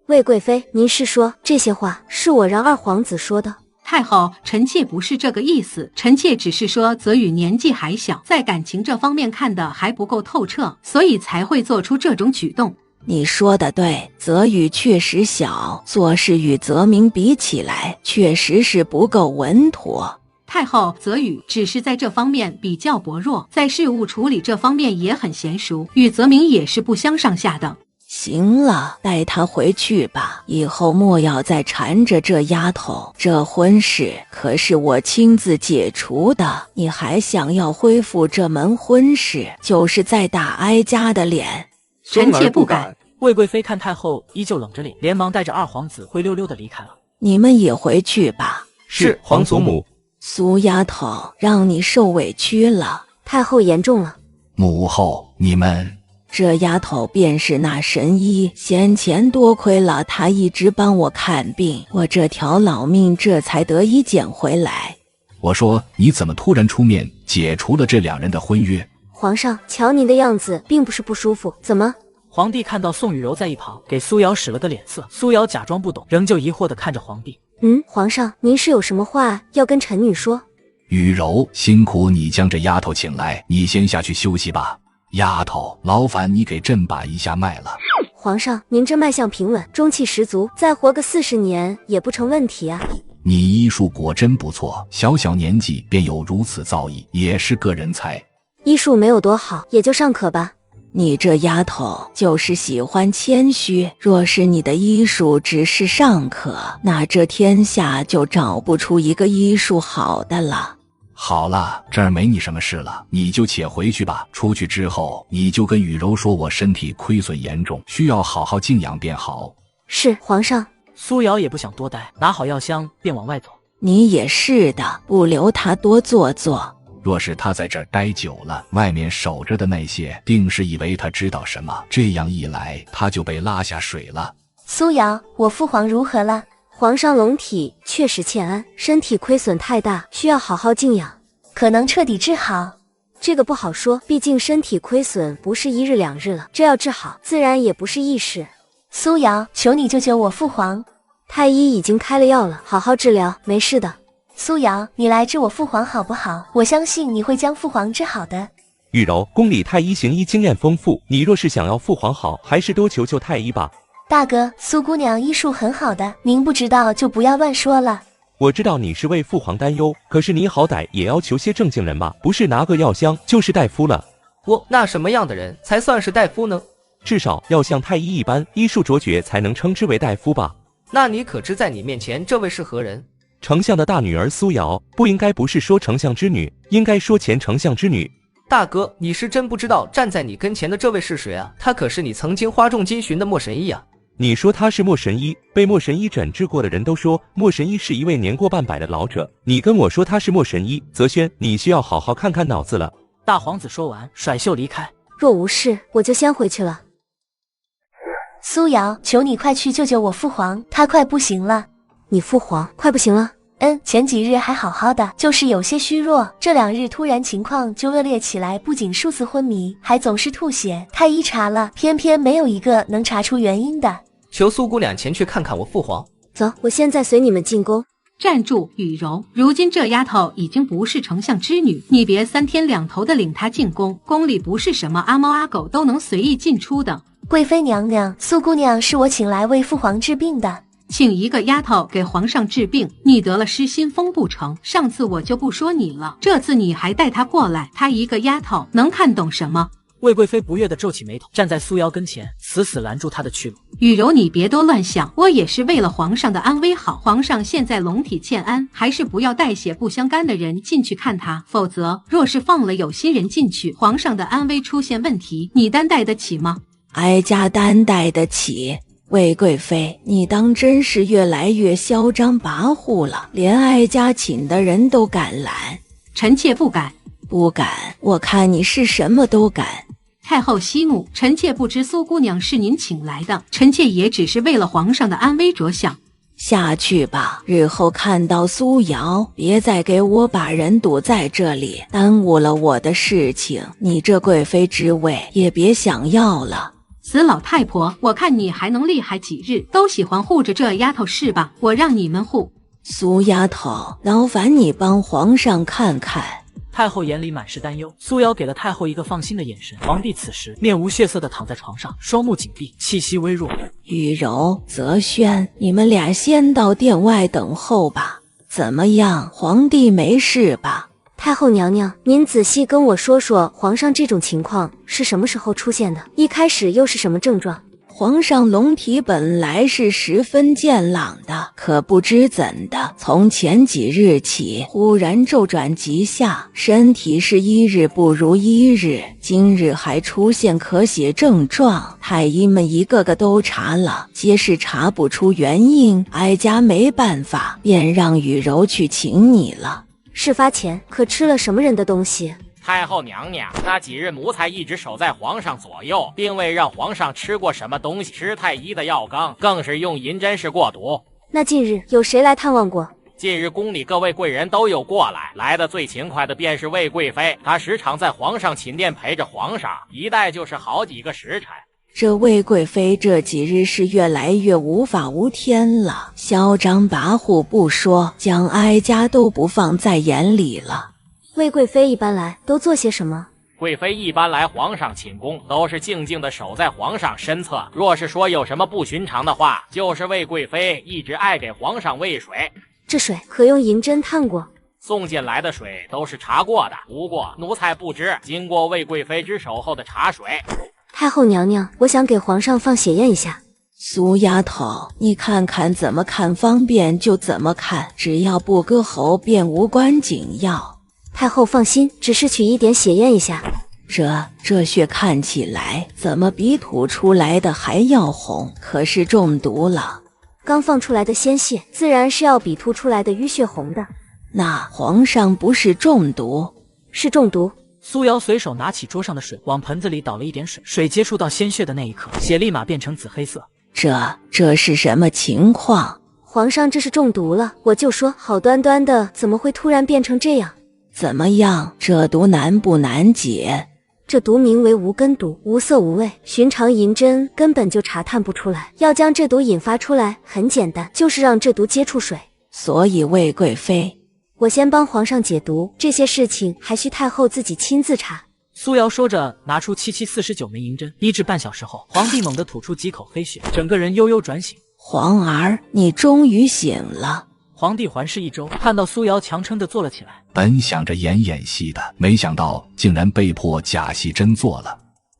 魏贵妃，您是说这些话是我让二皇子说的？太后，臣妾不是这个意思，臣妾只是说泽宇年纪还小，在感情这方面看的还不够透彻，所以才会做出这种举动。你说的对，泽宇确实小，做事与泽明比起来确实是不够稳妥。太后则与只是在这方面比较薄弱，在事务处理这方面也很娴熟，与泽明也是不相上下的。行了，带她回去吧，以后莫要再缠着这丫头。这婚事可是我亲自解除的，你还想要恢复这门婚事，就是在打哀家的脸。臣妾不敢。魏贵妃看太后依旧冷着脸，连忙带着二皇子灰溜溜的离开了。你们也回去吧。是，皇祖母。苏丫头，让你受委屈了。太后言重了。母后，你们。这丫头便是那神医，先前多亏了她一直帮我看病，我这条老命这才得以捡回来。我说你怎么突然出面解除了这两人的婚约？皇上，瞧您的样子，并不是不舒服，怎么？皇帝看到宋雨柔在一旁，给苏瑶使了个脸色。苏瑶假装不懂，仍旧疑惑地看着皇帝。皇上，您是有什么话要跟臣女说？雨柔，辛苦你将这丫头请来，你先下去休息吧。丫头，劳烦你给朕把一下脉了。皇上，您这脉象平稳，中气十足，再活个40年也不成问题啊。你医术果真不错，小小年纪便有如此造诣，也是个人才。医术没有多好，也就尚可吧。你这丫头就是喜欢谦虚，若是你的医术只是尚可，那这天下就找不出一个医术好的了。好了，这儿没你什么事了，你就且回去吧。出去之后，你就跟雨柔说我身体亏损严重，需要好好静养便好。是，皇上。苏瑶也不想多待，拿好药箱便往外走。你也是的，不留他多坐坐。若是他在这儿待久了，外面守着的那些定是以为他知道什么，这样一来他就被拉下水了。苏瑶，我父皇如何了？皇上龙体确实欠安，身体亏损太大，需要好好静养，可能彻底治好。这个不好说，毕竟身体亏损不是1日2日了，这要治好，自然也不是易事。苏瑶，求你救救我父皇。太医已经开了药了，好好治疗，没事的。苏瑶，你来治我父皇好不好？我相信你会将父皇治好的。雨柔，宫里太医行医经验丰富，你若是想要父皇好，还是多求求太医吧。大哥，苏姑娘医术很好的，您不知道就不要乱说了。我知道你是为父皇担忧，可是你好歹也要求些正经人吧，不是拿个药箱就是大夫了。那什么样的人才算是大夫呢？至少要像太医一般，医术卓绝，才能称之为大夫吧。那你可知在你面前这位是何人？丞相的大女儿苏瑶，不应该不是说丞相之女，应该说前丞相之女。大哥，你是真不知道站在你跟前的这位是谁啊？他可是你曾经花重金寻的莫神医啊。你说他是莫神医，被莫神医诊治过的人都说莫神医是一位年过半百的老者，你跟我说他是莫神医，泽轩，你需要好好看看脑子了。大皇子说完，甩袖离开。若无事，我就先回去了。苏瑶，求你快去救救我父皇，他快不行了。你父皇快不行了？前几日还好好的，就是有些虚弱，这2日突然情况就恶劣起来，不仅数次昏迷，还总是吐血。太医查了，偏偏没有一个能查出原因的。求苏姑娘前去看看我父皇。走，我现在随你们进宫。站住，雨柔！如今这丫头已经不是丞相之女，你别3天2头的领她进宫。宫里不是什么阿猫阿狗都能随意进出的。贵妃娘娘，苏姑娘是我请来为父皇治病的。请一个丫头给皇上治病，你得了失心疯不成？上次我就不说你了，这次你还带她过来，她一个丫头能看懂什么？魏贵妃不悦地皱起眉头，站在苏瑶跟前，死死拦住她的去路。雨柔，你别多乱想，我也是为了皇上的安危好。皇上现在龙体欠安，还是不要带血不相干的人进去看他，否则若是放了有心人进去，皇上的安危出现问题，你担待得起吗？哀家担待得起。魏贵妃，你当真是越来越嚣张跋扈了，连哀家请的人都敢拦。臣妾不敢。不敢，我看你是什么都敢。太后息怒，臣妾不知苏姑娘是您请来的，臣妾也只是为了皇上的安危着想。下去吧，日后看到苏瑶，别再给我把人堵在这里，耽误了我的事情，你这贵妃之位也别想要了。死老太婆，我看你还能厉害几日？都喜欢护着这丫头是吧？我让你们护。苏丫头，劳烦你帮皇上看看。太后眼里满是担忧，苏瑶给了太后一个放心的眼神。皇帝此时面无血色地躺在床上，双目紧闭，气息微弱。雨柔、泽轩，你们俩先到殿外等候吧。怎么样，皇帝没事吧？太后娘娘，您仔细跟我说说，皇上这种情况是什么时候出现的？一开始又是什么症状？皇上龙体本来是十分健朗的，可不知怎的，从前几日起忽然骤转急下，身体是一日不如一日，今日还出现咳血症状。太医们一个个都查了，皆是查不出原因，哀家没办法，便让雨柔去请你了。事发前可吃了什么人的东西？太后娘娘，那几日奴才一直守在皇上左右，并未让皇上吃过什么东西。吃太医的药缸，更是用银针试过毒。那近日有谁来探望过？近日宫里各位贵人都有过来，来的最勤快的便是魏贵妃，她时常在皇上寝殿陪着皇上，一待就是好几个时辰。这魏贵妃这几日是越来越无法无天了，嚣张跋扈不说，将哀家都不放在眼里了。魏贵妃一般来都做些什么？贵妃一般来皇上寝宫，都是静静的守在皇上身侧。若是说有什么不寻常的话，就是魏贵妃一直爱给皇上喂水。这水可用银针探过？送进来的水都是查过的，不过奴才不知，经过魏贵妃之手后的茶水。太后娘娘，我想给皇上放血验一下。苏丫头，你看看怎么看方便就怎么看，只要不割喉便无关紧要。太后放心，只是取一点血验一下。这血看起来怎么比吐出来的还要红？可是中毒了。刚放出来的鲜血，自然是要比吐出来的淤血红的。那皇上不是中毒？是中毒。苏瑶随手拿起桌上的水，往盆子里倒了一点水，水接触到鲜血的那一刻，血立马变成紫黑色。这是什么情况？皇上这是中毒了，我就说好端端的，怎么会突然变成这样？怎么样，这毒难不难解？这毒名为无根毒，无色无味，寻常银针根本就查探不出来。要将这毒引发出来，很简单，就是让这毒接触水。所以魏贵妃，我先帮皇上解毒，这些事情还需太后自己亲自查。苏瑶说着，拿出749枚银针。医治半小时后，皇帝猛地吐出几口黑血，整个人悠悠转醒。皇儿，你终于醒了。皇帝环视一周，看到苏瑶强撑地坐了起来。本想着演戏的，没想到竟然被迫假戏真做了。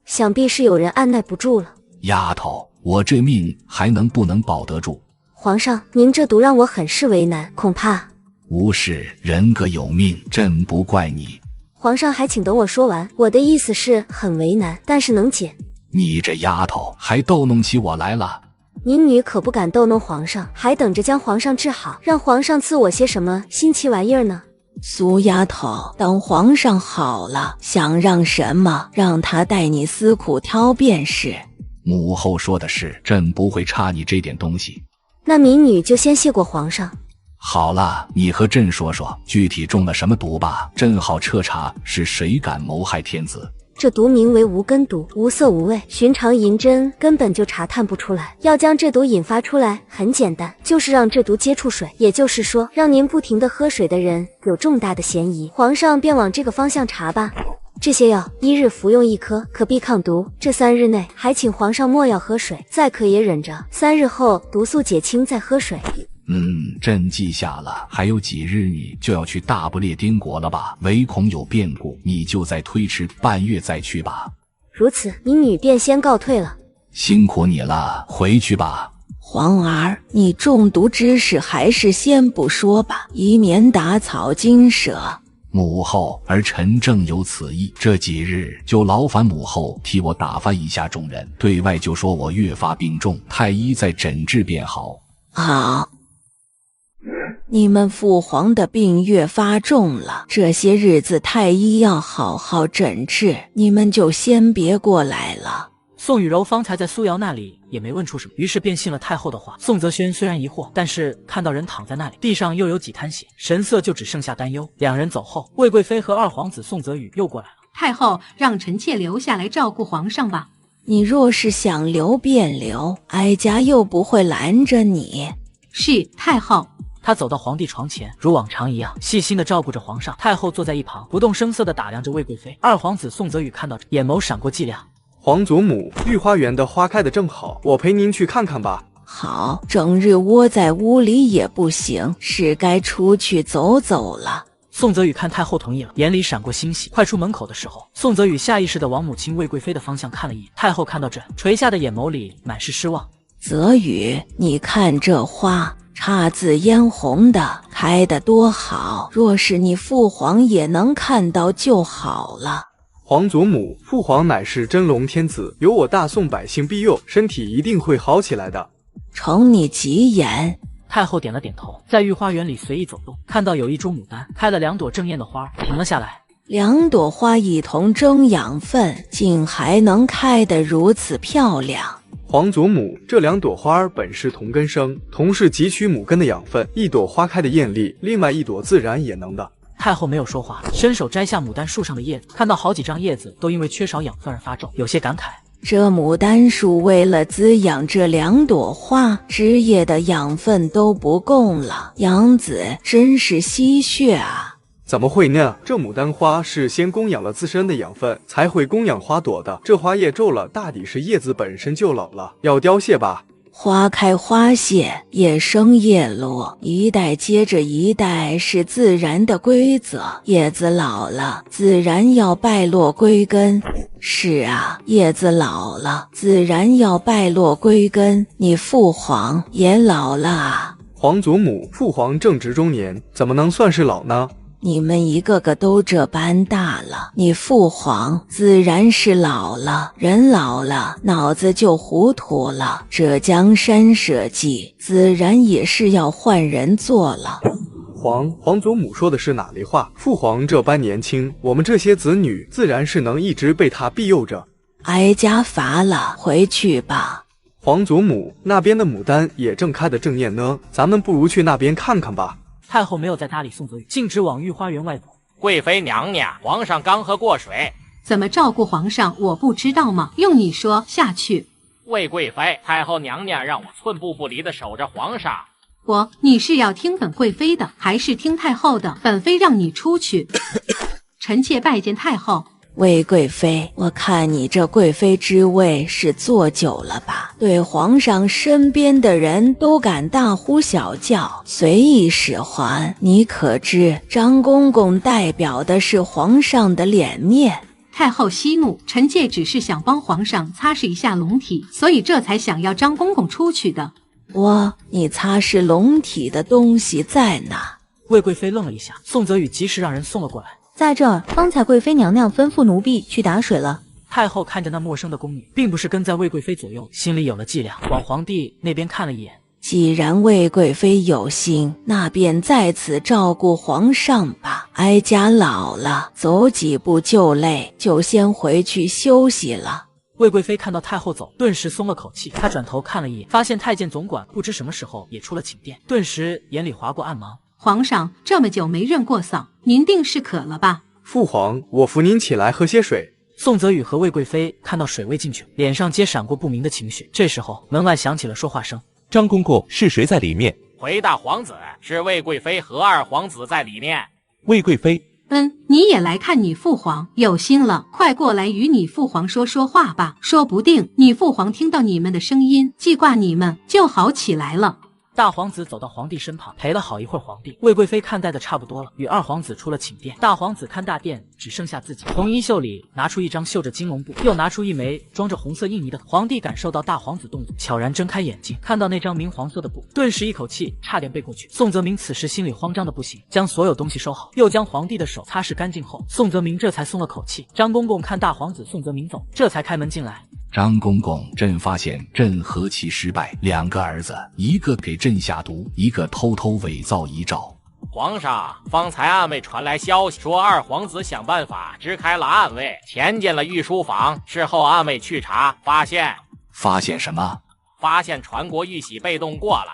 想必是有人按耐不住了。丫头，我这命还能不能保得住？皇上，您这毒让我很是为难，恐怕……无事，人各有命，朕不怪你。皇上还请等我说完，我的意思是很为难，但是能解。你这丫头还逗弄起我来了。您女可不敢逗弄皇上，还等着将皇上治好，让皇上赐我些什么新奇玩意儿呢？苏丫头，等皇上好了，想让什么，让他带你司苦挑便是。母后说的是，朕不会差你这点东西。那民女就先谢过皇上。好了，你和朕说说具体中了什么毒吧，朕好彻查是谁敢谋害天子。这毒名为无根毒，无色无味，寻常银针根本就查探不出来。要将这毒引发出来，很简单，就是让这毒接触水，也就是说，让您不停地喝水的人有重大的嫌疑。皇上便往这个方向查吧。这些药一日服用1颗，可避抗毒。这3日内还请皇上莫要喝水，再渴也忍着。3日后毒素解清再喝水。朕记下了。还有几日你就要去大不列颠国了吧？唯恐有变故，你就再推迟半月再去吧。如此，民女便先告退了。辛苦你了，回去吧。皇儿，你中毒之事还是先不说吧，以免打草惊蛇。母后，儿臣正有此意，这几日就劳烦母后替我打发一下众人，对外就说我越发病重，太医在诊治便好。好。你们父皇的病越发重了，这些日子太医要好好诊治，你们就先别过来了。宋雨柔方才在苏瑶那里也没问出什么，于是便信了太后的话。宋泽轩虽然疑惑，但是看到人躺在那里，地上又有几滩血，神色就只剩下担忧。两人走后，魏贵妃和二皇子宋泽宇又过来了。太后让臣妾留下来照顾皇上吧。你若是想留便留，哀家又不会拦着你。是，太后。他走到皇帝床前，如往常一样细心地照顾着皇上。太后坐在一旁，不动声色地打量着魏贵妃。二皇子宋泽宇看到这，眼眸闪过伎俩。皇祖母，御花园的花开得正好，我陪您去看看吧。好，整日窝在屋里也不行，是该出去走走了。宋泽宇看太后同意了，眼里闪过欣喜。快出门口的时候，宋泽宇下意识地往母亲魏贵妃的方向看了一眼。太后看到这，垂下的眼眸里满是失望。泽宇，你看这花，姹紫嫣红的，开得多好，若是你父皇也能看到就好了。皇祖母，父皇乃是真龙天子，有我大宋百姓庇佑，身体一定会好起来的。承你吉言。太后点了点头，在御花园里随意走动，看到有一株牡丹开了2朵正艳的花，停了下来。2朵花一同争养分，竟还能开得如此漂亮。皇祖母，这2朵花本是同根生，同是汲取母根的养分，一朵花开的艳丽，另外一朵自然也能的。太后没有说话，伸手摘下牡丹树上的叶子，看到好几张叶子都因为缺少养分而发皱，有些感慨。这牡丹树为了滋养这2朵花，枝叶的养分都不供了，养子真是吸血啊！怎么会呢？这牡丹花是先供养了自身的养分，才会供养花朵的。这花叶皱了，大抵是叶子本身就老了，要凋谢吧。花开花谢，叶生叶落，一代接着一代是自然的规则。叶子老了，自然要败落归根。是啊，叶子老了，自然要败落归根。你父皇也老了啊。皇祖母，父皇正值中年，怎么能算是老呢？你们一个个都这般大了，你父皇自然是老了，人老了，脑子就糊涂了。这江山社稷，自然也是要换人做了。皇祖母说的是哪里话？父皇这般年轻，我们这些子女自然是能一直被他庇佑着。哀家乏了，回去吧。皇祖母，那边的牡丹也正开得正艳呢，咱们不如去那边看看吧。太后没有再搭理宋泽宇，径直往御花园外走。贵妃娘娘，皇上刚喝过水，怎么照顾皇上我不知道吗？用你说，下去。魏贵妃，太后娘娘让我寸步不离地守着皇上。你是要听本贵妃的，还是听太后的？本妃让你出去。臣妾拜见太后。魏贵妃，我看你这贵妃之位是坐久了吧？对皇上身边的人都敢大呼小叫，随意使唤。你可知张公公代表的是皇上的脸面？太后息怒，臣妾只是想帮皇上擦拭一下龙体，所以这才想要张公公出去的。你擦拭龙体的东西在哪？魏贵妃愣了一下，宋泽宇及时让人送了过来。在这儿，方才贵妃娘娘吩咐奴婢去打水了。太后看着那陌生的宫女，并不是跟在魏贵妃左右，心里有了计量，往皇帝那边看了一眼。既然魏贵妃有心，那便在此照顾皇上吧。哀家老了，走几步就累，就先回去休息了。魏贵妃看到太后走，顿时松了口气。她转头看了一眼，发现太监总管不知什么时候也出了寝殿，顿时眼里划过暗芒。皇上这么久没润过嗓，您定是渴了吧？父皇，我扶您起来喝些水。宋泽宇和魏贵妃看到水位进去，脸上皆闪过不明的情绪。这时候门外响起了说话声：“张公公，是谁在里面？”回大皇子，是魏贵妃和2皇子在里面。魏贵妃，你也来看你父皇，有心了，快过来与你父皇说说话吧，说不定你父皇听到你们的声音，记挂你们就好起来了。大皇子走到皇帝身旁，陪了好一会儿皇帝。魏贵妃看待的差不多了，与2皇子出了寝殿。大皇子看大殿，只剩下自己，从衣袖里拿出一张绣着金龙布，又拿出一枚装着红色印泥的。皇帝感受到大皇子动作，悄然睁开眼睛，看到那张明黄色的布，顿时一口气差点背过去。宋泽明此时心里慌张的不行，将所有东西收好，又将皇帝的手擦拭干净后，宋泽明这才松了口气。张公公看大皇子宋泽明走，这才开门进来。张公公，朕发现朕何其失败，2个儿子，一个给朕下毒，一个偷偷伪造遗诏。皇上，方才暗卫传来消息，说2皇子想办法支开了暗卫，潜进了御书房。事后暗卫去查，发现什么？发现传国玉玺被动过了。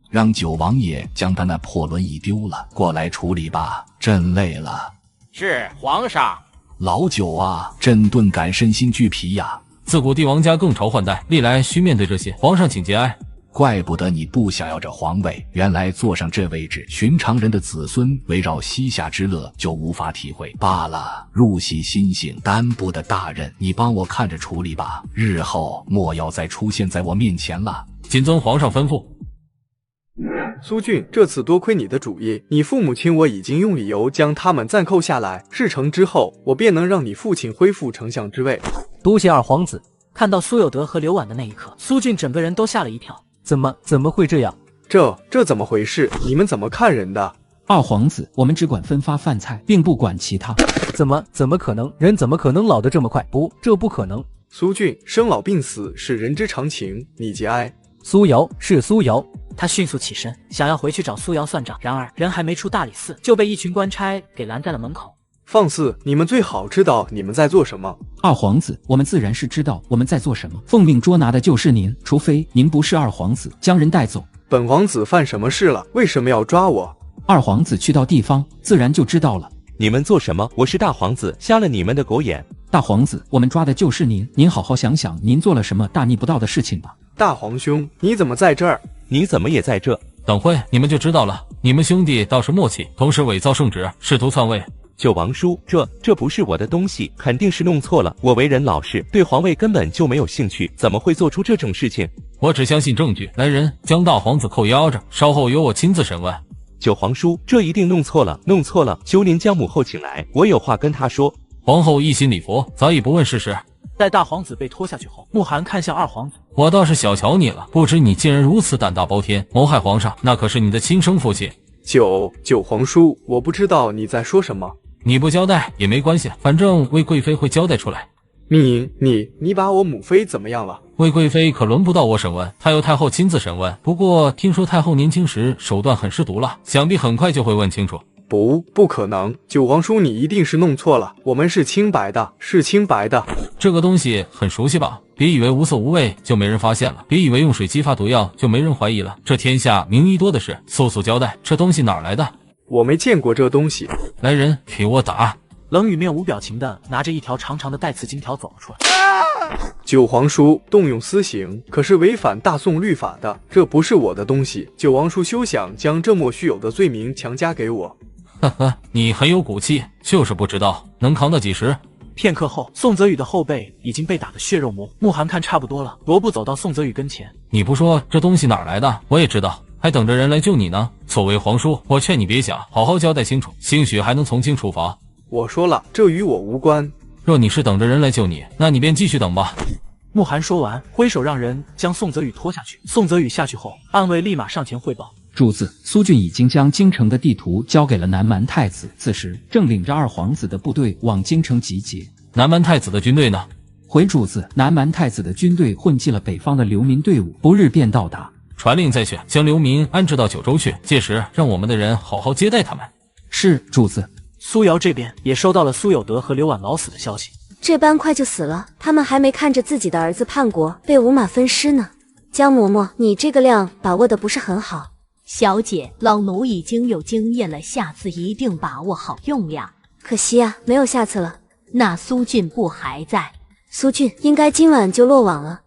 让九王爷将他那破轮椅丢了，过来处理吧，朕累了。是皇上。老九啊，朕顿感身心俱疲呀。自古帝王家更朝换代，历来需面对这些，皇上请节哀。怪不得你不想要这皇位，原来坐上这位置，寻常人的子孙围绕膝下之乐就无法体会罢了。入戏心性，担不得大任，你帮我看着处理吧，日后莫要再出现在我面前了。谨遵皇上吩咐。苏俊，这次多亏你的主意，你父母亲我已经用理由将他们暂扣下来，事成之后，我便能让你父亲恢复丞相之位。多谢二皇子。看到苏有德和刘婉的那一刻，苏俊整个人都吓了一跳。怎么会这样？这怎么回事？你们怎么看人的？二皇子，我们只管分发饭菜，并不管其他。怎么可能？人怎么可能老得这么快？不，这不可能。苏俊，生老病死是人之常情，你节哀。苏瑶，是苏瑶。他迅速起身，想要回去找苏瑶算账，然而人还没出大理寺，就被一群官差给拦在了门口。放肆！你们最好知道你们在做什么。二皇子，我们自然是知道我们在做什么。奉命捉拿的就是您，除非您不是二皇子，将人带走。本皇子犯什么事了？为什么要抓我？二皇子去到地方，自然就知道了。你们做什么？我是大皇子，瞎了你们的狗眼！大皇子，我们抓的就是您，您好好想想，您做了什么大逆不道的事情吧。大皇兄，你怎么在这儿？你怎么也在这？等会你们就知道了。你们兄弟倒是默契，同时伪造圣旨，试图篡位。九王叔，这不是我的东西，肯定是弄错了。我为人老实，对皇位根本就没有兴趣，怎么会做出这种事情？我只相信证据。来人，将大皇子扣押着，稍后由我亲自审问。九皇叔，这一定弄错了，求您将母后请来，我有话跟她说。皇后一心礼佛，早已不问世事。待大皇子被拖下去后，慕寒看向二皇子，我倒是小瞧你了，不知你竟然如此胆大包天，谋害皇上，那可是你的亲生父亲。九皇叔，我不知道你在说什么。你不交代也没关系，反正魏贵妃会交代出来。你把我母妃怎么样了？魏贵妃可轮不到我审问，她由太后亲自审问。不过听说太后年轻时手段很失毒了，想必很快就会问清楚。不可能，九皇叔你一定是弄错了，我们是清白的，是清白的。这个东西很熟悉吧？别以为无色无味就没人发现了，别以为用水激发毒药就没人怀疑了。这天下名医多的是，速交代，这东西哪儿来的？我没见过这东西。来人，给我打！冷雨面无表情的拿着一条长长的带刺金条走了出来。九皇叔动用私刑，可是违反大宋律法的，这不是我的东西。九王叔休想将这莫须有的罪名强加给我。呵呵，你很有骨气，就是不知道能扛到几时。片刻后，宋泽宇的后背已经被打得血肉模糊。慕寒看差不多了，踱步走到宋泽宇跟前。你不说这东西哪儿来的？我也知道，还等着人来救你呢。作为皇叔，我劝你别想，好好交代清楚，兴许还能从轻处罚。我说了，这与我无关。若你是等着人来救你，那你便继续等吧。慕寒说完，挥手让人将宋泽宇拖下去。宋泽宇下去后，暗卫立马上前汇报。主子，苏俊已经将京城的地图交给了南蛮太子，此时正领着二皇子的部队往京城集结。南蛮太子的军队呢？回主子，南蛮太子的军队混进了北方的流民队伍，不日便到达。传令再去，将流民安置到九州去，届时让我们的人好好接待他们。是，主子。苏瑶这边也收到了苏有德和刘婉老死的消息，这般快就死了，他们还没看着自己的儿子叛国，被五马分尸呢。江嬷嬷，你这个量把握的不是很好。小姐，老奴已经有经验了，下次一定把握好用量。可惜啊，没有下次了。那苏俊不还在？苏俊应该今晚就落网了。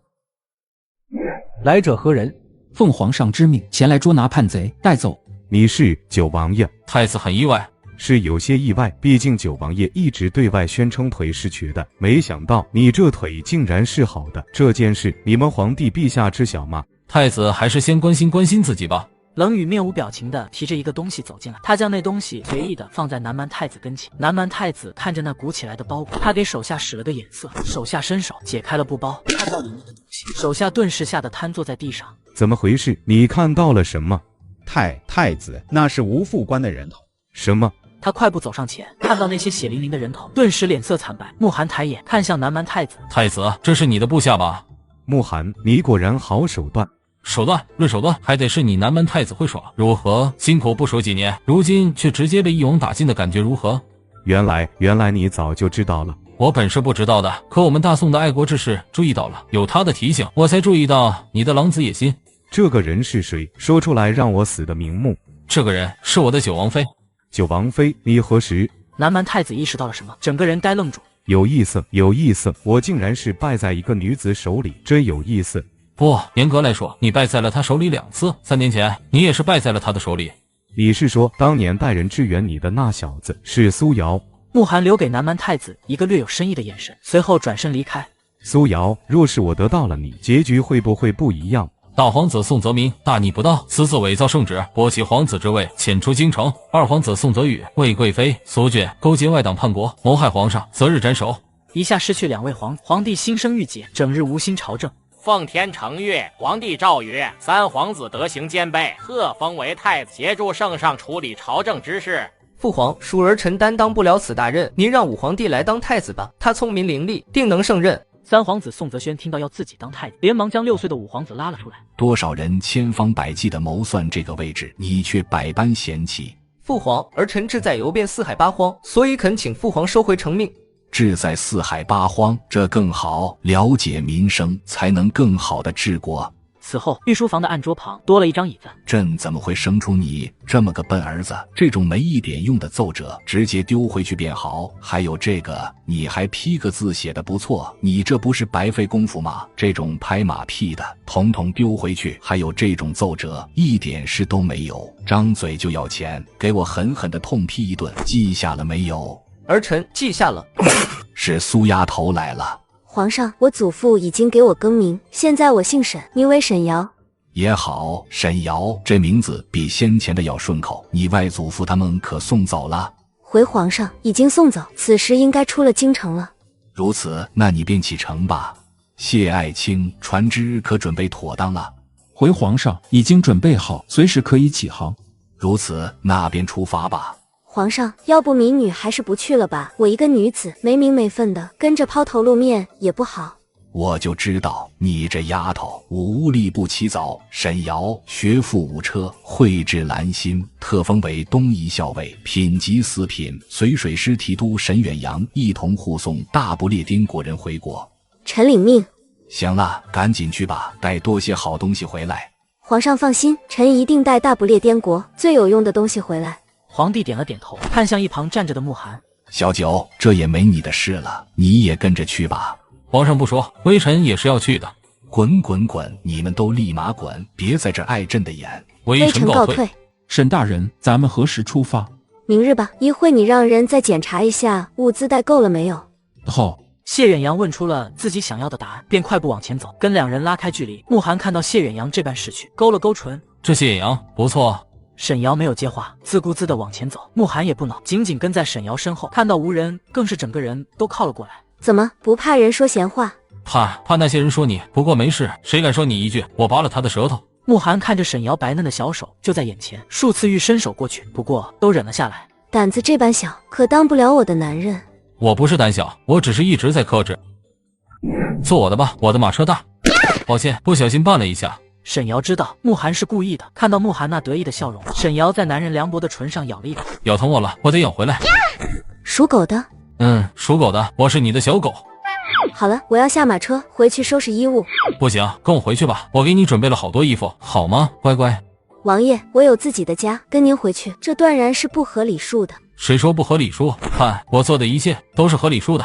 来者何人？奉皇上之命前来捉拿叛贼，带走。你是九王爷？太子很意外。是有些意外，毕竟九王爷一直对外宣称腿是瘸的，没想到你这腿竟然是好的。这件事你们皇帝陛下知晓吗？太子还是先关心自己吧。冷雨面无表情的提着一个东西走进来，他将那东西随意的放在南蛮太子跟前。南蛮太子看着那鼓起来的包裹，他给手下使了个眼色，手下伸手解开了布包，看到里面的东西，手下顿时吓得瘫坐在地上。怎么回事？你看到了什么？太子，那是吴副官的人头。什么？他快步走上前，看到那些血淋淋的人头，顿时脸色惨白。慕寒抬眼看向南蛮太子，太子，这是你的部下吧？慕寒，你果然好手段。手段论手段，还得是你南蛮太子会耍。如何？辛苦部署几年，如今却直接被一网打尽的感觉如何？原来你早就知道了。我本是不知道的，可我们大宋的爱国志士注意到了，有他的提醒，我才注意到你的狼子野心。这个人是谁？说出来让我死的瞑目。这个人是我的九王妃。九王妃，你何时？南蛮太子意识到了什么，整个人呆愣住。有意思，我竟然是败在一个女子手里，真有意思。不，严格来说，你败在了他手里2次。3年前，你也是败在了他的手里。你是说，当年带人支援你的那小子是苏瑶？慕寒留给南蛮太子一个略有深意的眼神，随后转身离开。苏瑶，若是我得到了你，结局会不会不一样？大皇子宋泽民大逆不道，私自伪造圣旨，剥其皇子之位，遣出京城。二皇子宋泽宇为贵妃苏眷勾结外党叛国，谋害皇上，择日斩首。一下失去2位皇帝心生郁结，整日无心朝政。奉天承运，皇帝诏曰：3皇子德行兼备，特封为太子，协助圣上处理朝政之事。父皇，属儿臣担当不了此大任，您让武皇帝来当太子吧，他聪明伶俐，定能胜任。3皇子宋泽轩听到要自己当太子，连忙将6岁的5皇子拉了出来。多少人千方百计地谋算这个位置，你却百般嫌弃。父皇，儿臣志在游遍四海八荒，所以恳请父皇收回成命。志在四海八荒，这更好，了解民生，才能更好的治国。此后，御书房的案桌旁多了一张椅子。朕怎么会生出你这么个笨儿子？这种没一点用的奏折，直接丢回去便好。还有这个，你还批个字写得不错，你这不是白费功夫吗？这种拍马屁的，统统丢回去。还有这种奏折，一点事都没有，张嘴就要钱，给我狠狠的痛批一顿，记下了没有？儿臣记下了。是苏丫头来了。皇上，我祖父已经给我更名，现在我姓沈，名为沈瑶。也好，沈瑶这名字比先前的要顺口。你外祖父他们可送走了？回皇上，已经送走，此时应该出了京城了。如此，那你便启程吧。谢爱卿，船只可准备妥当了？回皇上，已经准备好，随时可以起航。如此，那便出发吧。皇上，要不民女还是不去了吧？我一个女子，没名没分的，跟着抛头露面也不好。我就知道你这丫头无力不起早。沈瑶学富五车，绘制兰心，特封为东夷校尉，品级4品，随水师提督沈远洋一同护送大不列颠国人回国。臣领命。行了，赶紧去吧，带多些好东西回来。皇上放心，臣一定带大不列颠国最有用的东西回来。皇帝点了点头，看向一旁站着的慕寒。小九，这也没你的事了，你也跟着去吧。皇上不说，微臣也是要去的。滚滚滚，你们都立马滚，别在这碍朕的眼。微臣告退。沈大人，咱们何时出发？明日吧。一会你让人再检查一下物资带够了没有。好。谢远洋问出了自己想要的答案，便快步往前走，跟2人拉开距离。慕寒看到谢远洋这般识趣，勾了勾唇。这谢远洋不错。沈瑶没有接话，自顾自地往前走。慕寒也不恼，紧紧跟在沈瑶身后。看到无人，更是整个人都靠了过来。怎么不怕人说闲话？怕那些人说你，不过没事，谁敢说你一句，我拔了他的舌头。慕寒看着沈瑶白嫩的小手就在眼前，数次欲伸手过去，不过都忍了下来。胆子这般小，可当不了我的男人。我不是胆小，我只是一直在克制。坐我的吧，我的马车大。抱歉，不小心绊了一下。沈瑶知道慕寒是故意的，看到慕寒那得意的笑容，沈瑶在男人凉薄的唇上咬了一口。咬疼我了，我得咬回来。属狗的。属狗的，我是你的小狗。好了，我要下马车回去收拾衣物。不行，跟我回去吧，我给你准备了好多衣服，好吗，乖乖？王爷，我有自己的家，跟您回去，这断然是不合礼数的。谁说不合礼数？看我做的一切都是合礼数的。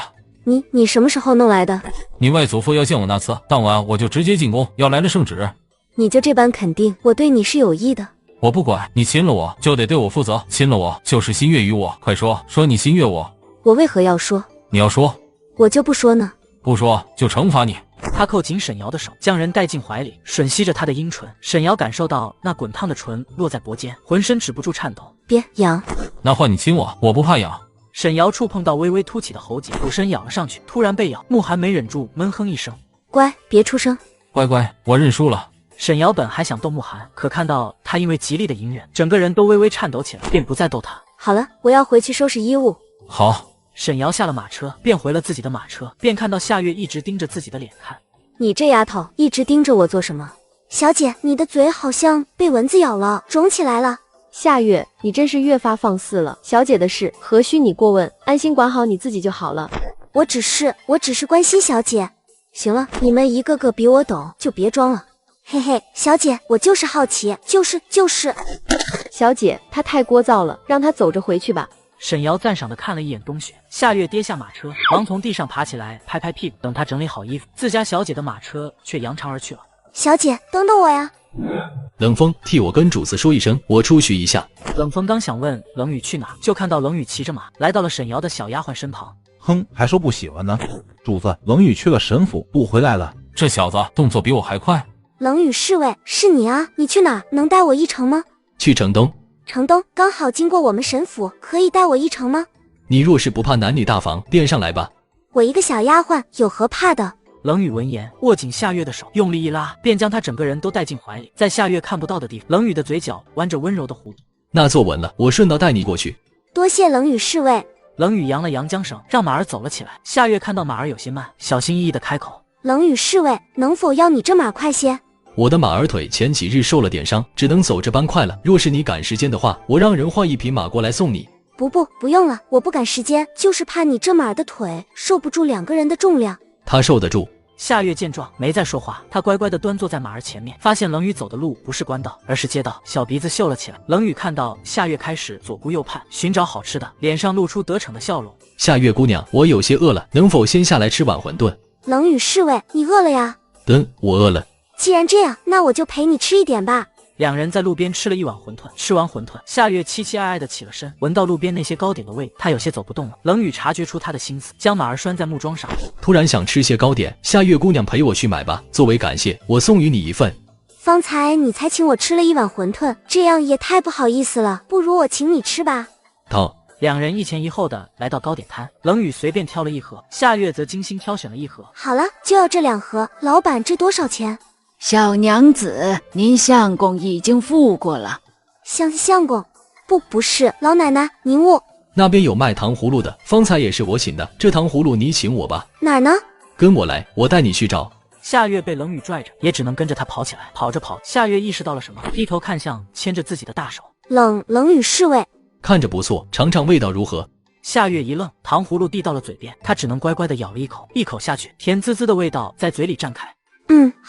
你什么时候弄来的？你外祖父要见我那次，当晚我就直接进宫，要来了圣旨。你就这般肯定我对你是有意的？我不管，你亲了我就得对我负责，亲了我就是心悦于我，快说你心悦我。我为何要说？你要说，我就不说呢。不说就惩罚你。他扣紧沈瑶的手，将人带进怀里，吮吸着她的阴唇。沈瑶感受到那滚烫的唇落在脖间，浑身止不住颤抖。别痒。那换你亲我，我不怕痒。沈瑶触碰到微微凸起的喉结，俯身咬了上去，突然被咬。慕寒没忍住闷哼一声，乖，别出声。乖乖，我认输了。沈瑶本还想逗慕寒，可看到他因为极力的隐忍，整个人都微微颤抖起来，便不再逗他。好了，我要回去收拾衣物。好。沈瑶下了马车，便回了自己的马车，便看到夏月一直盯着自己的脸看。你这丫头一直盯着我做什么？小姐，你的嘴好像被蚊子咬了，肿起来了。夏月，你真是越发放肆了。小姐的事何须你过问，安心管好你自己就好了。我只是关心小姐。行了，你们一个个比我懂，就别装了。嘿嘿，小姐，我就是好奇，就是。小姐，她太聒噪了，让她走着回去吧。沈瑶赞赏地看了一眼冬雪，夏月跌下马车，忙从地上爬起来，拍拍屁股。等他整理好衣服，自家小姐的马车却扬长而去了。小姐，等等我呀！冷风，替我跟主子说一声，我出去一下。冷风刚想问冷雨去哪，就看到冷雨骑着马来到了沈瑶的小丫鬟身旁。哼，还说不喜欢呢。主子，冷雨去了沈府，不回来了。这小子动作比我还快。冷雨侍卫，是你啊？你去哪儿？能带我一程吗？去城东。城东刚好经过我们神府，可以带我一程吗？你若是不怕男女大防，便上来吧。我一个小丫鬟，有何怕的？冷雨闻言，握紧夏月的手，用力一拉，便将她整个人都带进怀里。在夏月看不到的地方，冷雨的嘴角弯着温柔的弧度。那坐稳了，我顺道带你过去。多谢冷雨侍卫。冷雨扬了扬缰绳，让马儿走了起来。夏月看到马儿有些慢，小心翼翼地开口：冷雨侍卫，能否要你这马快些？我的马儿腿前几日受了点伤，只能走这般快了。若是你赶时间的话，我让人换一匹马过来送你。不用了，我不赶时间，就是怕你这马的腿受不住2个人的重量。他受得住。夏月见状没再说话，他乖乖地端坐在马儿前面，发现冷雨走的路不是官道，而是街道，小鼻子嗅了起来。冷雨看到夏月开始左顾右盼，寻找好吃的，脸上露出得逞的笑容。夏月姑娘，我有些饿了，能否先下来吃碗馄饨？冷雨侍卫，你饿了呀？我饿了。既然这样，那我就陪你吃一点吧。两人在路边吃了一碗馄饨，吃完馄饨，夏月期期艾艾地起了身，闻到路边那些糕点的味，他有些走不动了。冷雨察觉出他的心思，将马儿拴在木桩上。突然想吃些糕点，夏月姑娘陪我去买吧，作为感谢，我送与你一份。方才你才请我吃了一碗馄饨，这样也太不好意思了，不如我请你吃吧。两人一前一后的来到糕点摊，冷雨随便挑了一盒，夏月则精心挑选了一盒。好了，就要这2盒，老板这多少钱？小娘子，您相公已经付过了。相公，不是，老奶奶，您误。那边有卖糖葫芦的，方才也是我请的，这糖葫芦你请我吧。哪儿呢？跟我来，我带你去找。夏月被冷雨拽着，也只能跟着他跑起来。跑着跑，夏月意识到了什么，低头看向牵着自己的大手。冷雨侍卫，看着不错，尝尝味道如何？夏月一愣，糖葫芦递到了嘴边，他只能乖乖地咬了一口，一口下去，甜滋滋的味道在嘴里绽开。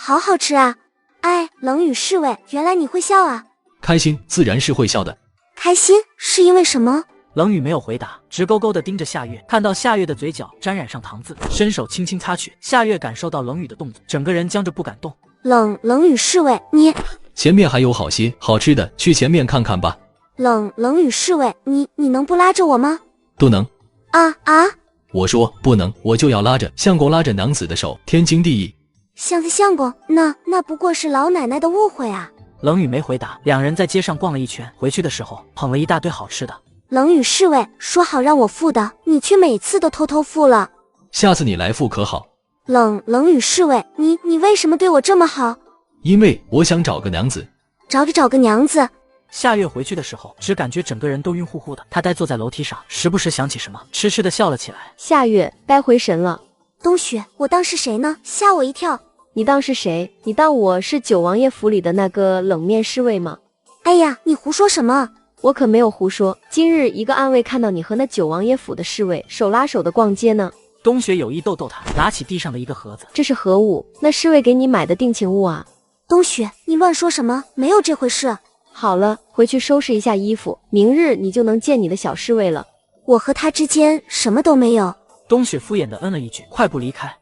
好好吃啊！哎，冷雨侍卫，原来你会笑啊！开心自然是会笑的。开心是因为什么？冷雨没有回答，直勾勾地盯着夏月，看到夏月的嘴角沾染上糖渍，伸手轻轻擦去。夏月感受到冷雨的动作，整个人僵着不敢动。冷雨侍卫，你前面还有好些好吃的，去前面看看吧。冷雨侍卫，你能不拉着我吗？不能。啊！我说不能，我就要拉着，相公拉着娘子的手，天经地义。相公，那不过是老奶奶的误会啊。冷雨没回答，两人在街上逛了一圈，回去的时候捧了一大堆好吃的。冷雨侍卫，说好让我付的，你却每次都偷偷付了。下次你来付可好？冷雨侍卫，你为什么对我这么好？因为我想找个娘子。找个娘子。夏月回去的时候，只感觉整个人都晕乎乎的，她呆坐在楼梯上，时不时想起什么，痴痴地笑了起来。夏月该回神了。冬雪，我当是谁呢？吓我一跳。你当是谁？你当我是九王爷府里的那个冷面侍卫吗？哎呀，你胡说什么？我可没有胡说。今日一个暗卫看到你和那九王爷府的侍卫手拉手的逛街呢。冬雪有意逗他，拿起地上的一个盒子。这是何物？那侍卫给你买的定情物啊。冬雪，你乱说什么？没有这回事。好了，回去收拾一下衣服，明日你就能见你的小侍卫了。我和他之间什么都没有。冬雪敷衍地嗯了一句，快步离开。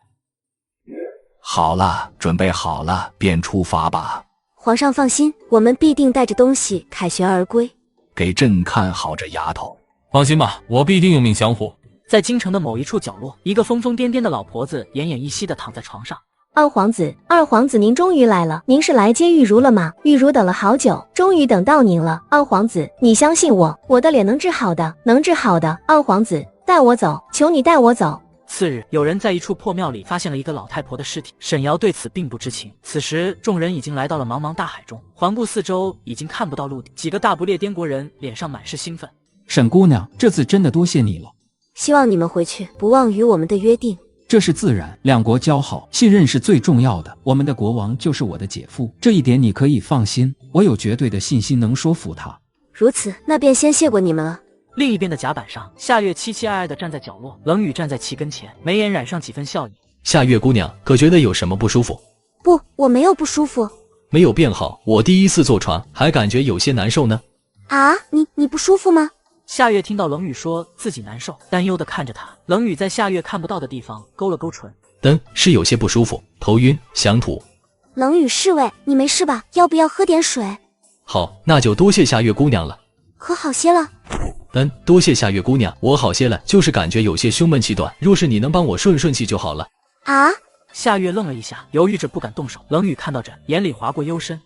好了，准备好了，便出发吧。皇上放心，我们必定带着东西凯旋而归。给朕看好这丫头。放心吧，我必定用命相护。在京城的某一处角落，一个疯疯癫癫的老婆子奄奄一息地躺在床上。二皇子，您终于来了。您是来接玉茹了吗？玉茹等了好久，终于等到您了。二皇子，你相信我，我的脸能治好的，能治好的。二皇子，带我走，求你带我走。次日，有人在一处破庙里发现了一个老太婆的尸体。沈瑶对此并不知情。此时，众人已经来到了茫茫大海中，环顾四周，已经看不到陆地。几个大不列颠国人脸上满是兴奋。沈姑娘，这次真的多谢你了。希望你们回去不忘与我们的约定。这是自然，两国交好，信任是最重要的。我们的国王就是我的姐夫，这一点你可以放心，我有绝对的信心能说服他。如此，那便先谢过你们了。另一边的甲板上，夏月期期艾艾地站在角落，冷雨站在其跟前，眉眼染上几分笑意。夏月姑娘，可觉得有什么不舒服？不，我没有不舒服。没有变好，我第一次坐船，还感觉有些难受呢。啊，你不舒服吗？夏月听到冷雨说自己难受，担忧地看着他。冷雨在夏月看不到的地方勾了勾唇。是有些不舒服，头晕，想吐。冷雨侍卫，你没事吧？要不要喝点水？好，那就多谢夏月姑娘了。可好些了？多谢夏月姑娘，我好些了，就是感觉有些胸闷气短，若是你能帮我顺气就好了。啊，夏月愣了一下，犹豫着不敢动手。冷雨看到这，眼里划过幽深。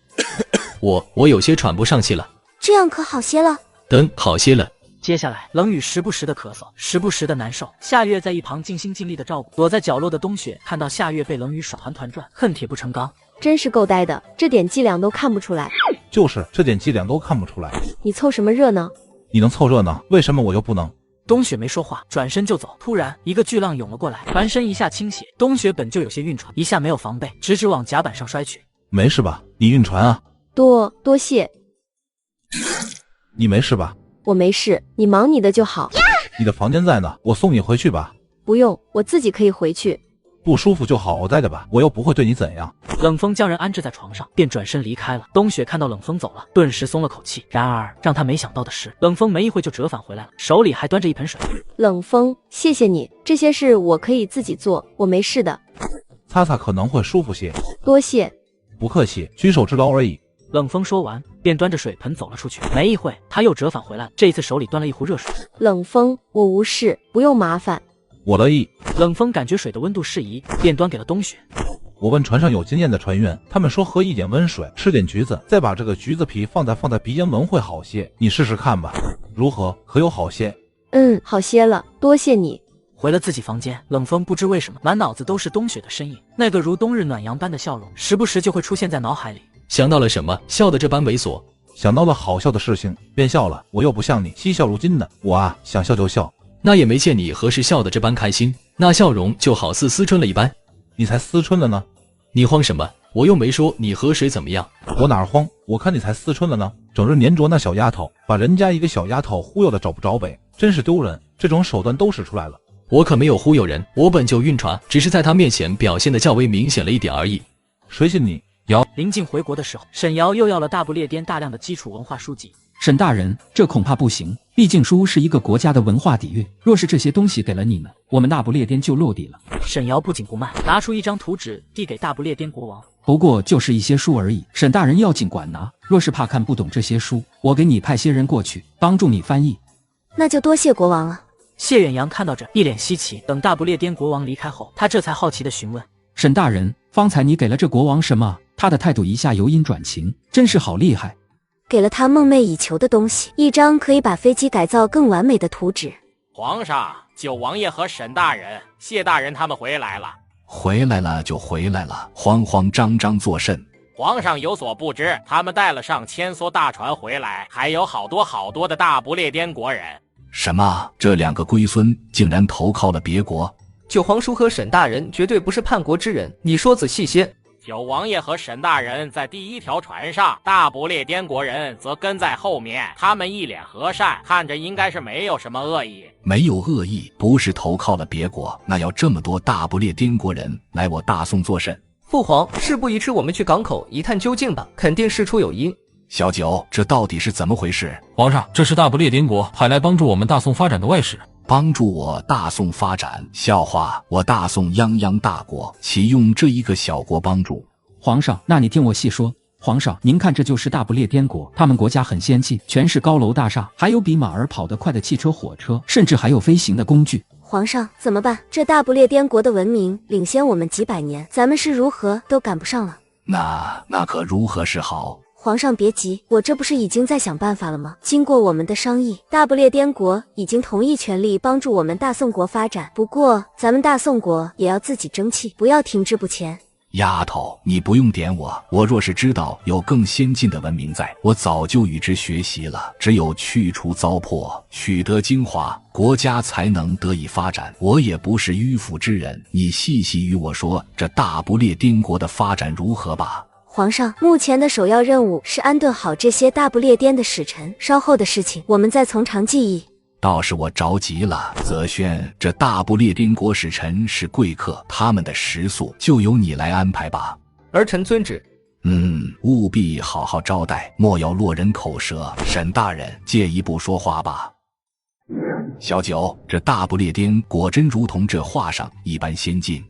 我有些喘不上气了。这样可好些了。等好些了。接下来，冷雨时不时的咳嗽，时不时的难受。夏月在一旁尽心尽力的照顾。躲在角落的冬雪看到夏月被冷雨耍团团转，恨铁不成钢。真是够呆的，这点伎俩都看不出来。就是这点伎俩都看不出来。你凑什么热闹？你能凑热闹，为什么我又不能？冬雪没说话，转身就走。突然，一个巨浪涌了过来，船身一下倾斜。冬雪本就有些晕船，一下没有防备，直直往甲板上摔去。没事吧？你晕船啊？多谢。你没事吧？我没事，你忙你的就好。你的房间在呢，我送你回去吧。不用，我自己可以回去。不舒服就好好待着吧，我又不会对你怎样。冷风将人安置在床上，便转身离开了。冬雪看到冷风走了，顿时松了口气。然而让他没想到的是，冷风没一会就折返回来了，手里还端着一盆水。冷风，谢谢你，这些事我可以自己做，我没事的。擦擦可能会舒服些。多谢。不客气，举手之劳而已。冷风说完，便端着水盆走了出去。没一会，他又折返回来了，这一次手里端了一壶热水。冷风，我无事，不用麻烦。我乐意。冷风感觉水的温度适宜，便端给了冬雪。我问船上有经验的船员，他们说喝一点温水，吃点橘子，再把这个橘子皮放在鼻咽门会好些。你试试看吧，如何？可有好些？好些了，多谢你。回了自己房间，冷风不知为什么满脑子都是冬雪的身影，那个如冬日暖阳般的笑容，时不时就会出现在脑海里。想到了什么，笑得这般猥琐。想到了好笑的事情，便笑了。我又不像你嬉笑如金的，我啊，想笑就笑。那也没见你何时笑得这般开心，那笑容就好似思春了一般。你才思春了呢？你慌什么？我又没说你和谁怎么样。我哪儿慌？我看你才思春了呢，整日黏着那小丫头，把人家一个小丫头忽悠的找不着北，真是丢人。这种手段都使出来了。我可没有忽悠人，我本就晕船，只是在他面前表现的较为明显了一点而已。谁信你？临近回国的时候，沈瑶又要了大不列颠大量的基础文化书籍。沈大人，这恐怕不行，毕竟书是一个国家的文化底蕴，若是这些东西给了你们，我们大不列颠就落地了。沈瑶不紧不慢，拿出一张图纸递给大不列颠国王。不过就是一些书而已，沈大人要尽管拿，若是怕看不懂这些书，我给你派些人过去帮助你翻译。那就多谢国王了。谢远洋看到这，一脸稀奇。等大不列颠国王离开后，他这才好奇地询问：沈大人，方才你给了这国王什么？他的态度一下由阴转晴，真是好厉害。给了他梦寐以求的东西，一张可以把飞机改造更完美的图纸。皇上，九王爷和沈大人、谢大人他们回来了。回来了就回来了，慌慌张张作甚？皇上有所不知，他们带了上1000艘大船回来，还有好多的大不列颠国人。什么？这2个龟孙竟然投靠了别国？九皇叔和沈大人绝对不是叛国之人，你说仔细些。九王爷和沈大人在第1条船上，大不列颠国人则跟在后面。他们一脸和善，看着应该是没有什么恶意。没有恶意，不是投靠了别国，那要这么多大不列颠国人来我大宋作甚？父皇，事不宜迟，我们去港口一探究竟吧，肯定事出有因。小九，这到底是怎么回事？皇上，这是大不列颠国派来帮助我们大宋发展的外使。帮助我大宋发展？笑话！我大宋泱泱大国，岂用这一个小国帮助？皇上，那你听我细说。皇上，您看，这就是大不列颠国，他们国家很先进，全是高楼大厦，还有比马儿跑得快的汽车、火车，甚至还有飞行的工具。皇上，怎么办？这大不列颠国的文明领先我们几百年，咱们是如何都赶不上了。那可如何是好？皇上别急，我这不是已经在想办法了吗？经过我们的商议，大不列颠国已经同意全力帮助我们大宋国发展。不过咱们大宋国也要自己争气，不要停滞不前。丫头，你不用点我，我若是知道有更先进的文明在，我早就与之学习了。只有去除糟粕，取得精华，国家才能得以发展。我也不是迂腐之人，你细细与我说这大不列颠国的发展如何吧。皇上，目前的首要任务是安顿好这些大不列颠的使臣，稍后的事情我们再从长计议。倒是我着急了，泽轩，这大不列颠国使臣是贵客，他们的食宿就由你来安排吧。儿臣遵旨。务必好好招待，莫要落人口舌。沈大人，借一步说话吧。小九，这大不列颠果真如同这画上一般先进？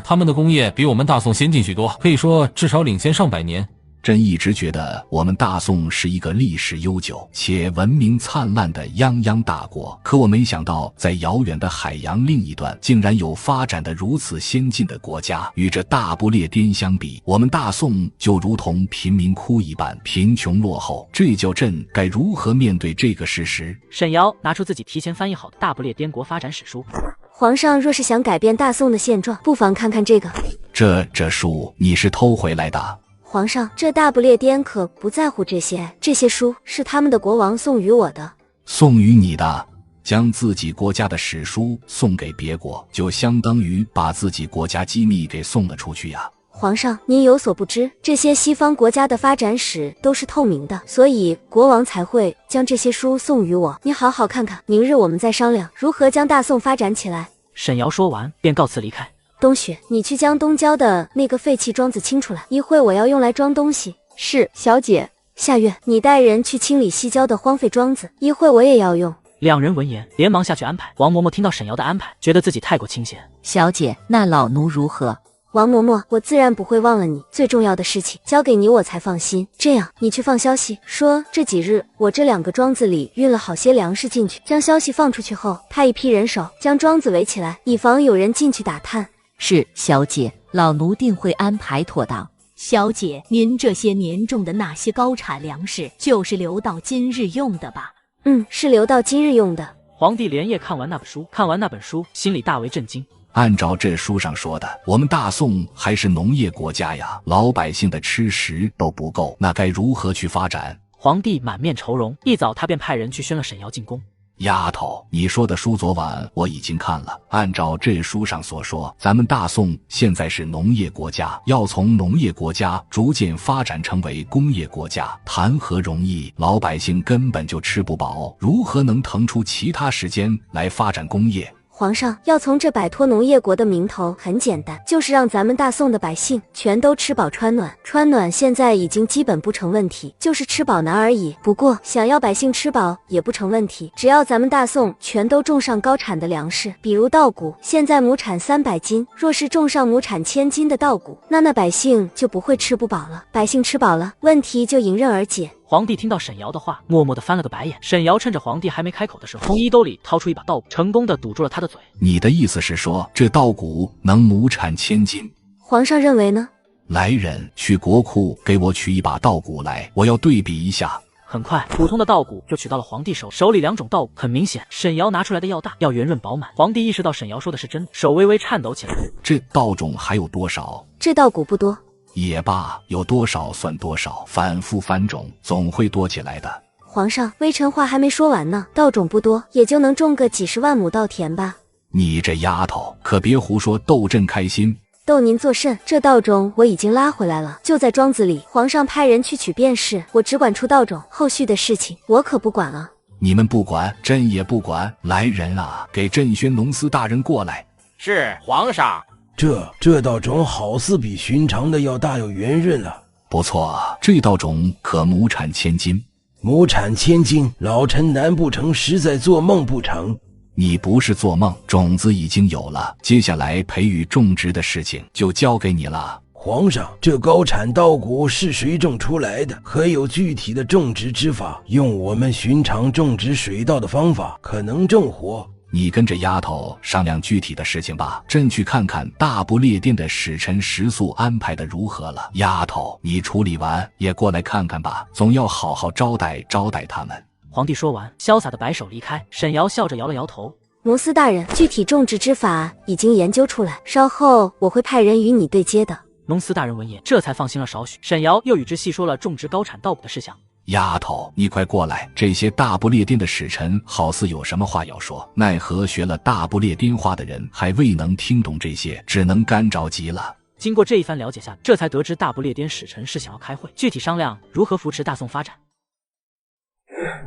他们的工业比我们大宋先进许多，可以说至少领先上百年。朕一直觉得我们大宋是一个历史悠久且文明灿烂的泱泱大国，可我没想到在遥远的海洋另一端竟然有发展得如此先进的国家。与这大不列颠相比，我们大宋就如同贫民窟一般贫穷落后，这叫朕该如何面对这个事实？沈瑶拿出自己提前翻译好的大不列颠国发展史书。皇上若是想改变大宋的现状，不妨看看这个。这书你是偷回来的？皇上，这大不列颠可不在乎这些，这些书是他们的国王送予我的。送予你的？将自己国家的史书送给别国，就相当于把自己国家机密给送了出去呀。皇上，您有所不知，这些西方国家的发展史都是透明的，所以国王才会将这些书送予我。您好好看看，明日我们再商量如何将大宋发展起来。沈瑶说完便告辞离开。冬雪，你去将东郊的那个废弃庄子清出来，一会我要用来装东西。是，小姐。夏月，你带人去清理西郊的荒废庄子，一会我也要用。两人闻言连忙下去安排。王嬷嬷听到沈瑶的安排，觉得自己太过清闲。小姐，那老奴如何？王嬷嬷，我自然不会忘了你，最重要的事情交给你我才放心。这样，你去放消息，说这几日我这2个庄子里运了好些粮食进去，将消息放出去后，派一批人手将庄子围起来，以防有人进去打探。是，小姐，老奴定会安排妥当。小姐，您这些年种的那些高产粮食，就是留到今日用的吧？是留到今日用的。皇帝连夜看完那本书，心里大为震惊。按照这书上说的，我们大宋还是农业国家呀，老百姓的吃食都不够，那该如何去发展？皇帝满面愁容，一早他便派人去宣了沈瑶进宫。丫头，你说的书昨晚我已经看了，按照这书上所说，咱们大宋现在是农业国家，要从农业国家逐渐发展成为工业国家，谈何容易？老百姓根本就吃不饱，如何能腾出其他时间来发展工业？皇上，要从这摆脱农业国的名头很简单，就是让咱们大宋的百姓全都吃饱穿暖。穿暖现在已经基本不成问题，就是吃饱难而已。不过想要百姓吃饱也不成问题，只要咱们大宋全都种上高产的粮食，比如稻谷，现在亩产300斤，若是种上亩产1000斤的稻谷，那百姓就不会吃不饱了。百姓吃饱了，问题就迎刃而解。皇帝听到沈瑶的话，默默地翻了个白眼。沈瑶趁着皇帝还没开口的时候，从衣兜里掏出一把稻谷，成功地堵住了他的嘴。你的意思是说，这稻谷能亩产1000斤？皇上认为呢？来人，去国库给我取一把稻谷来，我要对比一下。很快，普通的稻谷就取到了皇帝手里2种稻谷，很明显，沈瑶拿出来的要大，要圆润饱满。皇帝意识到沈瑶说的是真的，手微微颤抖起来。这稻种还有多少？这稻谷不多。也罢，有多少算多少，反复翻种，总会多起来的。皇上，微臣话还没说完呢，稻种不多，也就能种个几10万亩稻田吧。你这丫头，可别胡说，逗朕开心。逗您作甚？这稻种我已经拉回来了，就在庄子里，皇上派人去取便是，我只管出稻种，后续的事情我可不管啊。你们不管，朕也不管。来人啊，给朕宣农司大人过来。是，皇上。这稻种好似比寻常的要大又圆润了。不错，这稻种可亩产1000斤。亩产1000斤，老臣难不成实在做梦不成？你不是做梦，种子已经有了，接下来培育种植的事情就交给你了。皇上，这高产稻谷是谁种出来的？可有具体的种植之法？用我们寻常种植水稻的方法，可能种活？你跟这丫头商量具体的事情吧，朕去看看大不列颠的使臣食宿安排的如何了。丫头，你处理完也过来看看吧，总要好好招待他们。皇帝说完，潇洒的摆手离开。沈瑶笑着摇了摇头。摩斯大人，具体种植之法已经研究出来，稍后我会派人与你对接的。农司大人闻言，这才放心了少许。沈瑶又与之细说了种植高产稻谷的事项。丫头，你快过来！这些大不列颠的使臣好似有什么话要说，奈何学了大不列颠话的人还未能听懂这些，只能干着急了。经过这一番了解下，这才得知大不列颠使臣是想要开会，具体商量如何扶持大宋发展。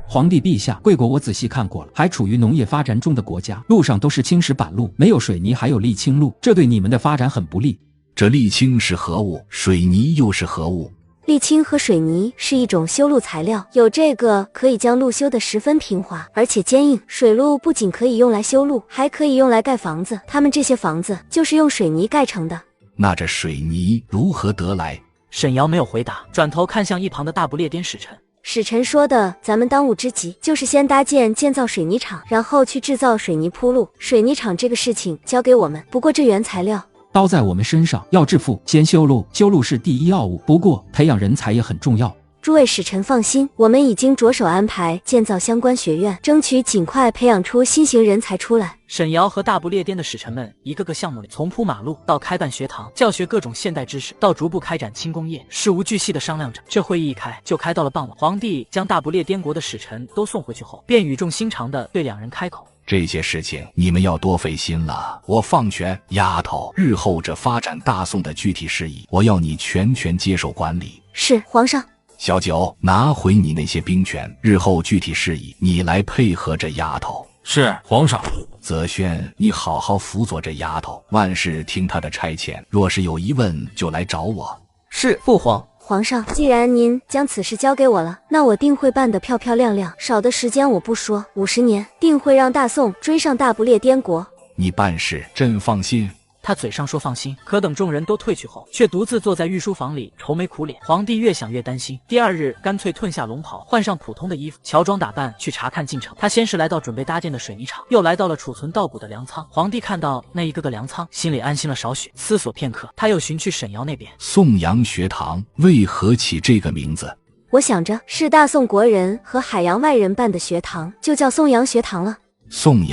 皇帝陛下，贵国我仔细看过了，还处于农业发展中的国家，路上都是青石板路，没有水泥，还有沥青路，这对你们的发展很不利。这沥青是何物？水泥又是何物？沥青和水泥是一种修路材料，有这个可以将路修得十分平滑，而且坚硬。水路不仅可以用来修路，还可以用来盖房子，他们这些房子就是用水泥盖成的。那这水泥如何得来？沈瑶没有回答，转头看向一旁的大不列颠使臣。使臣说的，咱们当务之急就是先建造水泥厂，然后去制造水泥铺路。水泥厂这个事情交给我们，不过这原材料刀在我们身上，要致富，先修路，修路是第一要务。不过培养人才也很重要。诸位使臣放心，我们已经着手安排建造相关学院，争取尽快培养出新型人才出来。沈瑶和大不列颠的使臣们一个个项目里，从铺马路到开办学堂，教学各种现代知识，到逐步开展轻工业，事无巨细的商量着。这会议一开就开到了傍晚。皇帝将大不列颠国的使臣都送回去后，便语重心长地对两人开口：这些事情你们要多费心了。我放权，丫头，日后这发展大宋的具体事宜，我要你全权接手管理。是，皇上。小九，拿回你那些兵权，日后具体事宜你来配合这丫头。是，皇上。泽轩，你好好辅佐这丫头，万事听她的差遣，若是有疑问就来找我。是，父皇。皇上，既然您将此事交给我了，那我定会办得漂漂亮亮。少的时间我不说，50年定会让大宋追上大不列颠国。你办事朕放心。他嘴上说放心，可等众人都退去后，却独自坐在御书房里愁眉苦脸。皇帝越想越担心，第二日干脆褪下龙袍，换上普通的衣服，乔装打扮去查看进程。他先是来到准备搭建的水泥厂，又来到了储存稻谷的粮仓。皇帝看到那一个个粮仓，心里安心了少许。思索片刻，他又寻去沈瑶那边。宋阳学堂为何起这个名字？我想着是大宋国人和海洋外人办的学堂，就叫宋阳学堂了。宋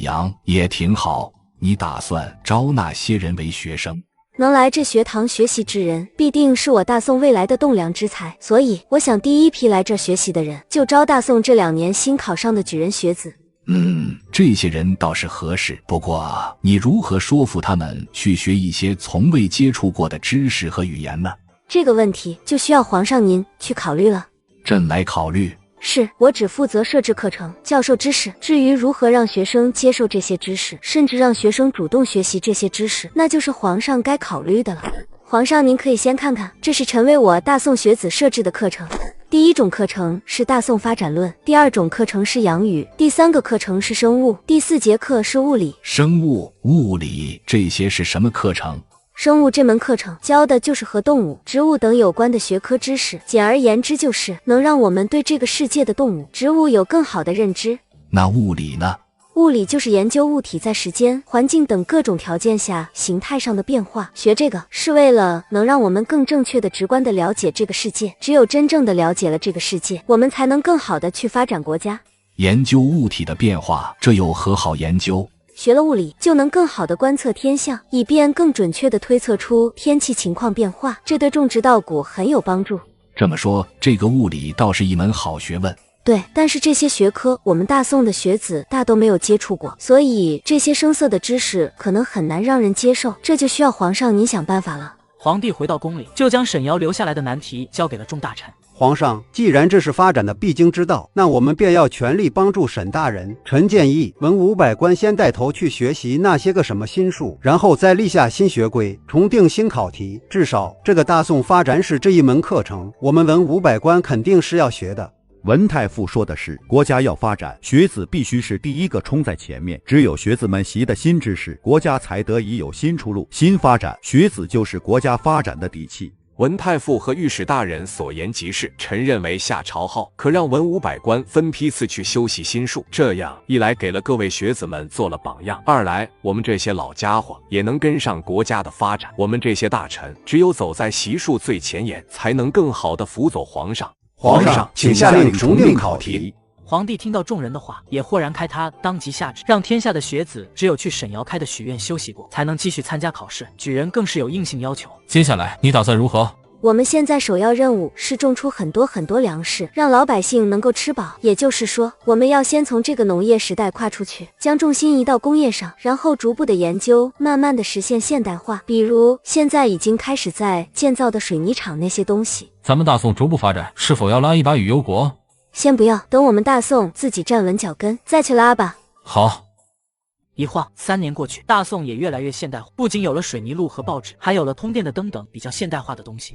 阳也挺好。你打算招那些人为学生？能来这学堂学习之人，必定是我大宋未来的栋梁之才，所以我想第一批来这学习的人，就招大宋这2年新考上的举人学子。这些人倒是合适，不过你如何说服他们去学一些从未接触过的知识和语言呢？这个问题就需要皇上您去考虑了。朕来考虑。是，我只负责设置课程，教授知识。至于如何让学生接受这些知识，甚至让学生主动学习这些知识，那就是皇上该考虑的了。皇上您可以先看看，这是臣为我大宋学子设置的课程。第一种课程是大宋发展论，第2种课程是洋语，第3个课程是生物，第4节课是物理。生物、物理这些是什么课程？生物这门课程教的就是和动物、植物等有关的学科知识，简而言之就是能让我们对这个世界的动物、植物有更好的认知。那物理呢？物理就是研究物体在时间、环境等各种条件下形态上的变化。学这个是为了能让我们更正确的、直观的了解这个世界。只有真正的了解了这个世界，我们才能更好的去发展国家。研究物体的变化，这有何好研究？学了物理，就能更好的观测天象，以便更准确的推测出天气情况变化，这对种植稻谷很有帮助。这么说，这个物理倒是一门好学问。对，但是这些学科我们大宋的学子大都没有接触过，所以这些生涩的知识可能很难让人接受，这就需要皇上您想办法了。皇帝回到宫里，就将沈瑶留下来的难题交给了众大臣。皇上，既然这是发展的必经之道，那我们便要全力帮助沈大人。臣建议文武百官先带头去学习那些个什么新术，然后再立下新学规，重定新考题。至少这个大宋发展史这一门课程，我们文武百官肯定是要学的。文太傅说的是，国家要发展，学子必须是第一个冲在前面。只有学子们习得新知识，国家才得以有新出路、新发展。学子就是国家发展的底气。文太傅和御史大人所言极是，臣认为下朝后可让文武百官分批次去修习新术，这样一来给了各位学子们做了榜样，二来我们这些老家伙也能跟上国家的发展。我们这些大臣只有走在习术最前沿，才能更好的辅佐皇上。皇上，请下令重定考题。皇帝听到众人的话，也豁然开他当即下旨，让天下的学子只有去沈瑶开的许愿修习过，才能继续参加考试。举人更是有硬性要求。接下来你打算如何？我们现在首要任务是种出很多粮食，让老百姓能够吃饱。也就是说，我们要先从这个农业时代跨出去，将重心移到工业上，然后逐步的研究，慢慢的实现现代化。比如现在已经开始在建造的水泥厂那些东西。咱们大宋逐步发展，是否要拉一把羽忧国？先不要，等我们大宋自己站稳脚跟，再去拉吧。好。一晃3年过去，大宋也越来越现代化，不仅有了水泥路和报纸，还有了通电的灯等比较现代化的东西。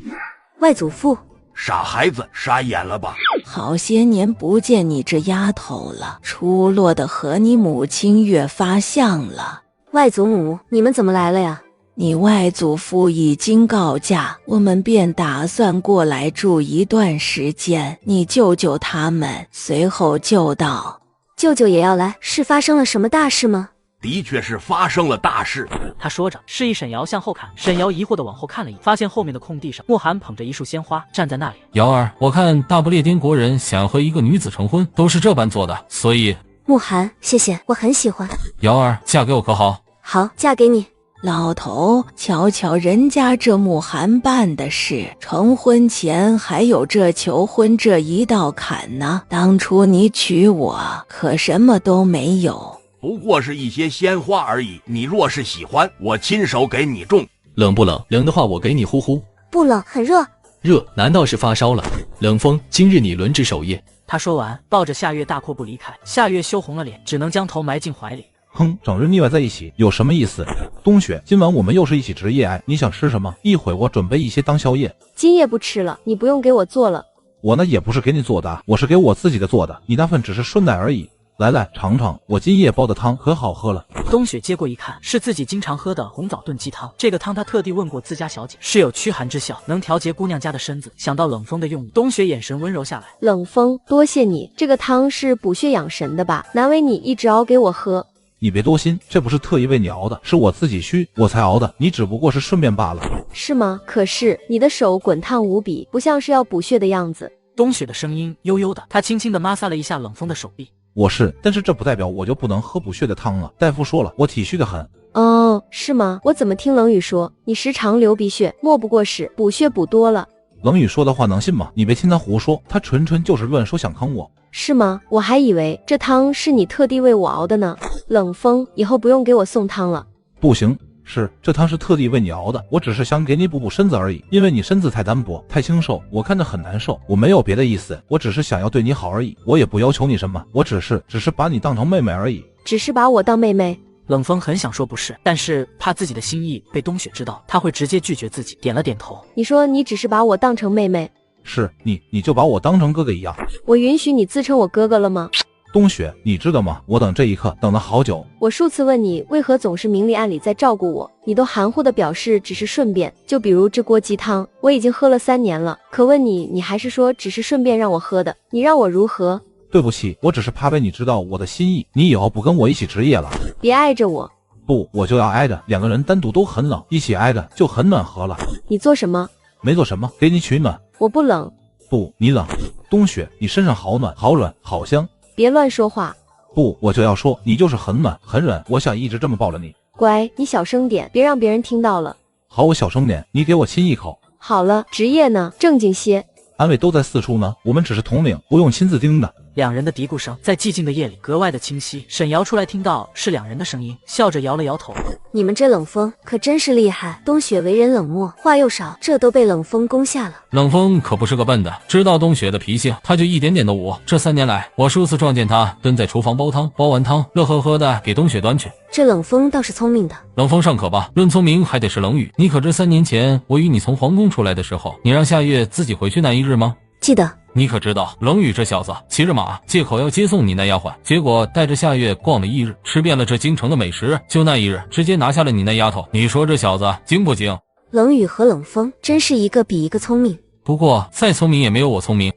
外祖父，傻孩子，傻眼了吧？好些年不见你这丫头了，出落的和你母亲越发像了。外祖母，你们怎么来了呀？你外祖父已经告假，我们便打算过来住一段时间。你舅舅他们随后就到。舅舅也要来，是发生了什么大事吗？的确是发生了大事。他说着，示意沈瑶向后看。沈瑶疑惑地往后看了一眼，发现后面的空地上，慕寒捧着一束鲜花站在那里。瑶儿，我看大不列颠国人想要和一个女子成婚，都是这般做的，所以……慕寒，谢谢，我很喜欢。瑶儿，嫁给我可好？好，嫁给你。老头，瞧瞧人家这慕寒办的事，成婚前还有这求婚这一道坎呢。当初你娶我，可什么都没有。不过是一些鲜花而已，你若是喜欢，我亲手给你种。冷不冷？冷的话我给你呼呼。不冷，很热。热？难道是发烧了？冷风，今日你轮值守夜。他说完，抱着夏月大阔步离开。夏月羞红了脸，只能将头埋进怀里。哼，整日腻歪在一起有什么意思？冬雪，今晚我们又是一起值夜哎，你想吃什么？一会我准备一些当宵夜。今夜不吃了，你不用给我做了。我呢也不是给你做的，我是给我自己的做的，你那份只是顺带而已。来来，尝尝我今夜煲的汤，可好喝了。冬雪接过一看，是自己经常喝的红枣炖鸡汤。这个汤他特地问过自家小姐，是有驱寒之效，能调节姑娘家的身子。想到冷风的用意，冬雪眼神温柔下来。冷风，多谢你，这个汤是补血养神的吧？难为你一直熬给我喝。你别多心，这不是特意为你熬的，是我自己虚我才熬的，你只不过是顺便罢了。是吗？可是你的手滚烫无比，不像是要补血的样子。冬雪的声音悠悠的，她轻轻地摩挲了一下冷风的手臂。我是，但是这不代表我就不能喝补血的汤啊。大夫说了，我体虚的很。哦，是吗？我怎么听冷雨说你时常流鼻血，莫不过是补血补多了？冷雨说的话能信吗？你别听他胡说，他纯就是乱说想坑我。是吗？我还以为这汤是你特地为我熬的呢。冷风，以后不用给我送汤了。不行，是这汤是特地为你熬的，我只是想给你补身子而已，因为你身子太单薄太清瘦，我看着很难受。我没有别的意思，我只是想要对你好而已，我也不要求你什么，我只是把你当成妹妹而已。只是把我当妹妹？冷风很想说不是，但是怕自己的心意被冬雪知道，他会直接拒绝自己，点了点头。你说你只是把我当成妹妹？是你就把我当成哥哥一样。我允许你自称我哥哥了吗？冬雪，你知道吗？我等这一刻等了好久。我数次问你为何总是明里暗里在照顾我，你都含糊的表示只是顺便。就比如这锅鸡汤，我已经喝了3年了，可问你，你还是说只是顺便让我喝的，你让我如何？对不起，我只是怕被你知道我的心意，你以后不跟我一起值夜了。别挨着我。不，我就要挨着，两个人单独都很冷，一起挨着就很暖和了。你做什么？没做什么，给你取暖。我不冷。不，你冷。冬雪，你身上好暖好软好香。别乱说话。不，我就要说你就是很暖很软，我想一直这么抱着你。乖，你小声点，别让别人听到了。好，我小声点，你给我亲一口。好了，职业呢？正经些。安慰都在四处呢，我们只是统领，不用亲自盯的。两人的嘀咕声在寂静的夜里格外的清晰。沈瑶出来听到是两人的声音，笑着摇了摇头。你们这冷风可真是厉害，冬雪为人冷漠，话又少，这都被冷风攻下了。冷风可不是个笨的，知道冬雪的脾性，他就一点点的捂。这3年来，我数次撞见他蹲在厨房煲汤，煲完汤乐呵呵的给冬雪端去。这冷风倒是聪明的。冷风尚可吧，论聪明还得是冷雨。你可知3年前我与你从皇宫出来的时候，你让夏月自己回去那一日吗？记得。你可知道冷雨这小子骑着马，借口要接送你那丫鬟，结果带着夏月逛了1日，吃遍了这京城的美食，就那1日直接拿下了你那丫头。你说这小子精不精？冷雨和冷风真是一个比一个聪明，不过再聪明也没有我聪明。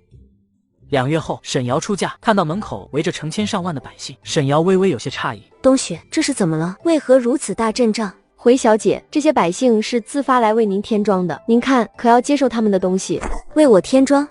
2月后，沈瑶出嫁，看到门口围着成千上万的百姓，沈瑶微微有些诧异。冬雪，这是怎么了？为何如此大阵仗？回小姐，这些百姓是自发来为您添庄的，您看可要接受他们的东西？为我添庄？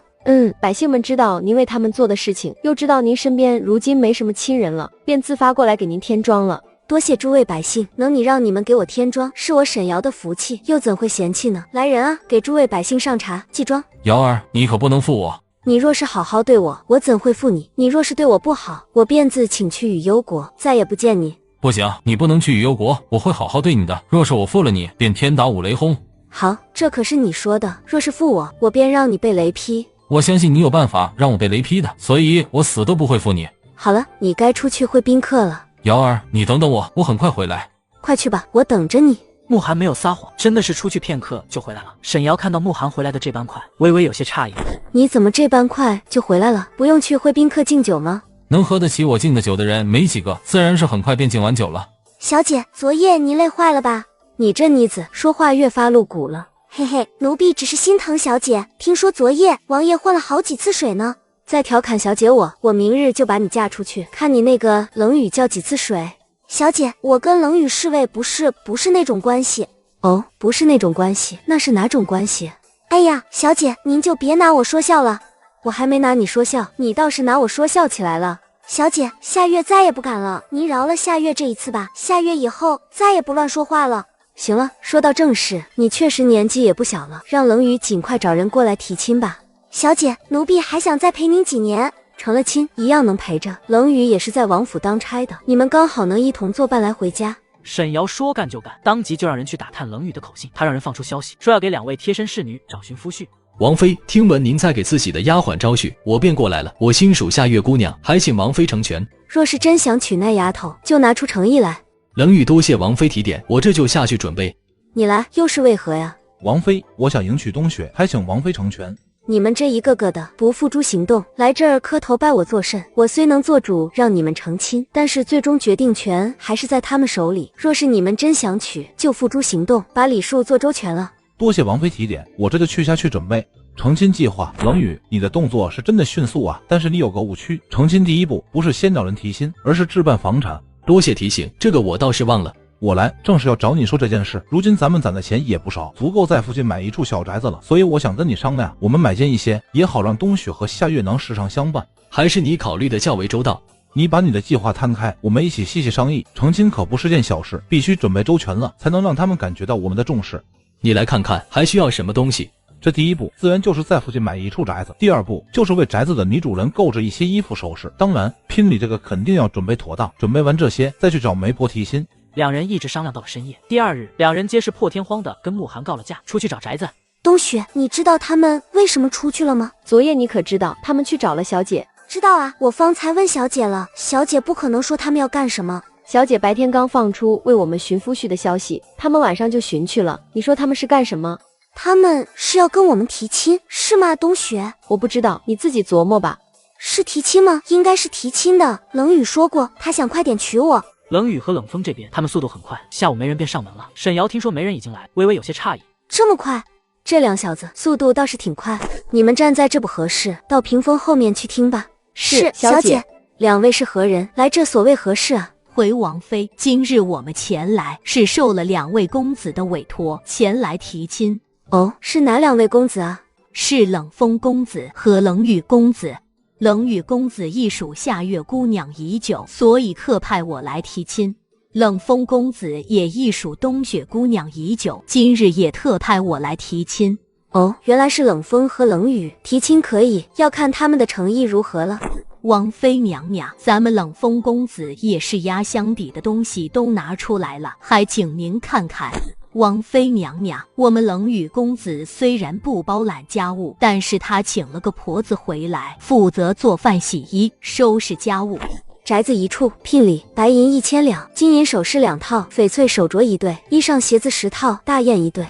百姓们知道您为他们做的事情，又知道您身边如今没什么亲人了，便自发过来给您添庄了。多谢诸位百姓，能你让你们给我添庄，是我沈瑶的福气，又怎会嫌弃呢？来人啊，给诸位百姓上茶祭庄。瑶儿，你可不能负我。你若是好好对我，我怎会负你？你若是对我不好，我便自请去与忧国，再也不见你。不行，你不能去与忧国，我会好好对你的。若是我负了你，便天打五雷轰。好，这可是你说的，若是负我，我便让你被雷劈。我相信你有办法让我被雷劈的，所以我死都不会负你。好了，你该出去会宾客了。瑶儿，你等等我，我很快回来。快去吧，我等着你。慕寒没有撒谎，真的是出去片刻就回来了。沈瑶看到慕寒回来的这般快，微微有些诧异。你怎么这般快就回来了？不用去会宾客敬酒吗？能喝得起我敬的酒的人没几个，自然是很快便敬完酒了。小姐，昨夜你累坏了吧？你这妮子说话越发露骨了。嘿嘿，奴婢只是心疼小姐。听说昨夜王爷换了好几次水呢。再调侃小姐我明日就把你嫁出去，看你那个冷雨叫几次水。小姐，我跟冷雨侍卫不是那种关系。哦，不是那种关系，那是哪种关系？哎呀，小姐您就别拿我说笑了。我还没拿你说笑，你倒是拿我说笑起来了。小姐，夏月再也不敢了，您饶了夏月这一次吧，夏月以后再也不乱说话了。行了，说到正事，你确实年纪也不小了，让冷雨尽快找人过来提亲吧。小姐，奴婢还想再陪您几年。成了亲一样能陪着。冷雨也是在王府当差的，你们刚好能一同作伴来回家。沈瑶说干就干，当即就让人去打探冷雨的口信。他让人放出消息，说要给2位贴身侍女找寻夫婿。王妃，听闻您在给自己的丫鬟招婿，我便过来了。我心属夏月姑娘，还请王妃成全。若是真想娶那丫头，就拿出诚意来。冷雨多谢王妃提点，我这就下去准备。你来又是为何呀？王妃，我想迎娶冬雪，还请王妃成全。你们这一个个的不付诸行动，来这儿磕头拜我做甚？我虽能做主让你们成亲，但是最终决定权还是在他们手里。若是你们真想娶，就付诸行动，把礼数做周全了。多谢王妃提点，我这就去下去准备成亲计划。冷雨，你的动作是真的迅速啊，但是你有个误区，成亲第一步不是先找人提亲，而是置办房产。多谢提醒，这个我倒是忘了。我来正是要找你说这件事。如今咱们攒的钱也不少，足够在附近买一处小宅子了，所以我想跟你商量，我们买进一些，也好让冬雪和夏月能时常相伴。还是你考虑的较为周到。你把你的计划摊开，我们一起细细商议。成亲可不是件小事，必须准备周全了，才能让他们感觉到我们的重视。你来看看还需要什么东西。这第一步自然就是在附近买一处宅子，第二步就是为宅子的女主人购置一些衣服首饰，当然聘礼这个肯定要准备妥当。准备完这些，再去找媒婆提亲。两人一直商量到了深夜。第2日，两人皆是破天荒的跟慕寒告了假，出去找宅子。冬雪，你知道他们为什么出去了吗？昨夜你可知道他们去找了小姐？知道啊，我方才问小姐了，小姐不可能说他们要干什么。小姐白天刚放出为我们寻夫婿的消息，他们晚上就寻去了。你说他们是干什么？他们是要跟我们提亲，是吗？冬雪，我不知道，你自己琢磨吧。是提亲吗？应该是提亲的。冷雨说过，他想快点娶我。冷雨和冷风这边，他们速度很快，下午没人便上门了。沈瑶听说媒人已经来，微微有些诧异。这么快？这两小子速度倒是挺快。你们站在这不合适，到屏风后面去听吧。是，小姐。两位是何人？来这所谓何事啊？回王妃，今日我们前来是受了2位公子的委托，前来提亲。哦，是哪2位公子啊？是冷风公子和冷雨公子。冷雨公子亦属夏月姑娘已久，所以特派我来提亲。冷风公子也亦属冬雪姑娘已久，今日也特派我来提亲。哦，原来是冷风和冷雨提亲，可以，要看他们的诚意如何了。王妃娘娘，咱们冷风公子也是压箱底的东西都拿出来了，还请您看看。王妃娘娘，我们冷雨公子虽然不包揽家务，但是他请了个婆子回来，负责做饭、洗衣、收拾家务。宅子1处，聘礼白银1000两，金银首饰2套，翡翠手镯1对，衣裳鞋子10套，大雁1对。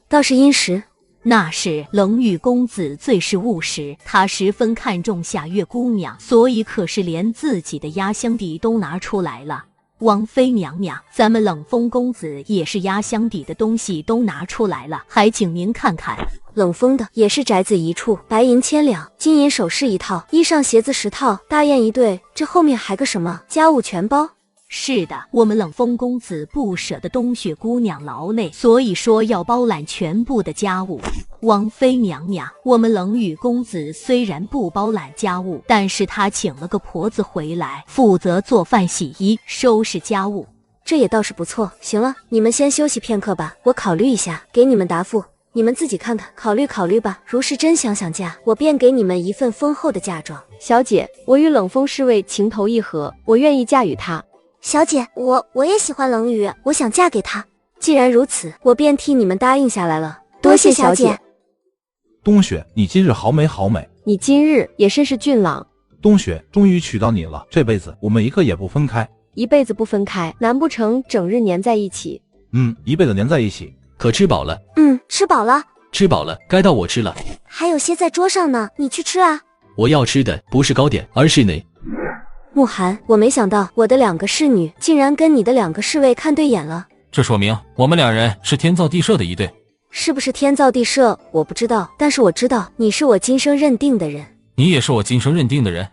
倒是殷实。那是冷雨公子最是务实，他十分看重夏月姑娘，所以可是连自己的压箱底都拿出来了。王妃娘娘，咱们冷风公子也是压箱底的东西都拿出来了，还请您看看。冷风的也是宅子1处，白银1000两，金银首饰1套，衣裳鞋子10套，大雁1对。这后面还个什么？家务全包。是的，我们冷风公子不舍得冬雪姑娘劳累，所以说要包揽全部的家务。王妃娘娘，我们冷雨公子虽然不包揽家务，但是他请了个婆子回来，负责做饭、洗衣、收拾家务。这也倒是不错。行了，你们先休息片刻吧，我考虑一下，给你们答复。你们自己看看，考虑考虑吧。如是真想嫁，我便给你们一份丰厚的嫁妆。小姐，我与冷风侍卫情投意合，我愿意嫁与他。小姐，我也喜欢冷雨，我想嫁给他。既然如此，我便替你们答应下来了。多谢小姐。冬雪，你今日好美好美，你今日也甚是俊朗。冬雪，终于娶到你了，这辈子我们一刻也不分开。一辈子不分开，难不成整日黏在一起？一辈子黏在一起。可吃饱了？吃饱了。吃饱了，该到我吃了。还有些在桌上呢，你去吃啊。我要吃的不是糕点，而是你。慕寒，我没想到我的2个侍女竟然跟你的2个侍卫看对眼了。这说明我们两人是天造地设的一对。是不是天造地设，我不知道，但是我知道你是我今生认定的人。你也是我今生认定的人。